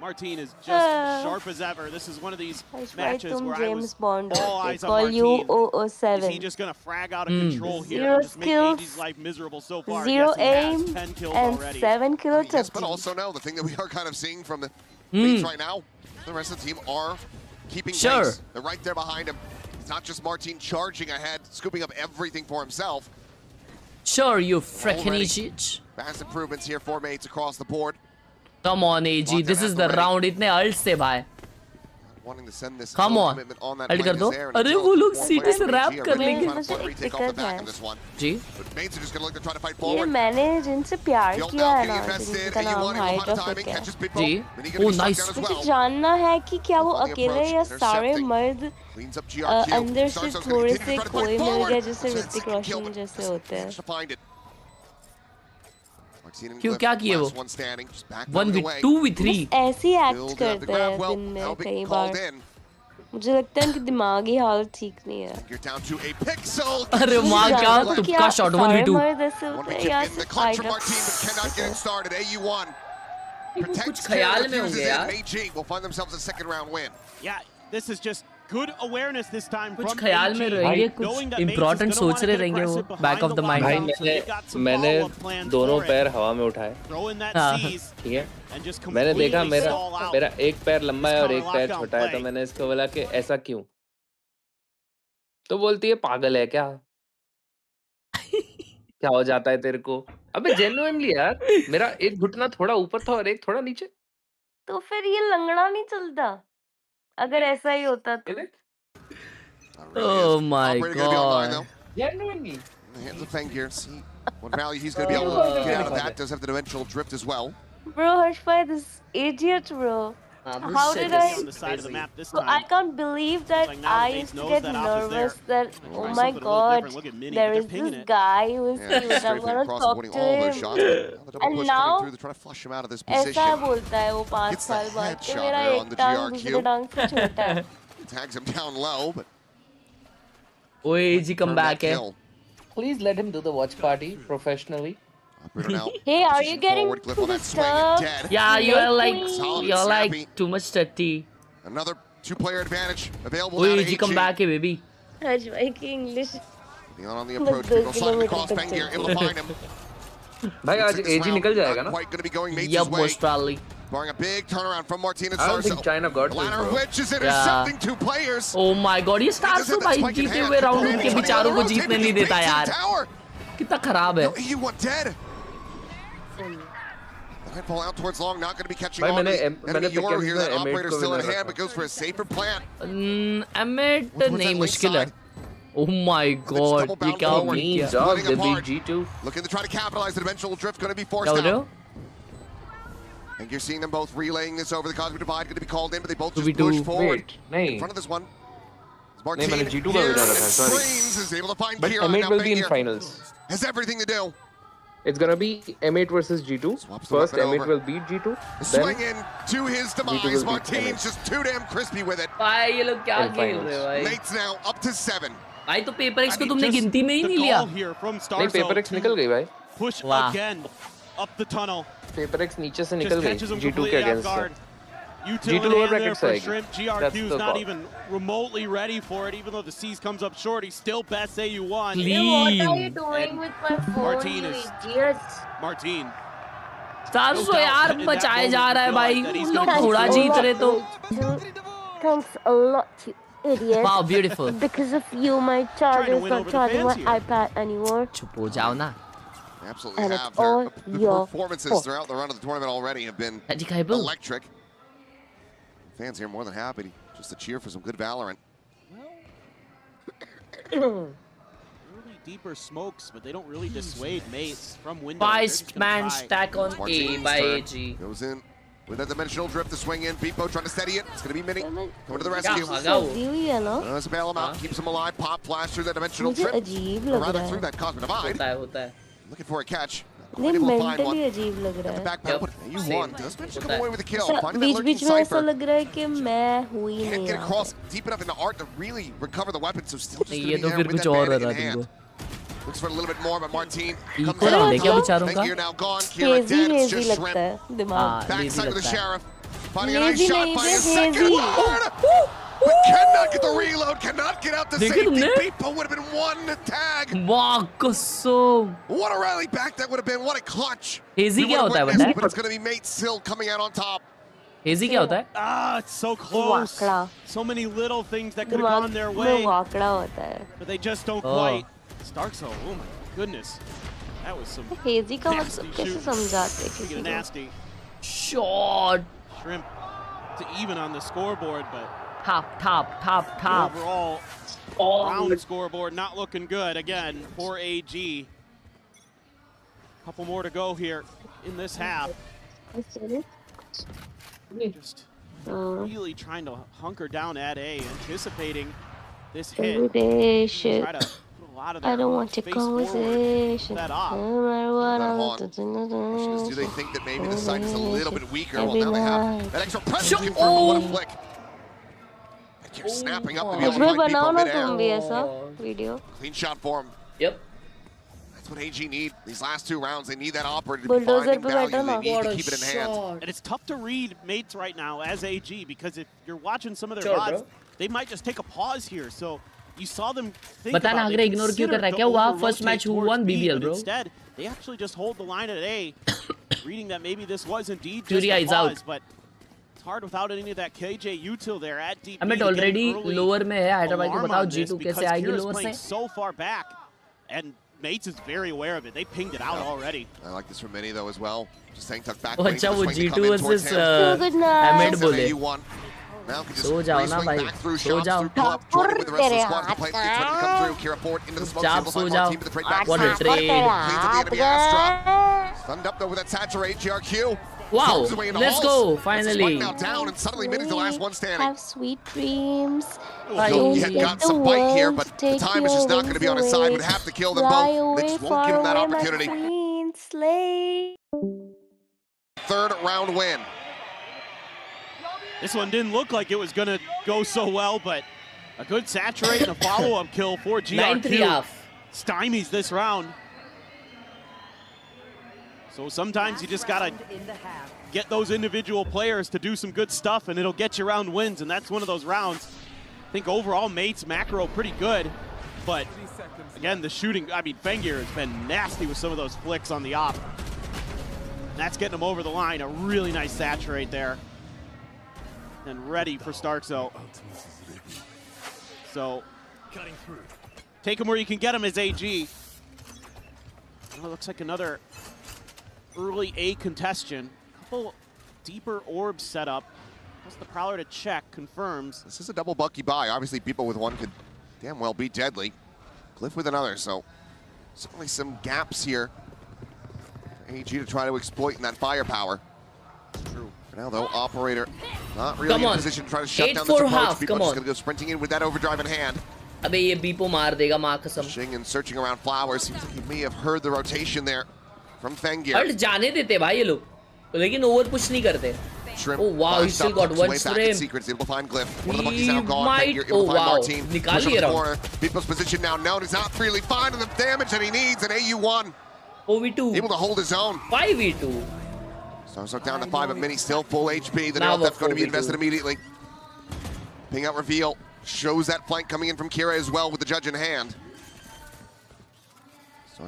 Martine is just sharp as ever. This is one of these matches where I was all eyes on Martine. Is he just going to frag out of control here and just make AG's life miserable so far? 0 yes, aim 10 kills and already. 7 kills. Yes, but also now the thing that we are kind of seeing from the Mates right now, the rest of the team are keeping pace. They're right there behind him. It's not just Martine charging ahead, scooping up everything for himself. Sure, you freaking idiot. Fast improvements here for Mates across the board. Come on, AG. This is the round. इतने alt से भाई. Come on. Alt कर दो. अरे वो लोग सीटी से रैप कर लेंगे. जी. ये मैंने जिनसे प्यार किया है ना, जिनका नाम हाइट ऑफ इट है. जी. Oh, nice. मुझे जानना है कि क्या वो अकेले या सारे मर्द अंदर से थोड़े से कोई मिल गया जैसे ऋतिक रोशन जैसे होते हैं. क्यों क्या किए वो 1v2v3 ऐसे एक्ट करते हैं दिन में कई बार मुझे लगता है उनकी दिमागी हालत ठीक नहीं है अरे माँ क्या तुक्का शॉट 1v2 कुछ ख्याल में हो गया यार this is just good awareness this time कुछ ख्याल में रहेंगे कुछ इम्पोर्टेंट सोच रहे रहेंगे वो बैक ऑफ द माइंड मैंने दोनों पैर हवा में उठाए ठीक है मैंने देखा मेरा एक पैर लंबा है और एक पैर छोटा है तो मैंने इसको बोला कि ऐसा क्यों तो बोलती है पागल है क्या क्या हो जाता है तेरे को अबे जेन्युइनली यार मेरा एक घुटना थोड़ा ऊपर था और एक थोड़ा नीचे तो फिर ये लंगड़ा नहीं चलता अगर ऐसा ही होता तो Oh my god. Genuinely. In the hands of Fengir, see what value he's going to be able to get out of that. Does have the dimensional drift as well. Bro, Harshbhai, this idiot, bro. How did I? So I can't believe that I used to get nervous that oh my god, there is this guy who is cute. I'm gonna talk to him. And now, ऐसा बोलता है वो 5 साल बाद कि मेरा एक टांग दूसरे टांग से छोटा है. Tags him down low, but. Oi, AG come back, eh? Please let him do the watch party professionally. Hey, are you getting disturbed? Yeah, you're like too much dirty. Another 2-player advantage available. Oi, AG come back, eh, baby. Harshbhai की English. On the approach, people sliding across Fengir, able to find him. भाई आज AG निकल जाएगा ना? Yup, most probably. Barring a big turnaround from Martine and I don't think China got this. Ladder which is intercepting 2 players. Oh my god, ये stars तो भाई जीते हुए राउंड उनके बेचारों को जीतने नहीं देता यार. कितना खराब है. You want dead? Fall out towards long, not going to be catching on. Enemy Yoru here, that operator still in hand, but goes for a safer plan. Emmet नहीं मुश्किल है. Oh my god, ये क्या हो गया? G2. Looking to try to capitalize the dimensional drift, going to be forced out. And you're seeing them both relaying this over the Cosmic Divide, going to be called in, but they both just push forward. In front of this one, नहीं मैंने G2 का भेजा था sorry. But M8 will be in finals. Has everything to do. It's gonna be M8 versus G2. First M8 will beat G2. Swing in to his demise. Martin's just too damn crispy with it. भाई ये लोग क्या खेल रहे हो भाई? Mates now up to 7. भाई तो पेपर एक्स को तुमने गिनती में ही नहीं लिया। नहीं पेपर एक्स निकल गई भाई। Push again up the tunnel. Paper x नीचे से निकल गई G2 के अगेंस्ट। G2 lower brackets आएगी। GRQ's not even remotely ready for it, even though the C's comes up short. He's still best AU1. What are you doing with my phone, Martin you is idiots? Martin. 400 यार बचाए जा रहा है भाई। उन लोग थोड़ा जीत रहे तो। Thanks a lot, you idiot. Wow, beautiful. Because of you, my charger is not charging my iPad anymore. चुप हो जाओ ना। Absolutely And have. it's all The your performances fault. throughout the run of the tournament already have been electric. Fans here more than happy just to cheer for some good Valorant. Early deeper smokes, but they don't really dissuade mates from window. 5-man stack on A by AG. Goes in with a dimensional drift to swing in. Beepo trying to steady it. It's going to be Mini. Coming to the rescue. Let's bail him out. Keeps him alive. Pop flash through that dimensional drift. Or rather through that cosmic divide. Looking for a catch. नहीं mentally अजीब लग रहा है। You won. Does manage to come away with a kill. बीच-बीच में ऐसा लग रहा है कि मैं हुई नहीं। Can't get across deep enough into art to really recover the weapon. So still just going to ये be तो there फिर with कुछ that और bandit रहा in hand. तुमको। Looks for a little bit more, but Martin comes equal round है क्या बेचारों का? Here now gone. Kira dead. It's just लगता है shrimp. दिमाग। Backside of the sheriff. Finding a nice Lazy shot नहीं by थे, his second lazy। ward. But cannot get the reload. Cannot get out to देखा safety. तुमने? Beepo would have been one tag. वाह कसम। What a rally back that would have been. What a clutch. Hazy क्या होता है बता है? But it's going to be Mate still coming out on top. Hazy क्या होता है? Ah, it's so close. So many little things that could have gone their way. वाकड़ा होता है। But they just don't quite. Starkso, oh my goodness. That was some Hazy का मतलब कैसे समझाते हैं किसी को? nasty shot. Shrimp to even on the scoreboard, but top. overall, round scoreboard not looking good again for AG. Couple more to go here in this half. Just really trying to hunker down at A, anticipating this hit. Try to put a lot of I don't want to conversation. That off. No matter what I'm Do they think that maybe the side is a little bit weaker? Well, now they have that extra pressure confirmed. What a flick. And you're snapping up to be able to find Beepo midair. Clean shot for him. Yep. That's what AG need. These last 2 rounds, they need that operator to be finding value. They need to keep it in hand. And it's tough to read mates right now as AG, because if you're watching some of their VODs, they might just take a pause here. So you saw them think बता ना about अगर it. ignore क्यों कर रहा है क्या हुआ? First match who won BBL bro? Instead, they actually just hold the line at A, reading that maybe this was indeed just Furia a is pause, out. but it's hard without any of that KJ util there at DP. Amit already lower में है हैदराबाद को बताओ G2 कैसे आएगी lower से? So far back, and Mates is very aware of it. They pinged it out already. I like this from Mini though as well. Just saying tuck back. Oh, अच्छा वो G2 versus Amit बोले. सो जाओ ना भाई, सो जाओ. चुपचाप सो जाओ. What a trade. Stunned up though with that saturate GRQ. Wow, let's go, finally. Now down and suddenly Mini's the last one standing. Have sweet dreams. He had gotten some bite here, but the time is just not going to be on his side. Would have to kill them both. They just won't give him that opportunity. Third round win. This one didn't look like it was going to go so well, but a good saturate and a follow-up kill for GRQ. Stymies this round. So sometimes you just got to get those individual players to do some good stuff, and it'll get you round wins, and that's one of those rounds. I think overall, Mates macro pretty good, but again, the shooting, I mean, Fengir has been nasty with some of those flicks on the op. That's getting him over the line. A really nice saturate there. And ready for Starkso. So, take him where you can get him as AG. Well, looks like another early A contestant. Couple deeper orbs set up. Has the Prowler to check, confirms. This is a double Bucky buy. Obviously, people with one could damn well be deadly. Glyph with another, so certainly some gaps here. AG to try to exploit in that firepower. True. Now though, Operator not really in position to try to shut down this 8-4 approach. half. People Come just on. gonna go sprinting in with that overdrive in hand. अबे ये बीपो मार देगा माँ कसम. Pushing and searching around Flowers. Seems like he may have heard the rotation there from Fengir. Alt जाने देते भाई ये लोग, लेकिन ओवर पुश नहीं करते. Shrimp. Oh wow, he still got one frame. Secrets able to find Glyph. One of the monkeys now gone. Might. Fengir able to find wow. Martin. निकाल Push on लिया the round. corner. People's position now known. He's not freely finding the damage that he needs. And AU1 4v2. able to hold his own. 5v2. So down to 5, but Mini still full HP. The neural death's going to be invested immediately. Ping out reveal. Shows that flank coming in from Khelraay as well with the judge in hand.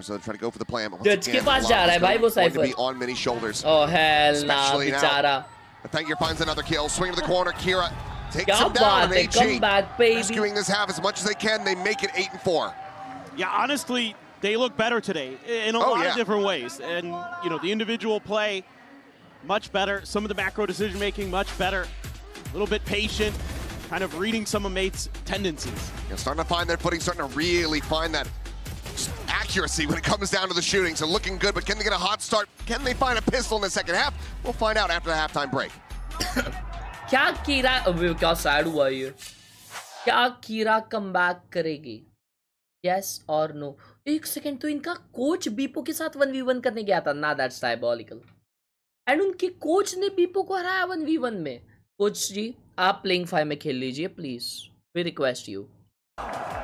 So try to go for the plan. Judge के पास जा रहा है भाई वो going to Cypher. be on Mini's shoulders. Oh hell nah, Especially बेचारा. now. Fengir finds another kill. Swing to the corner. Kira takes क्या him down. बात है, And AG comeback baby. rescuing this half as much as they can. They make it 8-4. Yeah, honestly, they look better today in a lot of different ways. And, you know, the individual play, much better. Some of the macro decision-making, much better. A little bit patient, kind of reading some of Mate's tendencies. Yeah, starting to find their footing, starting to really find that accuracy when it comes down to the shooting. So looking good, but can they get a hot start? Can they find a pistol in the second half? We'll find out after the halftime break. क्या कीरा अबे क्या sad हुआ ये. क्या कीरा comeback करेगी? Yes or no? एक second, तो इनका कोच बीपो के साथ 1v1 करने गया था ना. That's diabolical. एंड उनके कोच ने बीपो को हराया 1v1 में. कोच जी आप प्लेइंग 5 में खेल लीजिए प्लीज, वी रिक्वेस्ट यू.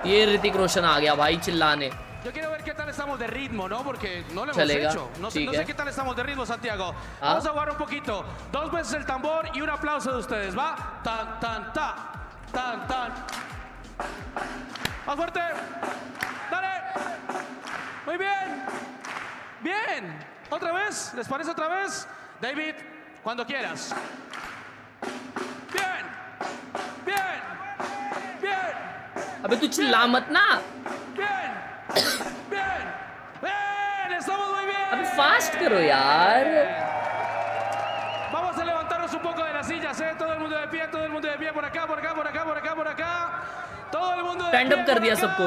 ये ऋतिक रोशन आ गया भाई चिल्लाने. Yo quiero ver qué tal estamos de ritmo, ¿no? Porque no lo hemos Chalega, hecho. No sé qué tal estamos de ritmo, Santiago. ¿Ah? Vamos a jugar un poquito. 2 veces el tambor y un aplauso de ustedes, ¿va? Tan, tan, ta. Tan, tan. Más fuerte. Dale. Muy bien. Bien. Otra vez. ¿Les parece otra vez? David, cuando quieras. Bien. Bien. Bien. अबे तू चिल्ला मत ना. Bien. Bien. Bien. Estamos muy bien. अबे fast करो यार. Vamos a levantarnos un poco de las sillas, ¿eh? Todo el mundo de pie, todo el mundo de pie, por acá, por acá, por acá, por acá, por acá. Todo el mundo de Stand pie up कर por दिया acá. सबको.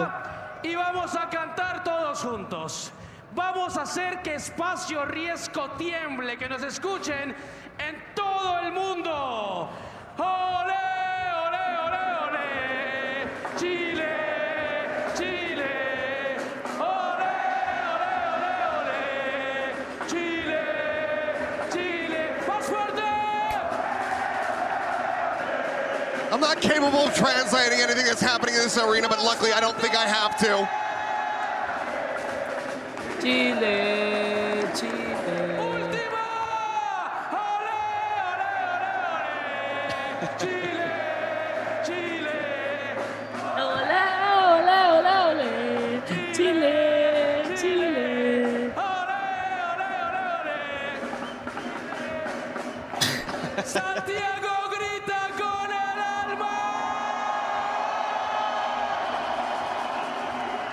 Y vamos a cantar todos juntos. Vamos a hacer que Espacio Riesgo tiemble, que nos escuchen en todo el mundo. ¡Olé, olé, olé, olé! ¡Chile, Chile! ¡Olé, olé, olé, olé! ¡Chile, Chile! ¡Más fuerte! I'm not capable of translating anything that's happening in this arena, but luckily I don't think I have to. Chile, Chile. ¡Última! ¡Olé, olé, olé, olé! ¡Chile, Chile! Olé, olé, olé, olé. Chile, Chile. ¡Olé, olé, olé, olé! Santiago grita con el alma.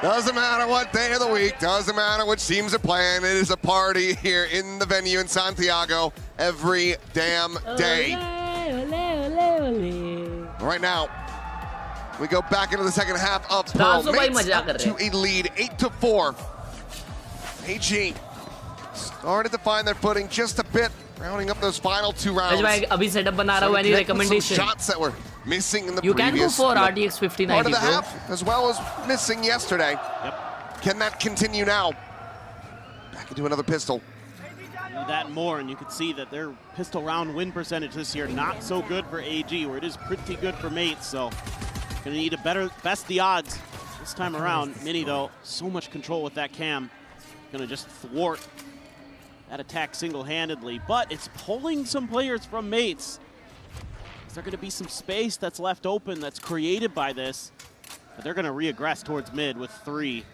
Doesn't matter what day of the week, doesn't matter which teams are playing, it is a party here in the venue in Santiago every damn day. Olé, olé, olé. Right now, we go back into the second half of Pearl. भाई Mates मजा up कर to रहे a lead, 8-4. AG started to find their footing just a bit, rounding up those final 2 rounds. भाई अभी setup बना रहा हूँ. Any recommendation? Shots that were missing in the You can go previous for RTX 5090, part of the bro. half, as well as missing yesterday. Yep. Can that continue now? Back into another pistol. Do that more, and you can see that their pistol round win percentage this year not so good for AG, where it is pretty good for Mates. So gonna need a best the odds this time around. Mini though, so much control with that cam, gonna just thwart that attack single-handedly. But it's pulling some players from Mates. Is there gonna be some space that's left open that's created by this? But they're gonna re-aggress towards mid with 3.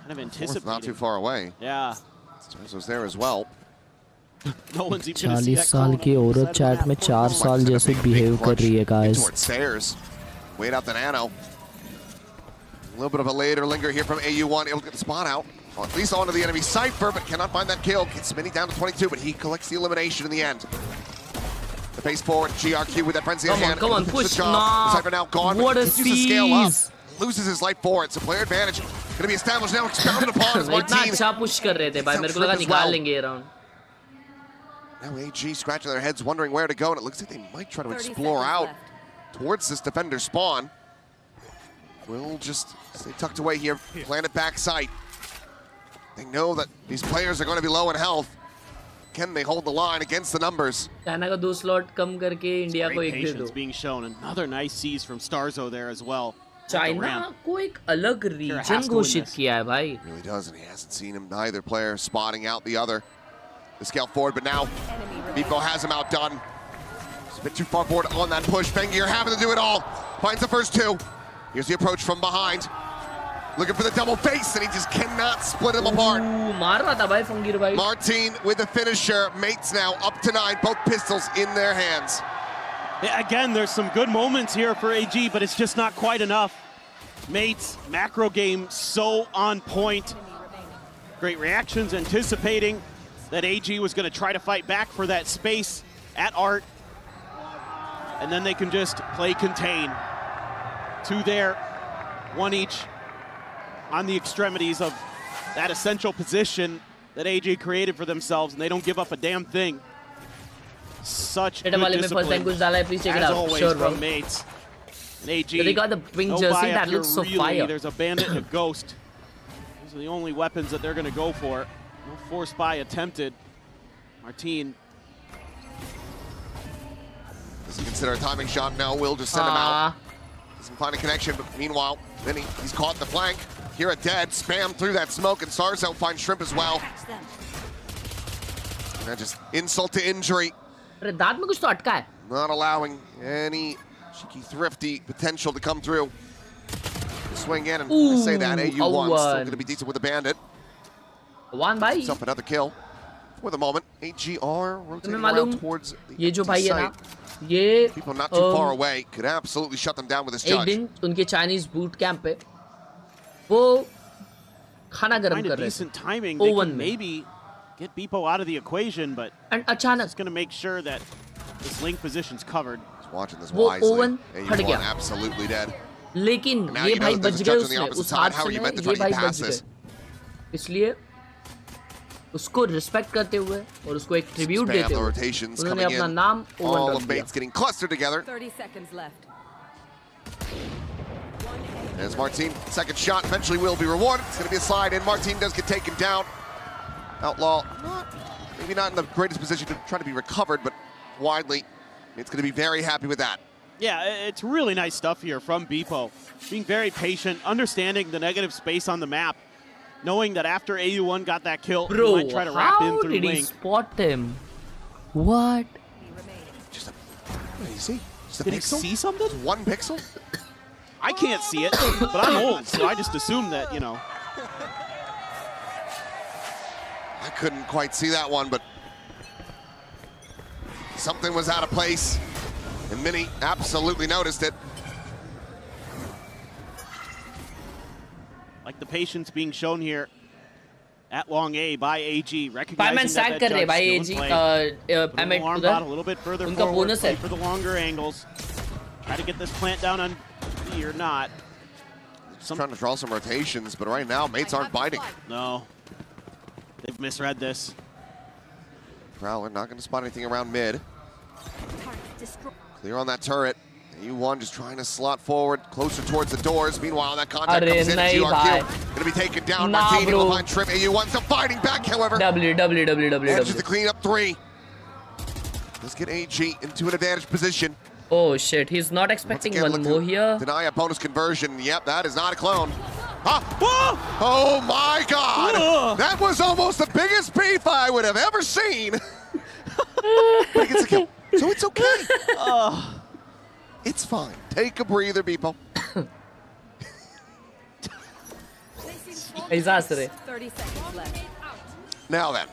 Kind of anticipating. Not too far away. Yeah. was there as well. No one's even gonna see 40 that साल की औरत chat में 4 साल जैसे behave कर रही है guys. Towards stairs. Wait out the nano. A little bit of a later linger here from AU1. Able to get the spot out. Well, at least onto the enemy Cypher, but cannot find that kill. Gets Mini down to 22, but he collects the elimination in the end. The pace forward, GRQ with that frenzy in hand. Come on, push. Nah. Cypher now gone, What but a continues to scale up. seize. Loses his life for it, so player advantage going to be established now, expounded upon as इतना Martin. अच्छा push कर रहे थे भाई, मेरे को लगा निकाल लेंगे ये round. Now AG scratching their heads, wondering where to go, and it looks like they might try to explore out towards this defender spawn. We'll just stay tucked away here, plant it backside. They know that these players are going to be low in health. Can they hold the line against the numbers? China का 2 slot कम करके India को एक दे दो. Being shown another nice seize from Starzo there as well. China को एक अलग region घोषित किया है भाई. Really does, and he hasn't seen him. Neither player spotting out the other. The scale forward, but now BBL has him outdone. He's a bit too far forward on that push. Fengier having to do it all. Finds the first 2. Here's the approach from behind. Looking for the double face, and he just cannot split them apart. Martin with the finisher. Mates now up to 9. Both pistols in their hands. Yeah, again, there's some good moments here for AG, but it's just not quite enough. Mates, macro game so on point. Great reactions, anticipating that AG was going to try to fight back for that space at Art. And then they can just play contain. 2 there, 1 each on the extremities of that essential position that AG created for themselves, and they don't give up a damn thing. Such good discipline, as always, from Mates. And AG, they got the pink jersey that looks so fire. There's a bandit and a ghost. Those are the only weapons that they're going to go for. No force buy attempted. Martin. Doesn't consider a timing shot. No, will just send him out. Doesn't find a connection, but meanwhile, then he's caught the flank. Khelraay dead, spam through that smoke, and Starzo finds Shrimp as well. And that just insult to injury. Not allowing any cheeky, thrifty potential to come through. Swing in, and I say that, AU1 still going to be decent with the bandit. Up another kill for the moment. AGR rotating around towards the site. People not too far away could absolutely shut them down with his judge. उनके Chinese boot camp पे वो खाना गरम कर रहे थे. Decent timing. They could maybe get BBL out of the equation, but अचानक it's going to make sure that this link position's covered. He's watching this wisely. AU1 absolutely dead. लेकिन ये भाई बच गए उसने उस हाथ से ये भाई बच गए. इसलिए उसको रिस्पेक्ट करते हुए और उसको एक ट्रिब्यूट देते हुए उन्होंने अपना नाम all of Mates getting clustered together. 30 seconds left. As Martin, second shot eventually will be rewarded. It's going to be a slide in. Martin does get taken down. Outlaw, maybe not in the greatest position to try to be recovered, but widely, it's going to be very happy with that. Yeah, it's really nice stuff here from BBL. Being very patient, understanding the negative space on the map, knowing that after AU1 got that kill, he might try to wrap in through Link. How did he spot him? What? What do you see? Just a did pixel? He see something? Just 1 pixel? I can't see it, but I'm old, so I just assume that, you know. I couldn't quite see that one, but something was out of place, and Mini absolutely noticed it. Like the patience being shown here at long A by AG, recognizing Fireman that कर रहे भाई AG a little bit further forward, play for the longer angles. Try to get this plant down on B or not. Trying to draw some rotations, but right now Mates aren't biting. No, they've misread this. Prowler not going to spot anything around mid. Clear on that turret. AU1 just trying to slot forward, closer towards the doors. Meanwhile, that contact comes in. GRQ going to be taken down. Martini will find Shrimp. AU1 still fighting back, however. Manages to clean up 3. Let's get AG into an advantage position. Oh shit, he's not expecting one more here. Deny a bonus conversion. Yep, that is not a clone. Oh my god! That was almost the biggest beef I would have ever seen. But he gets a kill, so it's okay. It's fine. Take a breather, people. 30 seconds left. Now then.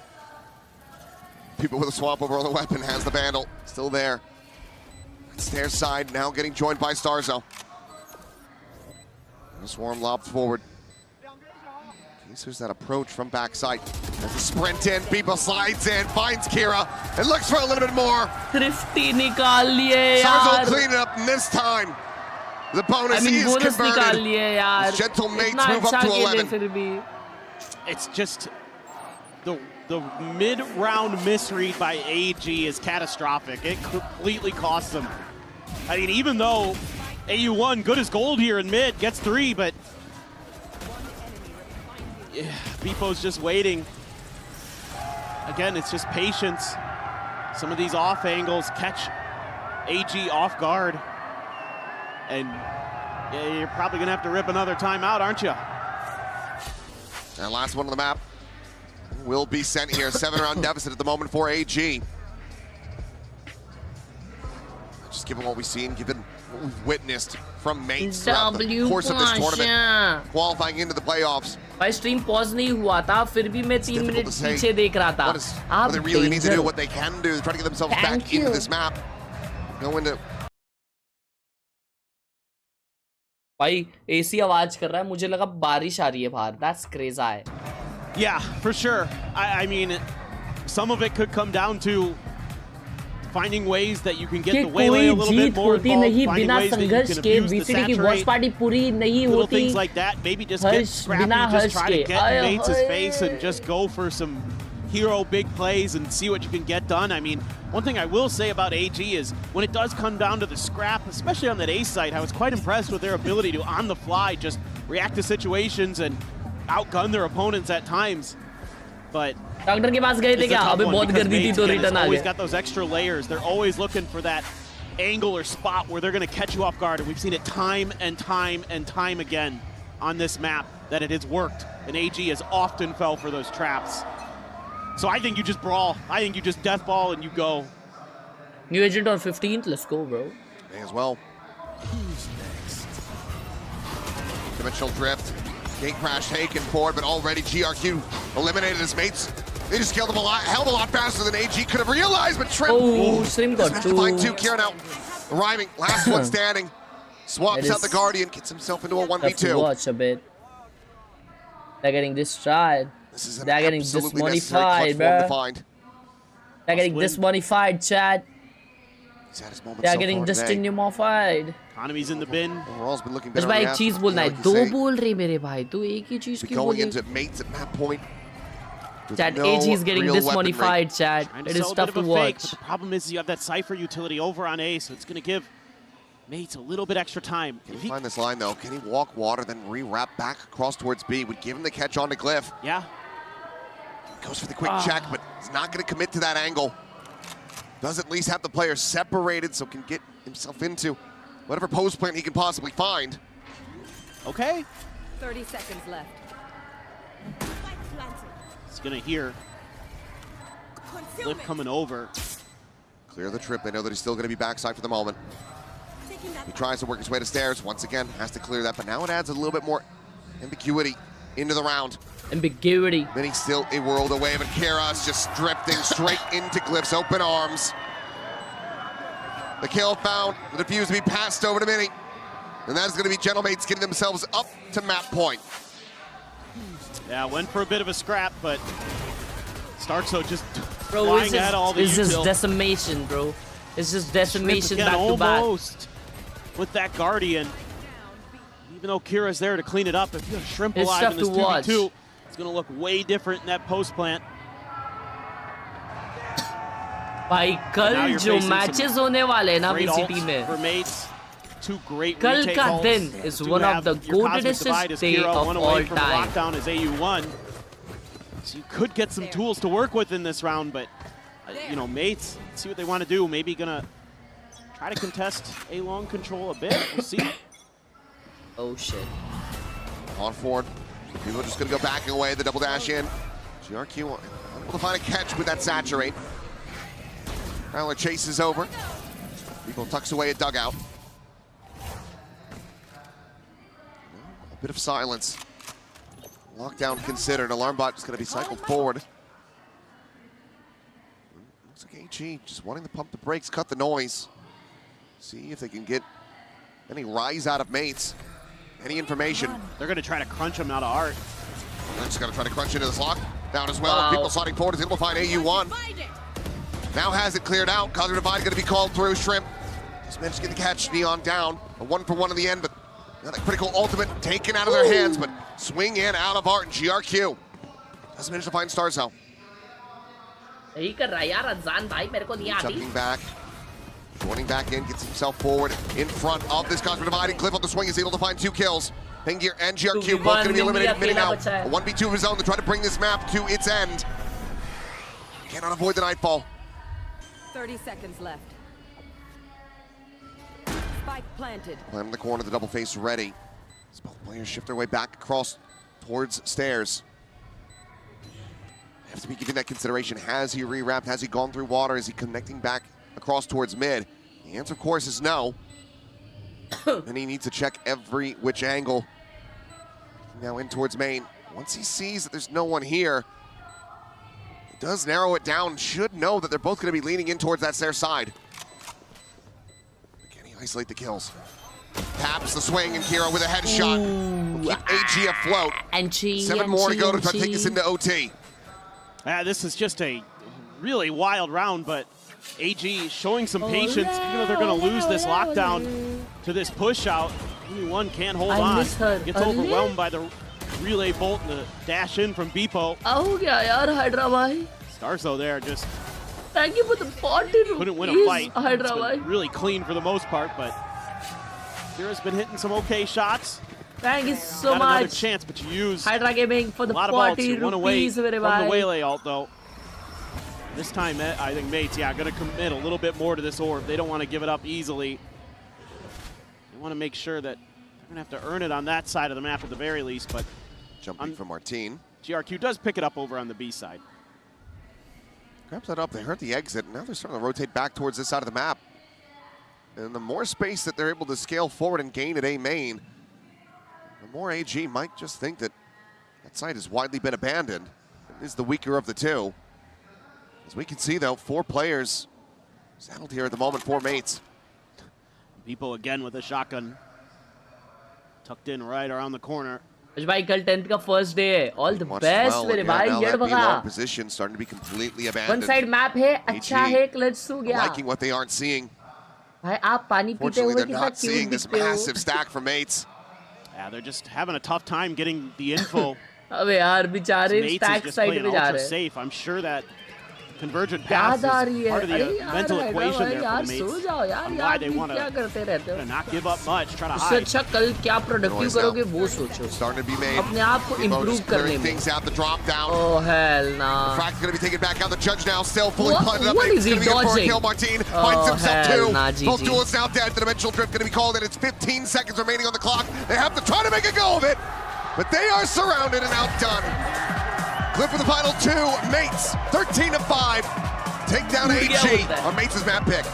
People with a swamp over on the weapon has the vandal. Still there. Stairs side now getting joined by Starzo. Swarm lobbed forward. There's that approach from backside. As a sprint in, BBL slides in, finds Khelraay, and looks for a little bit more. Thrifty nikal liye yaar. Starzo clean it up this time. The bonus is converted. Gentle Mates move up to 11. It's just the mid-round misread by AG is catastrophic. It completely costs them. I mean, even though AU1 good as gold here in mid, gets 3, but yeah, Beepo's just waiting. Again, it's just patience. Some of these off angles catch AG off guard. And yeah, you're probably gonna have to rip another timeout, aren't you? And last one on the map will be sent here. 7-round deficit at the moment for AG. Just given what we've seen, given what we've witnessed from mates throughout the course of this tournament, qualifying into the playoffs. भाई stream pause नहीं हुआ था, फिर भी मैं 3 minute पीछे देख रहा था. What they really need to do, what they can do, try to get themselves back into this map. Go into. भाई AC आवाज कर रहा है, मुझे लगा बारिश आ रही है बाहर. That's crazy. Yeah, for sure. I mean, some of it could come down to finding ways that you can get the waylay a little bit more involved, finding ways that you can abuse the saturate, little things like that. Maybe just get scrappy, just try to get in Mates' face and just go for some hero big plays and see what you can get done. I mean, one thing I will say about AG is when it does come down to the scrap, especially on that A site, I was quite impressed with their ability to, on the fly, just react to situations and outgun their opponents at times. But doctor के पास गए थे क्या? अबे बहुत गर्दी थी तो return आ गए. Got those extra layers. They're always looking for that angle or spot where they're going to catch you off guard, and we've seen it time and time and time again on this map that it has worked. And AG has often fell for those traps. So I think you just brawl. I think you just death ball and you go. New agent on 15th. Let's go, bro. May as well. Who's next? Dimensional drift. Gate crash taken forward, but already GRQ eliminated his mates. They just killed him a hell of a lot faster than AG could have realized, but Shrimp. Oh, Shrimp got 2. Find 2. Kira now arriving, last one standing. Swaps out the Guardian, gets himself into a 1v2. Watch a bit. They're getting destroyed. They're getting dismodified, bro. They're getting dismodified, Chad. They're getting dismodified. Economy's in the bin. Overall's been looking better. भाई एक चीज बोलना है, 2 बोल रहे मेरे भाई, तू एक ही चीज क्यों बोल रहे? Mates at that point. Chad, AG is getting dismodified, Chad. It is tough to watch. But the problem is you have that Cypher utility over on A, so it's going to give Mates a little bit extra time. Can he find this line though? Can he walk water, then re-wrap back across towards B? Would give him the catch on to Glyph. Yeah. Goes for the quick check, but he's not going to commit to that angle. Does at least have the players separated so can get himself into whatever post plant he can possibly find. Okay. 30 seconds left. He's gonna hear Flip coming over. Clear the trip. They know that he's still gonna be backside for the moment. He tries to work his way to stairs. Once again, has to clear that, but now it adds a little bit more ambiguity into the round. Ambiguity. Then he's still a world away, but Khelraay's just drifting straight into Glyph's open arms. The kill found, the defuse to be passed over to Mini. And that is going to be Gentlemates getting themselves up to map point. Yeah, went for a bit of a scrap, but Starkso just flying at all the It's just decimation, bro. It's just decimation back to back. Almost with that Guardian. Even though Kira's there to clean it up, if you have Shrimp alive in this 2v2, it's going to look way different in that post plant. भाई कल जो matches होने वाले हैं ना VCT में, कल का दिन is one of the greatest day of all time. Lockdown is AU1, so you could get some tools to work with in this round, but you know, mates, see what they want to do. Maybe gonna try to contest a long control a bit. We'll see. Oh shit. On forward. People are just gonna go backing away. The double dash in. GRQ able to find a catch with that saturate. Prowler chases over. People tucks away a dugout. A bit of silence. Lockdown considered. Alarm bot is going to be cycled forward. Looks like AG just wanting to pump the brakes, cut the noise. See if they can get any rise out of mates. Any information. They're going to try to crunch him out of art. They're just going to try to crunch into this lockdown as well. Wow. People sliding forward is able to find AU1. Now has it cleared out. Cosmic Divide going to be called through. Shrimp just managed to get the catch. Neon down. A 1-for-1 in the end, but that critical ultimate taken out of their hands, but swing in out of art and GRQ. Doesn't manage to find Starzo. यही कर रहा है यार अजान भाई, मेरे को नहीं आती. Jumping back, joining back in, gets himself forward in front of this Cosmic Dividing. Cliff on the swing is able to find 2 kills. Pengear and GRQ both going to be eliminated mid now. A 1v2 of his own to try to bring this map to its end. Cannot avoid the nightfall. 30 seconds left. Spike planted. Plant in the corner, the double face ready. As both players shift their way back across towards stairs. Have to be giving that consideration. Has he rewrapped? Has he gone through water? Is he connecting back across towards mid? The answer, of course, is no. And he needs to check every which angle. Now in towards main. Once he sees that there's no one here, it does narrow it down. Should know that they're both going to be leaning in towards that stair side. Can he isolate the kills? Taps the swing, and Khelraay with a headshot. Keep AG afloat. 7 more to go to try to take this into OT. This is just a really wild round, but AG showing some patience, even though they're going to lose this lockdown to this push out. Only one can't hold on. Gets overwhelmed by the relay bolt and the dash in from Beepo. Stars though there just thank you for the 40 rupees. Couldn't win a fight. It's been really clean for the most part, but Khelraay's been hitting some okay shots. Thank you so Got much. Another chance, but you use Hydra Gaming for the 40 rupees. From the Waylay ult though. This time, I think Mates, going to commit a little bit more to this orb. They don't want to give it up easily. They want to make sure that they're going to have to earn it on that side of the map at the very least, but jumping from Martin. GRQ does pick it up over on the B side. Grabs that up, they heard the exit, and now they're starting to rotate back towards this side of the map. And the more space that they're able to scale forward and gain at A main, the more AG might just think that that site has widely been abandoned. It is the weaker of the two. As we can see, though, 4 players saddled here at the moment, 4 mates. Beepo again with a shotgun. Tucked in right around the corner. भाई कल 10th का first day है. All the best मेरे भाई. Now ये that बघा. B-long position starting to be completely abandoned. One side map है. अच्छा है. Clutch हो गया. Liking what they aren't seeing. भाई आप पानी पीते हुए they're not seeing this massive stack from mates. Yeah, they're just having a tough time getting the info. अबे यार बेचारे stack side पे जा रहे हैं. Safe. I'm sure that convergent path is part of the mental equation there for the mates. And why they want to not give up much, try to hide. अच्छा कल क्या productive करोगे वो सोचो. Starting to be made. अपने आप को improve करने में. Things out the drop down. Oh hell nah. The frag's going to be taken back out. The judge now still fully planted up. What is he dodging? Kill. Martin finds himself 2. Both duelists now dead. The dimensional drift going to be called, and it's 15 seconds remaining on the clock. They have to try to make a go of it, but they are surrounded and outdone. Cliff for the final 2. Mates 13-5. Take down AG on Mates' map pick.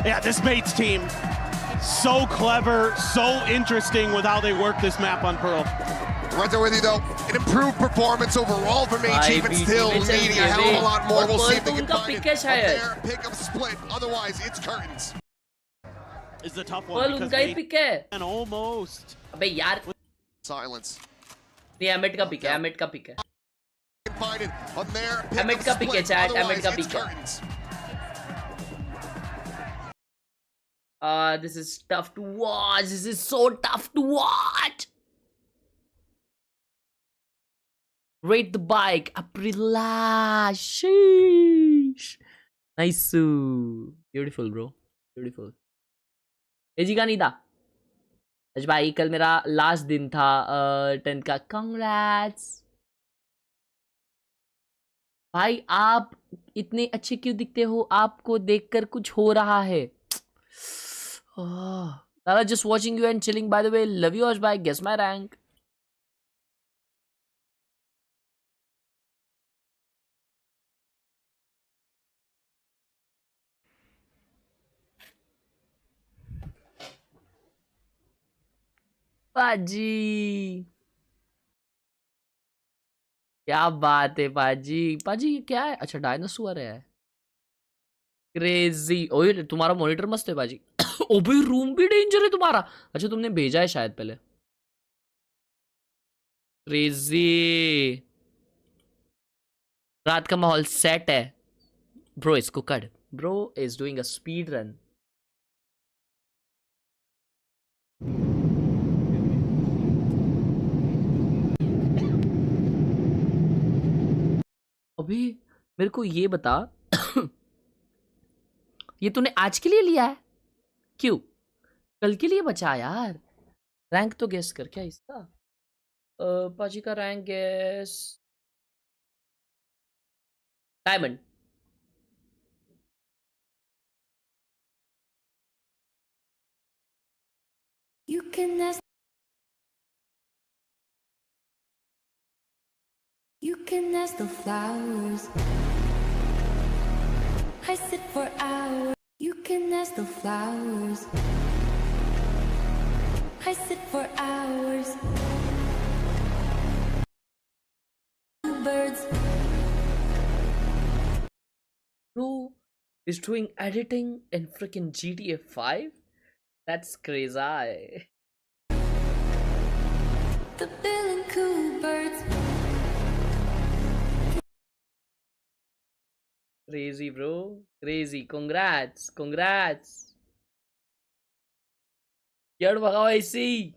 Yeah, this Mates team, so clever, so interesting with how they work this map on Pearl. Right there with you, though. An improved performance overall from AG, but still needing a hell of a lot more. We'll see if they can find it up there. Pick up split. Otherwise, it's curtains. It's a tough one because they and almost. अबे यार. Silence. ये Amit का pick है. Amit का pick है. Find it on there. Amit का pick है chat. Amit का pick है. This is tough to watch. This is so tough to watch. Rate the bike. Aprila. Sheesh. Nice. Beautiful, bro. Beautiful. एजी का नहीं था. आज भाई कल मेरा लास्ट दिन था 10 का. Congrats. भाई आप इतने अच्छे क्यों दिखते हो? आपको देखकर कुछ हो रहा है. Lala, just watching you and chilling. By the way, love you, Ashbhai. Guess my rank. पाजी क्या बात है पाजी. पाजी ये क्या है? अच्छा डायनासोर है. क्रेजी. ओए तुम्हारा मॉनिटर मस्त है पाजी. ओ भाई रूम भी डेंजर है तुम्हारा. अच्छा तुमने भेजा है शायद पहले. क्रेजी. रात का माहौल सेट है. ब्रो इसको cut. Bro is doing a speed run. अभी मेरे को ये बता ये तूने आज के लिए लिया है? क्यों? कल के लिए बचा यार। रैंक तो गेस कर क्या इसका? पाजी का rank guess diamond. You can ask the flowers. I sit for hours. You can ask the flowers. I sit for hours. Birds. Bro is doing editing in freaking GTA 5? That's crazy. The bill and cool birds. Crazy, bro. Crazy. Congrats. Congrats. यार भगाओ ऐसी।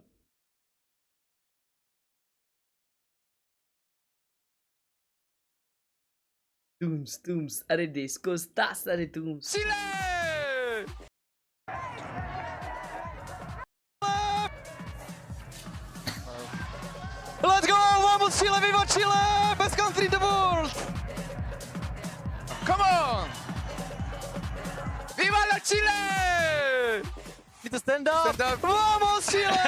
Tooms. अरे disco stars, अरे tooms. Let's go! Vamos Chile! Viva Chile! Best country in the world! Come on! Viva la Chile! Need to stand up! Stand up! Vamos Chile!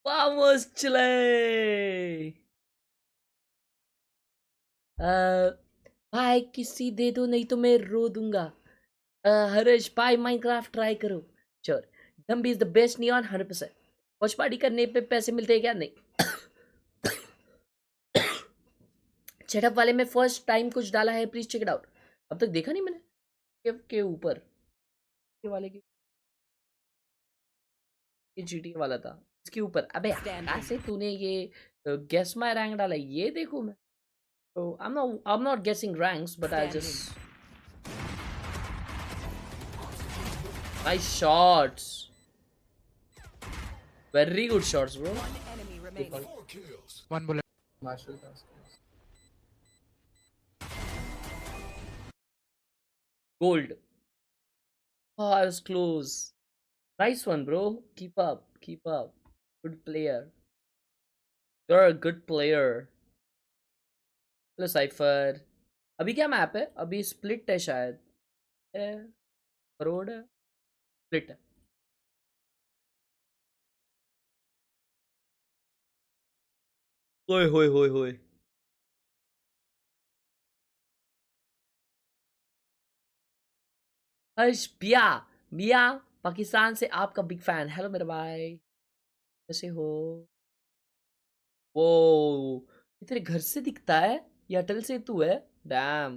Vamos Chile! भाई किसी दे दो नहीं तो मैं रो दूंगा। हर्ष भाई माइनक्राफ्ट ट्राई करो। श्योर। डम्बी is the best neon 100%। Watch party करने पे पैसे मिलते हैं क्या? नहीं। सेटअप वाले में फर्स्ट टाइम कुछ डाला है, प्लीज चेक इट आउट। अब तक देखा नहीं मैंने। के ऊपर के वाले की जीटी वाला था इसके ऊपर। अबे कैसे तूने ये गेस माय रैंक डाला? ये देखो मैं। So I'm not guessing ranks, but I'll just nice shots, very good shots, bro. One enemy remaining. 1 bullet. Gold. Oh, I was close. Nice one, bro. Keep up. Good player. You're a good player. Hello cipher. अभी क्या map है? अभी split है शायद। Road है, split है। होए हर्ष मिया पाकिस्तान से आपका बिग फैन। हेलो मेरे भाई, कैसे हो? वो तेरे घर से दिखता है या अटल से तू है? Dam.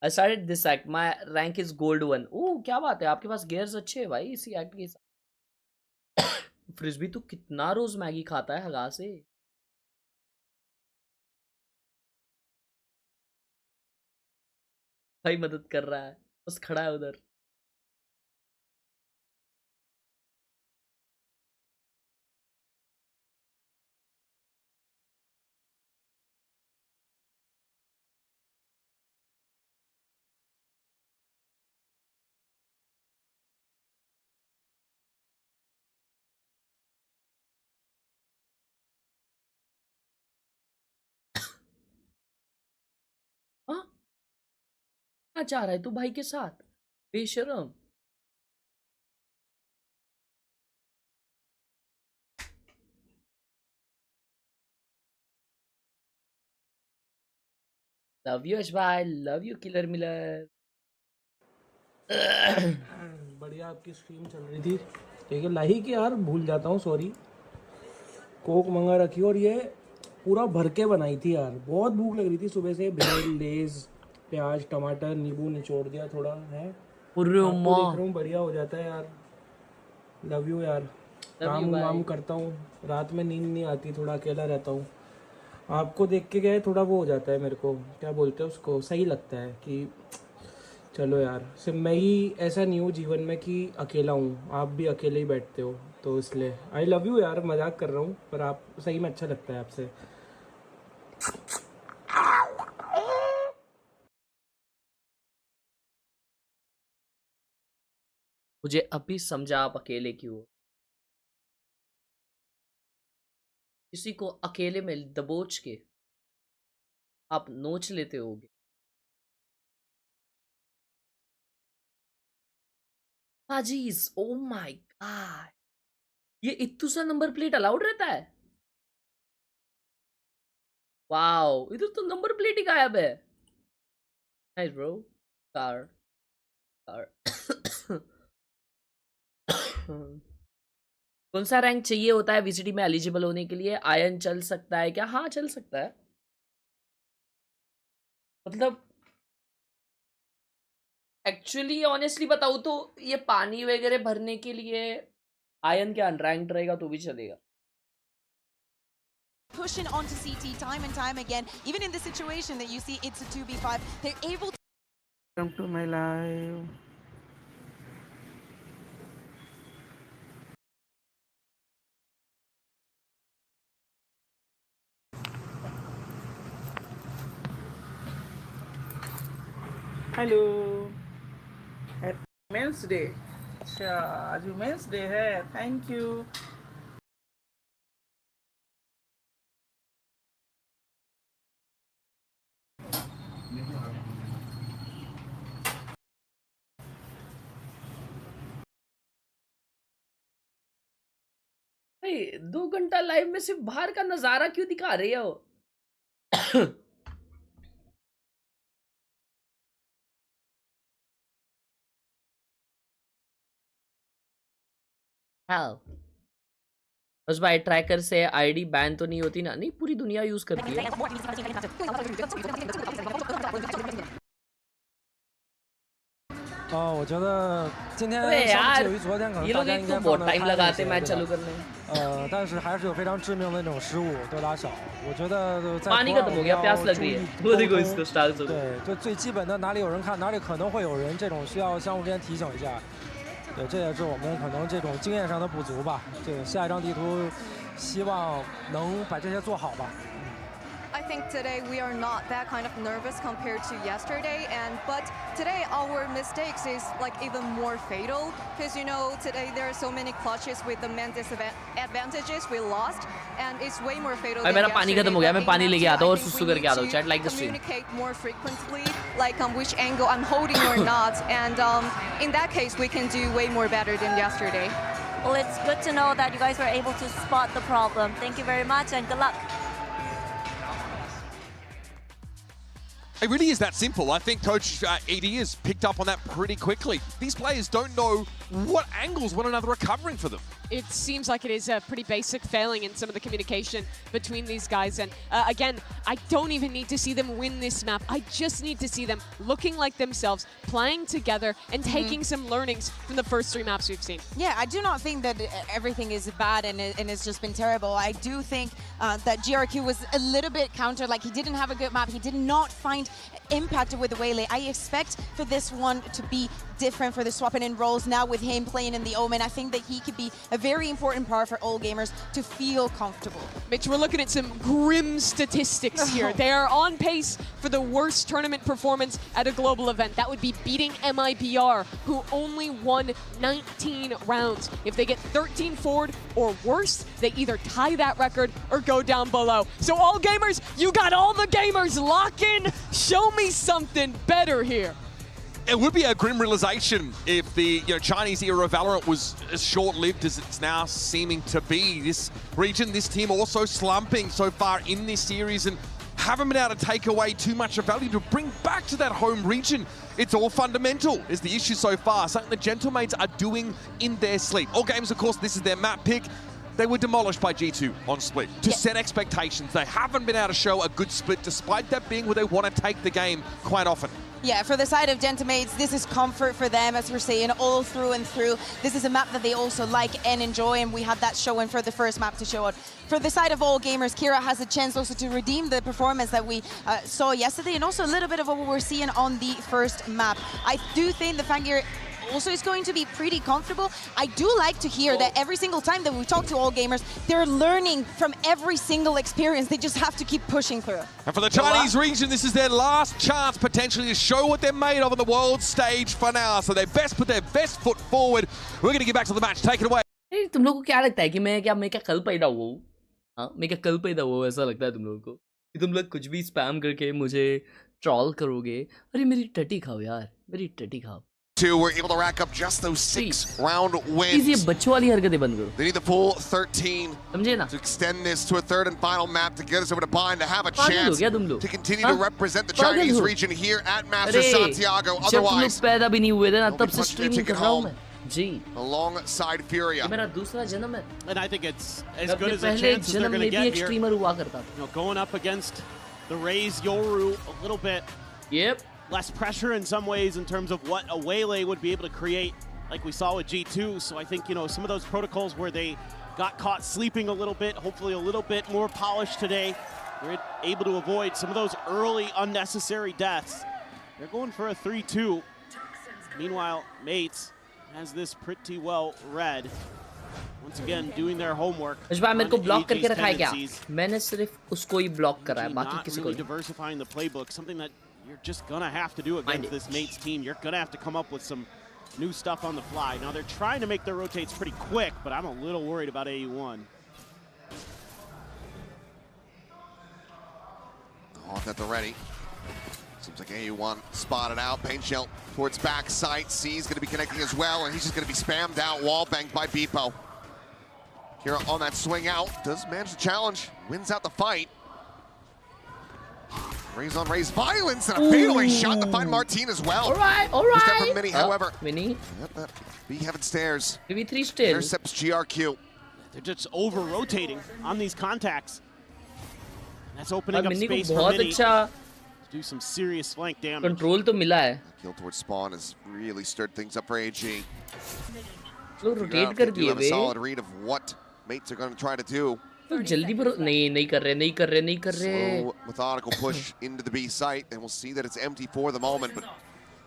I started this act. My rank is gold 1. ओह क्या बात है, आपके पास गियर्स अच्छे हैं भाई इसी एक्ट के साथ। फ्रिस्बी तू कितना रोज मैगी खाता है हगा से? भाई मदद कर रहा है, बस खड़ा है उधर। क्या चाह रहा है तू भाई के साथ? बेशरम। लव यू यश भाई, लव यू किलर मिलर। बढ़िया आपकी स्ट्रीम चल रही थी, ठीक है। लाही की यार भूल जाता हूँ, सॉरी। कोक मंगा रखी और ये पूरा भर के बनाई थी यार, बहुत भूख लग रही थी सुबह से। भेल, लेज, प्याज, टमाटर, नींबू निचोड़ दिया थोड़ा है। देख रहा हूँ बढ़िया हो जाता है यार। लव यू यार। काम करता हूँ, रात में नींद नहीं आती, थोड़ा अकेला रहता हूँ। आपको देख के गए थोड़ा वो हो जाता है मेरे को, क्या बोलते हैं उसको, सही लगता है कि चलो यार, सिर्फ मैं ही ऐसा नहीं हूँ जीवन में कि अकेला हूँ, आप भी अकेले ही बैठते हो, तो इसलिए आई लव यू यार, मजाक कर रहा हूँ, पर आप सही में अच्छा लगता है आपसे। मुझे अभी समझा आप अकेले क्यों हो। किसी को अकेले में दबोच के आप नोच लेते होगे। पाजीज, ओ माय गॉड, ये इत्तू सा नंबर प्लेट अलाउड रहता है? वाओ, इधर तो नंबर प्लेट ही गायब है। Nice bro. कार कौन सा रैंक चाहिए होता है वीसीटी में एलिजिबल होने के लिए? आयन चल सकता है क्या? हाँ चल सकता है, मतलब एक्चुअली ऑनेस्टली बताऊँ तो ये पानी वगैरह भरने के लिए आयन के अनरैंक्ड रहेगा तो भी चलेगा। Pushing onto CT time and time again, even in the situation that you see it's a 2v5, they're able to Come to my life. Hello, women's day. अच्छा, आज वुमेन्स डे है, thank you. भाई 2 घंटा live में सिर्फ बाहर का नजारा क्यों दिखा रहे हो? हाँ, बस भाई ट्रैकर से आईडी बैन तो नहीं होती ना? नहीं, पूरी दुनिया यूज करती है।我觉得今天 अबे 相 यार 比于昨天，可能 ये 大 लोग 家 एक 应 तो 该 बहुत 放得 टाइम 开一 लगाते 些， मैच 对 चालू 吧？ करने। 但是还是有非常致命的那种失误，多打少。我觉得在 पानी 图二 खत्म 我 हो 们 गया, 要 प्यास लग 注 रही 意 है। वो 沟 देखो 通。 इसको स्टार्ट हो गया।对，就最基本的哪里有人看，哪里可能会有人，这种需要相互之间提醒一下。对，这也是我们可能这种经验上的不足吧。这个下一张地图，希望能把这些做好吧。 I think today we are not that kind of nervous compared to yesterday, but today our mistakes is like even more fatal because you know today there are so many clutches with the main disadvantages we lost, and it's way more fatal. भाई मेरा पानी खत्म हो गया, मैं पानी लेके आता हूँ और सुसु करके आता हूँ। Chat like the stream. Communicate more frequently, like on which angle I'm holding or not, and in that case we can do way more better than yesterday. Well, it's good to know that you guys were able to spot the problem. Thank you very much and good luck. It really is that simple. I think Coach ED has picked up on that pretty quickly. These players don't know what angles one another are covering for them. It seems like it is a pretty basic failing in some of the communication between these guys. And again, I don't even need to see them win this map. I just need to see them looking like themselves, playing together, and taking some learnings from the first 3 maps we've seen. Yeah, I do not think that everything is bad and it's just been terrible. I do think that GRQ was a little bit countered, like he didn't have a good map. He did not find impact with the Waylay. I expect for this one to be different for the swapping in roles now with him playing in the Omen. I think that he could be a very important part for all gamers to feel comfortable. Mitch, we're looking at some grim statistics here. They are on pace for the worst tournament performance at a global event. That would be beating MIBR, who only won 19 rounds. If they get 13 forward or worse, they either tie that record or go down below. So all gamers, you got all the gamers, lock in, show me something better here. It would be a grim realization if the Chinese era of Valorant was as short-lived as it's now seeming to be. This region, this team also slumping so far in this series and haven't been able to take away too much of value to bring back to that home region. It's all fundamental is the issue so far, something the Gentlemates are doing in their sleep. All games, of course, this is their map pick. They were demolished by G2 on Split to set expectations. They haven't been able to show a good split despite that being where they want to take the game quite often. Yeah, for the side of Gentamates, this is comfort for them, as we're saying, all through and through. This is a map that they also like and enjoy, and we had that showing for the first map to show it. For the side of all gamers, Khelraay has a chance also to redeem the performance that we saw yesterday, and also a little bit of what we're seeing on the first map. I do think the Fangir also is going to be pretty comfortable. I do like to hear that every single time that we talk to all gamers, they're learning from every single experience. They just have to keep pushing through. And for the Chinese region, this is their last chance potentially to show what they're made of on the world stage for now. So they best put their best foot forward. We're going to get back to the match. Take it away. तुम लोगों को क्या लगता है कि मैं क्या कल पैदा हुआ हूँ? हाँ, मैं क्या कल पैदा हुआ ऐसा लगता है तुम लोगों को? कि तुम लोग कुछ भी स्पैम करके मुझे ट्रॉल करोगे? अरे मेरी टटी खाओ यार, मेरी टटी खाओ. Were able to rack up just those 6-round wins. They need the full 13 to extend this to a third and final map to get us over to Bind to have a chance to continue to represent the Chinese region here at Masters Santiago. Otherwise, they're taking home alongside Furia. And I think it's as good as a chance as they're going to get here. You know, going up against the Raze Yoru a little bit. Yep. Less pressure in some ways in terms of what a Waylay would be able to create, like we saw with G2. So I think, you know, some of those protocols where they got caught sleeping a little bit, hopefully a little bit more polished today. They're able to avoid some of those early unnecessary deaths. They're going for a 3-2. Meanwhile, Mates has this pretty well read. Once again, doing their homework. मेरे को block करके रखा है क्या? मैंने सिर्फ उसको ही block करा है, बाकी किसी को नहीं. Diversifying the playbook, something that you're just gonna have to do against this Mates team. You're gonna have to come up with some new stuff on the fly. Now they're trying to make their rotates pretty quick, but I'm a little worried about AU1. Off at the ready. Seems like AU1 spotted out. Pain shell towards backside. C's gonna be connecting as well, and he's just gonna be spammed out. Wall banged by Beepo. Khelraay on that swing out. Does manage the challenge. Wins out the fight. Raze on Raze violence and a fadeaway shot to find Martin as well. All right. Step from Mini, however. Mini. Yep, B heaven stairs. BB3 still. Intercepts GRQ. They're just over-rotating on these contacts. That's opening up space for Mini to do some serious flank damage. Control to mila hai. Kill towards spawn has really stirred things up for AG. Rotate kar diye have a solid read of what Mates are going to try to do. जल्दी पर नहीं कर रहे. Slow, methodical push into the B site, and we'll see that it's empty for the moment, but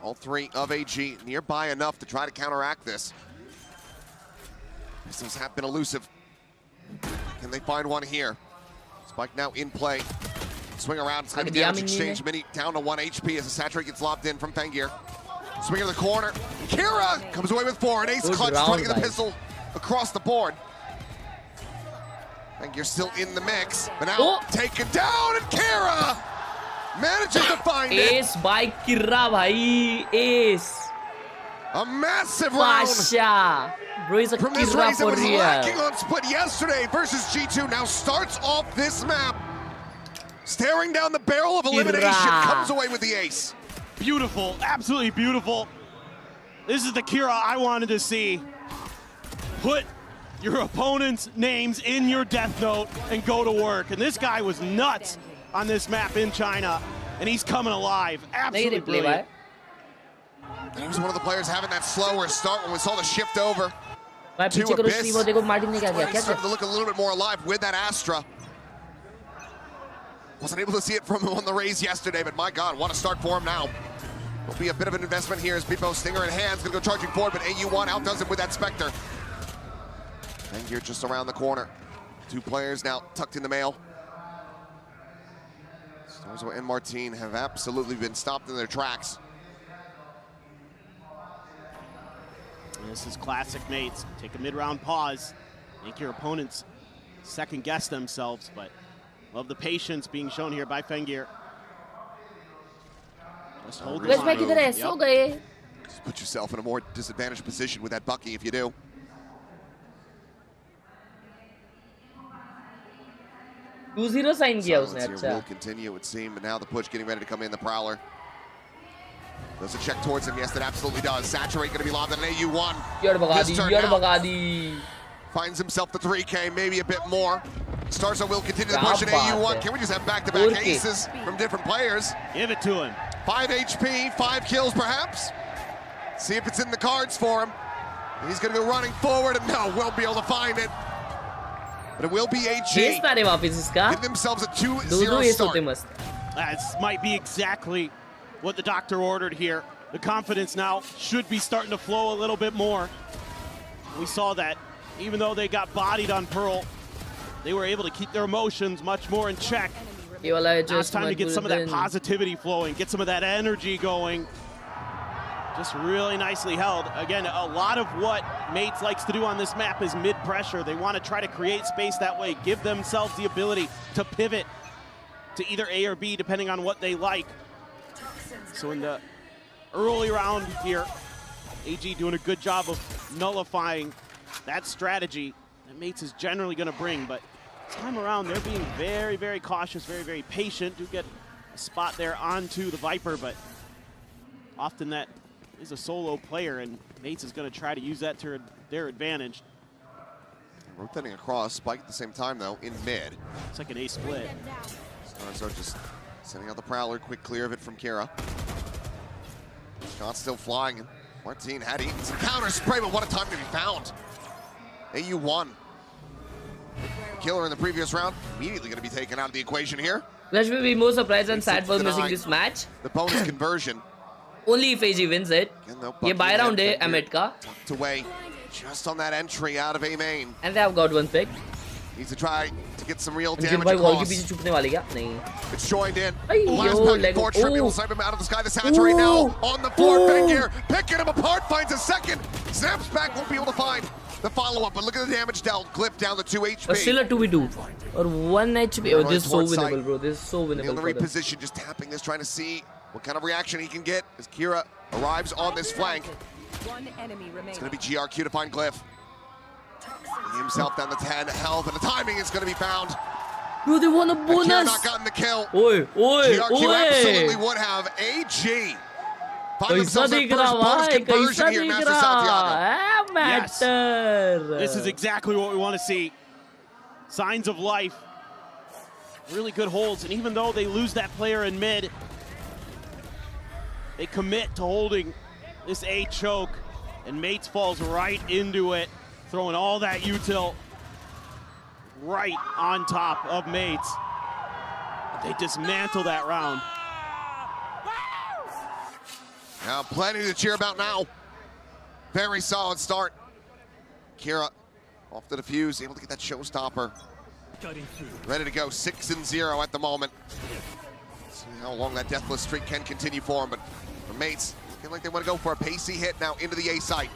all three of AG nearby enough to try to counteract this. Pistols have been elusive. Can they find one here? Spike now in play. Swing around, it's going to be damage exchange. Mini down to 1 HP as the Saturate gets lobbed in from Fengir. Swing in the corner. Khelraay comes away with 4, and Ace clutch trying to get the pistol across the board. Fengir still in the mix, but now taken down, and Khelraay manages to find it. Ace by Khelraay, bhai. Ace. A massive round. Pasha. Bro, is a from this Khelraay race that for was real. lacking on split yesterday versus G2. Now starts off this map. Staring down the barrel of elimination, comes away with the ace. Beautiful, absolutely beautiful. This is the Khelraay I wanted to see. Put your opponent's names in your death note and go to work. And this guy was nuts on this map in China, and he's coming alive. Absolutely brilliant. He was one of the players having that slower start when we saw the shift over to Abyss. Starting to look a little bit more alive with that Astra. Wasn't able to see it from him on the Raze yesterday, but my God, what a start for him now. Will be a bit of an investment here as Beepo Stinger in hands, gonna go charging forward, but AU1 outdoes him with that Spectre. And here just around the corner. 2 players now tucked in the mail. Starzo and Martin have absolutely been stopped in their tracks. This is classic Mates. Take a mid-round pause. Make your opponents second guess themselves, but love the patience being shown here by Fengir. Just hold this on. Just put yourself in a more disadvantaged position with that Bucky if you do. 2-0 sign किया उसने अच्छा. Will continue, it would seem, but now the push getting ready to come in. The Prowler does a check towards him. Yes, that absolutely does. Saturate going to be lobbed at an AU1. Finds himself the 3K, maybe a bit more. Starzo will continue the push at AU1. Can we just have back-to-back aces from different players? Give it to him. 5 HP, 5 kills perhaps. See if it's in the cards for him. He's going to go running forward, and no, won't be able to find it. But it will be AG. Give themselves a 2-0 start. This might be exactly what the doctor ordered here. The confidence now should be starting to flow a little bit more. We saw that even though they got bodied on Pearl, they were able to keep their emotions much more in check. Now it's time to get some of that positivity flowing, get some of that energy going. Just really nicely held. Again, a lot of what Mates likes to do on this map is mid-pressure. They want to try to create space that way, give themselves the ability to pivot to either A or B, depending on what they like. So in the early round here, AG doing a good job of nullifying that strategy that Mates is generally going to bring. But time around, they're being very, very cautious, very, very patient. Do get a spot there onto the Viper, but often that is a solo player, and Mates is going to try to use that to their advantage. Rotating across, Spike at the same time though, in mid. It's like an A split. Stars are just sending out the Prowler, quick clear of it from Khelraay. Shot still flying, and Martin had eaten some counter spray, but what a time to be found. AU won. Killer in the previous round, immediately going to be taken out of the equation here. Let's be more surprised and sad for missing this match. The bonus conversion. Only if AG wins it. Ye buy round hai Amit ka. Tucked away just on that entry out of A main. And they have got one pick. Needs to try to get some real damage across. It's joined in. Last back and forth, Trippy will snipe him out of the sky. The Saturate now on the floor. Fengir picking him apart, finds a second. Snaps back, won't be able to find the follow-up, but look at the damage dealt. Glyph down to 2 HP. Still a 2v2 or 1 HP. Oh, this is so winnable, bro. This is so winnable. In the reposition, just tapping this, trying to see what kind of reaction he can get as Khelraay arrives on this flank. It's going to be GRQ to find Glyph. He himself down to 10 health, and the timing is going to be found. Bro, they won a bonus. Khelraay not gotten the kill. GRQ absolutely would have. AG find themselves their first bonus conversion here, Master Santiago. Yes. This is exactly what we want to see. Signs of life. Really good holds, and even though they lose that player in mid, they commit to holding this A choke, and Mates falls right into it, throwing all that util right on top of Mates. They dismantle that round. Now, plenty to cheer about now. Very solid start. Khelraay off the defuse, able to get that showstopper. Ready to go, 6-0 at the moment. See how long that deathless streak can continue for him, but for Mates, looking like they want to go for a pacey hit now into the A site.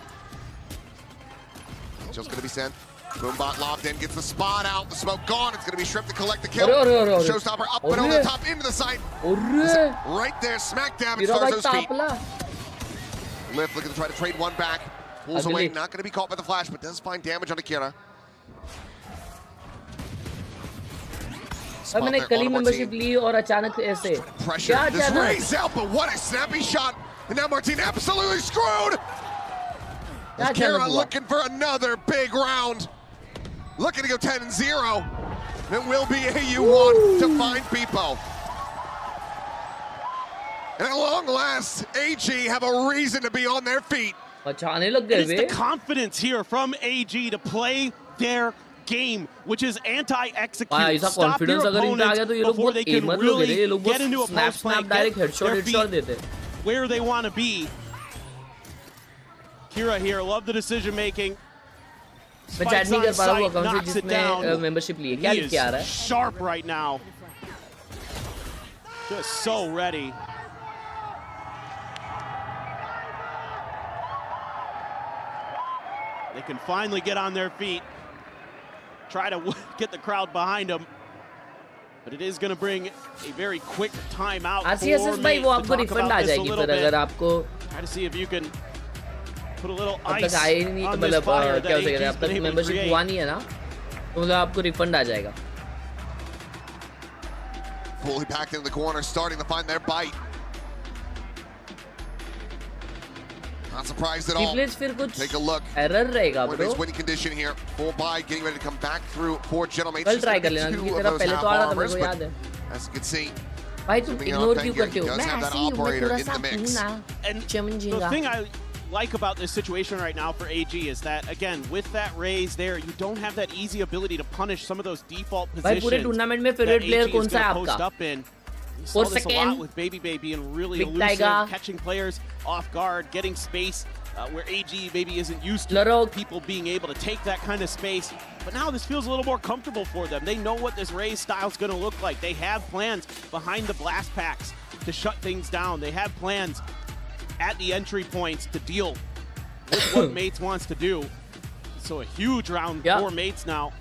Just going to be sent. Boombot locked in, gets the spot out, the smoke gone. It's going to be Shrimp to collect the kill. Showstopper up and over the top into the site. Right there, smack dab at Starzo's feet. Lift looking to try to trade one back. Pulls away, not going to be caught by the flash, but does find damage on Khelraay. अब मैंने कल ही membership ली और अचानक ऐसे क्या this race out, but what a snappy shot, and now Martin absolutely screwed. Khelraay looking for another big round, looking to go 10-0. It will be AU1 to find Beepo. And at long last, AG have a reason to be on their feet. It's the confidence here from AG to play their game, which is anti-execute. Stop your opponents before they can really get into a post flank, get their feet where they want to be. Khelraay here, love the decision making. Spikes on sight, knocks it down. He is sharp right now. Just so ready. They can finally get on their feet. Try to get the crowd behind them. But it is going to bring a very quick timeout for Mates to talk about this a little bit. Try to see if you can put a little ice on this fire that AG's been able to create. Fully packed into the corner, starting to find their bite. Not surprised at all. Take a look. His winning condition here. Full buy, getting ready to come back through for Gentlemates. Two of those have armors, but as you can see, भाई तुम ignore क्यों करते हो? does मैं have that ऐसे ही हूँ, मैं operator थोड़ा in सा the mix. हूँ ना, And the चमचेगा। thing I like about this situation right now for AG is that, again, with that raise there, you don't have that easy ability to punish some of those default भाई पूरे positions tournament में that favourite AG player is कौन सा है going to post आपका? up in. We saw 4 this a lot second. with Baby and really Big elusive, Tiger. catching players off guard, getting space where AG maybe isn't used to Larok. people being able to take that kind of space. But now this feels a little more comfortable for them. They know what this raise style is going to look like. They have plans behind the blast packs to shut things down. They have plans at the entry points to deal with what Mates wants to do. So a huge round for Mates now.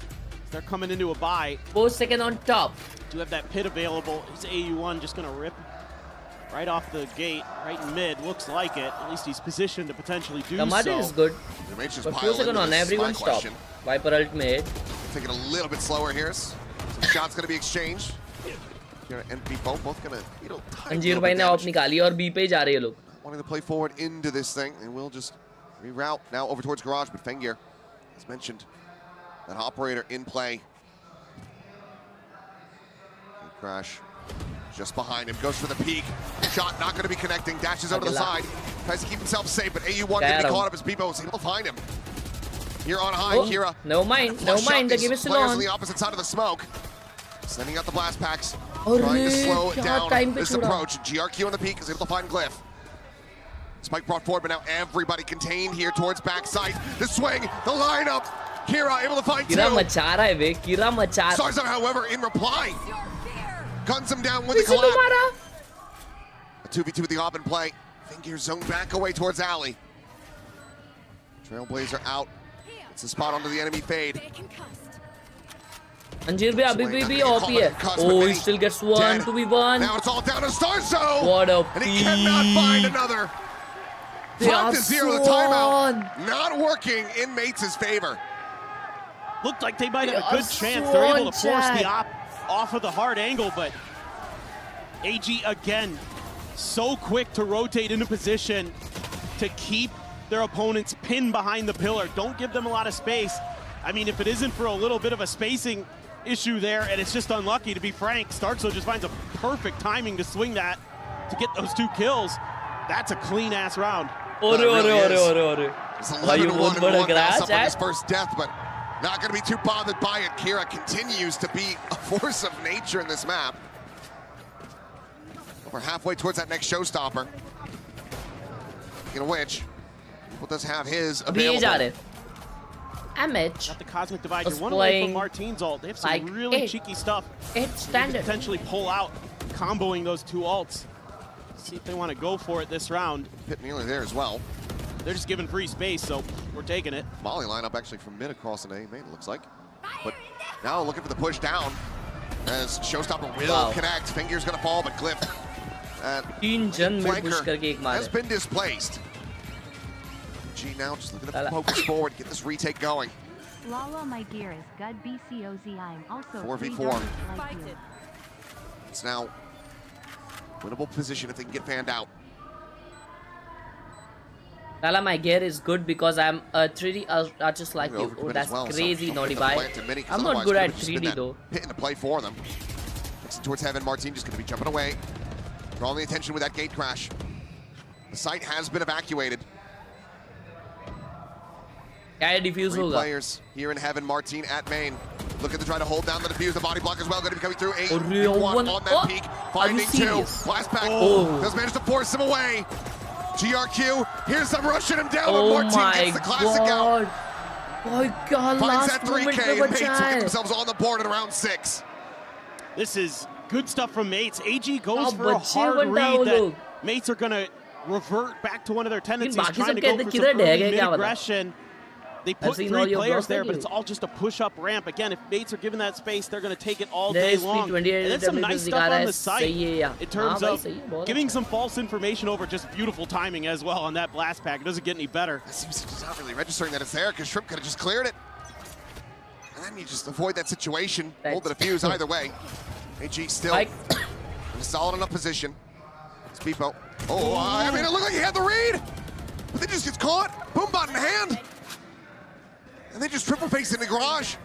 They're coming into a bye. 4 second on top. Do have that pit available. Is AU1 just going to rip right off the gate, right in mid? Looks like it. At least he's positioned to potentially do The mud so. is good. Mates just But pile 4 second into on this, everyone my stop. question. Viper ult mid. Take it a little bit slower here. Some shots going to be exchanged. Here and both going to, you know, अंजीर भाई ने of निकाली और B पे ही जा रहे हैं लोग. wanting to play forward into this thing, and we'll just reroute now over towards Garage. But Fengir, as mentioned, that operator in play. Crash just behind him, goes for the peak. Shot not going to be connecting, dashes out to the side. Tries to keep himself safe, but AU1 going to be caught up as Bebo was able to find him. Here on high, Kira. No mind, the game is still on on. the opposite side of the smoke. Sending out the blast packs, Arre, trying to slow it kya time down pe this choda. approach. GRQ on the peak is able to find Glyph. Spike brought forward, but now everybody contained here towards backside. The swing, the lineup. Kira able to find Kira two. मचा रहा है बे, Kira मचा. Sarza, however, in reply, guns him down with the collab. A 2v2 with the op in play. Fingir zone back away towards Alley. Trailblazer out. It's a spot onto the enemy fade. अंजीर भाई अभी भी OP है. Oh, he still gets 1 2v1. Now it's all down to Starzo. What a and he cannot find another. Front to zero, the timeout. Not working in Mates' favor. Looked like they might have a good chance. They're able to force the op off of the hard angle, but AG again, so quick to rotate into position to keep their opponents pinned behind the pillar. Don't give them a lot of space. I mean, if it isn't for a little bit of a spacing issue there, and it's just unlucky, to be frank, Starkso just finds a perfect timing to swing that to get those 2 kills. That's a clean-ass round. It's 11-1 now, suffering his first death, but not going to be too bothered by it. Kira continues to be a force of nature in this map. We're halfway towards that next showstopper. Speaking of which, People does have his available. Damage. Got the Cosmic Divide. You're one away from Martine's ult. They have some like really cheeky stuff. It's standard. Potentially pull out, comboing those 2 ults. See if they want to go for it this round. Pit nearly there as well. They're just giving free space, so we're taking it. Molly lineup actually from mid across an A main, it looks like. But now looking for the push down as Showstopper will connect. Fingir's gonna fall, but Glyph has been displaced. G now just looking to focus forward, get this retake going. Lala, my gear is good. BCOZ, I'm also 4v4. It's now winnable position if they can get fanned out. Lala, my gear is good because I'm a 3D artist like you. Oh, that's crazy, Naughty Bye. I'm not good at 3D though. Hit into play for them. Next towards Heaven, Martine just going to be jumping away. Drawing the attention with that gate crash. The site has been evacuated. Defuse 3 players here in Heaven, Martine at main. Looking to try to hold down the defuse. The body block as well. Going to be coming through. 8-1 on that peak. Finding 2. Blast pack. Does manage to force him away. GRQ. Here's them rushing him down. But Martine gets the classic out. Oh God, finds that 3K. And Mates will get themselves on the board in round 6. This is good stuff from Mates. AG goes for a hard read that Mates are going to revert back to one of their tendencies, trying to go for some early mid-aggression. They put 3 players there, but it's all just a push-up ramp. Again, if Mates are given that space, they're going to take it all day long. And then some nice stuff on the site in terms of giving some false information over, just beautiful timing as well on that blast pack. It doesn't get any better. It seems he's not really registering that it's there, because Shrimp could have just cleared it. And then you just avoid that situation, hold the defuse either way. AG still in a solid enough position. It's Beepo. Oh, I mean, it looked like he had the read, but then just gets caught. Boom bot in hand. And they just triple face in the garage.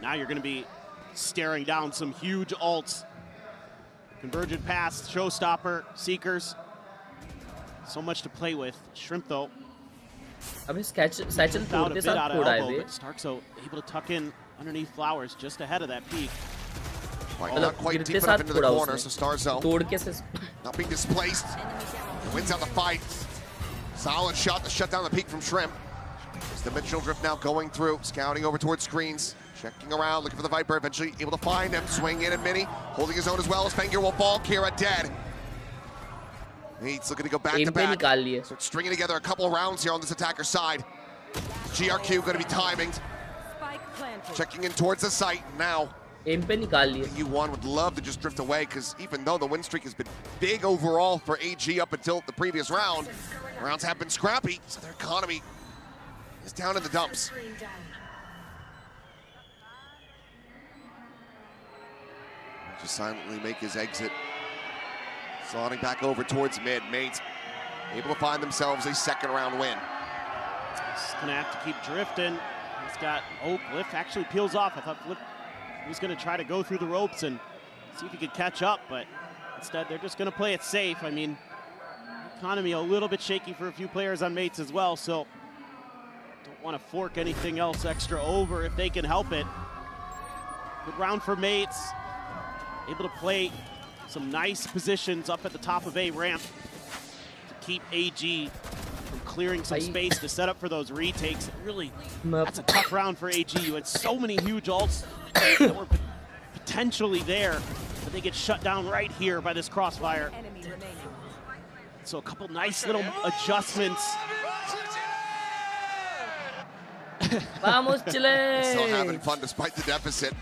Now you're going to be staring down some huge ults. Convergent pass, showstopper, seekers. So much to play with. Shrimp though. अबे satchel तोड़ के साथ फोड़ा है बे. Starkso able to tuck in underneath Flowers just ahead of that peak. Not quite deep enough into the corner, so Starkso तोड़ के से not being displaced. Wins out the fight. Solid shot to shut down the peak from Shrimp. It's the mid-shield drift now going through, scouting over towards screens, checking around, looking for the Viper, eventually able to find him, swing in and Mini, holding his own as well as Fenrir will fall. Kira dead. He's looking to go back to back. Start stringing together a couple of rounds here on this attacker's side. GRQ going to be timing. Checking in towards the site now. U1 would love to just drift away because even though the win streak has been big overall for AG up until the previous round, rounds have been scrappy, so their economy is down in the dumps. Just silently make his exit. Slotting back over towards mid. Mates able to find themselves a second round win. He's gonna have to keep drifting. He's got Glyph actually peels off. I thought Glyph was gonna try to go through the ropes and see if he could catch up, but instead they're just gonna play it safe. I mean, economy a little bit shaky for a few players on Mates as well, so don't want to fork anything else extra over if they can help it. Good round for Mates. Able to play some nice positions up at the top of A ramp to keep AG from clearing some space to set up for those retakes. Really, that's a tough round for AG. You had so many huge ults that were potentially there, but they get shut down right here by this crossfire. So a couple nice little adjustments. Vamos Chile! Still having fun despite the deficit.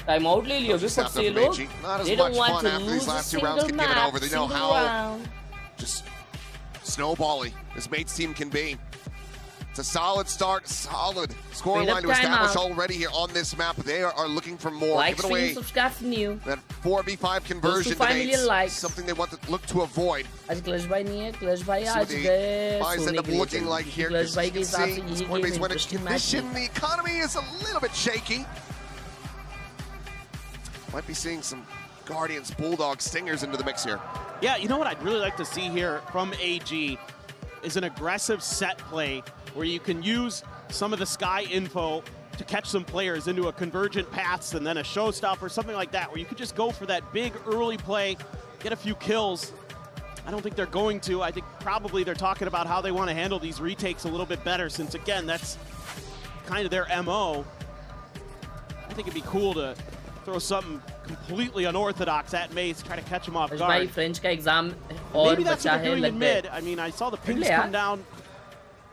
Time out ले लियो भी सबसे लोग. They don't want to lose a single match, They know how just snowbally this Mates team can be. It's a solid start, solid scoreline to establish already here on this map. They are looking for more. Like, stream, subscribe new. That 4v5 conversion debates, something they want to look to avoid. आज clutch भाई नहीं है, clutch भाई आज गए. Buys end up looking like here. Clutch भाई के हिसाब से ये गेम इंटरेस्टिंग मैच है. The economy is a little bit shaky. Might be seeing some Guardians, Bulldogs, Stingers into the mix here. Yeah, you know what I'd really like to see here from AG is an aggressive set play where you can use some of the sky info to catch some players into a convergent paths and then a showstopper, something like that, where you could just go for that big early play, get a few kills. I don't think they're going to. I think probably they're talking about how they want to handle these retakes a little bit better since, again, that's kind of their MO. I think it'd be cool to throw something completely unorthodox at Mace, try to catch him off guard. French का exam Maybe that's what they're doing in mid. I mean, I saw the pings come down,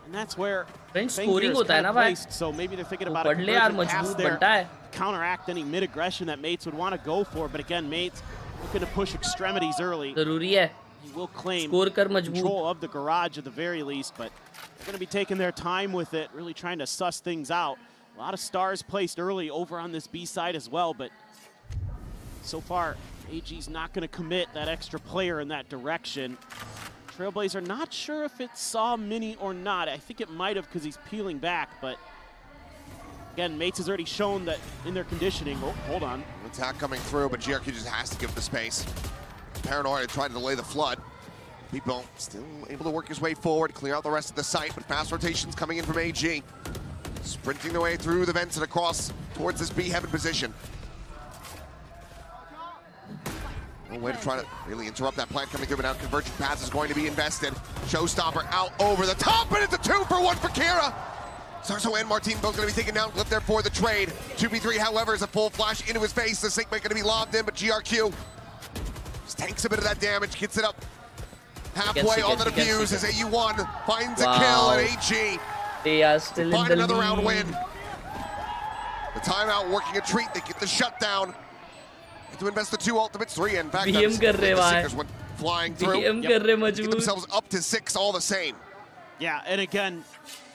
and that's where French scoring होता है ना भाई. So maybe they're thinking about a convergent pass there to counteract any mid aggression that Mates would want to go for. But again, Mates looking to push extremities early. ज़रूरी है. He will claim control of the garage at the very least, but they're going to be taking their time with it, really trying to suss things out. A lot of stars placed early over on this B side as well, but so far, AG's not going to commit that extra player in that direction. Trailblazer, not sure if it saw Mini or not. I think it might have because he's peeling back, but again, Mates has already shown that in their conditioning. Oh, hold on. Attack coming through, but GRQ just has to give the space. Paranoia trying to delay the flood. People still able to work his way forward, clear out the rest of the site, but fast rotations coming in from AG. Sprinting their way through the vents and across towards this B heaven position. A way to try to really interrupt that plan coming through, but now convergent pass is going to be invested. Showstopper out over the top, and it's a 2-for-1 for Kira. Starkso and Martin both going to be taken down. Glyph there for the trade. 2v3, however, is a full flash into his face. The Syncmate going to be lobbed in, but GRQ just tanks a bit of that damage, gets it up halfway on the defuse as AU1 finds a kill at AG. They are still find in the another lead. round win. The timeout working a treat. They get the shutdown. To invest the 2 ultimates, 3 in fact. The Seekers went flying through. Get themselves up to 6 all the same. Yeah, and again,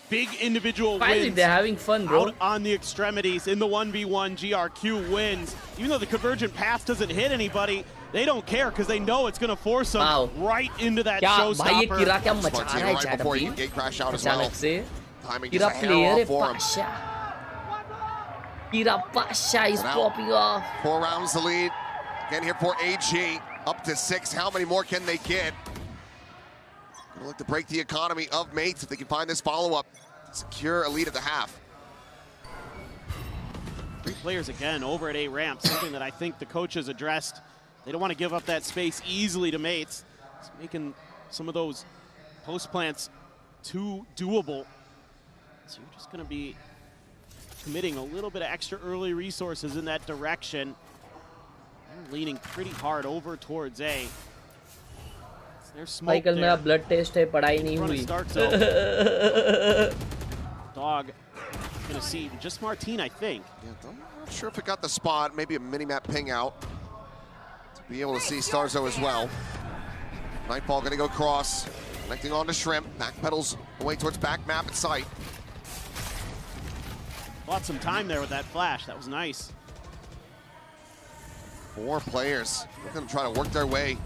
big individual Finally, wins. they're having fun, bro. Out on the extremities in the 1v1, GRQ wins. Even though the convergent pass doesn't hit anybody, they don't care because they know it's going to force them right into that showstopper. Right before he can gate crash out as well. Timing just a hair off for him. Kira Pasha is popping off. 4 rounds to lead. Again here for AG, up to 6. How many more can they get? Gonna look to break the economy of Mates if they can find this follow-up. Secure a lead at the half. 3 players again over at A ramp, something that I think the coaches addressed. They don't want to give up that space easily to Mates. It's making some of those post plants too doable. So you're just going to be committing a little bit of extra early resources in that direction. They're leaning pretty hard over towards A. There's smoke there. मेरा blood test है, पढ़ाई नहीं हुई. Dog gonna see just Martine, I think. Yeah, I'm not sure if it got the spot. Maybe a mini-map ping out to be able to see Starzo as well. Nightfall gonna go cross, connecting on to Shrimp. Back pedals away towards back map at sight. Bought some time there with that flash. That was nice. 4 players. They're gonna try to work their way.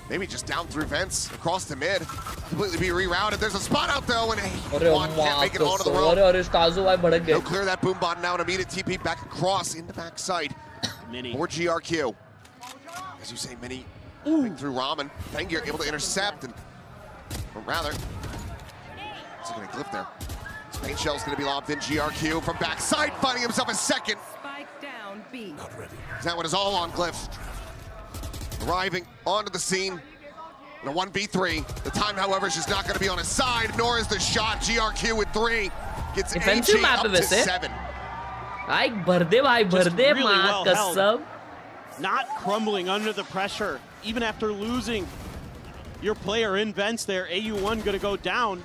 Maybe just down through vents, across the mid, completely be rerouted. There's a spot out though, and one can't make it onto the road. They'll clear that boom bot now, and immediate TP back across into backside. Mini. Or GRQ. As you say, Mini moving through Ramen. Fengir able to intercept, or rather, he's gonna clip there. Paint Shell's gonna be lobbed in. GRQ from backside, finding himself a second. Spike down, B. Not ready. That one is all on Glyph. Arriving onto the scene in a 1v3. The time, however, is just not going to be on his side, nor is the shot. GRQ with 3 gets AG up to 7. Really well held. Not crumbling under the pressure, even after losing your player in vents there. AU1 going to go down.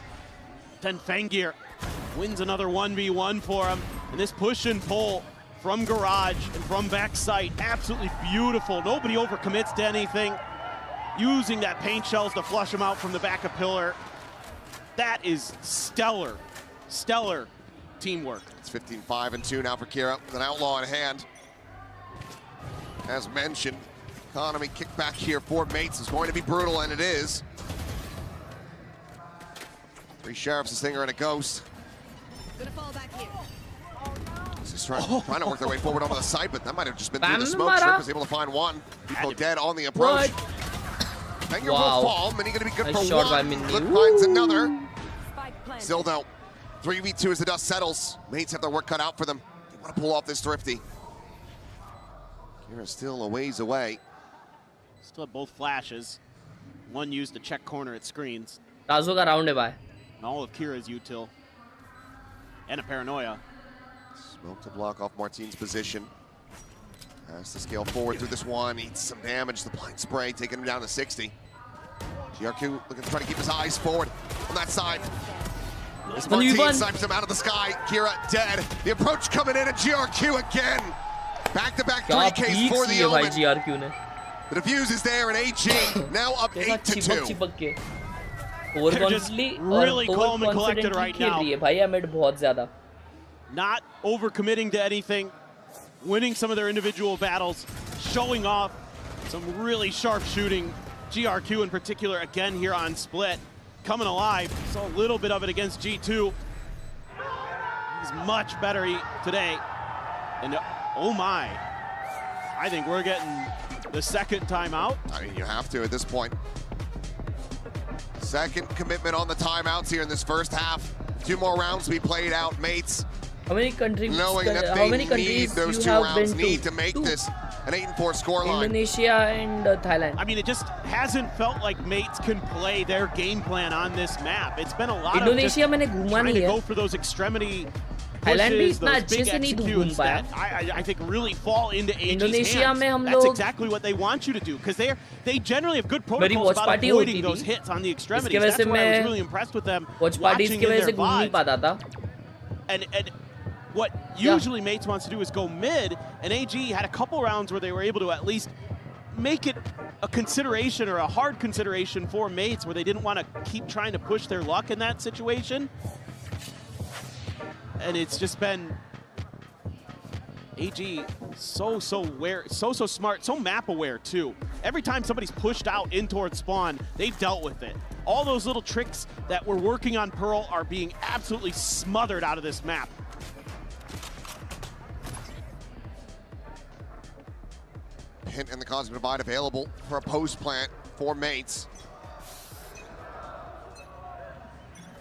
Then Fengir wins another 1v1 for him, and this push and pull from garage and from backside, absolutely beautiful. Nobody overcommits to anything. Using that paint shells to flush them out from the back of pillar. That is stellar, stellar teamwork. It's 15-5-2 now for Kira with an outlaw in hand. As mentioned, economy kickback here for Mates is going to be brutal, and it is. 3 sheriffs, a stinger, and a ghost. Gonna fall back here. Just trying to work their way forward onto the side, but that might have just been through the smoke. Shrimp was able to find one. People dead on the approach. Fengir will fall. Mini going to be good for 1. Clip finds another. Still though, 3v2 as the dust settles. Mates have their work cut out for them. They want to pull off this Thrifty. Kira's still a ways away. Still have both flashes. One used to check corner at screens. Tazo ka round hai bhai. And all of Kira's util. And a paranoia. Smoke to block off Martine's position. Has to scale forward through this one. Eats some damage. The blind spray taking him down to 60. GRQ looking to try to keep his eyes forward on that side. Martine snipes him out of the sky. Kira dead. The approach coming in at GRQ again. Back-to-back 3Ks for the Omen. The defuse is there, and AG now up 8-2. They're just really calm and collected right now. Not overcommitting to anything, winning some of their individual battles, showing off some really sharp shooting. GRQ in particular, again here on Split, coming alive. Saw a little bit of it against G2. He's much better today. And oh my, I think we're getting the second timeout. I mean, you have to at this point. Second commitment on the timeouts here in this first half. 2 more rounds to be played out. Mates, how many countries? Knowing that they need those 2 rounds, need to make this an 8-4 scoreline. Indonesia and Thailand. I mean, it just hasn't felt like Mates can play their game plan on this map. It's been a lot Indonesia of just trying to go for those extremity pushes, those big executes that I think really fall into AG's hands. That's exactly what they want you to do, because they generally have good protocols about avoiding those hits on the extremities. That's why I was really impressed with them watching in their VODs. And what usually Mates wants to do is go mid, and AG had a couple rounds where they were able to at least make it a consideration, or a hard consideration for Mates, where they didn't want to keep trying to push their luck in that situation. And it's just been AG so smart, so map aware too. Every time somebody's pushed out in towards spawn, they've dealt with it. All those little tricks that we're working on Pearl are being absolutely smothered out of this map. hint and the Cosmic Divide available for a post plant for Mates.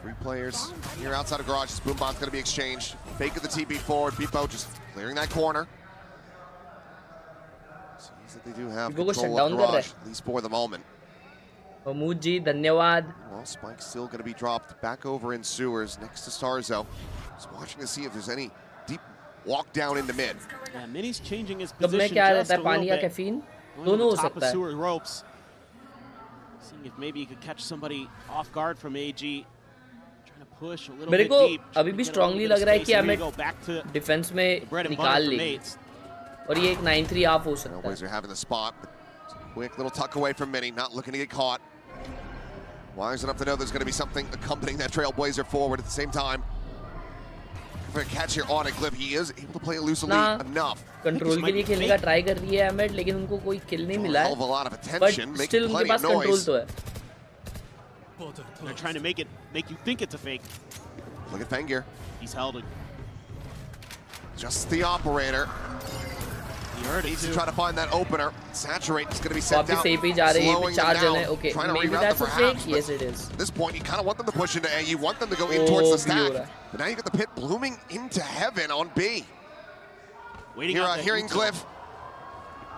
3 players here outside of Garage. This boom bomb's going to be exchanged. Fake of the TP forward. BBL just clearing that corner. Seems that they do have control of Garage, at least for the moment. Mahmood ji, dhanyawad. Well, Spike's still going to be dropped back over in sewers next to Starzo. Just watching to see if there's any deep walk down into mid. Yeah, Mini's changing his position just a little bit. Caffeine? On the top of sewer ropes. Seeing if maybe he could catch somebody off guard from AG. Push a little मेरे bit को deep, अभी भी strongly लग रहा है कि हमें defence में निकाल लेंगे और ये एक 9-3 ऑफ हो सकता है. Trailblazers having the spot. Quick little tuck away from Mini, not looking to get caught. Wise enough to know there's going to be something accompanying that Trailblazer forward at the same time. For a catch here on a Glyph, he is able to play elusively enough. Control के लिए खेलने का try कर रही है एमेट, लेकिन उनको कोई किल नहीं मिला है. But still उनके पास कंट्रोल तो है. They're trying to make you think it's a fake. Look at Fengir. He's held it. Just the operator. He heard it. Needs to try to find that opener. Saturate is going to be sent down. Slowing them down. Okay, trying to maybe reroute that's a fake. Yes, it is. At this point, you kind of want them to push into A. You want them to go in towards the stack. But now you get the pit blooming into heaven on B. Hearing Glyph.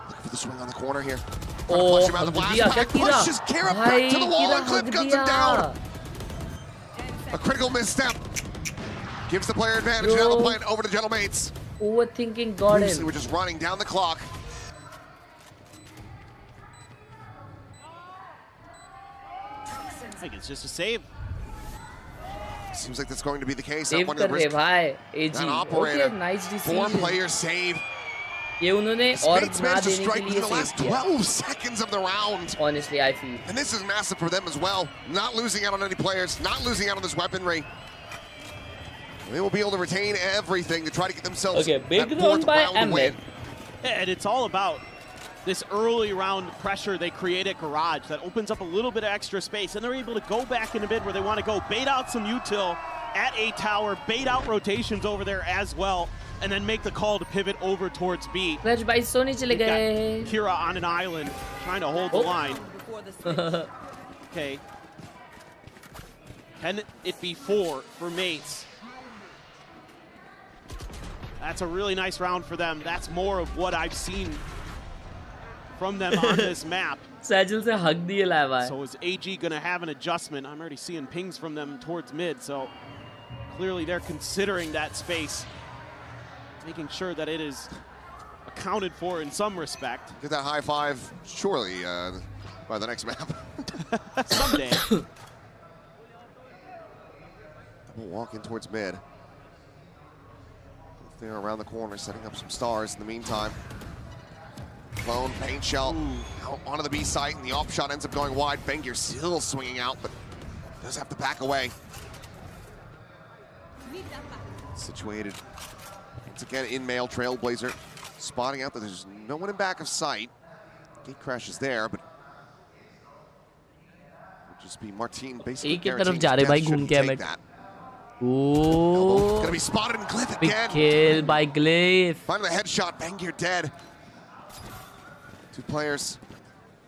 Looking for the swing on the corner here. Oh, push him out the blast pack. Pushes Kira back to the wall and Glyph guns him down. A critical misstep. Gives the player advantage. Now the plant over to Gentle Mates. Overthinking got him. We're just running down the clock. I think it's just a save. Seems like that's going to be the case. Save कर रहे भाई. AG. Okay, nice decision. 4-player save. ये उन्होंने और ना देने के लिए the last 12 seconds of the round. Honestly, I feel. And this is massive for them as well. Not losing out on any players, not losing out on this weaponry. They will be able to retain everything to try to get themselves big round by Ahmed. And it's all about this early round pressure they create at Garage that opens up a little bit of extra space, and they're able to go back in a bit where they want to go, bait out some util at A tower, bait out rotations over there as well, and then make the call to pivot over towards B. Kira on an island trying to hold the line. Okay. Can it be 4 for Mates? That's a really nice round for them. That's more of what I've seen from them on this map. So is AG going to have an adjustment? I'm already seeing pings from them towards mid, so clearly they're considering that space, making sure that it is accounted for in some respect. Get that high five, surely, by the next map. Someday. We'll walk in towards mid. They're around the corner, setting up some stars in the meantime. Clone, paint shell, out onto the B site, and the off shot ends up going wide. Fengir still swinging out, but does have to back away. Situated once again in male. Trailblazer spotting out that there's no one in back of sight. Gate crash is there, but would just be Martin basically guaranteeing to take that. Ooh. Gonna be spotted in Glyph Big again. kill by Glyph. Finally, the headshot. Fengir dead. 2 players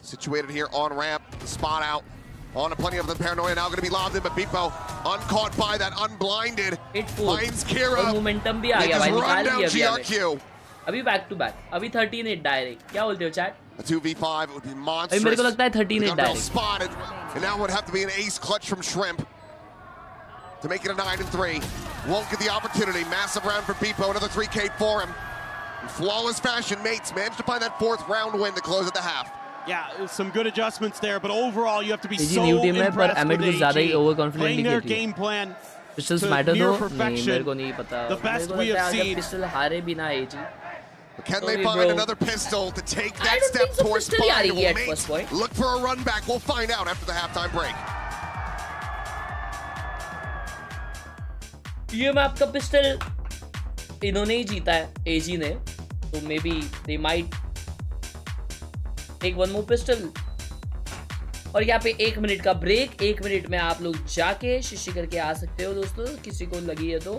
situated here on ramp. The spot out. On to plenty of them. Paranoia now going to be lobbed in, but BBL uncaught by that, unblinded. Finds Kira. और momentum भी आ गया भाई, निकाल दिया GRQ. अभी back to back. अभी 13-8 direct. क्या बोलते हो chat? A 2v5 would be monstrous. अभी मेरे को लगता है 13-8 direct. Spotted, and now would have to be an ace clutch from Shrimp to make it a 9-3. Won't get the opportunity. Massive round for BBL. Another 3K for him. In flawless fashion, Mates managed to find that 4th round win to close at the half. Yeah, some good adjustments there, but overall you have to be so impressed with AG. Playing their game plan Pistols to matter near though? perfection. The best we have seen. Pistol हारे बिना AG. Can they find another pistol to take that step towards final? Mates look for a run back. We'll find out after the halftime break. ये map का pistol इन्होंने ही जीता है AG ने, तो maybe they might take 1 more pistol. और यहाँ पे 1 मिनट का ब्रेक. 1 मिनट में आप लोग जाके शिशी करके आ सकते हो दोस्तों. किसी को लगी है तो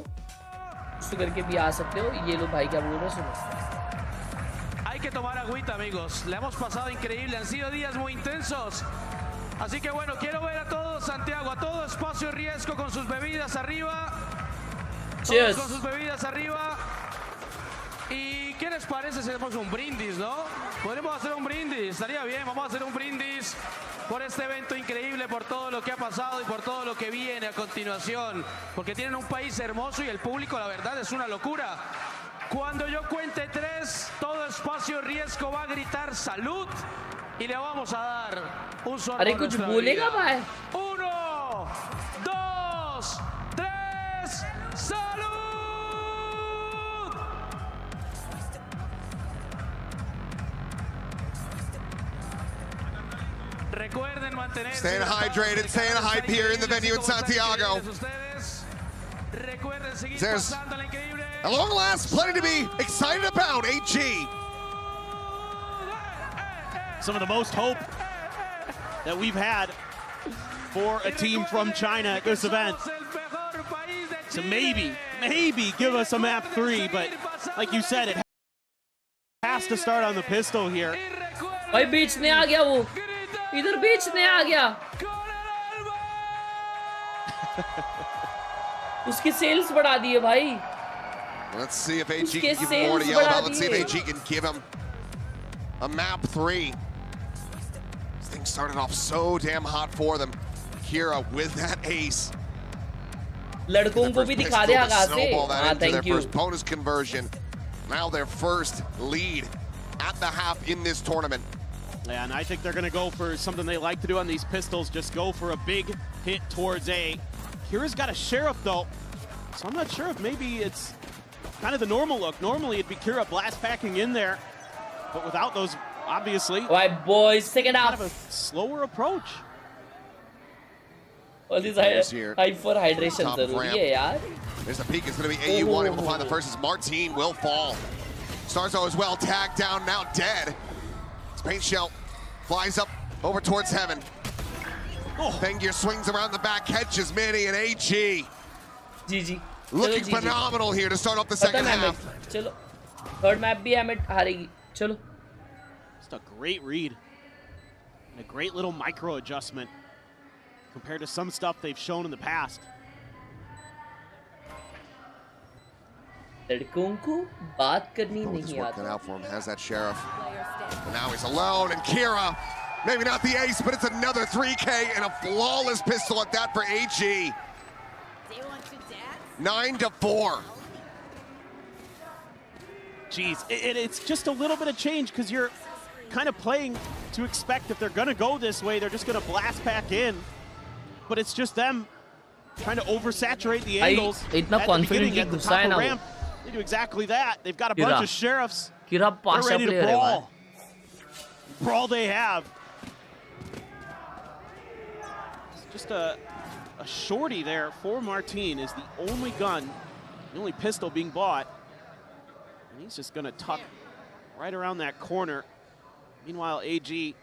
शिशी करके भी आ सकते हो. ये लोग भाई क्या बोल रहे हैं सुनो. Hay que que tomar agüita, amigos. Le hemos pasado increíble, han sido días muy intensos. Así que bueno, quiero ver a todos, Santiago, a todo espacio riesgo con sus bebidas arriba. Todos con sus bebidas arriba. ¿Y qué les parece si hacemos un brindis, no? Podríamos hacer un brindis, estaría bien, vamos a hacer un brindis por este evento increíble, por todo lo que ha pasado y por todo lo que viene a continuación. Porque tienen un país hermoso y el público, la verdad, es una locura. Cuando yo cuente 3, todo espacio riesgo va a gritar salud y le vamos a dar un sorbo. अरे कुछ बोलेगा भाई? 1, 2, 3, salud. Recuerden mantener. Staying hydrated, staying hype here in the venue in Santiago. There's, at long last, plenty to be excited about, AG. Some of the most hope that we've had for a team from China at this event. So maybe give us a map 3, but like you said, it has to start on the pistol here. भाई बेचने आ गया वो, इधर बेचने आ गया। उसकी sales बढ़ा दी है भाई। Let's see if AG can give him more to yell about. Let's see if AG can give him a map 3. This thing started off so damn hot for them. Kira with that ace. लड़कों को भी दिखा दे आगा से। हाँ, thank you. Their first bonus conversion. Now their first lead at the half in this tournament. Yeah, and I think they're going to go for something they like to do on these pistols, just go for a big hit towards A. Kira's got a Sheriff, though, so I'm not sure if maybe it's kind of the normal look. Normally, it'd be Kira blast packing in there, but without those, obviously. All right, boys, take it out. Kind of a slower approach. All these high for hydration, yaar. There's a peek. It's going to be AU1 able to find the first as Martine will fall. Starzo as well, tagged down, now dead. Paint shell flies up over towards heaven. Fengir swings around the back, catches Manny and AG. GG. Looking phenomenal here to start off the second half. Chalo. Third map bhi Amit haregi. Chalo. Just a great read. And a great little micro adjustment compared to some stuff they've shown in the past. लड़कों को बात करनी नहीं आती। Working out for him, has that Sheriff. And now he's alone, and Kira, maybe not the ace, but it's another 3K and a flawless pistol at that for AG. 9-4. Jeez, it's just a little bit of change because you're kind of playing to expect if they're going to go this way, they're just going to blast back in. But it's just them trying to oversaturate the angles at the beginning at the top of the ramp. They do exactly that. They've got a bunch of Sheriffs. They're ready to brawl. Brawl they have. It's just a shorty there for Martine is the only gun, the only pistol being bought. And he's just going to tuck right around that corner. Meanwhile, AG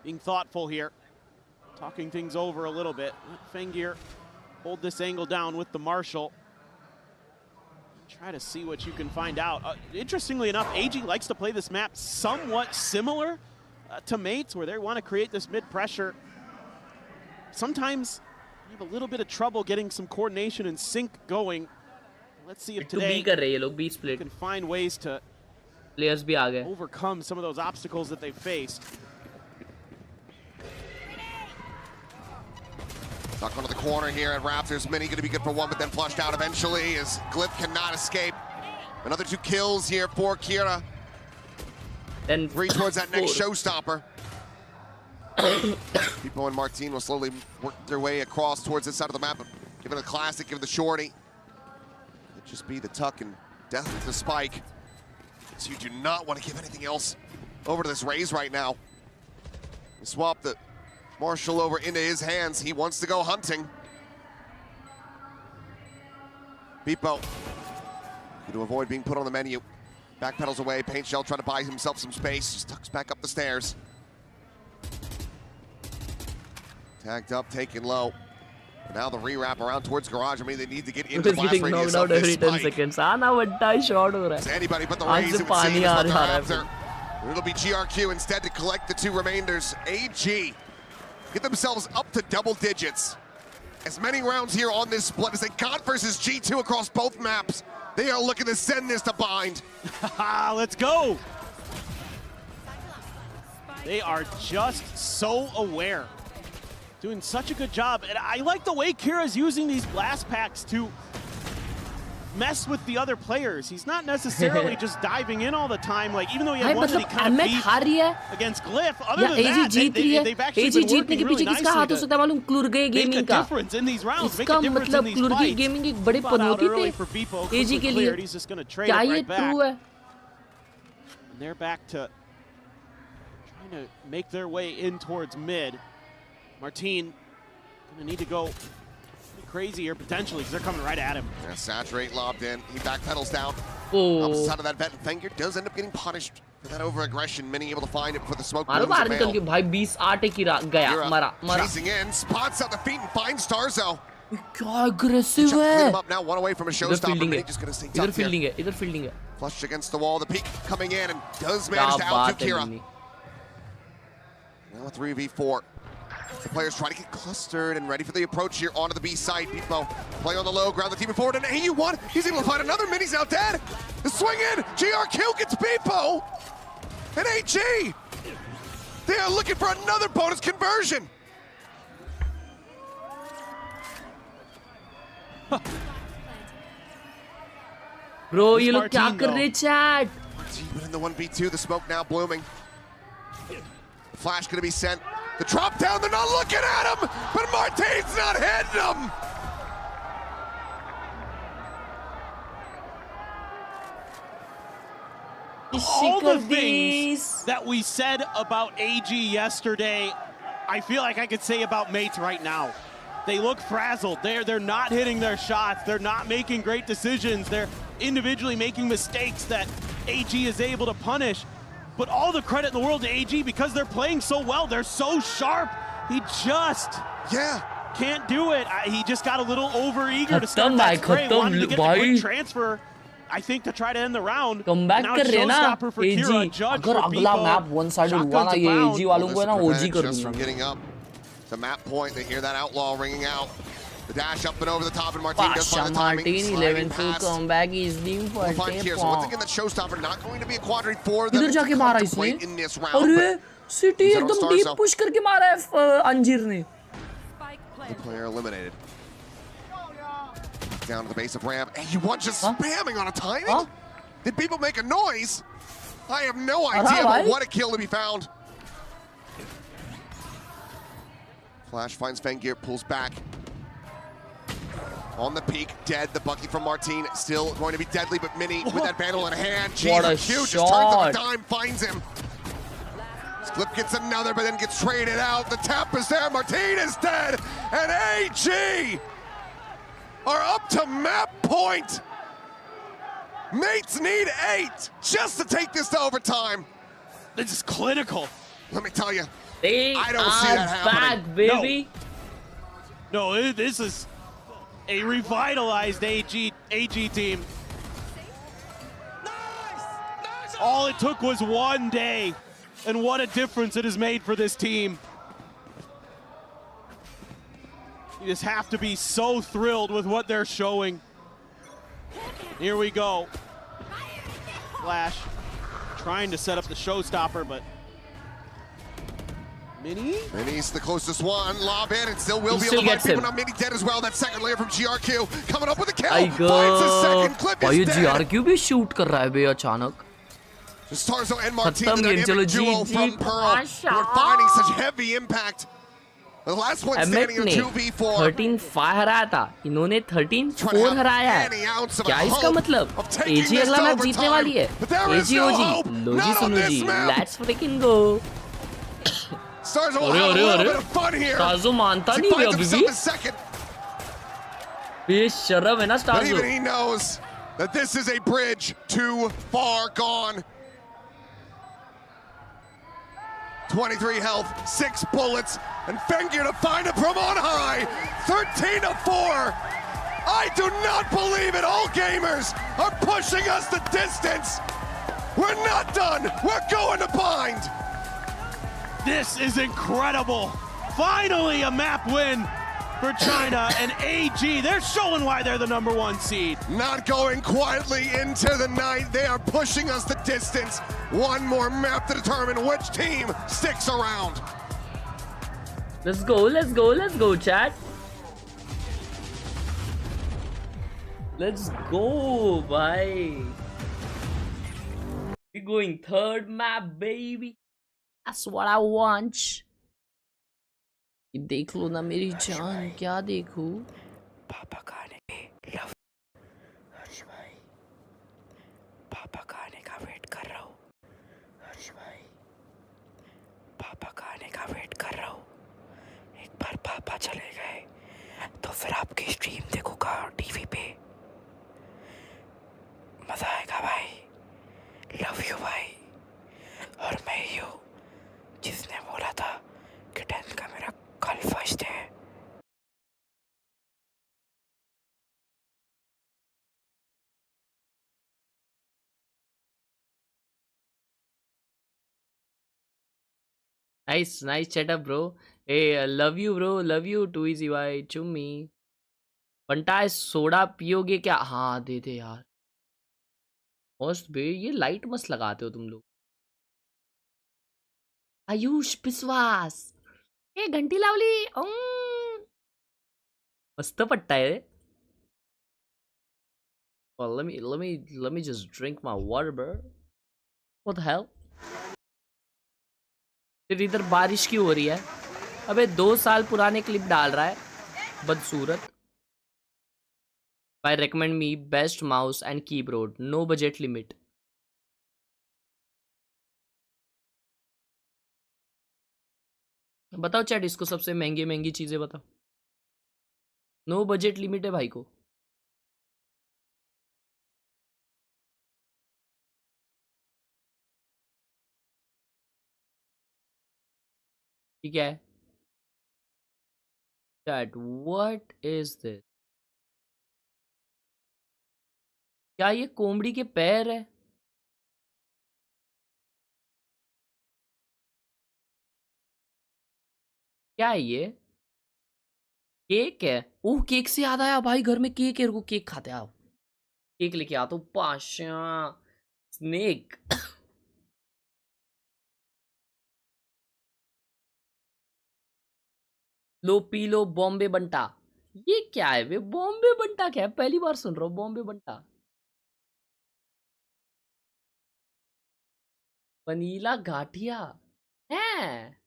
being thoughtful here, talking things over a little bit. Let Fengir hold this angle down with the Marshal. Try to see what you can find out. Interestingly enough, AG likes to play this map somewhat similar to Mates, where they want to create this mid-pressure. Sometimes you have a little bit of trouble getting some coordination and sync going. Let's see if today you can find ways to overcome some of those obstacles that they faced. Stuck onto the corner here at Raptors. Mini going to be good for one, but then flushed out eventually as Glyph cannot escape. Another 2 kills here for Kira. Then 3 towards that next showstopper. People and Martine will slowly work their way across towards this side of the map. Give it a classic, give it the shorty. It'd just be the tuck and death with the spike. So you do not want to give anything else over to this Raze right now. You swap the Marshal over into his hands. He wants to go hunting. Beepo, to avoid being put on the menu. Backpedals away. Paint Shell trying to buy himself some space. Just tucks back up the stairs. Tagged up, taken low. Now the re-wrap around towards garage. I mean, they need to get He into was blast getting radius knocked of out this every 10 spike. seconds. आना बड़ा shot हो रहा It's है. anybody but the आँख Rays, से it would seem, पानी is uh what they're रहा है. after. It'll be GRQ instead to collect the 2 remainders. AG get themselves up to double digits. As many rounds here on this split as they got versus G2 across both maps. They are looking to send this to bind. Let's go. They are just so aware. Doing such a good job. And I like the way Kira's using these blast packs to mess with the other players. He's not necessarily just diving in all the time. Like, even though he had one that he kind of beat against Glyph, other than that, they've actually been working really nicely to make a difference in these rounds, make a difference in these fights. Gaming एक बड़े पनौती थे एजी के लिए. He's just going to trade क्या it ये right back. true है? And they're back to trying to make their way in towards mid. Martin gonna need to go crazy here potentially because they're coming right at him. Yeah, Saturate lobbed in. He backpedals down. Oh. Opposite side of that vet, and Fenger does end up getting punished for that over-aggression. Many able to find it before the smoke मारो blooms बाहर the निकल के mail. भाई 20 8 की गया मरा. Chasing in, spots out the feet and finds Starzo. क्या aggressive Clean है. him up now, one away from a showstopper. Many just gonna stay इधर tough here. फील्डिंग है इधर फील्डिंग है. Flushed against the wall, the peak coming in and does manage to outdo Kira. Now a 3v4. The players try to get clustered and ready for the approach here onto the B side. Beepo play on the low, ground the team forward, and AU1, he's able to find another. Mini's now dead. The swing in, GRQ gets Beepo. And AG, they are looking for another bonus conversion. Bro, ये लोग क्या कर रहे हैं chat? But in the 1v2, the smoke now blooming. Flash gonna be sent. The drop down, they're not looking at him, but Martin's not hitting him. All the things that we said about AG yesterday, I feel like I could say about Mates right now. They look frazzled. They're not hitting their shots. They're not making great decisions. They're individually making mistakes that AG is able to punish. But all the credit in the world to AG because they're playing so well. They're so sharp. He just can't do it. He just got a little over-eager to start that spray. Wanted to get the quick transfer, I think, to try to end the round. Comeback now कर रहे हैं ना AG. अगर अगला map one sided हुआ ना ये AG वालों को है ना OG कर just from getting up to map point. They hear that outlaw ringing out. The dash up and over the top, and Martin does find the timing. Martin 11 full comeback is being we'll find here. So once again, that showstopper not going to be a quadri for them इधर जाके मारा इसने. in this round. अरे city एकदम deep push करके मारा है अंजीर ने. The player eliminated. Down to the base of ramp. AU1 just spamming on a timing? Did people make a noise? I have no idea about what a kill to be found. Flash finds Fengir, pulls back. On the peak, dead. The Bucky from Martin still going to be deadly, but Mini with that bandle in hand. What a GQ just shot. turns on a dime, finds him. Flip gets another, but then gets traded out. The tap is there. Martin is dead. And AG are up to map point. Mates need 8 just to take this to overtime. This is clinical. Let me tell you, they I don't see that happening. Back, baby. No, this is a revitalized AG team. All it took was one day, and what a difference it has made for this team. You just have to be so thrilled with what they're showing. Here we go. Flash trying to set up the showstopper, but Mini's the closest one. Lob in and still will be able to find people. Now Mini dead as well. That second layer from GRQ coming up with a kill. Finds a second clip. भाई GRQ भी shoot कर रहा है बे अचानक. Starzo and Martin, the dynamic duo from Pearl, who are finding such heavy impact. The last one standing in 2v4. 13-5 हराया था. इन्होंने 13-4 हराया है. क्या इसका मतलब? AG अगला मैच जीतने वाली है. AG OG. लो जी सुनो जी. Let's freaking go. Starzo will have a little bit of fun here. Starzo मानता नहीं है अभी भी. ये शर्म है ना Starzo. But even he knows that this is a bridge too far gone. 23 health, 6 bullets, and Fengyr to find it from on high. 13-4. I do not believe it. All gamers are pushing us the distance. We're not done. We're going to bind. This is incredible. Finally a map win for China and AG. They're showing why they're the #1 seed. Not going quietly into the night. They are pushing us the distance. One more map to determine which team sticks around. Let's go, chat. Let's go, bhai. We're going third map, baby. That's what I want. ये देख लो ना मेरी जान, क्या देखूं? पापा खाने के लव हर्ष भाई, पापा खाने का वेट कर रहा हूँ हर्ष भाई, पापा खाने का वेट कर रहा हूँ। एक बार पापा चले गए तो फिर आपकी स्ट्रीम देखूंगा टीवी पे, मजा आएगा भाई। लव यू भाई। और मैं ही हूँ जिसने बोला था कि 10th का मेरा कल फर्स्ट है। Nice setup, bro. Hey, love you, bro. Love you, too easy, भाई चुम्मी। बंटा सोडा पियोगे क्या? हाँ दे दे यार। मस्त बे, ये लाइट मस्त लगाते हो तुम लोग। आयुष विश्वास, ए घंटी लावली। मस्त पट्टा है। Well, let me just drink my water, bro. What the hell? फिर इधर बारिश क्यों हो रही है? अबे 2 साल पुराने क्लिप डाल रहा है बदसूरत। I recommend me best mouse and keyboard, no budget limit. बताओ चैट, इसको सबसे महंगी चीजें बताओ। नो बजट लिमिट है भाई को। ठीक है चैट, व्हाट इज दिस? क्या ये कोमड़ी के पैर है? क्या है ये? केक है? ओह केक से याद आया भाई, घर में केक है, रुको केक खाते आओ। केक लेके आता हूँ। पाशा स्नेक। लो पी लो बॉम्बे बंटा। ये क्या है वे? बॉम्बे बंटा क्या है? पहली बार सुन रहा हूँ बॉम्बे बंटा। वनीला गाठिया है।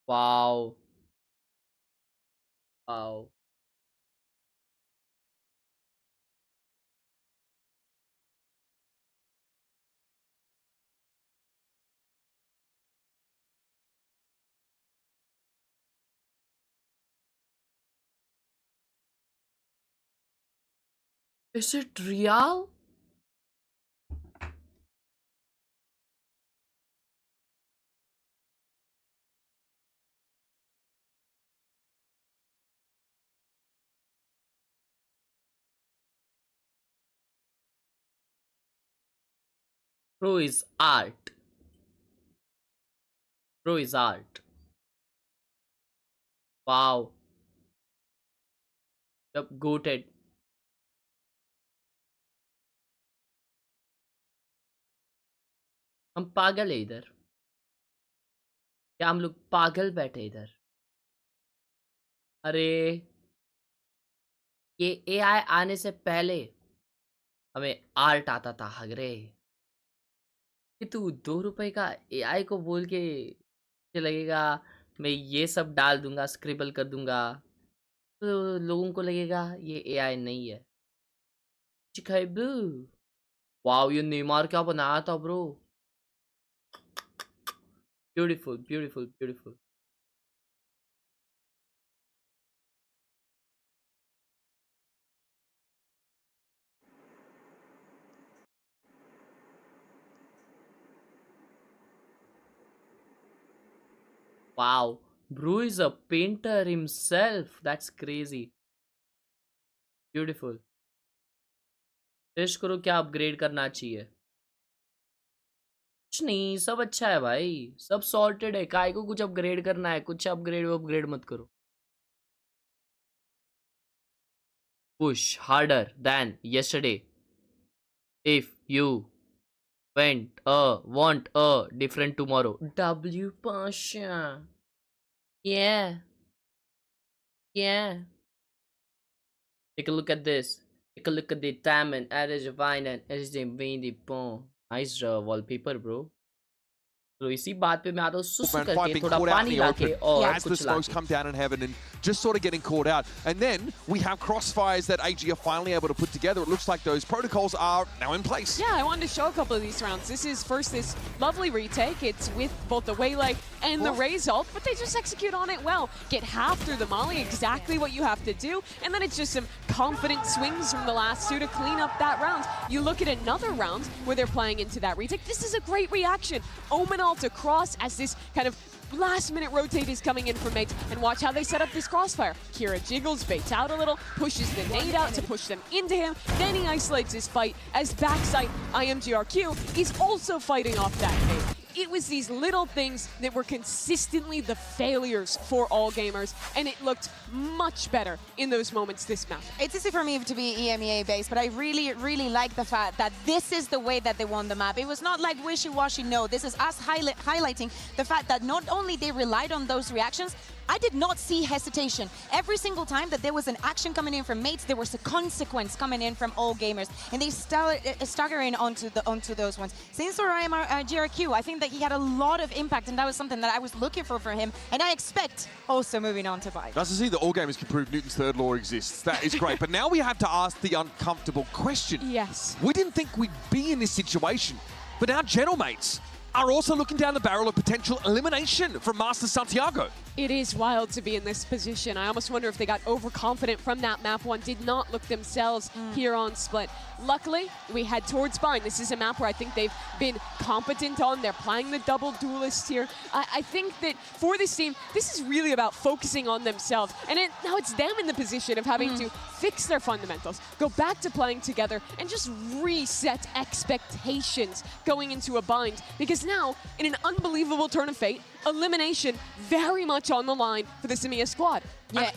Wow wow. Is it real? Bro is art. Bro is art. Wow. Yep, goated. हम पागल है इधर। क्या हम लोग पागल बैठे इधर? अरे ये एआई आने से पहले हमें आर्ट आता था हगरे। कि तू 2 रुपए का एआई को बोल के लगेगा मैं ये सब डाल दूंगा, स्क्रिबल कर दूंगा, तो लोगों को लगेगा ये एआई नहीं है। चिकाई ब्लू। वाओ ये नेमार क्या बनाया था bro. Beautiful beautiful beautiful. Wow. Bro is a painter himself. That's crazy. Beautiful. Test करो क्या अपग्रेड करना चाहिए. कुछ नहीं, सब अच्छा है भाई, सब सॉर्टेड है. काय को कुछ अपग्रेड करना है? कुछ अपग्रेड मत करो. Push harder than yesterday. If you want a different tomorrow. W Pasha. Yeah. Take a look at this. Take a look at the diamond, average vine and the pong. Nice wallpaper, bro. तो इसी बात पे मैं आता हूँ सुसु करके थोड़ा पानी लाके और as the smokes come down in heaven and just sort of getting caught out. And then we have crossfires that AG are finally able to put together. It looks like those protocols are now in place. Yeah, I wanted to show a couple of these rounds. This is first this lovely retake. It's with both the Waylay and the Raze ult, but they just execute on it well. Get half through the molly, exactly what you have to do. And then it's just some confident swings from the last two to clean up that round. You look at another round where they're playing into that retake. This is a great reaction. Omen ult across as this kind of last-minute rotate is coming in from Mates, and watch how they set up this crossfire. Kira jiggles, baits out a little, pushes the nade out to push them into him, then he isolates his fight as backside IMGRQ is also fighting off that nade. It was these little things that were consistently the failures for all gamers, and it looked much better in those moments this map. It's easy for me to be EMEA based, but I really like the fact that this is the way that they won the map. It was not like wishy-washy, no. This is us highlighting the fact that not only they relied on those reactions, I did not see hesitation. Every single time that there was an action coming in from Mates, there was a consequence coming in from all gamers, and they staggering onto those ones. Since GRQ, I think that he had a lot of impact, and that was something that I was looking for him, and I expect also moving on to Vibe. Nice to see that all gamers can prove Newton's third law exists. That is great. But now we have to ask the uncomfortable question. Yes. We didn't think we'd be in this situation, but our General Mates are also looking down the barrel of potential elimination from Master Santiago. It is wild to be in this position. I almost wonder if they got overconfident from that map one, did not look themselves here on Split. Luckily, we head towards Bind. This is a map where I think they've been competent on. They're playing the double duelist here. I think that for this team, this is really about focusing on themselves. And now it's them in the position of having to fix their fundamentals, go back to playing together, and just reset expectations going into a Bind. Because now, in an unbelievable turn of fate, elimination very much on the line for the EMEA squad. Yeah.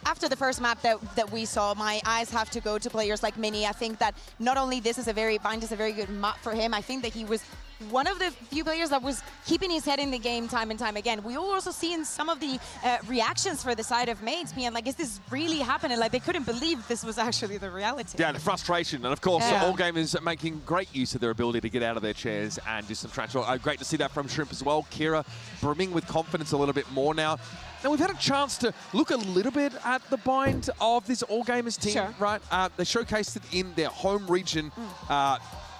After the first map that we saw, my eyes have to go to players like Mini. I think that not only Bind is a very good map for him, I think that he was one of the few players that was keeping his head in the game time and time again. We also seen some of the reactions for the side of Mates being like, is this really happening? Like, they couldn't believe this was actually the reality. Yeah, the frustration. And of course, all gamers are making great use of their ability to get out of their chairs and do some trash. Great to see that from Shrimp as well. Kira brimming with confidence a little bit more now. Now, we've had a chance to look a little bit at the Bind of this All Gamers team, right? They showcased it in their home region.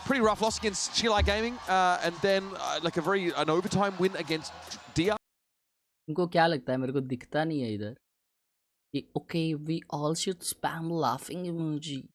Pretty rough loss against Khelraay Gaming, and then like an overtime win against DR. उनको क्या लगता है? मेरे को दिखता नहीं है इधर. Okay, we all should spam laughing emoji.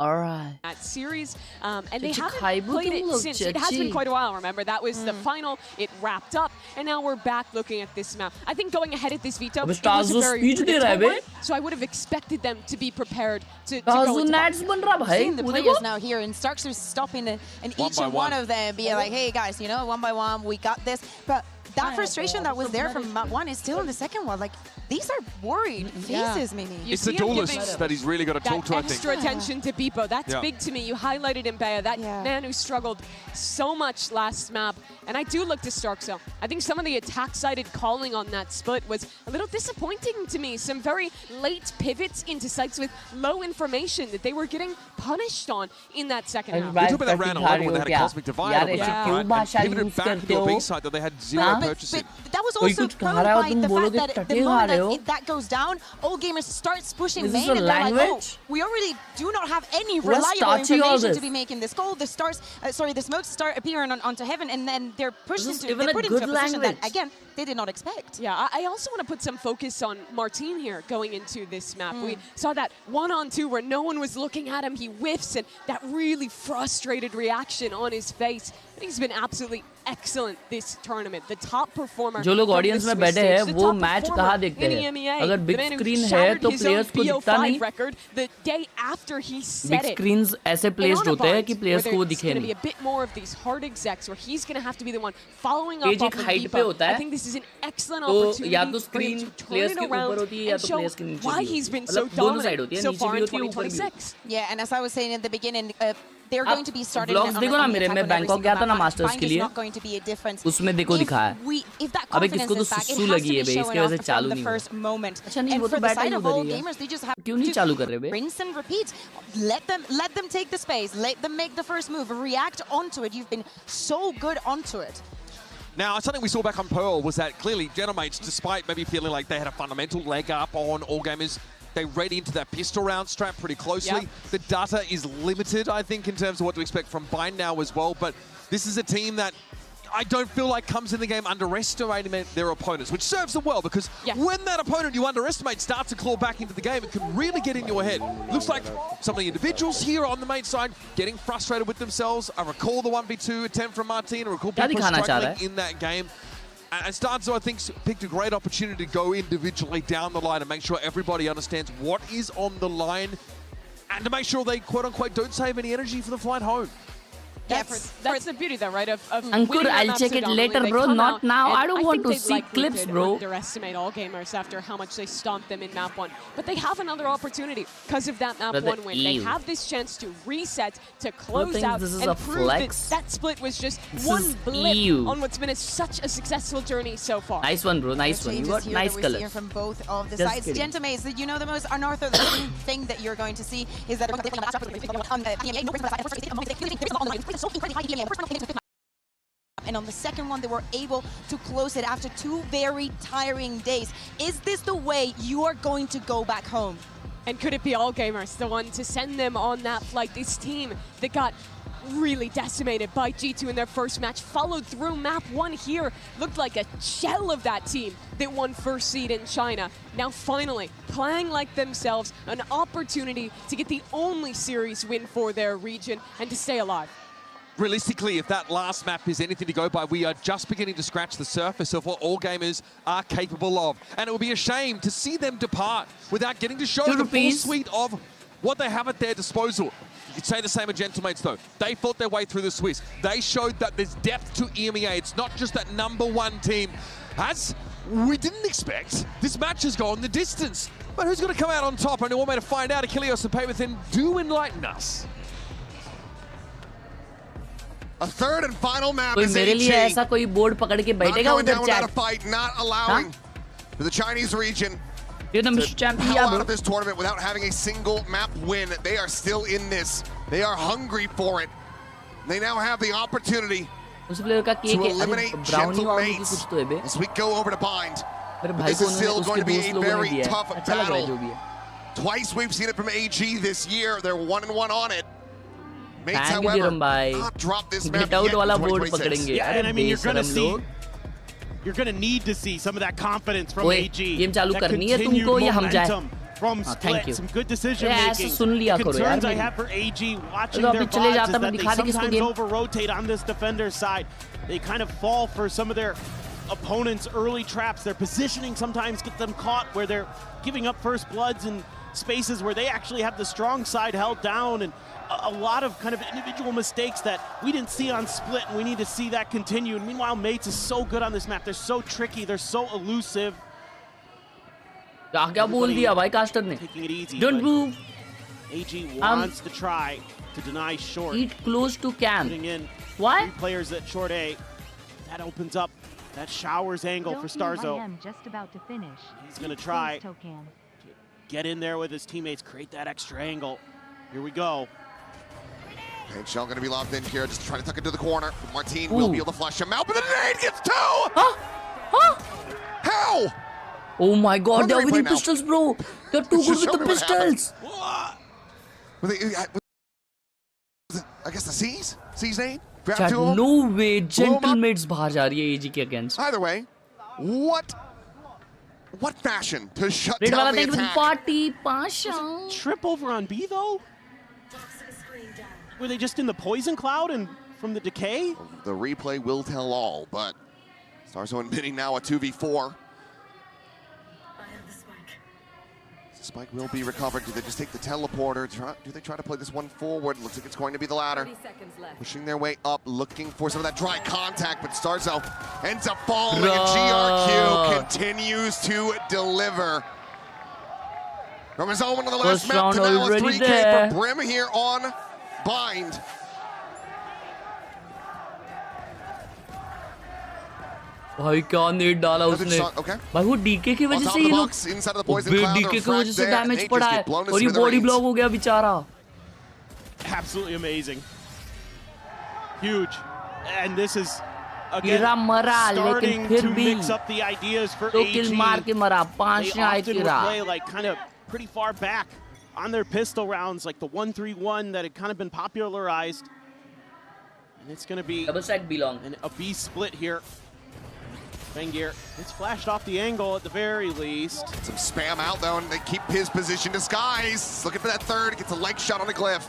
Alright. That series, and they haven't played it since. It has been quite a while, remember? That was the final, it wrapped up, and now we're back looking at this map. I think going ahead at this veto, it was a very predictable one, so I would have expected them to be prepared to go into seeing the players now here, and Starks are stopping and each and one of them being like, hey guys, you know, one by one, we got this. But that frustration that was there from map one is still in the second one. Like, these are worried faces, Mimi. It's the duelists that he's really got to talk to, I think. Extra attention to Beepo. That's big to me. You highlighted Mbea, that man who struggled so much last map. And I do look to Starkso. I think some of the attack-sided calling on that split was a little disappointing to me. Some very late pivots into sites with low information that they were getting punished on in that second half. We talk about that round 11 when they had a Cosmic Divide. Pivoted back to the B side that they had zero purchasing. But that was also proved by the fact that the moment that goes down, all gamers starts pushing main, and they're like, oh, we already do not have any reliable information to be making this goal. The stars, the smokes start appearing onto heaven, and then they're pushed into a position that, again, they did not expect. Yeah, I also want to put some focus on Martin here going into this map. We saw that 1-on-2 where no one was looking at him. He whiffs, and that really frustrated reaction on his face. But he's been absolutely excellent this tournament. The top performer. जो लोग audience में बैठे हैं वो match कहाँ देखते हैं? अगर बिग स्क्रीन है तो प्लेयर्स को दिखता नहीं। बिग स्क्रीन्स ऐसे प्लेस्ड होते हैं कि प्लेयर्स को वो दिखे नहीं। पेज एक हाइट पे होता है तो या तो स्क्रीन प्लेयर्स के ऊपर होती है या तो प्लेयर्स के नीचे भी मतलब दोनों साइड होती है, नीचे भी होती है ऊपर भी। Yeah, and as I was saying in the beginning, they're going to be starting vlogs देखो ना मेरे, मैं बैंकॉक गया था ना मास्टर्स के लिए, उसमें देखो दिखाया अबे किसको तो सुसु लगी है बे, इसके वजह से चालू नहीं हुआ। अच्छा नहीं वो तो बैठा ही उधर ही है, क्यों नहीं चालू कर रहे बे? rinse and repeat. Let them take the space, let them make the first move, react onto it. You've been so good onto it. Now, something we saw back on Pearl was that clearly Genomites, despite maybe feeling like they had a fundamental leg up on All Gamers, they read into that pistol round strap pretty closely. Yep. The data is limited, I think, in terms of what to expect from Bind now as well. But this is a team that I don't feel like comes in the game underestimating their opponents, which serves them well because when that opponent you underestimate starts to claw back into the game, it can really get in your head. Looks like some of the individuals here on the main side getting frustrated with themselves. I recall the 1v2 attempt from Martin. I recall people struggling in that game. And Stanzo, I think, picked a great opportunity to go individually down the line and make sure everybody understands what is on the line and to make sure they, quote-unquote, don't save any energy for the flight home. That's the beauty though, right? Of Ankur, I'll check it later, bro. Not now. I don't want to see clips, bro. Underestimate All Gamers after how much they stomped them in Map 1. But they have another opportunity because of that Map 1 win. They have this chance to reset, to close out, and prove that split was just one blip on what's been such a successful journey so far. Nice one, bro. Nice one. You got nice color. From both of the sides. Gentamates, you know the most unorthodox thing that you're going to see is that and on the second one, they were able to close it after 2 very tiring days. Is this the way you are going to go back home? And could it be All Gamers, the one to send them on that flight? This team that got really decimated by G2 in their first match, followed through Map 1 here, looked like a shell of that team that won first seed in China. Now finally, playing like themselves, an opportunity to get the only series win for their region and to stay alive. Realistically, if that last map is anything to go by, we are just beginning to scratch the surface of what All Gamers are capable of. And it would be a shame to see them depart without getting to show the full suite of what they have at their disposal. You could say the same of Gentlemates, though. They fought their way through the Swiss. They showed that there's depth to EMEA. It's not just that #1 team. As we didn't expect, this match has gone the distance. But who's going to come out on top? Only one way to find out. Achilles and Paywithin do enlighten us. A third and final map कोई is मेरे लिए ऐसा कोई board पकड़ के बैठेगा उधर chat. Fight, not allowing for the Chinese region to pull out of this tournament without having a single map win. They are still in this. They are hungry for it. They now have the opportunity to eliminate Gentlemates as we go over to Bind. But this is still going to be a very tough battle. Twice we've seen it from AG this year. They're 1-1 on it. Mates, however, not drop this map yet in 2026. Yeah, and I mean, you're gonna need to see some of that confidence from AG. That continued momentum from Split. Some good decision making. The concerns I have for AG watching their VODs is that they sometimes over-rotate on this defender side. They kind of fall for some of their opponents' early traps. Their positioning sometimes gets them caught where they're giving up first bloods in spaces where they actually have the strong side held down, and a lot of kind of individual mistakes that we didn't see on Split, and we need to see that continue. And meanwhile, Mates is so good on this map. They're so tricky. They're so elusive. क्या बोल दिया भाई caster ने? Don't move. AG wants to try to deny short. Eat close to camp. Why? 3 players at short A. That opens up that showers angle for Starzo. Just about to finish. He's going to try to get in there with his teammates, create that extra angle. Here we go. And Shell going to be lobbed in here, just trying to tuck into the corner. Martin will be able to flush him out, but the nade gets 2! Huh? How? Oh my god, they're winning pistols, bro. They're too good with the pistols. I guess the C's? C's nade? Chat, no way. Gentlemates बाहर जा रही है AG के against. Either way, what fashion to shut Red down the with attack? party, Pasha. Trip over on B though? Were they just in the poison cloud and from the decay? The replay will tell all, but Starzo admitting now a 2v4. Spike will be recovered. Do they just take the teleporter? Do they try to play this one forward? Looks like it's going to be the latter. Pushing their way up, looking for some of that dry contact, but Starzo ends up falling, and GRQ continues to deliver. From his own on the last map to now a 3K for Brim here on Bind. भाई क्या net डाला उसने भाई वो DK की वजह से ये लोग डीके की वजह से डैमेज पड़ा है और ये बॉडी ब्लॉक हो गया बेचारा absolutely amazing huge and this is again starting to mix up the ideas for AG. किल मार के मरा 5 they often would play like kind of pretty far back on their pistol rounds like the 1-3-1 that had kind of been popularized and it's going to be double stack belong a B split here. Fengir, it's flashed off the angle at the very least. Some spam out though, and they keep his position disguised. Looking for that third, gets a leg shot on the glyph.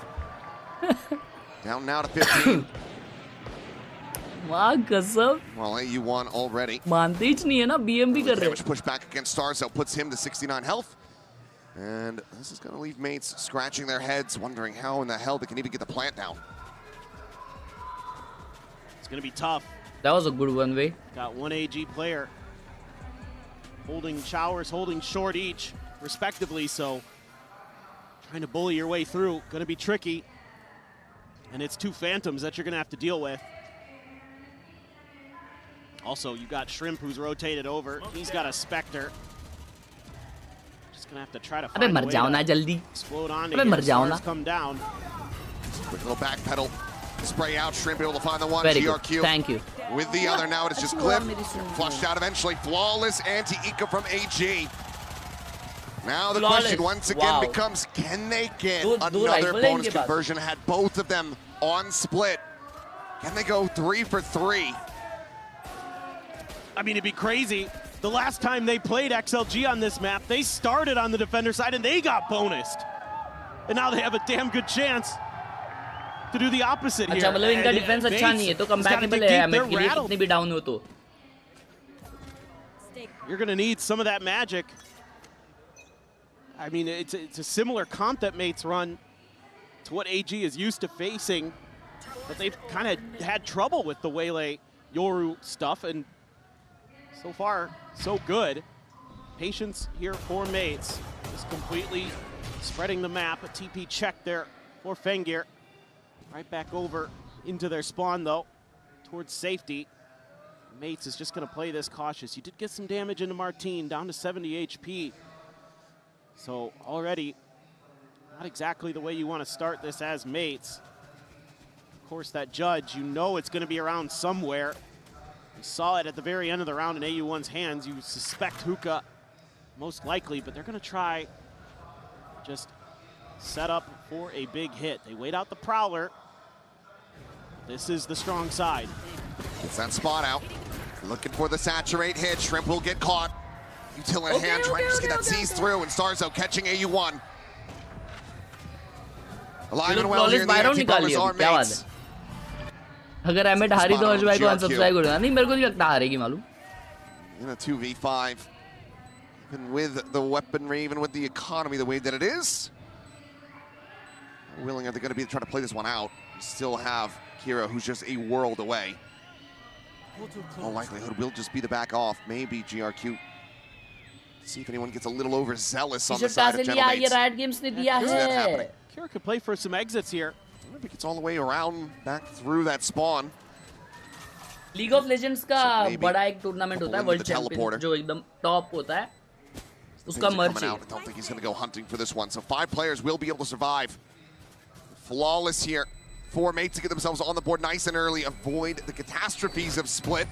Down now to 15. Wow, कसम. Well, AU1 already. मानते ही नहीं है ना, BMB कर रहे. Damage push back against Starzo puts him to 69 health. And this is going to leave mates scratching their heads, wondering how in the hell they can even get the plant down. It's going to be tough. That was a good one, way. Got one AG player holding showers, holding short each, respectively. So trying to bully your way through, going to be tricky. And it's two phantoms that you're going to have to deal with. Also, you got Shrimp who's rotated over. He's got a Spectre. Just going to have to try to find a way to explode on to come down. Quick little back pedal. Spray out, Shrimp able to find the one. Very GRQ good. Thank you. With the other now, it's just Glyph. Flushed out eventually. Flawless anti-eco from AG. Now the question once again becomes, can they get another bonus conversion? Had both of them on split. Can they go 3 for 3? I mean, it'd be crazy. The last time they played XLG on this map, they started on the defender side and they got bonused. And now they have a damn good chance to do the opposite here. अच्छा मतलब इनका defence अच्छा नहीं है तो compatible है match के लिए कितने भी डाउन हो तो. You're going to need some of that magic. I mean, it's a similar comp that mates run to what AG is used to facing, but they've kind of had trouble with the Waylay Yoru stuff, and so far, so good. Patience here for mates. Just completely spreading the map. A TP check there for Fengir. Right back over into their spawn, though, towards safety. Mates is just going to play this cautious. You did get some damage into Martine, down to 70 HP. So already not exactly the way you want to start this as mates. Of course, that judge, you know it's going to be around somewhere. You saw it at the very end of the round in AU1's hands. You suspect Hookah most likely, but they're going to try just set up for a big hit. They wait out the Prowler. This is the strong side. Gets that spot out. Looking for the saturate hit. Shrimp will get caught. Util in hand, trying to just get that seize through, and Starzo catching AU1. Alive and well here in the anti-bonus are mates. अगर एमेट हारी तो हर्ष भाई को unsubscribe कर देना. नहीं मेरे को नहीं लगता हारेगी मालूम. In a 2v5. Even with the weaponry, even with the economy the way that it is. Willing, are they going to be trying to play this one out? You still have Kira, who's just a world away. All likelihood will just be the back off. Maybe GRQ. See if anyone gets a little overzealous on the side of Gentlemates. Kira could play for some exits here. Maybe it gets all the way around back through that spawn. League of Legends का बड़ा एक tournament होता है world champion जो एकदम top होता है उसका मर्ज है. I don't think he's going to go hunting for this one. So 5 players will be able to survive. Flawless here. 4 mates to get themselves on the board nice and early. Avoid the catastrophes of split.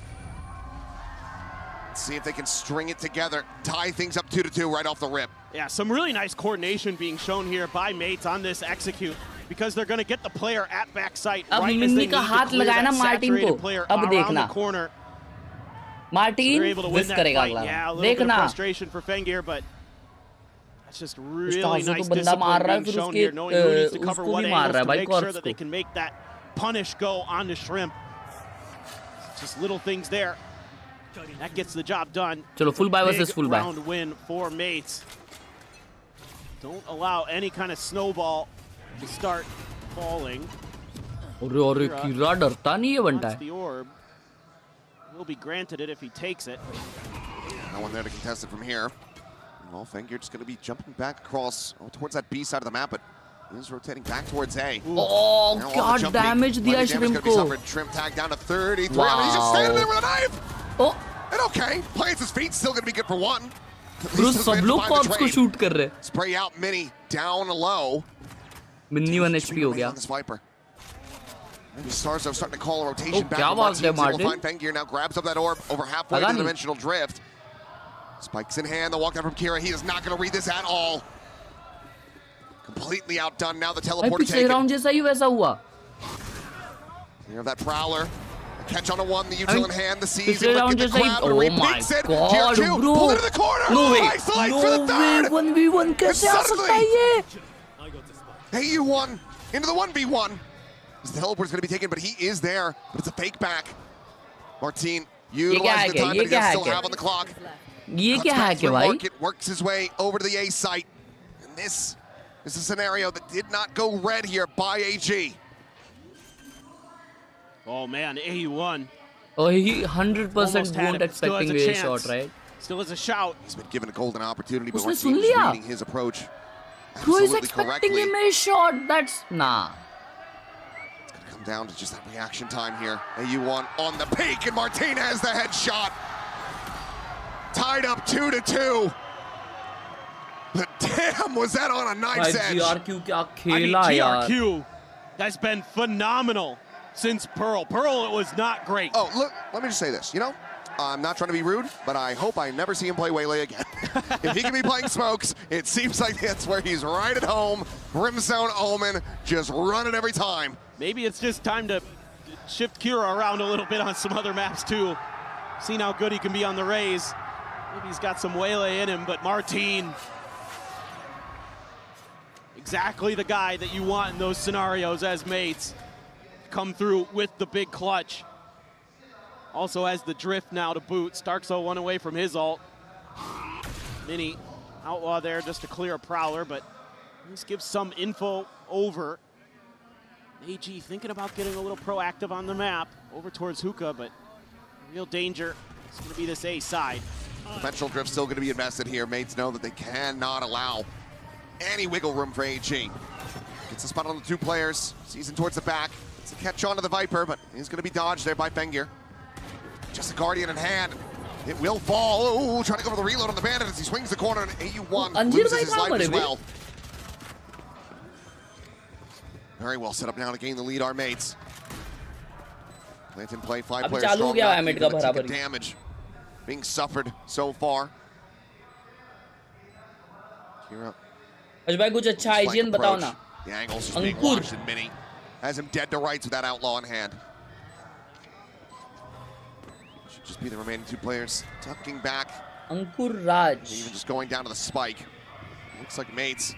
Let's see if they can string it together. Tie things up 2-2 right off the rip. Yeah, some really nice coordination being shown here by mates on this execute because they're going to get the player at backside right as they need to clear that saturated player around the corner. Martin, so this करेगा अगला. Yeah, a little bit of frustration for Fengir, but that's just really nice discipline being shown here, knowing who needs to cover what angles to make sure that they can make that punish go on to Shrimp. Just little things there. That gets the job done. Chalo, full buy versus full buy. Round win for Mates. Don't allow any kind of snowball to start falling. अरे कीरा डरता नहीं है बनता है. The orb will be granted it if he takes it. No one there to contest it from here. Well, Fengir just going to be jumping back across towards that B side of the map, but he's rotating back towards A. Oh, क्या damage दिया Shrimp को. Shrimp tag down to 33. Wow. I mean, he's just standing there with a knife. Oh. And okay, plants his feet, still going to be good for one. Bruce सब लोग Corpse को shoot कर रहे. Spray out Mini down low. Mini 1 HP हो गया. Viper. Maybe Stars are starting to call a rotation back. क्या बात है Martin? Fengir now grabs up that orb over halfway to the dimensional drift. Spikes in hand, the walk down from Khelraay. He is not going to read this at all. Completely outdone now. The teleporter taken. round जैसा ही वैसा हुआ. You have that Prowler. A catch on a one, the util in hand, the seize. Round जैसा ही. Oh my God, bro. Pull into the corner. No way. Isolate No for the third. way. 1v1 कैसे आ सकता है ये? AU1 into the 1v1. The teleport's going to be taken, but he is there. But it's a fake back. Martin utilizing the time that he does still have on the clock. ये क्या है क्या भाई? Market works his way over to the A site. And this is a scenario that did not go red here by AG. Oh man, AU1. Oh, he 100% won't expecting a shot, right? Still has a shout. He's been given a golden opportunity, but Martin's reading his approach Who is absolutely expecting correctly. him a shot? That's nah. It's going to come down to just that reaction time here. AU1 on the peak, and Martin has the headshot. Tied up 2-2. But damn, was that on a knife's edge? GRQ क्या खेला यार. GRQ has been phenomenal since Pearl. Pearl, it was not great. Oh, look, let me just say this. You know, I'm not trying to be rude, but I hope I never see him play Waylay again. If he can be playing smokes, it seems like that's where he's right at home. Brimstone Omen, just running every time. Maybe it's just time to shift Kira around a little bit on some other maps too. Seen how good he can be on the Rays. Maybe he's got some Waylay in him, but Martin, exactly the guy that you want in those scenarios as Mates. Come through with the big clutch. Also has the drift now to boot. Starkso one away from his ult. Mini Outlaw there just to clear a Prowler, but this gives some info over. AG thinking about getting a little proactive on the map over towards Hookah, but real danger is going to be this A side. Dimensional drift still going to be invested here. Mates know that they cannot allow any wiggle room for AG. Gets the spot on the two players. Sees him towards the back. It's a catch on to the Viper, but he's going to be dodged there by Fengir. Just a Guardian in hand. It will fall. Oh, trying to go for the reload on the Bandit as he swings the corner, and AU1 loses his life as well. Very well set up now to gain the lead, our Mates. Plant in play, 5 players strong. Damage being suffered so far. Kira. भाई कुछ अच्छा आइजियन बताओ ना. The angles just being watched, and Mini has him dead to rights with that Outlaw in hand. Should just be the remaining two players tucking back. Ankur Raj. Even just going down to the spike. Looks like Mates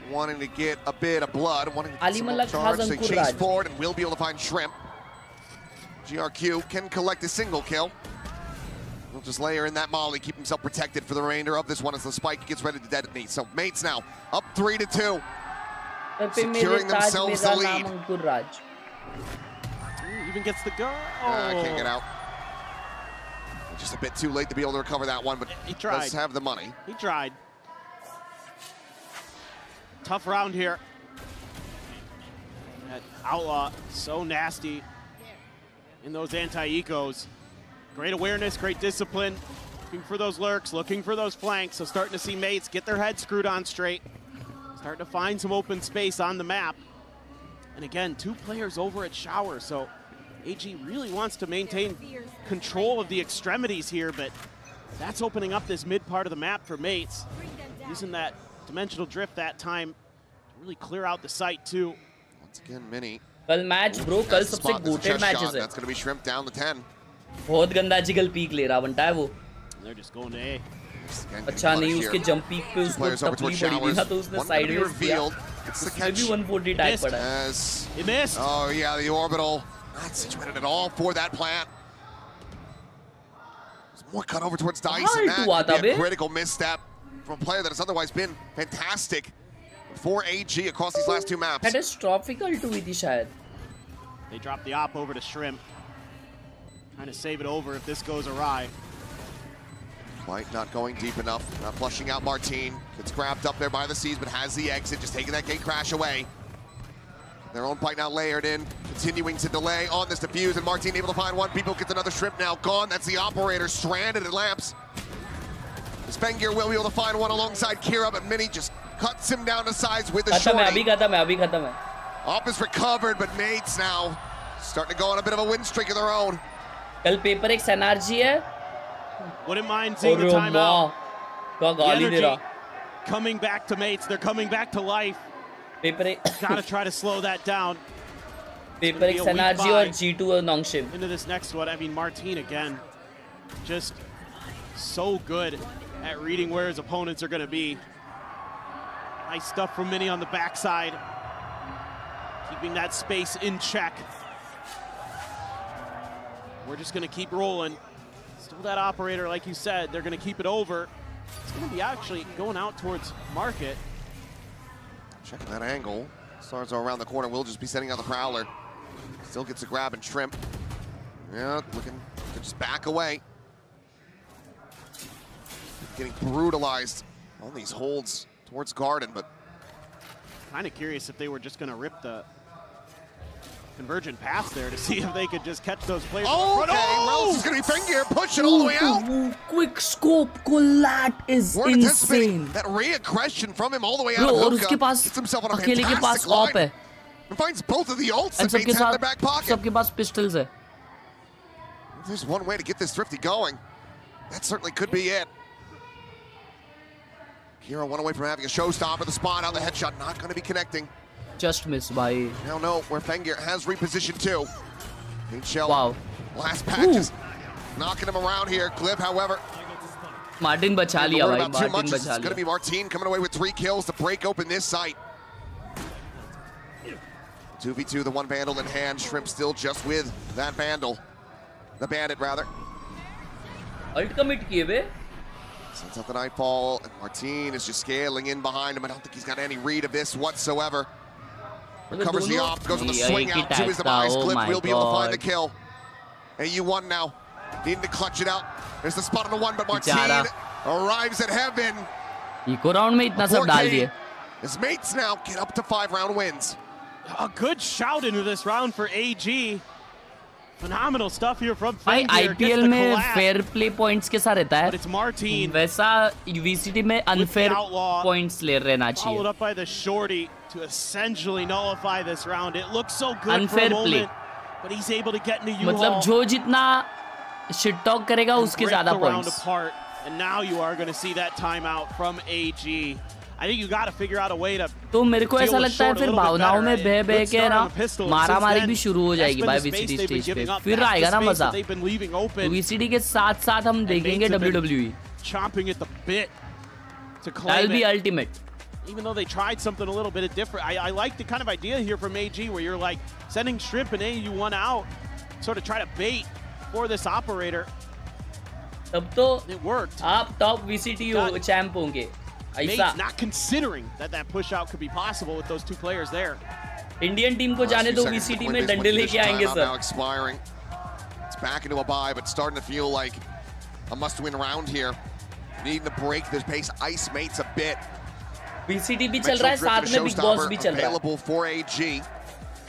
wanting to get a bit of blood, wanting to get some more charge. They chase forward and will be able to find Shrimp. GRQ can collect a single kill. He'll just layer in that molly, keep himself protected for the remainder of this one as the spike gets ready to detonate. So Mates now up 3-2. Securing themselves the lead. Even gets the go. Can't get out. Just a bit too late to be able to recover that one, but he tried. Does have the money. He tried. Tough round here. That Outlaw, so nasty in those anti-ecos. Great awareness, great discipline. Looking for those lurks, looking for those flanks. So starting to see Mates get their head screwed on straight. Starting to find some open space on the map. And again, 2 players over at Shower, so AG really wants to maintain control of the extremities here, but that's opening up this mid part of the map for Mates. Using that dimensional drift that time to really clear out the site too. Once again, Mini. कल match bro, कल सबसे GOATed matches है. That's going to be Shrimp down to 10. बहुत गंदा jiggle peak ले रहा बनता है वो. They're just going to A. अच्छा नहीं, उसके जंप पीक पे उसको टपली पड़ी थी ना, तो उसने साइडवेज किया. उसमें भी 140 टैग पड़ा है. He missed. Oh yeah, the orbital not situated at all for that plant. More cut over towards Dice, and that could be a critical misstep from a player that has otherwise been fantastic for AG across these last two maps. Catastrophical to be shayad. They drop the op over to Shrimp. Trying to save it over if this goes awry. White not going deep enough, not flushing out Martine. Gets grabbed up there by the Seas, but has the exit, just taking that gate crash away. Their own bite now layered in, continuing to delay on this defuse, and Martine able to find one. People gets another Shrimp now gone. That's the operator stranded at lamps. Spengir will be able to find one alongside Kira, but Mini just cuts him down to size with the shorty. Op is recovered, but Mates now starting to go on a bit of a win streak of their own. कल paper एक energy है. Wouldn't mind seeing the timeout. The energy coming back to Mates. They're coming back to life. Gotta try to slow that down. Paper X energy or G2 or Nongshim. Into this next one, I mean, Martine again, just so good at reading where his opponents are gonna be. Nice stuff from Mini on the backside. Keeping that space in check. We're just gonna keep rolling. Still that operator, like you said, they're gonna keep it over. It's gonna be actually going out towards Market. Checking that angle. Stars are around the corner. We'll just be sending out the Prowler. Still gets a grab and Shrimp. Yeah, looking to just back away. Getting brutalized on these holds towards Garden, but kind of curious if they were just gonna rip the convergent pass there to see if they could just catch those players. Okay, Rels is gonna be Fengir, push it all the way out. Quick scope, that is insane. That reaggression from him all the way out Bro, of और hookah. उसके पास Gets himself on a अकेले के पास fantastic op line. है. And finds both of the ults And that Mates have in their back pocket. सबके पास pistols है. There's one way to get this Thrifty going. That certainly could be it. Kira one away from having a showstopper. The spot out, the headshot not going to be connecting. Just miss, bhai. Now know where Fengir has repositioned too. Shell, wow. Last patch is knocking him around here. Glib, however. Martin बचा लिया भाई. Martin बचा It's going to be Martine coming away with 3 kills to break open this site. 2v2, the one Vandal in hand. Shrimp still just with that Vandal. The Bandit, rather. Ult commit किए बे. Sends out the Nightfall, and Martine is just scaling in behind him. I don't think he's got any read of this whatsoever. Recovers the op, goes with a swing out to his demise. Glib will be able to find the kill. AU1 now, needing to clutch it out. There's the spot on the one, but Martine arrives at heaven. Eco round में इतना सब डाल दिए. His mates now get up to 5-round wins. A good shout into this round for AG. Phenomenal stuff here from Fengir. IPL में fair play points के साथ रहता है. But it's Martine. वैसा VCT में unfair points ले रहना चाहिए. Followed up by the shorty to essentially nullify this round. It looks so good unfair for a moment, play. but he's able to get into U-Haul. मतलब जो जितना shit talk करेगा उसके ज़्यादा points. Apart, and now you are going to see that timeout from AG. I think you got to figure out a way to. तो मेरे को ऐसा लगता है फिर भावनाओं में बह बह के ना मारामारी भी शुरू हो जाएगी बाय VCT स्टेज पे. फिर आएगा ना मजा. तो VCT के साथ साथ हम देखेंगे WWE. Chomping at the bit to claim That'll be ultimate. Even though they tried something a little bit different, I like the kind of idea here from AG where you're like sending Shrimp and AU1 out, sort of try to bait for this operator. तब तो it worked. आप top VCT champ होंगे. Mates not considering that push out could be possible with those two players there. Indian team को जाने दो VCT में डंडे लेके आएंगे sir. Now expiring. It's back into a bye, but starting to feel like a must-win round here. Needing to break this pace, ice Mates a bit. VCT भी चल रहा है, साथ में Big Boss भी चल रहा है. Available for AG.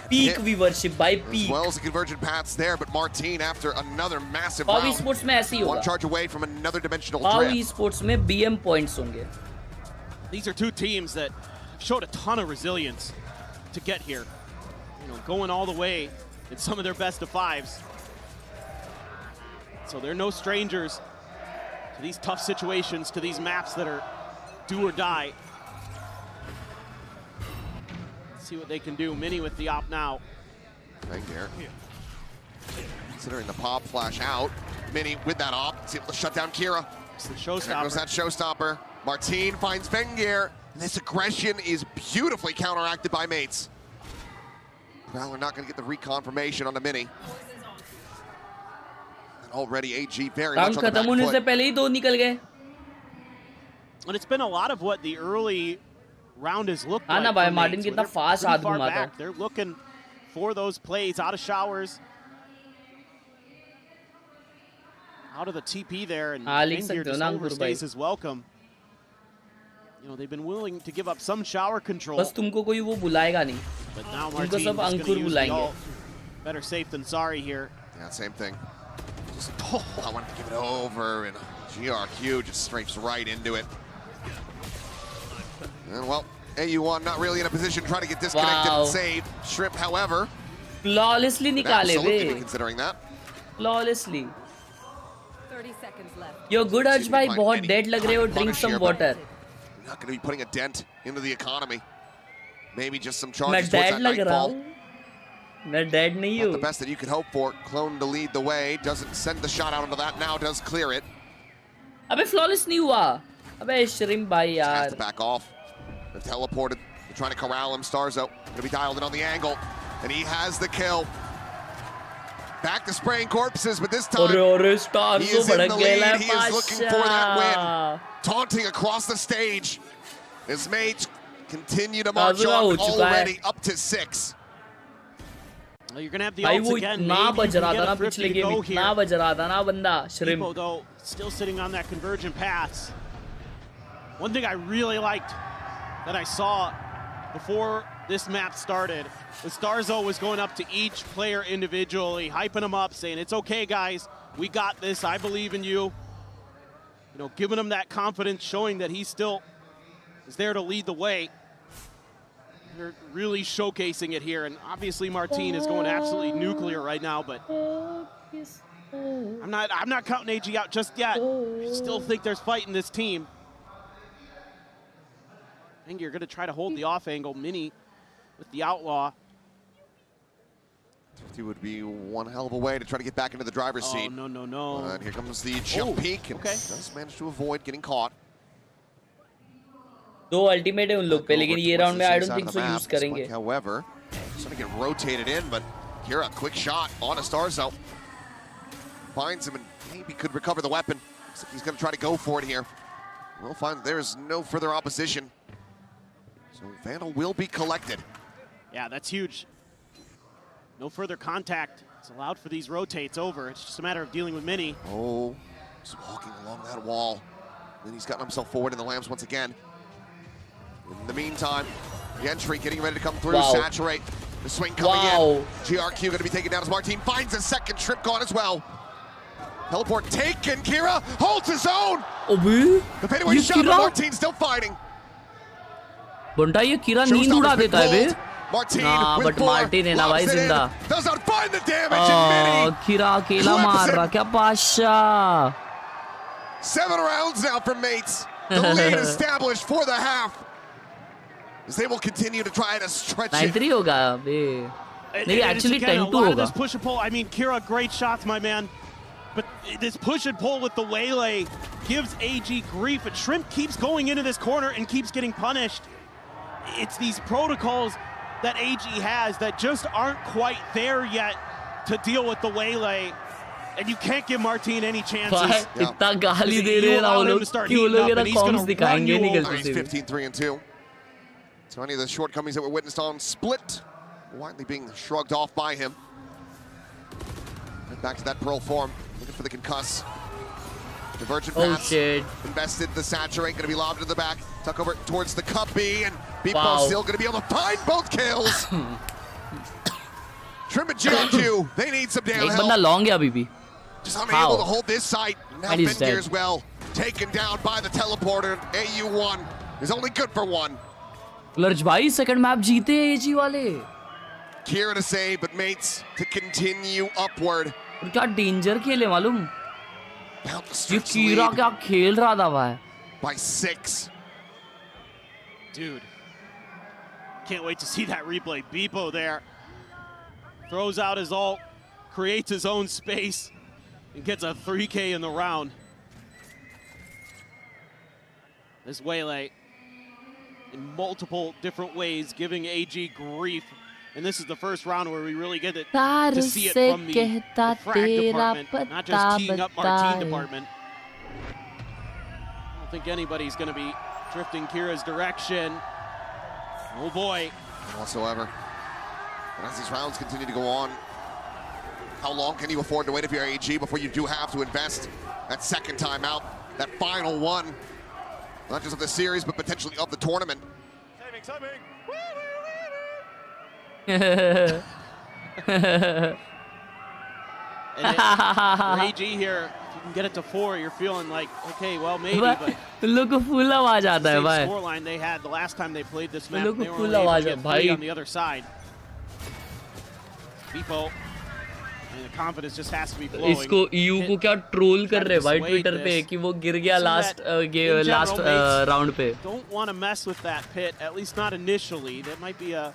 Peak viewership by peak. As well as the convergent paths there, but Martine after another massive round. Power Esports में ऐसे ही होगा. One charge away from another dimensional Power drift. Esports में BM points होंगे. These are two teams that showed a ton of resilience to get here. You know, going all the way in some of their best of 5s. So they're no strangers to these tough situations, to these maps that are do or die. Let's see what they can do. Mini with the op now. Right there. Considering the pop flash out. Mini with that op. It's able to shut down Kira. It's the showstopper. There goes that showstopper. Martine finds Fengir. And this aggression is beautifully counteracted by Mates. Prowler not going to get the reconfirmation on the Mini. And already AG very Round much on the खत्म होने back से foot. पहले ही 2 निकल गए. And it's been a lot of what the early round has looked हाँ like. ना भाई, for Martin Mates, कितना where they're fast pretty हाथ far घुमाता back. है. They're looking for those plays out of showers. Out of the TP there, and हाँ, लिख Fingir सकते हो just ना अंकुर भाई. overstays his welcome. You know, they've been willing to give up some shower control. बस तुमको कोई वो बुलाएगा नहीं. But now तुमको Martin सब is Ankur going to use the बुलाएंगे. ult. Better safe than sorry here. Yeah, same thing. Just, I wanted to give it over, and GRQ just strafes right into it. And well, AU1 not really in a position trying to get disconnected and save. Shrimp, however, Flawlessly निकाले absolutely be bay. considering that. Flawlessly. 30 seconds left. You're good Arj भाई, बहुत dead लग रहे हो. Drink some water. Not going to be putting a dent into the economy. Maybe just some मैं charges towards dead that लग रहा nightfall. हूँ. मैं dead नहीं Not the हूँ. best that you could hope for. Clone to lead the way. Doesn't send the shot out into that. Now does clear it. अबे flawless नहीं हुआ. अबे Shrimp भाई Has यार. to back off. They've teleported. They're trying to corral him. Starzo going to be dialed in on the angle. And he has the kill. Back to spraying corpses, but this time he is in the lead. He is looking for that win. Taunting across the stage. His mates continue to march on, already up to 6. Well, you're going to have the भाई ults वो again. इतना Maybe you बज can रहा get था ना a पिछले thrifty game, go इतना here. बज रहा था ना बंदा Shrimp. Depot, though, still sitting on that convergent pass. One thing I really liked that I saw before this map started was Starzo was going up to each player individually, hyping them up, saying, it's okay, guys. We got this. I believe in you. You know, giving him that confidence, showing that he still is there to lead the way. They're really showcasing it here, and obviously Martin is going absolutely nuclear right now, but I'm not counting AG out just yet. I still think there's fight in this team. I think you're going to try to hold the off angle. Mini with the outlaw. Thrifty would be one hell of a way to try to get back into the driver's seat. Oh, no. And here comes the jump peek, and does manage to avoid getting caught. दो ultimate है उन लोग पे, लेकिन ये round में I don't think so use करेंगे. However, he's going to get rotated in, but here a quick shot on a Starzo. Finds him and maybe could recover the weapon. So he's going to try to go for it here. We'll find there's no further opposition. So Vandal will be collected. Yeah, that's huge. No further contact. It's allowed for these rotates over. It's just a matter of dealing with Mini. Oh, just walking along that wall. Then he's gotten himself forward in the Lambs once again. In the meantime, the entry getting ready to come through. Saturate. The swing coming in. GRQ going to be taken down as Martin finds a second trip gone as well. Teleport taken. Kira holds his own. The fadeaway shot, but Martin's still fighting. बंटा ये कीरा नींद उड़ा देता है बे. Nah, but Martin है ना भाई जिंदा. Does not find the damage in Mini. कीरा अकेला मार रहा क्या Pasha. 7 rounds now for Mates. The lead established for the half. As they will continue to try to stretch it. 9-3 होगा बे. नहीं actually 10-2 होगा. होगा. This push and pull. I mean, Kira, great shots, my man. But this push and pull with the waylay gives AG grief. And Shrimp keeps going into this corner and keeps getting punished. It's these protocols that AG has that just aren't quite there yet to deal with the waylay. And you can't give Martin any chances. इतना गाली दे रहे हैं ना वो लोग कि वो लोग ये comms दिखाएंगे नहीं गलती He's 15-3-2. So any of the shortcomings that were witnessed on Split widely being shrugged off by him. And back to that Pearl form, looking for the concuss. Divergent pass. Invested the Saturate, going to be lobbed to the back. Tuck over towards the Cup B, and Beepo still going to be able to find both kills. Trim and GQ, they need some damn help. बंदा long है अभी भी. Just unable to hold this site. Now Fengir as well, taken down by the teleporter. AU1 is only good for 1. Large भाई second map जीते AG वाले. Kira to save, but Mates to continue upward. और क्या danger खेले मालूम? ये कीरा क्या खेल रहा था भाई. By 6. Dude, can't wait to see that replay. Beepo there throws out his ult, creates his own space, and gets a 3K in the round. This waylay in multiple different ways, giving AG grief And this is the first round where we really get to see it from the frag department, not just teeing up Martine department. I don't think anybody's going to be drifting Kira's direction. Oh boy. Whatsoever. But as these rounds continue to go on, how long can you afford to wait if you're AG before you do have to invest that second time out, that final one, not just of the series, but potentially of the tournament? Timing. And for AG here, if you can get it to 4, you're feeling like, okay, well, maybe, but लोग को full आवाज आता है भाई. Scoreline they had the last time they played this map, they were only able to get 3 on the other side. Beepo, and the confidence just has to be flowing. इसको EU को क्या troll कर रहे भाई Twitter पे कि वो गिर गया last round पे. Don't want to mess with that pit, at least not initially. That might be a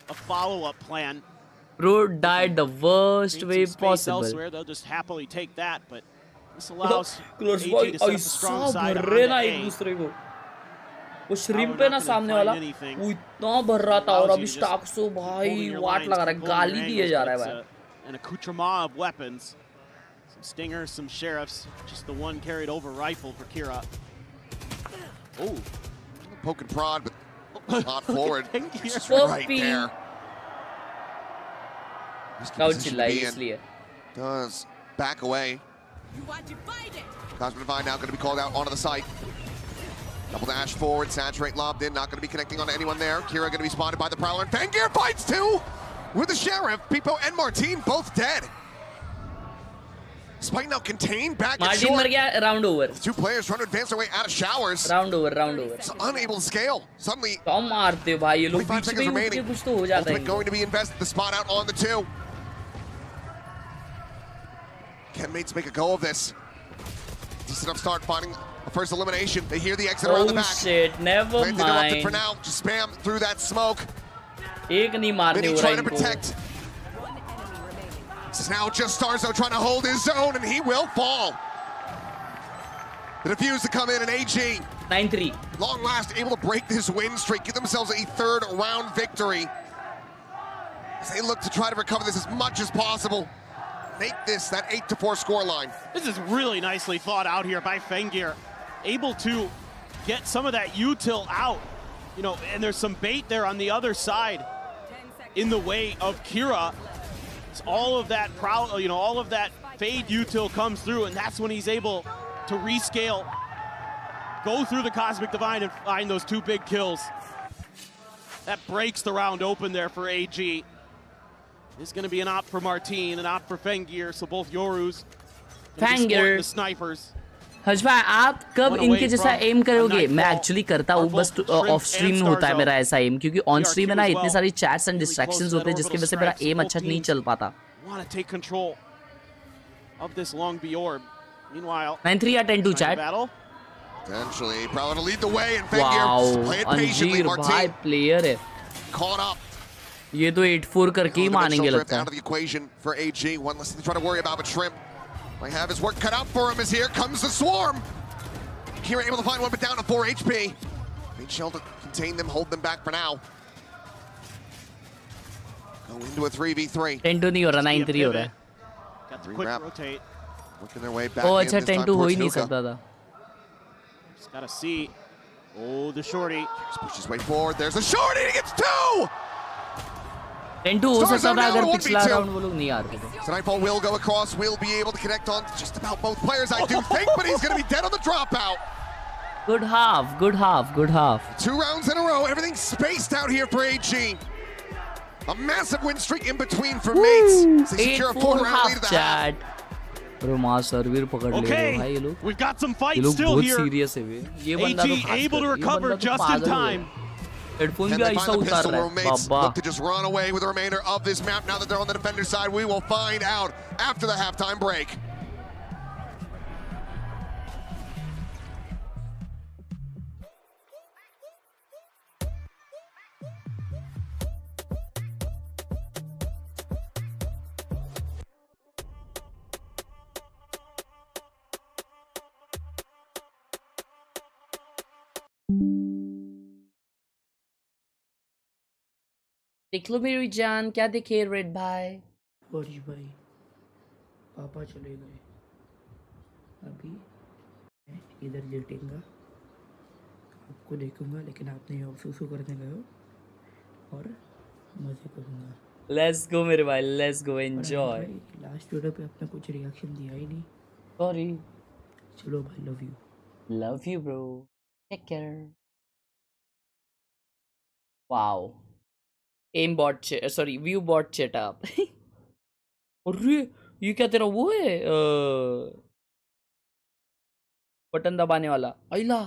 follow-up plan. Bro died the worst way possible. Elsewhere, they'll just happily take that, but this allows AG to set up a strong side on एक दूसरे को. वो shrimp पे ना सामने वाला वो इतना भर रहा था और अभी स्टाक्सो भाई वाट लगा रहा है, गाली दिए जा रहा है भाई. An accoutrement of weapons, some stingers, some sheriffs, just the one carried over rifle for Kira. Oh, poke and prod, but not forward. Just right there. Does back away. Cosmic Divine now going to be called out onto the site. Double dash forward, saturate lobbed in, not going to be connecting on anyone there. Kira going to be spotted by the Prowler, and Fangir fights too with the Sheriff. Beepo and Martine both dead. Spike now contained back at short. Martine मर गया, round over. Two players trying to advance their way out of showers. Round over. It's unable to scale. Suddenly, कम मारते हो भाई ये लोग, 25 seconds remaining. कुछ तो हो जाता है. Going to be invested, the spot out on the 2. Can mates make a go of this? Decent up start, finding the first elimination. They hear the exit around the back. Oh shit, never mind. Interrupted for now. Just spam through that smoke. एक नहीं मारने हो रहा trying to protect. This is now just Starzo trying to hold his zone, and he will fall. The defuse to come in, and AG 9-3. Long last able to break this win streak, give themselves a 3rd round victory. As they look to try to recover this as much as possible. Make this that 8-4 scoreline. This is really nicely thought out here by Fengir. Able to get some of that util out. You know, and there's some bait there on the other side in the way of Kira. It's all of that all of that fade util comes through, and that's when he's able to rescale, go through the Cosmic Divine and find those 2 big kills. That breaks the round open there for AG. This is going to be an op for Martine, an op for Fengir, so both Yorus Fengir the snipers. हर्ष भाई आप कब इनके जैसा M करोगे? मैं actually करता हूँ, बस ऑफ स्ट्रीम होता है मेरा ऐसा एम, क्योंकि ऑन स्ट्रीम में ना इतनी सारी चैट्स एंड डिस्ट्रैक्शंस होते हैं जिसकी वजह से मेरा एम अच्छा नहीं चल पाता. 9-3 या 10-2 chat. Potentially, Prowler to lead the way, and Fengir play it patiently. भाई प्लेयर है. Caught up. ये तो 8-4 करके ही मानेंगे लगता है. Out of the equation for AG. One less to try to worry about, but Shrimp might have his work cut out for him as here comes the swarm. Kira able to find one, but down to 4 HP. Made Shell to contain them, hold them back for now. Go into a 3v3. 10-2 नहीं हो रहा, 9-3 हो रहा है. Got the quick rotate. Working their way back. Oh, अच्छा 10-2 हो ही नहीं सकता था. Just gotta see. Oh, the shorty. Just push his way forward. There's a shorty. He gets 2. 10-2 हो सकता था अगर पिछला राउंड वो लोग नहीं आ रहे थे. So Nightfall will go across, will be able to connect on just about both players, I do think, but he's going to be dead on the dropout. Good half. 2 rounds in a row, everything's spaced out here for AG. A massive win streak in between for mates. They secure a 4-round lead at the half. Roma सर्विर पकड़ ले रहे भाई ये लोग. We've got some fights still here. Serious है वे. ये बंदा तो AG able to recover just in time. Headphone भी ऐसा उतार रहा है बाबा. Look to just run away with the remainder of this map now that they're on the defender side. We will find out after the halftime break. देख लो मेरी जान, क्या दिखे रेड भाई? हरीश भाई, पापा चले गए, अभी मैं इधर लेटेंगा, आपको देखूंगा, लेकिन आप नहीं सुसु करने गए हो और मजे करूंगा। Let's go मेरे भाई, let's go enjoy. Last video पे आपने कुछ रिएक्शन दिया ही नहीं। Sorry. चलो भाई, love you. Love you bro. Take care. Wow. Aimbot sorry, viewbot setup. अरे ये क्या तेरा वो है बटन दबाने वाला? आइला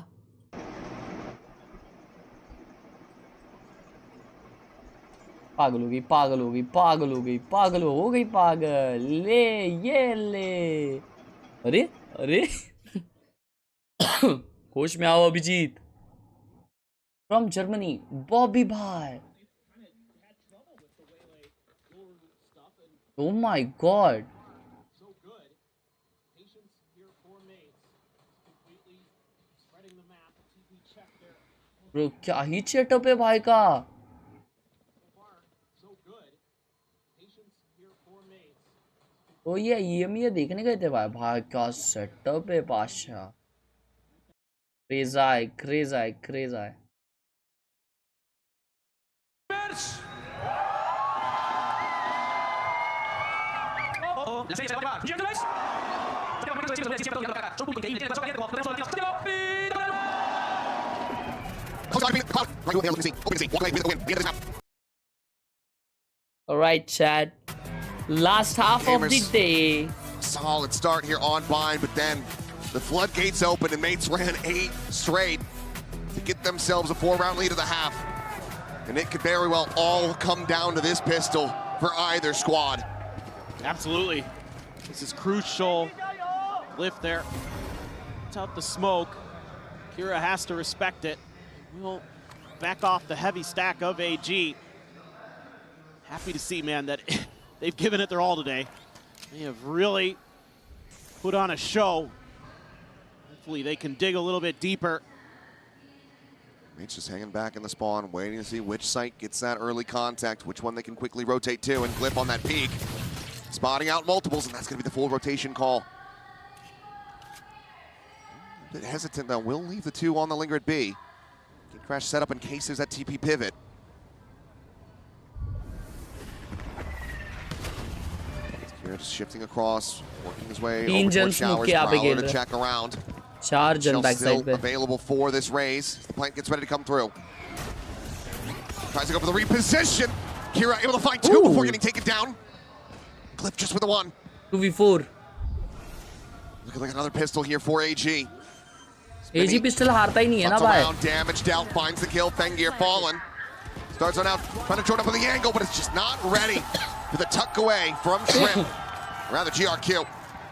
पागल हो गई, पागल हो गई, पागल हो गई, पागल हो गई, पागल। ले ये ले। अरे अरे होश में आओ अभिजीत। फ्रॉम जर्मनी बॉबी भाई। Oh my god. ब्रो क्या ही सेटअप है भाई का। तो ये देखने गए थे भाई, भाई का सेटअप है बादशाह। क्रेज़ है, क्रेज़ है, क्रेज़ है। Alright, Chad. Last half of the day. Solid start here on Bind, but then the floodgates open and Mates ran 8 straight to get themselves a 4-round lead of the half. And it could very well all come down to this pistol for either squad. Absolutely. This is crucial. Lift there. It's out the smoke. Kira has to respect it. We'll back off the heavy stack of AG. Happy to see, man, that they've given it their all today. They have really put on a show. Hopefully they can dig a little bit deeper. Mates just hanging back in the spawn, waiting to see which site gets that early contact, which one they can quickly rotate to and clip on that peak. Spotting out multiples, and that's going to be the full rotation call. A bit hesitant, though. Will leave the 2 on the linger at B. Can crash setup in case there's that TP pivot. Here just shifting across, working his way over towards Showers. Prowler to check around. Still available for this raise. The plant gets ready to come through. Tries to go for the reposition. Kira able to find 2 before getting taken down. Clip just with the 1. 2v4. Looking like another pistol here for AG. AG pistol हारता ही नहीं है ना भाई. Damaged out, finds the kill. Fengir fallen. Starts on out, trying to join up with the angle, but it's just not ready for the tuck away from Shrimp. Rather GRQ.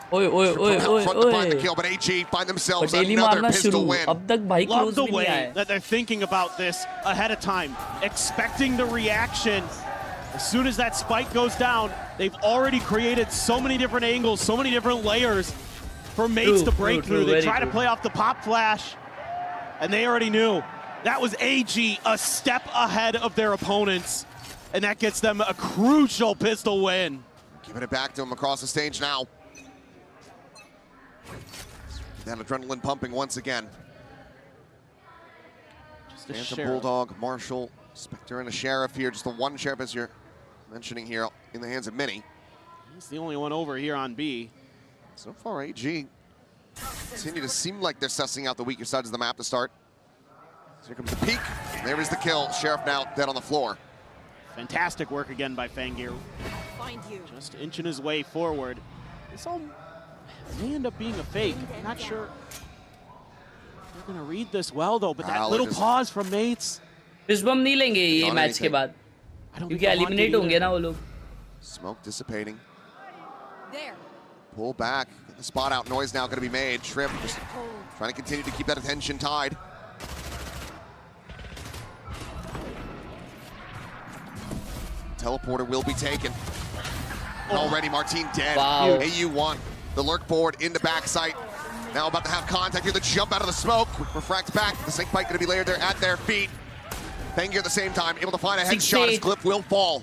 Front to find the kill, but AG find themselves another pistol win. Love the way that they're thinking about this ahead of time, expecting the reaction. As soon as that spike goes down, they've already created so many different angles, so many different layers for Mates to break through. They try to play off the pop flash, and they already knew. That was AG a step ahead of their opponents, and that gets them a crucial pistol win. Giving it back to him across the stage now. That adrenaline pumping once again. Phantom Bulldog, Marshall, Spectre, and a Sheriff here. Just the one Sheriff, as you're mentioning here, in the hands of Mini. He's the only one over here on B. So far, AG continue to seem like they're sussing out the weaker sides of the map to start. So here comes the peak. There is the kill. Sheriff now dead on the floor. Fantastic work again by Fengir. Just inching his way forward. This all may end up being a fake. I'm not sure they're going to read this well, though, but that little pause from Mates. Fishbomb नहीं लेंगे ये match के बाद, क्योंकि eliminate होंगे ना वो लोग. Smoke dissipating. Pull back. The spot out noise now going to be made. Shrimp just trying to continue to keep that attention tied. Teleporter will be taken. Already Martin dead. Wow. AU1. The lurk board into backside. Now about to have contact here. The jump out of the smoke. Quick refract back. The snake bite going to be layered there at their feet. Fengyr at the same time, able to find a headshot as Glyph will fall.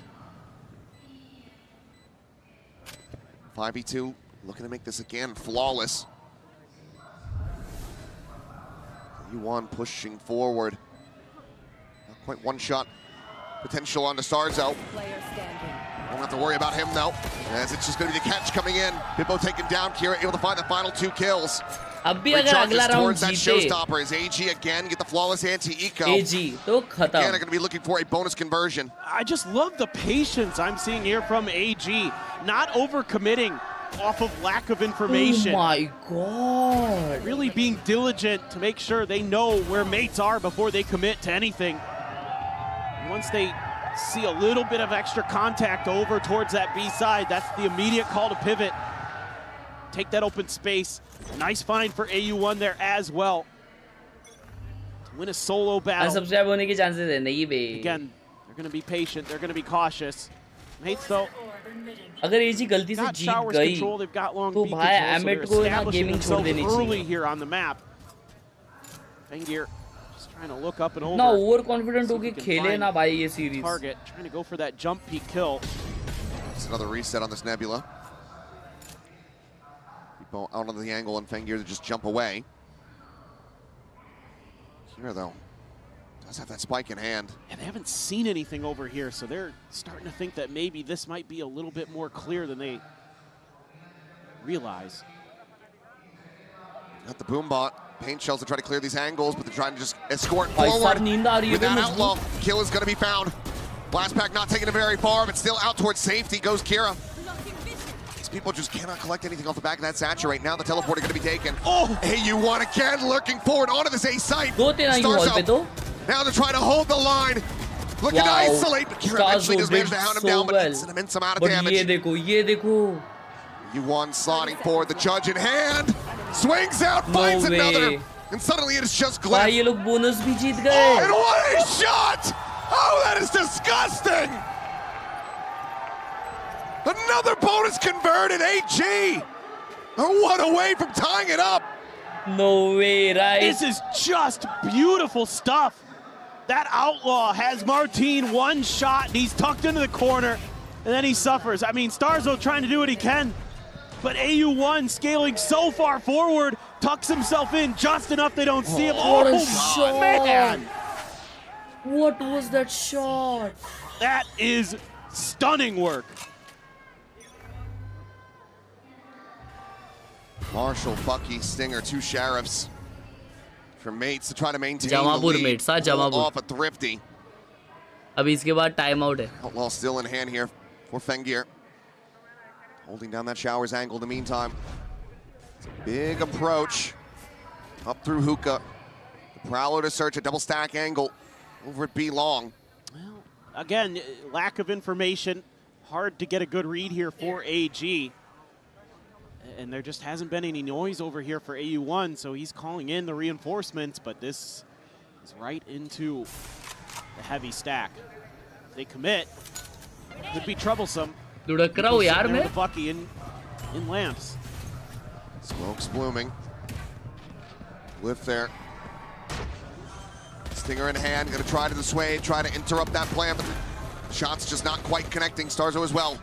5v2, looking to make this again flawless. U1 pushing forward. Not quite one shot potential on the Starzo. Don't have to worry about him though, as it's just going to be the catch coming in. Bibbo taken down, Kira able to find the final 2 kills. Recharges towards that showstopper as AG again get the flawless anti-eco. AG, तो खत्म. Again, are going to be looking for a bonus conversion. I just love the patience I'm seeing here from AG. Not overcommitting off of lack of information. Oh my god. Really being diligent to make sure they know where mates are before they commit to anything. And once they see a little bit of extra contact over towards that B side, that's the immediate call to pivot. Take that open space. Nice find for AU1 there as well. To win a solo battle. Again, they're going to be patient. They're going to be cautious. Mates though. अगर एजी गलती से जीत गई तो भाई emit को ना gaming छोड़ देनी चाहिए Fengyr just trying to look up and over. ना ओवर कॉन्फिडेंट होके खेले ना भाई ये series. Target trying to go for that jump peek kill. It's another reset on this Nebula. People out on the angle and Fengyr to just jump away. Here though, does have that spike in hand. And they haven't seen anything over here, so they're starting to think that maybe this might be a little bit more clear than they realize. Got the boom bot. Paint shells to try to clear these angles, but they're trying to just escort forward. With that outlaw, kill is going to be found. Blast pack not taking it very far, but still out towards safety goes Kira. These people just cannot collect anything off the back of that saturate. Now the teleporter going to be taken. Oh, AU1 again looking forward onto this A site. Starzo. Now they're trying to hold the line. Looking to isolate, but Kira eventually does manage to hound him down, but it's an immense amount of damage. U1 slotting forward, the judge in hand. Swings out, finds another, and suddenly it is just Glyph. Oh, and what a shot! Oh, that is disgusting! Another bonus converted, AG! One away from tying it up. No way, right? This is just beautiful stuff. That outlaw has Martine one shot, and he's tucked into the corner, and then he suffers. I mean, Starzo trying to do what he can, but AU1 scaling so far forward, tucks himself in just enough they don't see him. What a shot! Man. What was that shot? That is stunning work. Marshall, Bucky, Stinger, 2 sheriffs for mates to try to maintain the lead. Off a Thrifty. अभी इसके बाद time out है. Outlaw still in hand here for Fengyr. Holding down that shower's angle in the meantime. It's a big approach. Up through Hookah. The Prowler to search a double stack angle over at B long. Well, again, lack of information. Hard to get a good read here for AG. And there just hasn't been any noise over here for AU1, so he's calling in the reinforcements, but this is right into the heavy stack. If they commit, it could be troublesome. The Bucky in lamps. Smoke's blooming. Glyph there. Stinger in hand, gonna try to dissuade, try to interrupt that plan, but shots just not quite connecting. Starzo as well.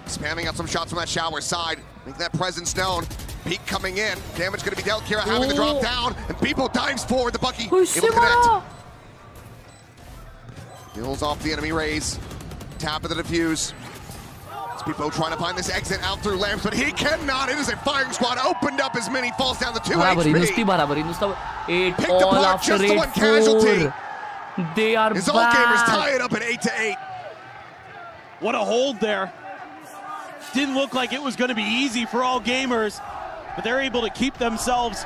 Spamming out some shots from that shower side, make that presence known. Peek coming in, damage gonna be dealt. Kira having the drop down, and people dives forward. The Bucky able to connect. Kills off the enemy raise. Tap of the defuse. Speedbo trying to find this exit out through lamps, but he cannot. It is a firing squad opened up as many falls down the 2 HP. Picked apart just the 1 casualty. They are His old gamers tie it up at 8-8. What a hold there. Didn't look like it was going to be easy for all gamers, but they're able to keep themselves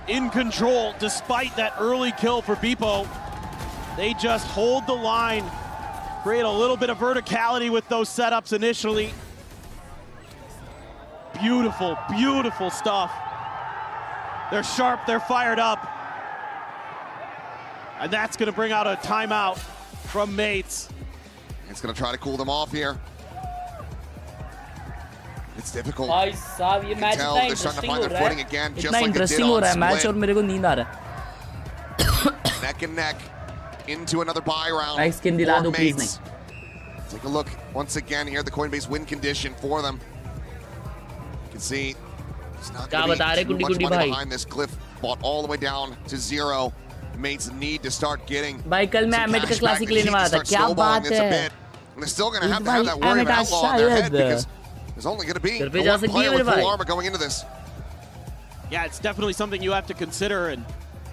in control despite that early kill for Beepo. They just hold the line, create a little bit of verticality with those setups initially. Beautiful, beautiful stuff. They're sharp, they're fired up. And that's going to bring out a timeout from mates. It's going to try to cool them off here. It's difficult. भाई साहब ये match इतना interesting हो रहा है. इतना interesting हो रहा है मैच और मेरे को नींद आ रहा है. Neck and neck. into another buy round. Nice skin dila do please Mates. Take a look once again here at the Coinbase win condition for them. You can see it's not going to be too much money behind this. Cliff bought all the way down to 0. Mates need to start getting भाई कल मैं emit का classic लेने वाला था क्या बात है they're still going to have that worry of outlaw on their head because there's only going to be one player with full armor going into this. Yeah, it's definitely something you have to consider, and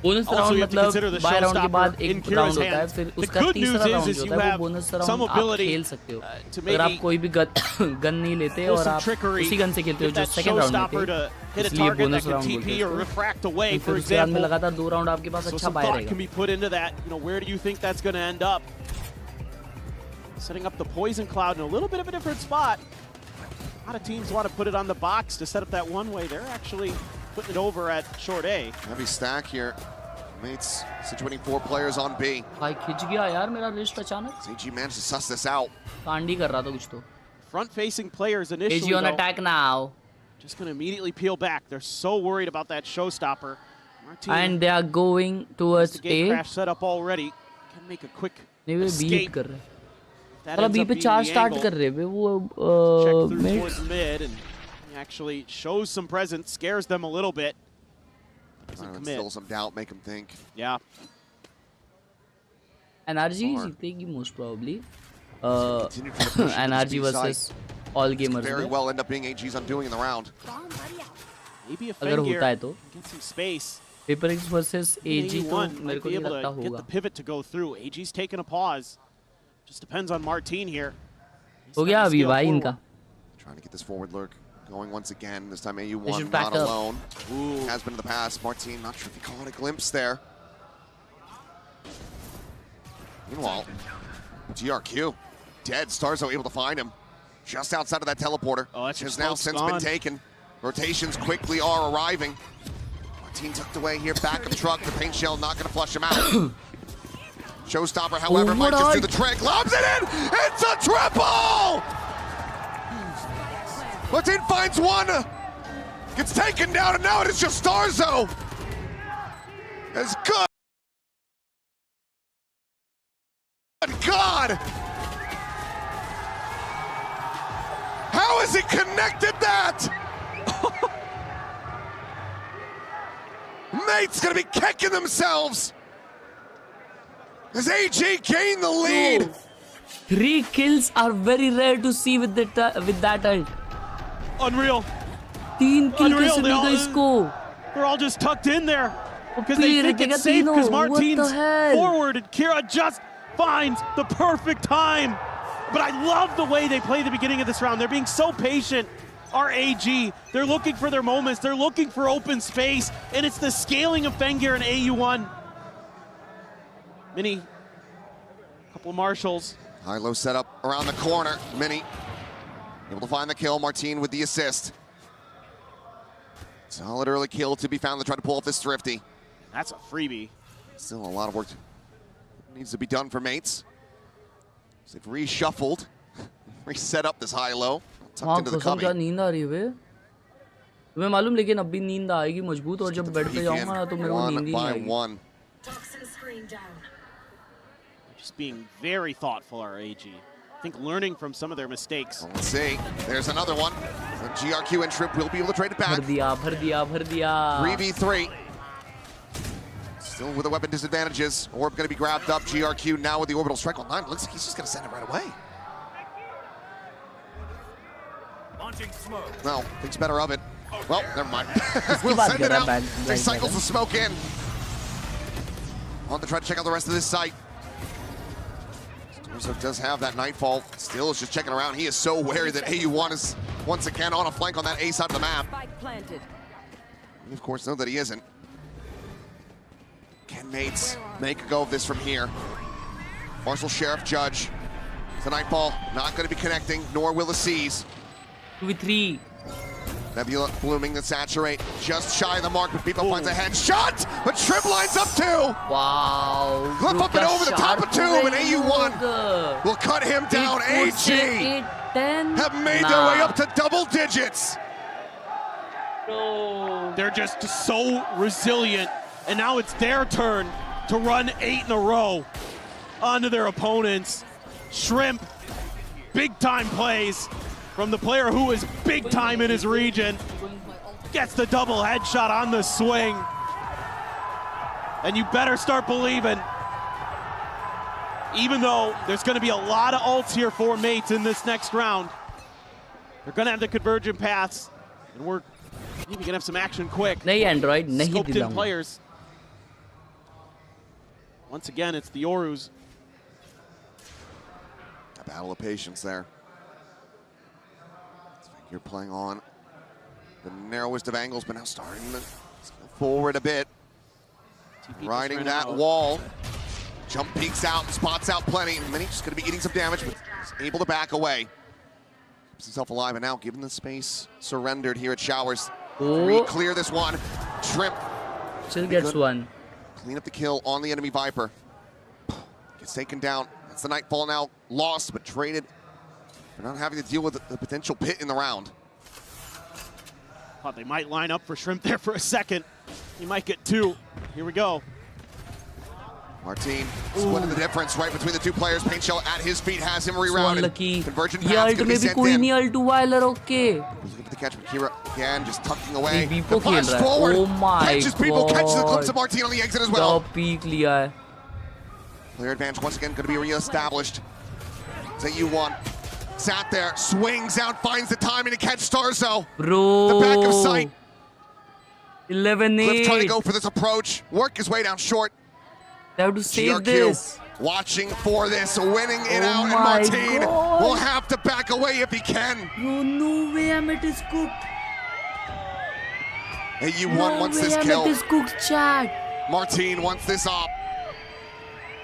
bonus also you have to consider the buy round के बाद in एक Kira's round होता है hands. फिर The उसका good तीसरा news round is होता है वो बोनस some राउंड आप ability खेल सकते हो to अगर आप कोई भी गन नहीं लेते और आप उसी गन से खेलते हो जो सेकंड राउंड में थे hit a इसलिए target bonus that can round TP बोलते or हैं refract away, फिर for उसके बाद में example. लगातार 2 राउंड आपके पास So अच्छा some बाय thought रहेगा can be put into that. You know, where do you think that's going to end up? Setting up the poison cloud in a little bit of a different spot. A lot of teams want to put it on the box to set up that one way. They're actually putting it over at short A. Heavy stack here. Mates situating 4 players on B. भाई खिंच गया यार मेरा wrist अचानक AG managed to suss this out. Kandi कर रहा था कुछ तो Front-facing players initially, AG on though, attack now. just going to immediately peel back. They're so worried about that showstopper. And they are going towards the gate A. crash set up already. Can make a quick नहीं वे B escape. कर रहे That मतलब ends B up पे being charge the start angle. कर रहे वे वो Check through mid towards mid and he actually shows some presence, scares them a little bit. Doesn't commit. Instills some doubt, make them think. Yeah. NRG जीतेगी most probably. NRG versus all gamers. Very well end up being AG's undoing in the round. Maybe a अगर Fengear होता है तो get some space. PaperX versus AG तो AG1 मेरे might को be नहीं able लगता to get होगा. the pivot to go through. AG's taking a pause. Just depends on Martin here. हो गया अभी भाई इनका. Trying to get this forward lurk going once again. This time They AU1 should back not up. alone. Has been in the past. Martin, not sure if he caught a glimpse there. Meanwhile, GRQ dead. Starzo able to find him just outside of that teleporter. Oh, that's has now since been taken. Rotations quickly are arriving. Martin tucked away here. Backup truck. The paint shell not going to flush him out. Showstopper, however, might just do the trick. Lobs it in! It's a triple! Martin finds one. Gets taken down, and now it is just Starzo. It's good. Good God! How has he connected that? Mates gonna be kicking themselves. As AG gain the lead. 3 kills are very rare to see with that ult. Unreal. 3 kills Unreal. कैसे मिल गए इसको? They're all just tucked in there because they think it's safe because Martin's forward and Kira just finds the perfect time. But I love the way they play the beginning of this round. They're being so patient. Our AG, they're looking for their moments. They're looking for open space, and it's the scaling of Fengear and AU1. Mini, couple of marshals. High-low setup around the corner. Mini able to find the kill. Martin with the assist. Solid early kill to be found to try to pull off this thrifty. That's a freebie. Still a lot of work needs to be done for Mates. So they've reshuffled, reset up this high-low. Tucked into the cubby. क्या नींद आ रही है बे? तुम्हें मालूम लेकिन अब भी नींद आएगी मजबूत और जब बेड पे जाऊंगा ना तो मेरे को नींद ही नहीं आएगी. Just being very thoughtful, our AG. I think learning from some of their mistakes. Let's see. There's another one. The GRQ and Trip will be able to trade it back. भर दिया. 3v3. Still with the weapon disadvantages. Orb going to be grabbed up. GRQ now with the orbital strike on 9. Looks like he's just going to send it right away. Well, thinks better of it. Well, never mind. We'll send it out. They cycles the smoke in. On to try to check out the rest of this site. Storzo does have that Nightfall. Still is just checking around. He is so wary that AU1 is once again on a flank on that A side of the map. We of course know that he isn't. Can Mates make a go of this from here? Marshal, Sheriff, Judge. The Nightfall not going to be connecting, nor will the Seas. 2v3. Nebula blooming the saturate, just shy of the mark, but Beepo finds a headshot, but Trip lines up 2. Wow. Clip up and over the top of 2, and AU1 will cut him down. AG have made their way up to double digits. No. They're just so resilient, and now it's their turn to run 8 in a row. onto their opponents. Shrimp, big time plays from the player who is big time in his region. Gets the double headshot on the swing. And you better start believing, even though there's going to be a lot of ults here for Mates in this next round, they're going to have the convergent paths, and we're maybe going to have some action quick. Scoped in players. Once again, it's the Yorus. A battle of patience there. You're playing on the narrowest of angles, but now starting to go forward a bit. Riding that wall. Jump peeks out, spots out plenty, and Mini just going to be eating some damage, but he's able to back away. Keeps himself alive, and now given the space surrendered here at Showers. Clear this one. Shrimp. Still gets one. Clean up the kill on the enemy Viper. Gets taken down. That's the Nightfall now lost, but traded for not having to deal with the potential pit in the round. Thought they might line up for Shrimp there for a second. He might get two. Here we go. Martin splitting the difference right between the two players. Paint Shell at his feet has him rerouted. Convergent paths going to be sent in. Looking for the catch from Kira again, just tucking away. The flash forward. Oh my catches people, God. catches the glimpse of Martin on the exit as well. Peek liya hai. Player advantage once again going to be re-established. ZU1 sat there, swings out, finds the timing to catch Starzo. Bro. The back of sight. 11-8. Cliff trying to go for this approach, work his way down short. They have to save GRQ this. watching for this, winning it out, and Martin will have to back away if he can. Bro, no way Amit is cooked. ZU1 wants this kill. Amit is cooked, chat. Martin wants this op.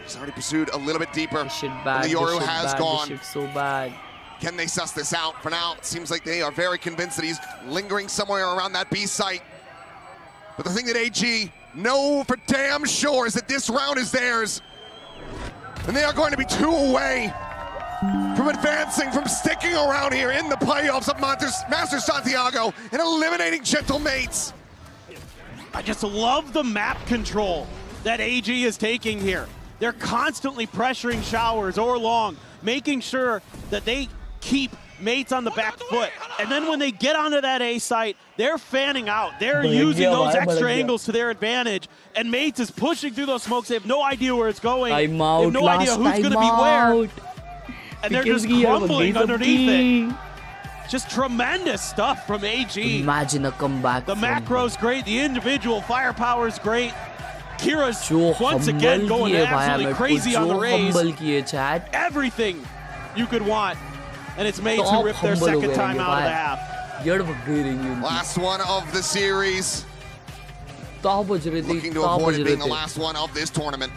He's already pursued a little bit deeper. This shit bad. And the Yoru has gone. This shit's so bad. Can they suss this out? For now, it seems like they are very convinced that he's lingering somewhere around that B site. But the thing that AG know for damn sure is that this round is theirs. And they are going to be 2 away from advancing, from sticking around here in the playoffs of Masters Santiago and eliminating Gentle Mates. I just love the map control that AG is taking here. They're constantly pressuring Showers or Long, making sure that they keep Mates on the back foot. And then when they get onto that A site, they're fanning out. They're using those extra angles to their advantage. And Mates is pushing through those smokes. They have no idea where it's going. They have no idea who's going to be where. And they're just crumbling underneath it. Just tremendous stuff from AG. Imagine a comeback. The macro's great. The individual firepower's great. Kira's once again going absolutely crazy on the raise. Everything you could want. And it's Mates who ripped their second time out of the half. Last one of the series. Looking to avoid it being the last one of this tournament.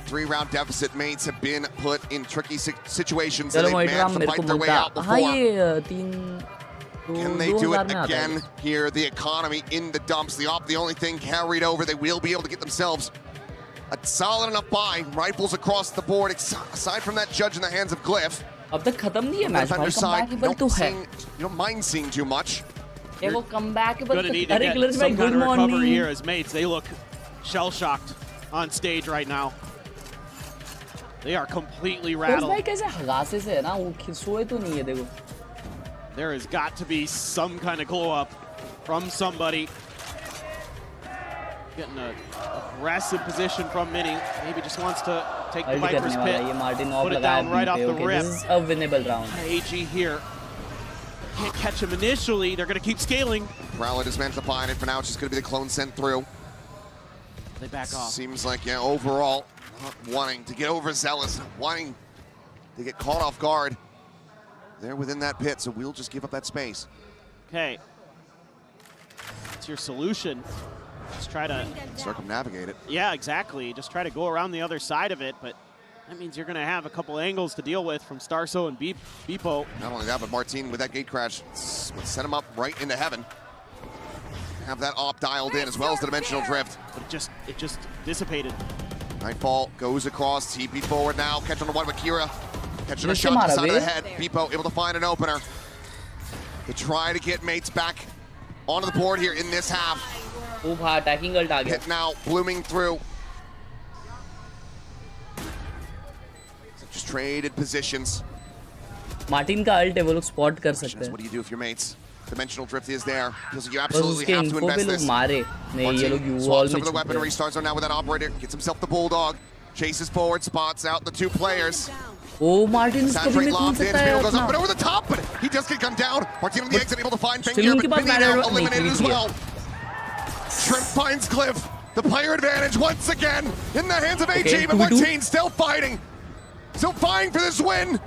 3-round deficit. Mates have been put in tricky situations and they've managed to fight their way out before. Can they do it again here? The economy in the dumps. The only thing carried over. They will be able to get themselves a solid enough buy. Rifles across the board. Aside from that judge in the hands of Glyph. अब तक खत्म नहीं है match भाई, comebackable तो है. You don't mind seeing too much. वो comebackable. Gonna need to get some kind of recovery here as Mates. They look shell-shocked on stage right now. They are completely rattled. भाई कैसे हगासे से है ना, वो सोए तो नहीं है देखो. There has got to be some kind of glow up from somebody. Getting an aggressive position from Mini. Maybe just wants to take the Viper's pit. Put it down right off the rip. This is a winnable round. AG here. Can't catch him initially. They're going to keep scaling. Prowler is meant to find it. For now, it's just going to be the clone sent through. They back off. Seems like, yeah, overall, not wanting to get overzealous, not wanting to get caught off guard. They're within that pit, so we'll just give up that space. Okay. What's your solution? Just try to circumnavigate it. Yeah, exactly. Just try to go around the other side of it, but that means you're going to have a couple angles to deal with from Starso and Beepo. Not only that, but Martin with that gate crash would set him up right into heaven. Have that op dialed in as well as the dimensional drift. But it just dissipated. Nightfall goes across, TP forward now, catch on the one with Kira. Catching a shot to the side of the head. Beepo able to find an opener to try to get Mates back onto the board here in this half. attacking ult आ गया. Hit now, blooming through. just traded positions. Martin का alt है, वो लोग spot कर सकते हैं। What do you do if your mates? Dimensional drift is there. Feels like you बस absolutely उसके have to इन्फो पे invest लोग this. मारे नहीं, ये लोग यू Swaps में over the छुप weaponry. रहे। Starts now with that operator. Gets himself the bulldog. Chases forward. Spots out the two players. Oh, Martin is Saturate lobbed in. Spindle goes up and over the top, but he does get gunned down. Martin on the exit, able to find Fengier, but Vinny now eliminated as well. Shrimp finds Glyph. The player advantage once again in the hands of AG, but Martin still fighting. Still vying for this win.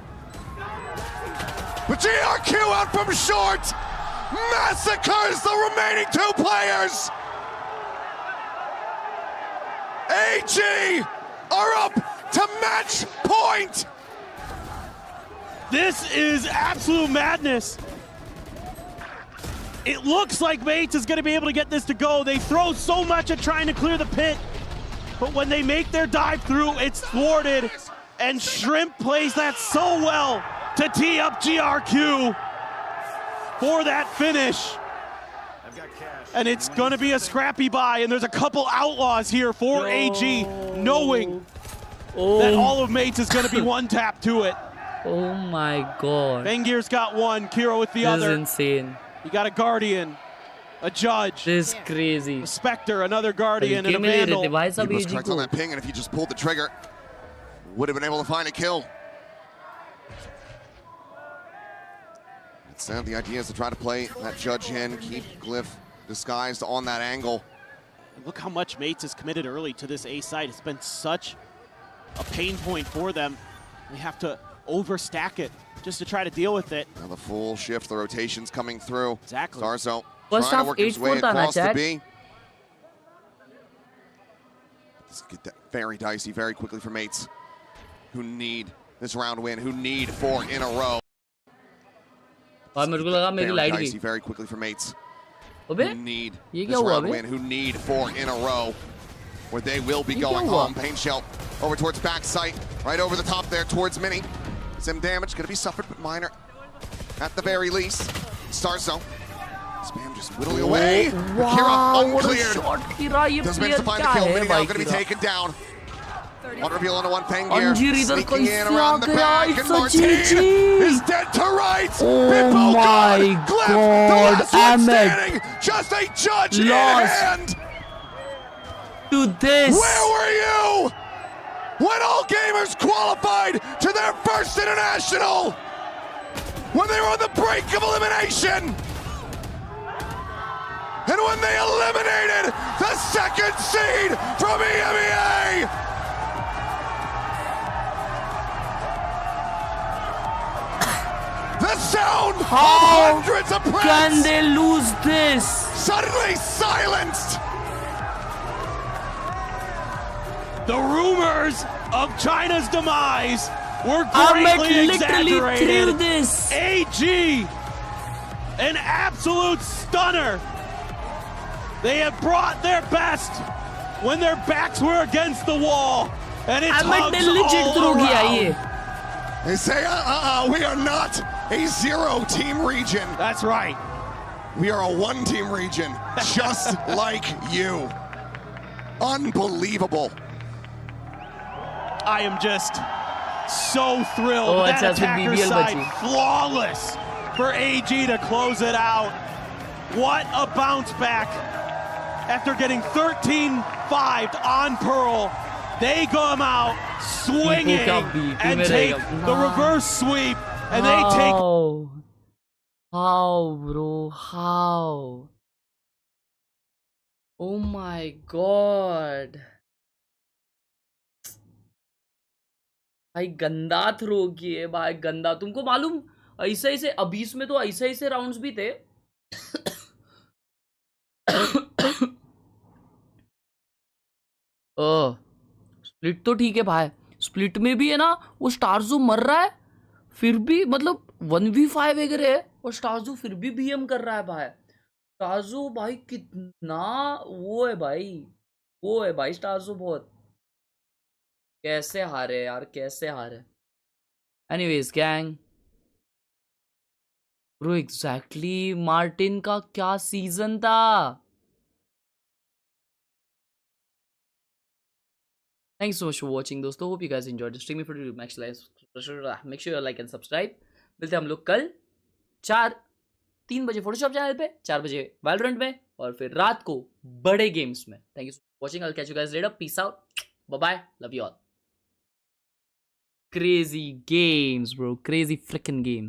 But GRQ out from short. Massacres the remaining two players. AG are up to match point. This is absolute madness. It looks like Mates is going to be able to get this to go. They throw so much at trying to clear the pit, but when they make their dive through, it's thwarted. And Shrimp plays that so well to tee up GRQ for that finish. And it's going to be a scrappy buy, and there's a couple outlaws here for AG, knowing that all of Mates is going to be one tap to it. Oh my god. Fengir's got one, Kiro with the other. This is insane. You got a Guardian, a Judge. This is crazy. A Spectre, another Guardian, and a Vandal. He was correct on that ping, and if he just pulled the trigger, would have been able to find a kill. It's the idea is to try to play that Judge in, keep Glyph disguised on that angle. Look how much Mates has committed early to this A side. It's been such a pain point for them. They have to overstack it just to try to deal with it. Now the full shift, the rotations coming through. Exactly. Starzo First trying to half work his way 8-4 across the chat. B. Let's get that very dicey very quickly for Mates, who need this round win, who need 4 in a row. मेरे को लगा मेरी light Dicey गई। very quickly for Mates. अबे Who need ये this क्या हुआ round bay? win, who need 4 in a row, where they will be ये क्या going हुआ? home. Pain shell over towards back sight, right over the top there towards Mini. Some damage gonna be suffered, but minor at the very least. Starzo. Spam just whittling away. Kira uncleared. Does manage to find the kill. Mini now gonna be taken down. One reveal on a one Fengir. Sneaking in around the back, and Martin is dead to rights. Oh my Glyph, the god, last one Ahmed standing. Just a judge in lost hand. to this. Where were you when all gamers qualified to their first international? When they were on the brink of elimination? And when they eliminated the second seed from EMEA? The sound of hundreds of press can they lose this? suddenly silenced. The rumors of China's demise were Ahmed greatly literally threw exaggerated. this. AG, an absolute stunner. They have brought their best when their backs were against the wall, and it's Ahmed ने hugs legit all throw किया around. ये। They say, we are not a 0-team region. That's right. We are a 1-team region, just like you. Unbelievable. I am just so thrilled. Oh, That अच्छा, फिर attacker BBL side बची। flawless for AG to close it out. What a bounce back. After getting 13-5 on Pearl, they come out swinging and take the reverse sweep, and they take. How, bro? How? Oh my god. भाई गंदा throw किए भाई, गंदा। तुमको मालूम ऐसे ऐसे अबीस में तो ऐसे ऐसे राउंड्स भी थे। स्प्लिट तो ठीक है भाई, स्प्लिट में भी है ना वो स्टारजो मर रहा है, फिर भी मतलब 1v5 वगैरह है और स्टारजो फिर भी बीएम कर रहा है भाई। स्टारजो भाई कितना वो है भाई, वो है भाई स्टारजो बहुत। कैसे हारे यार, कैसे हारे। Anyways gang bro, exactly Martin का क्या सीजन था। Thanks so much for watching दोस्तों. Hope you guys enjoyed the stream. If you did, make sure you like and subscribe. मिलते हैं हम लोग कल 3 बजे फोटोशॉप चैनल पे, 4 बजे वैलोरेंट में, और फिर रात को बड़े गेम्स में. Thank you for watching. I will catch you guys later. Peace out. Bye bye. Love you all. Crazy games, bro. Crazy freaking games.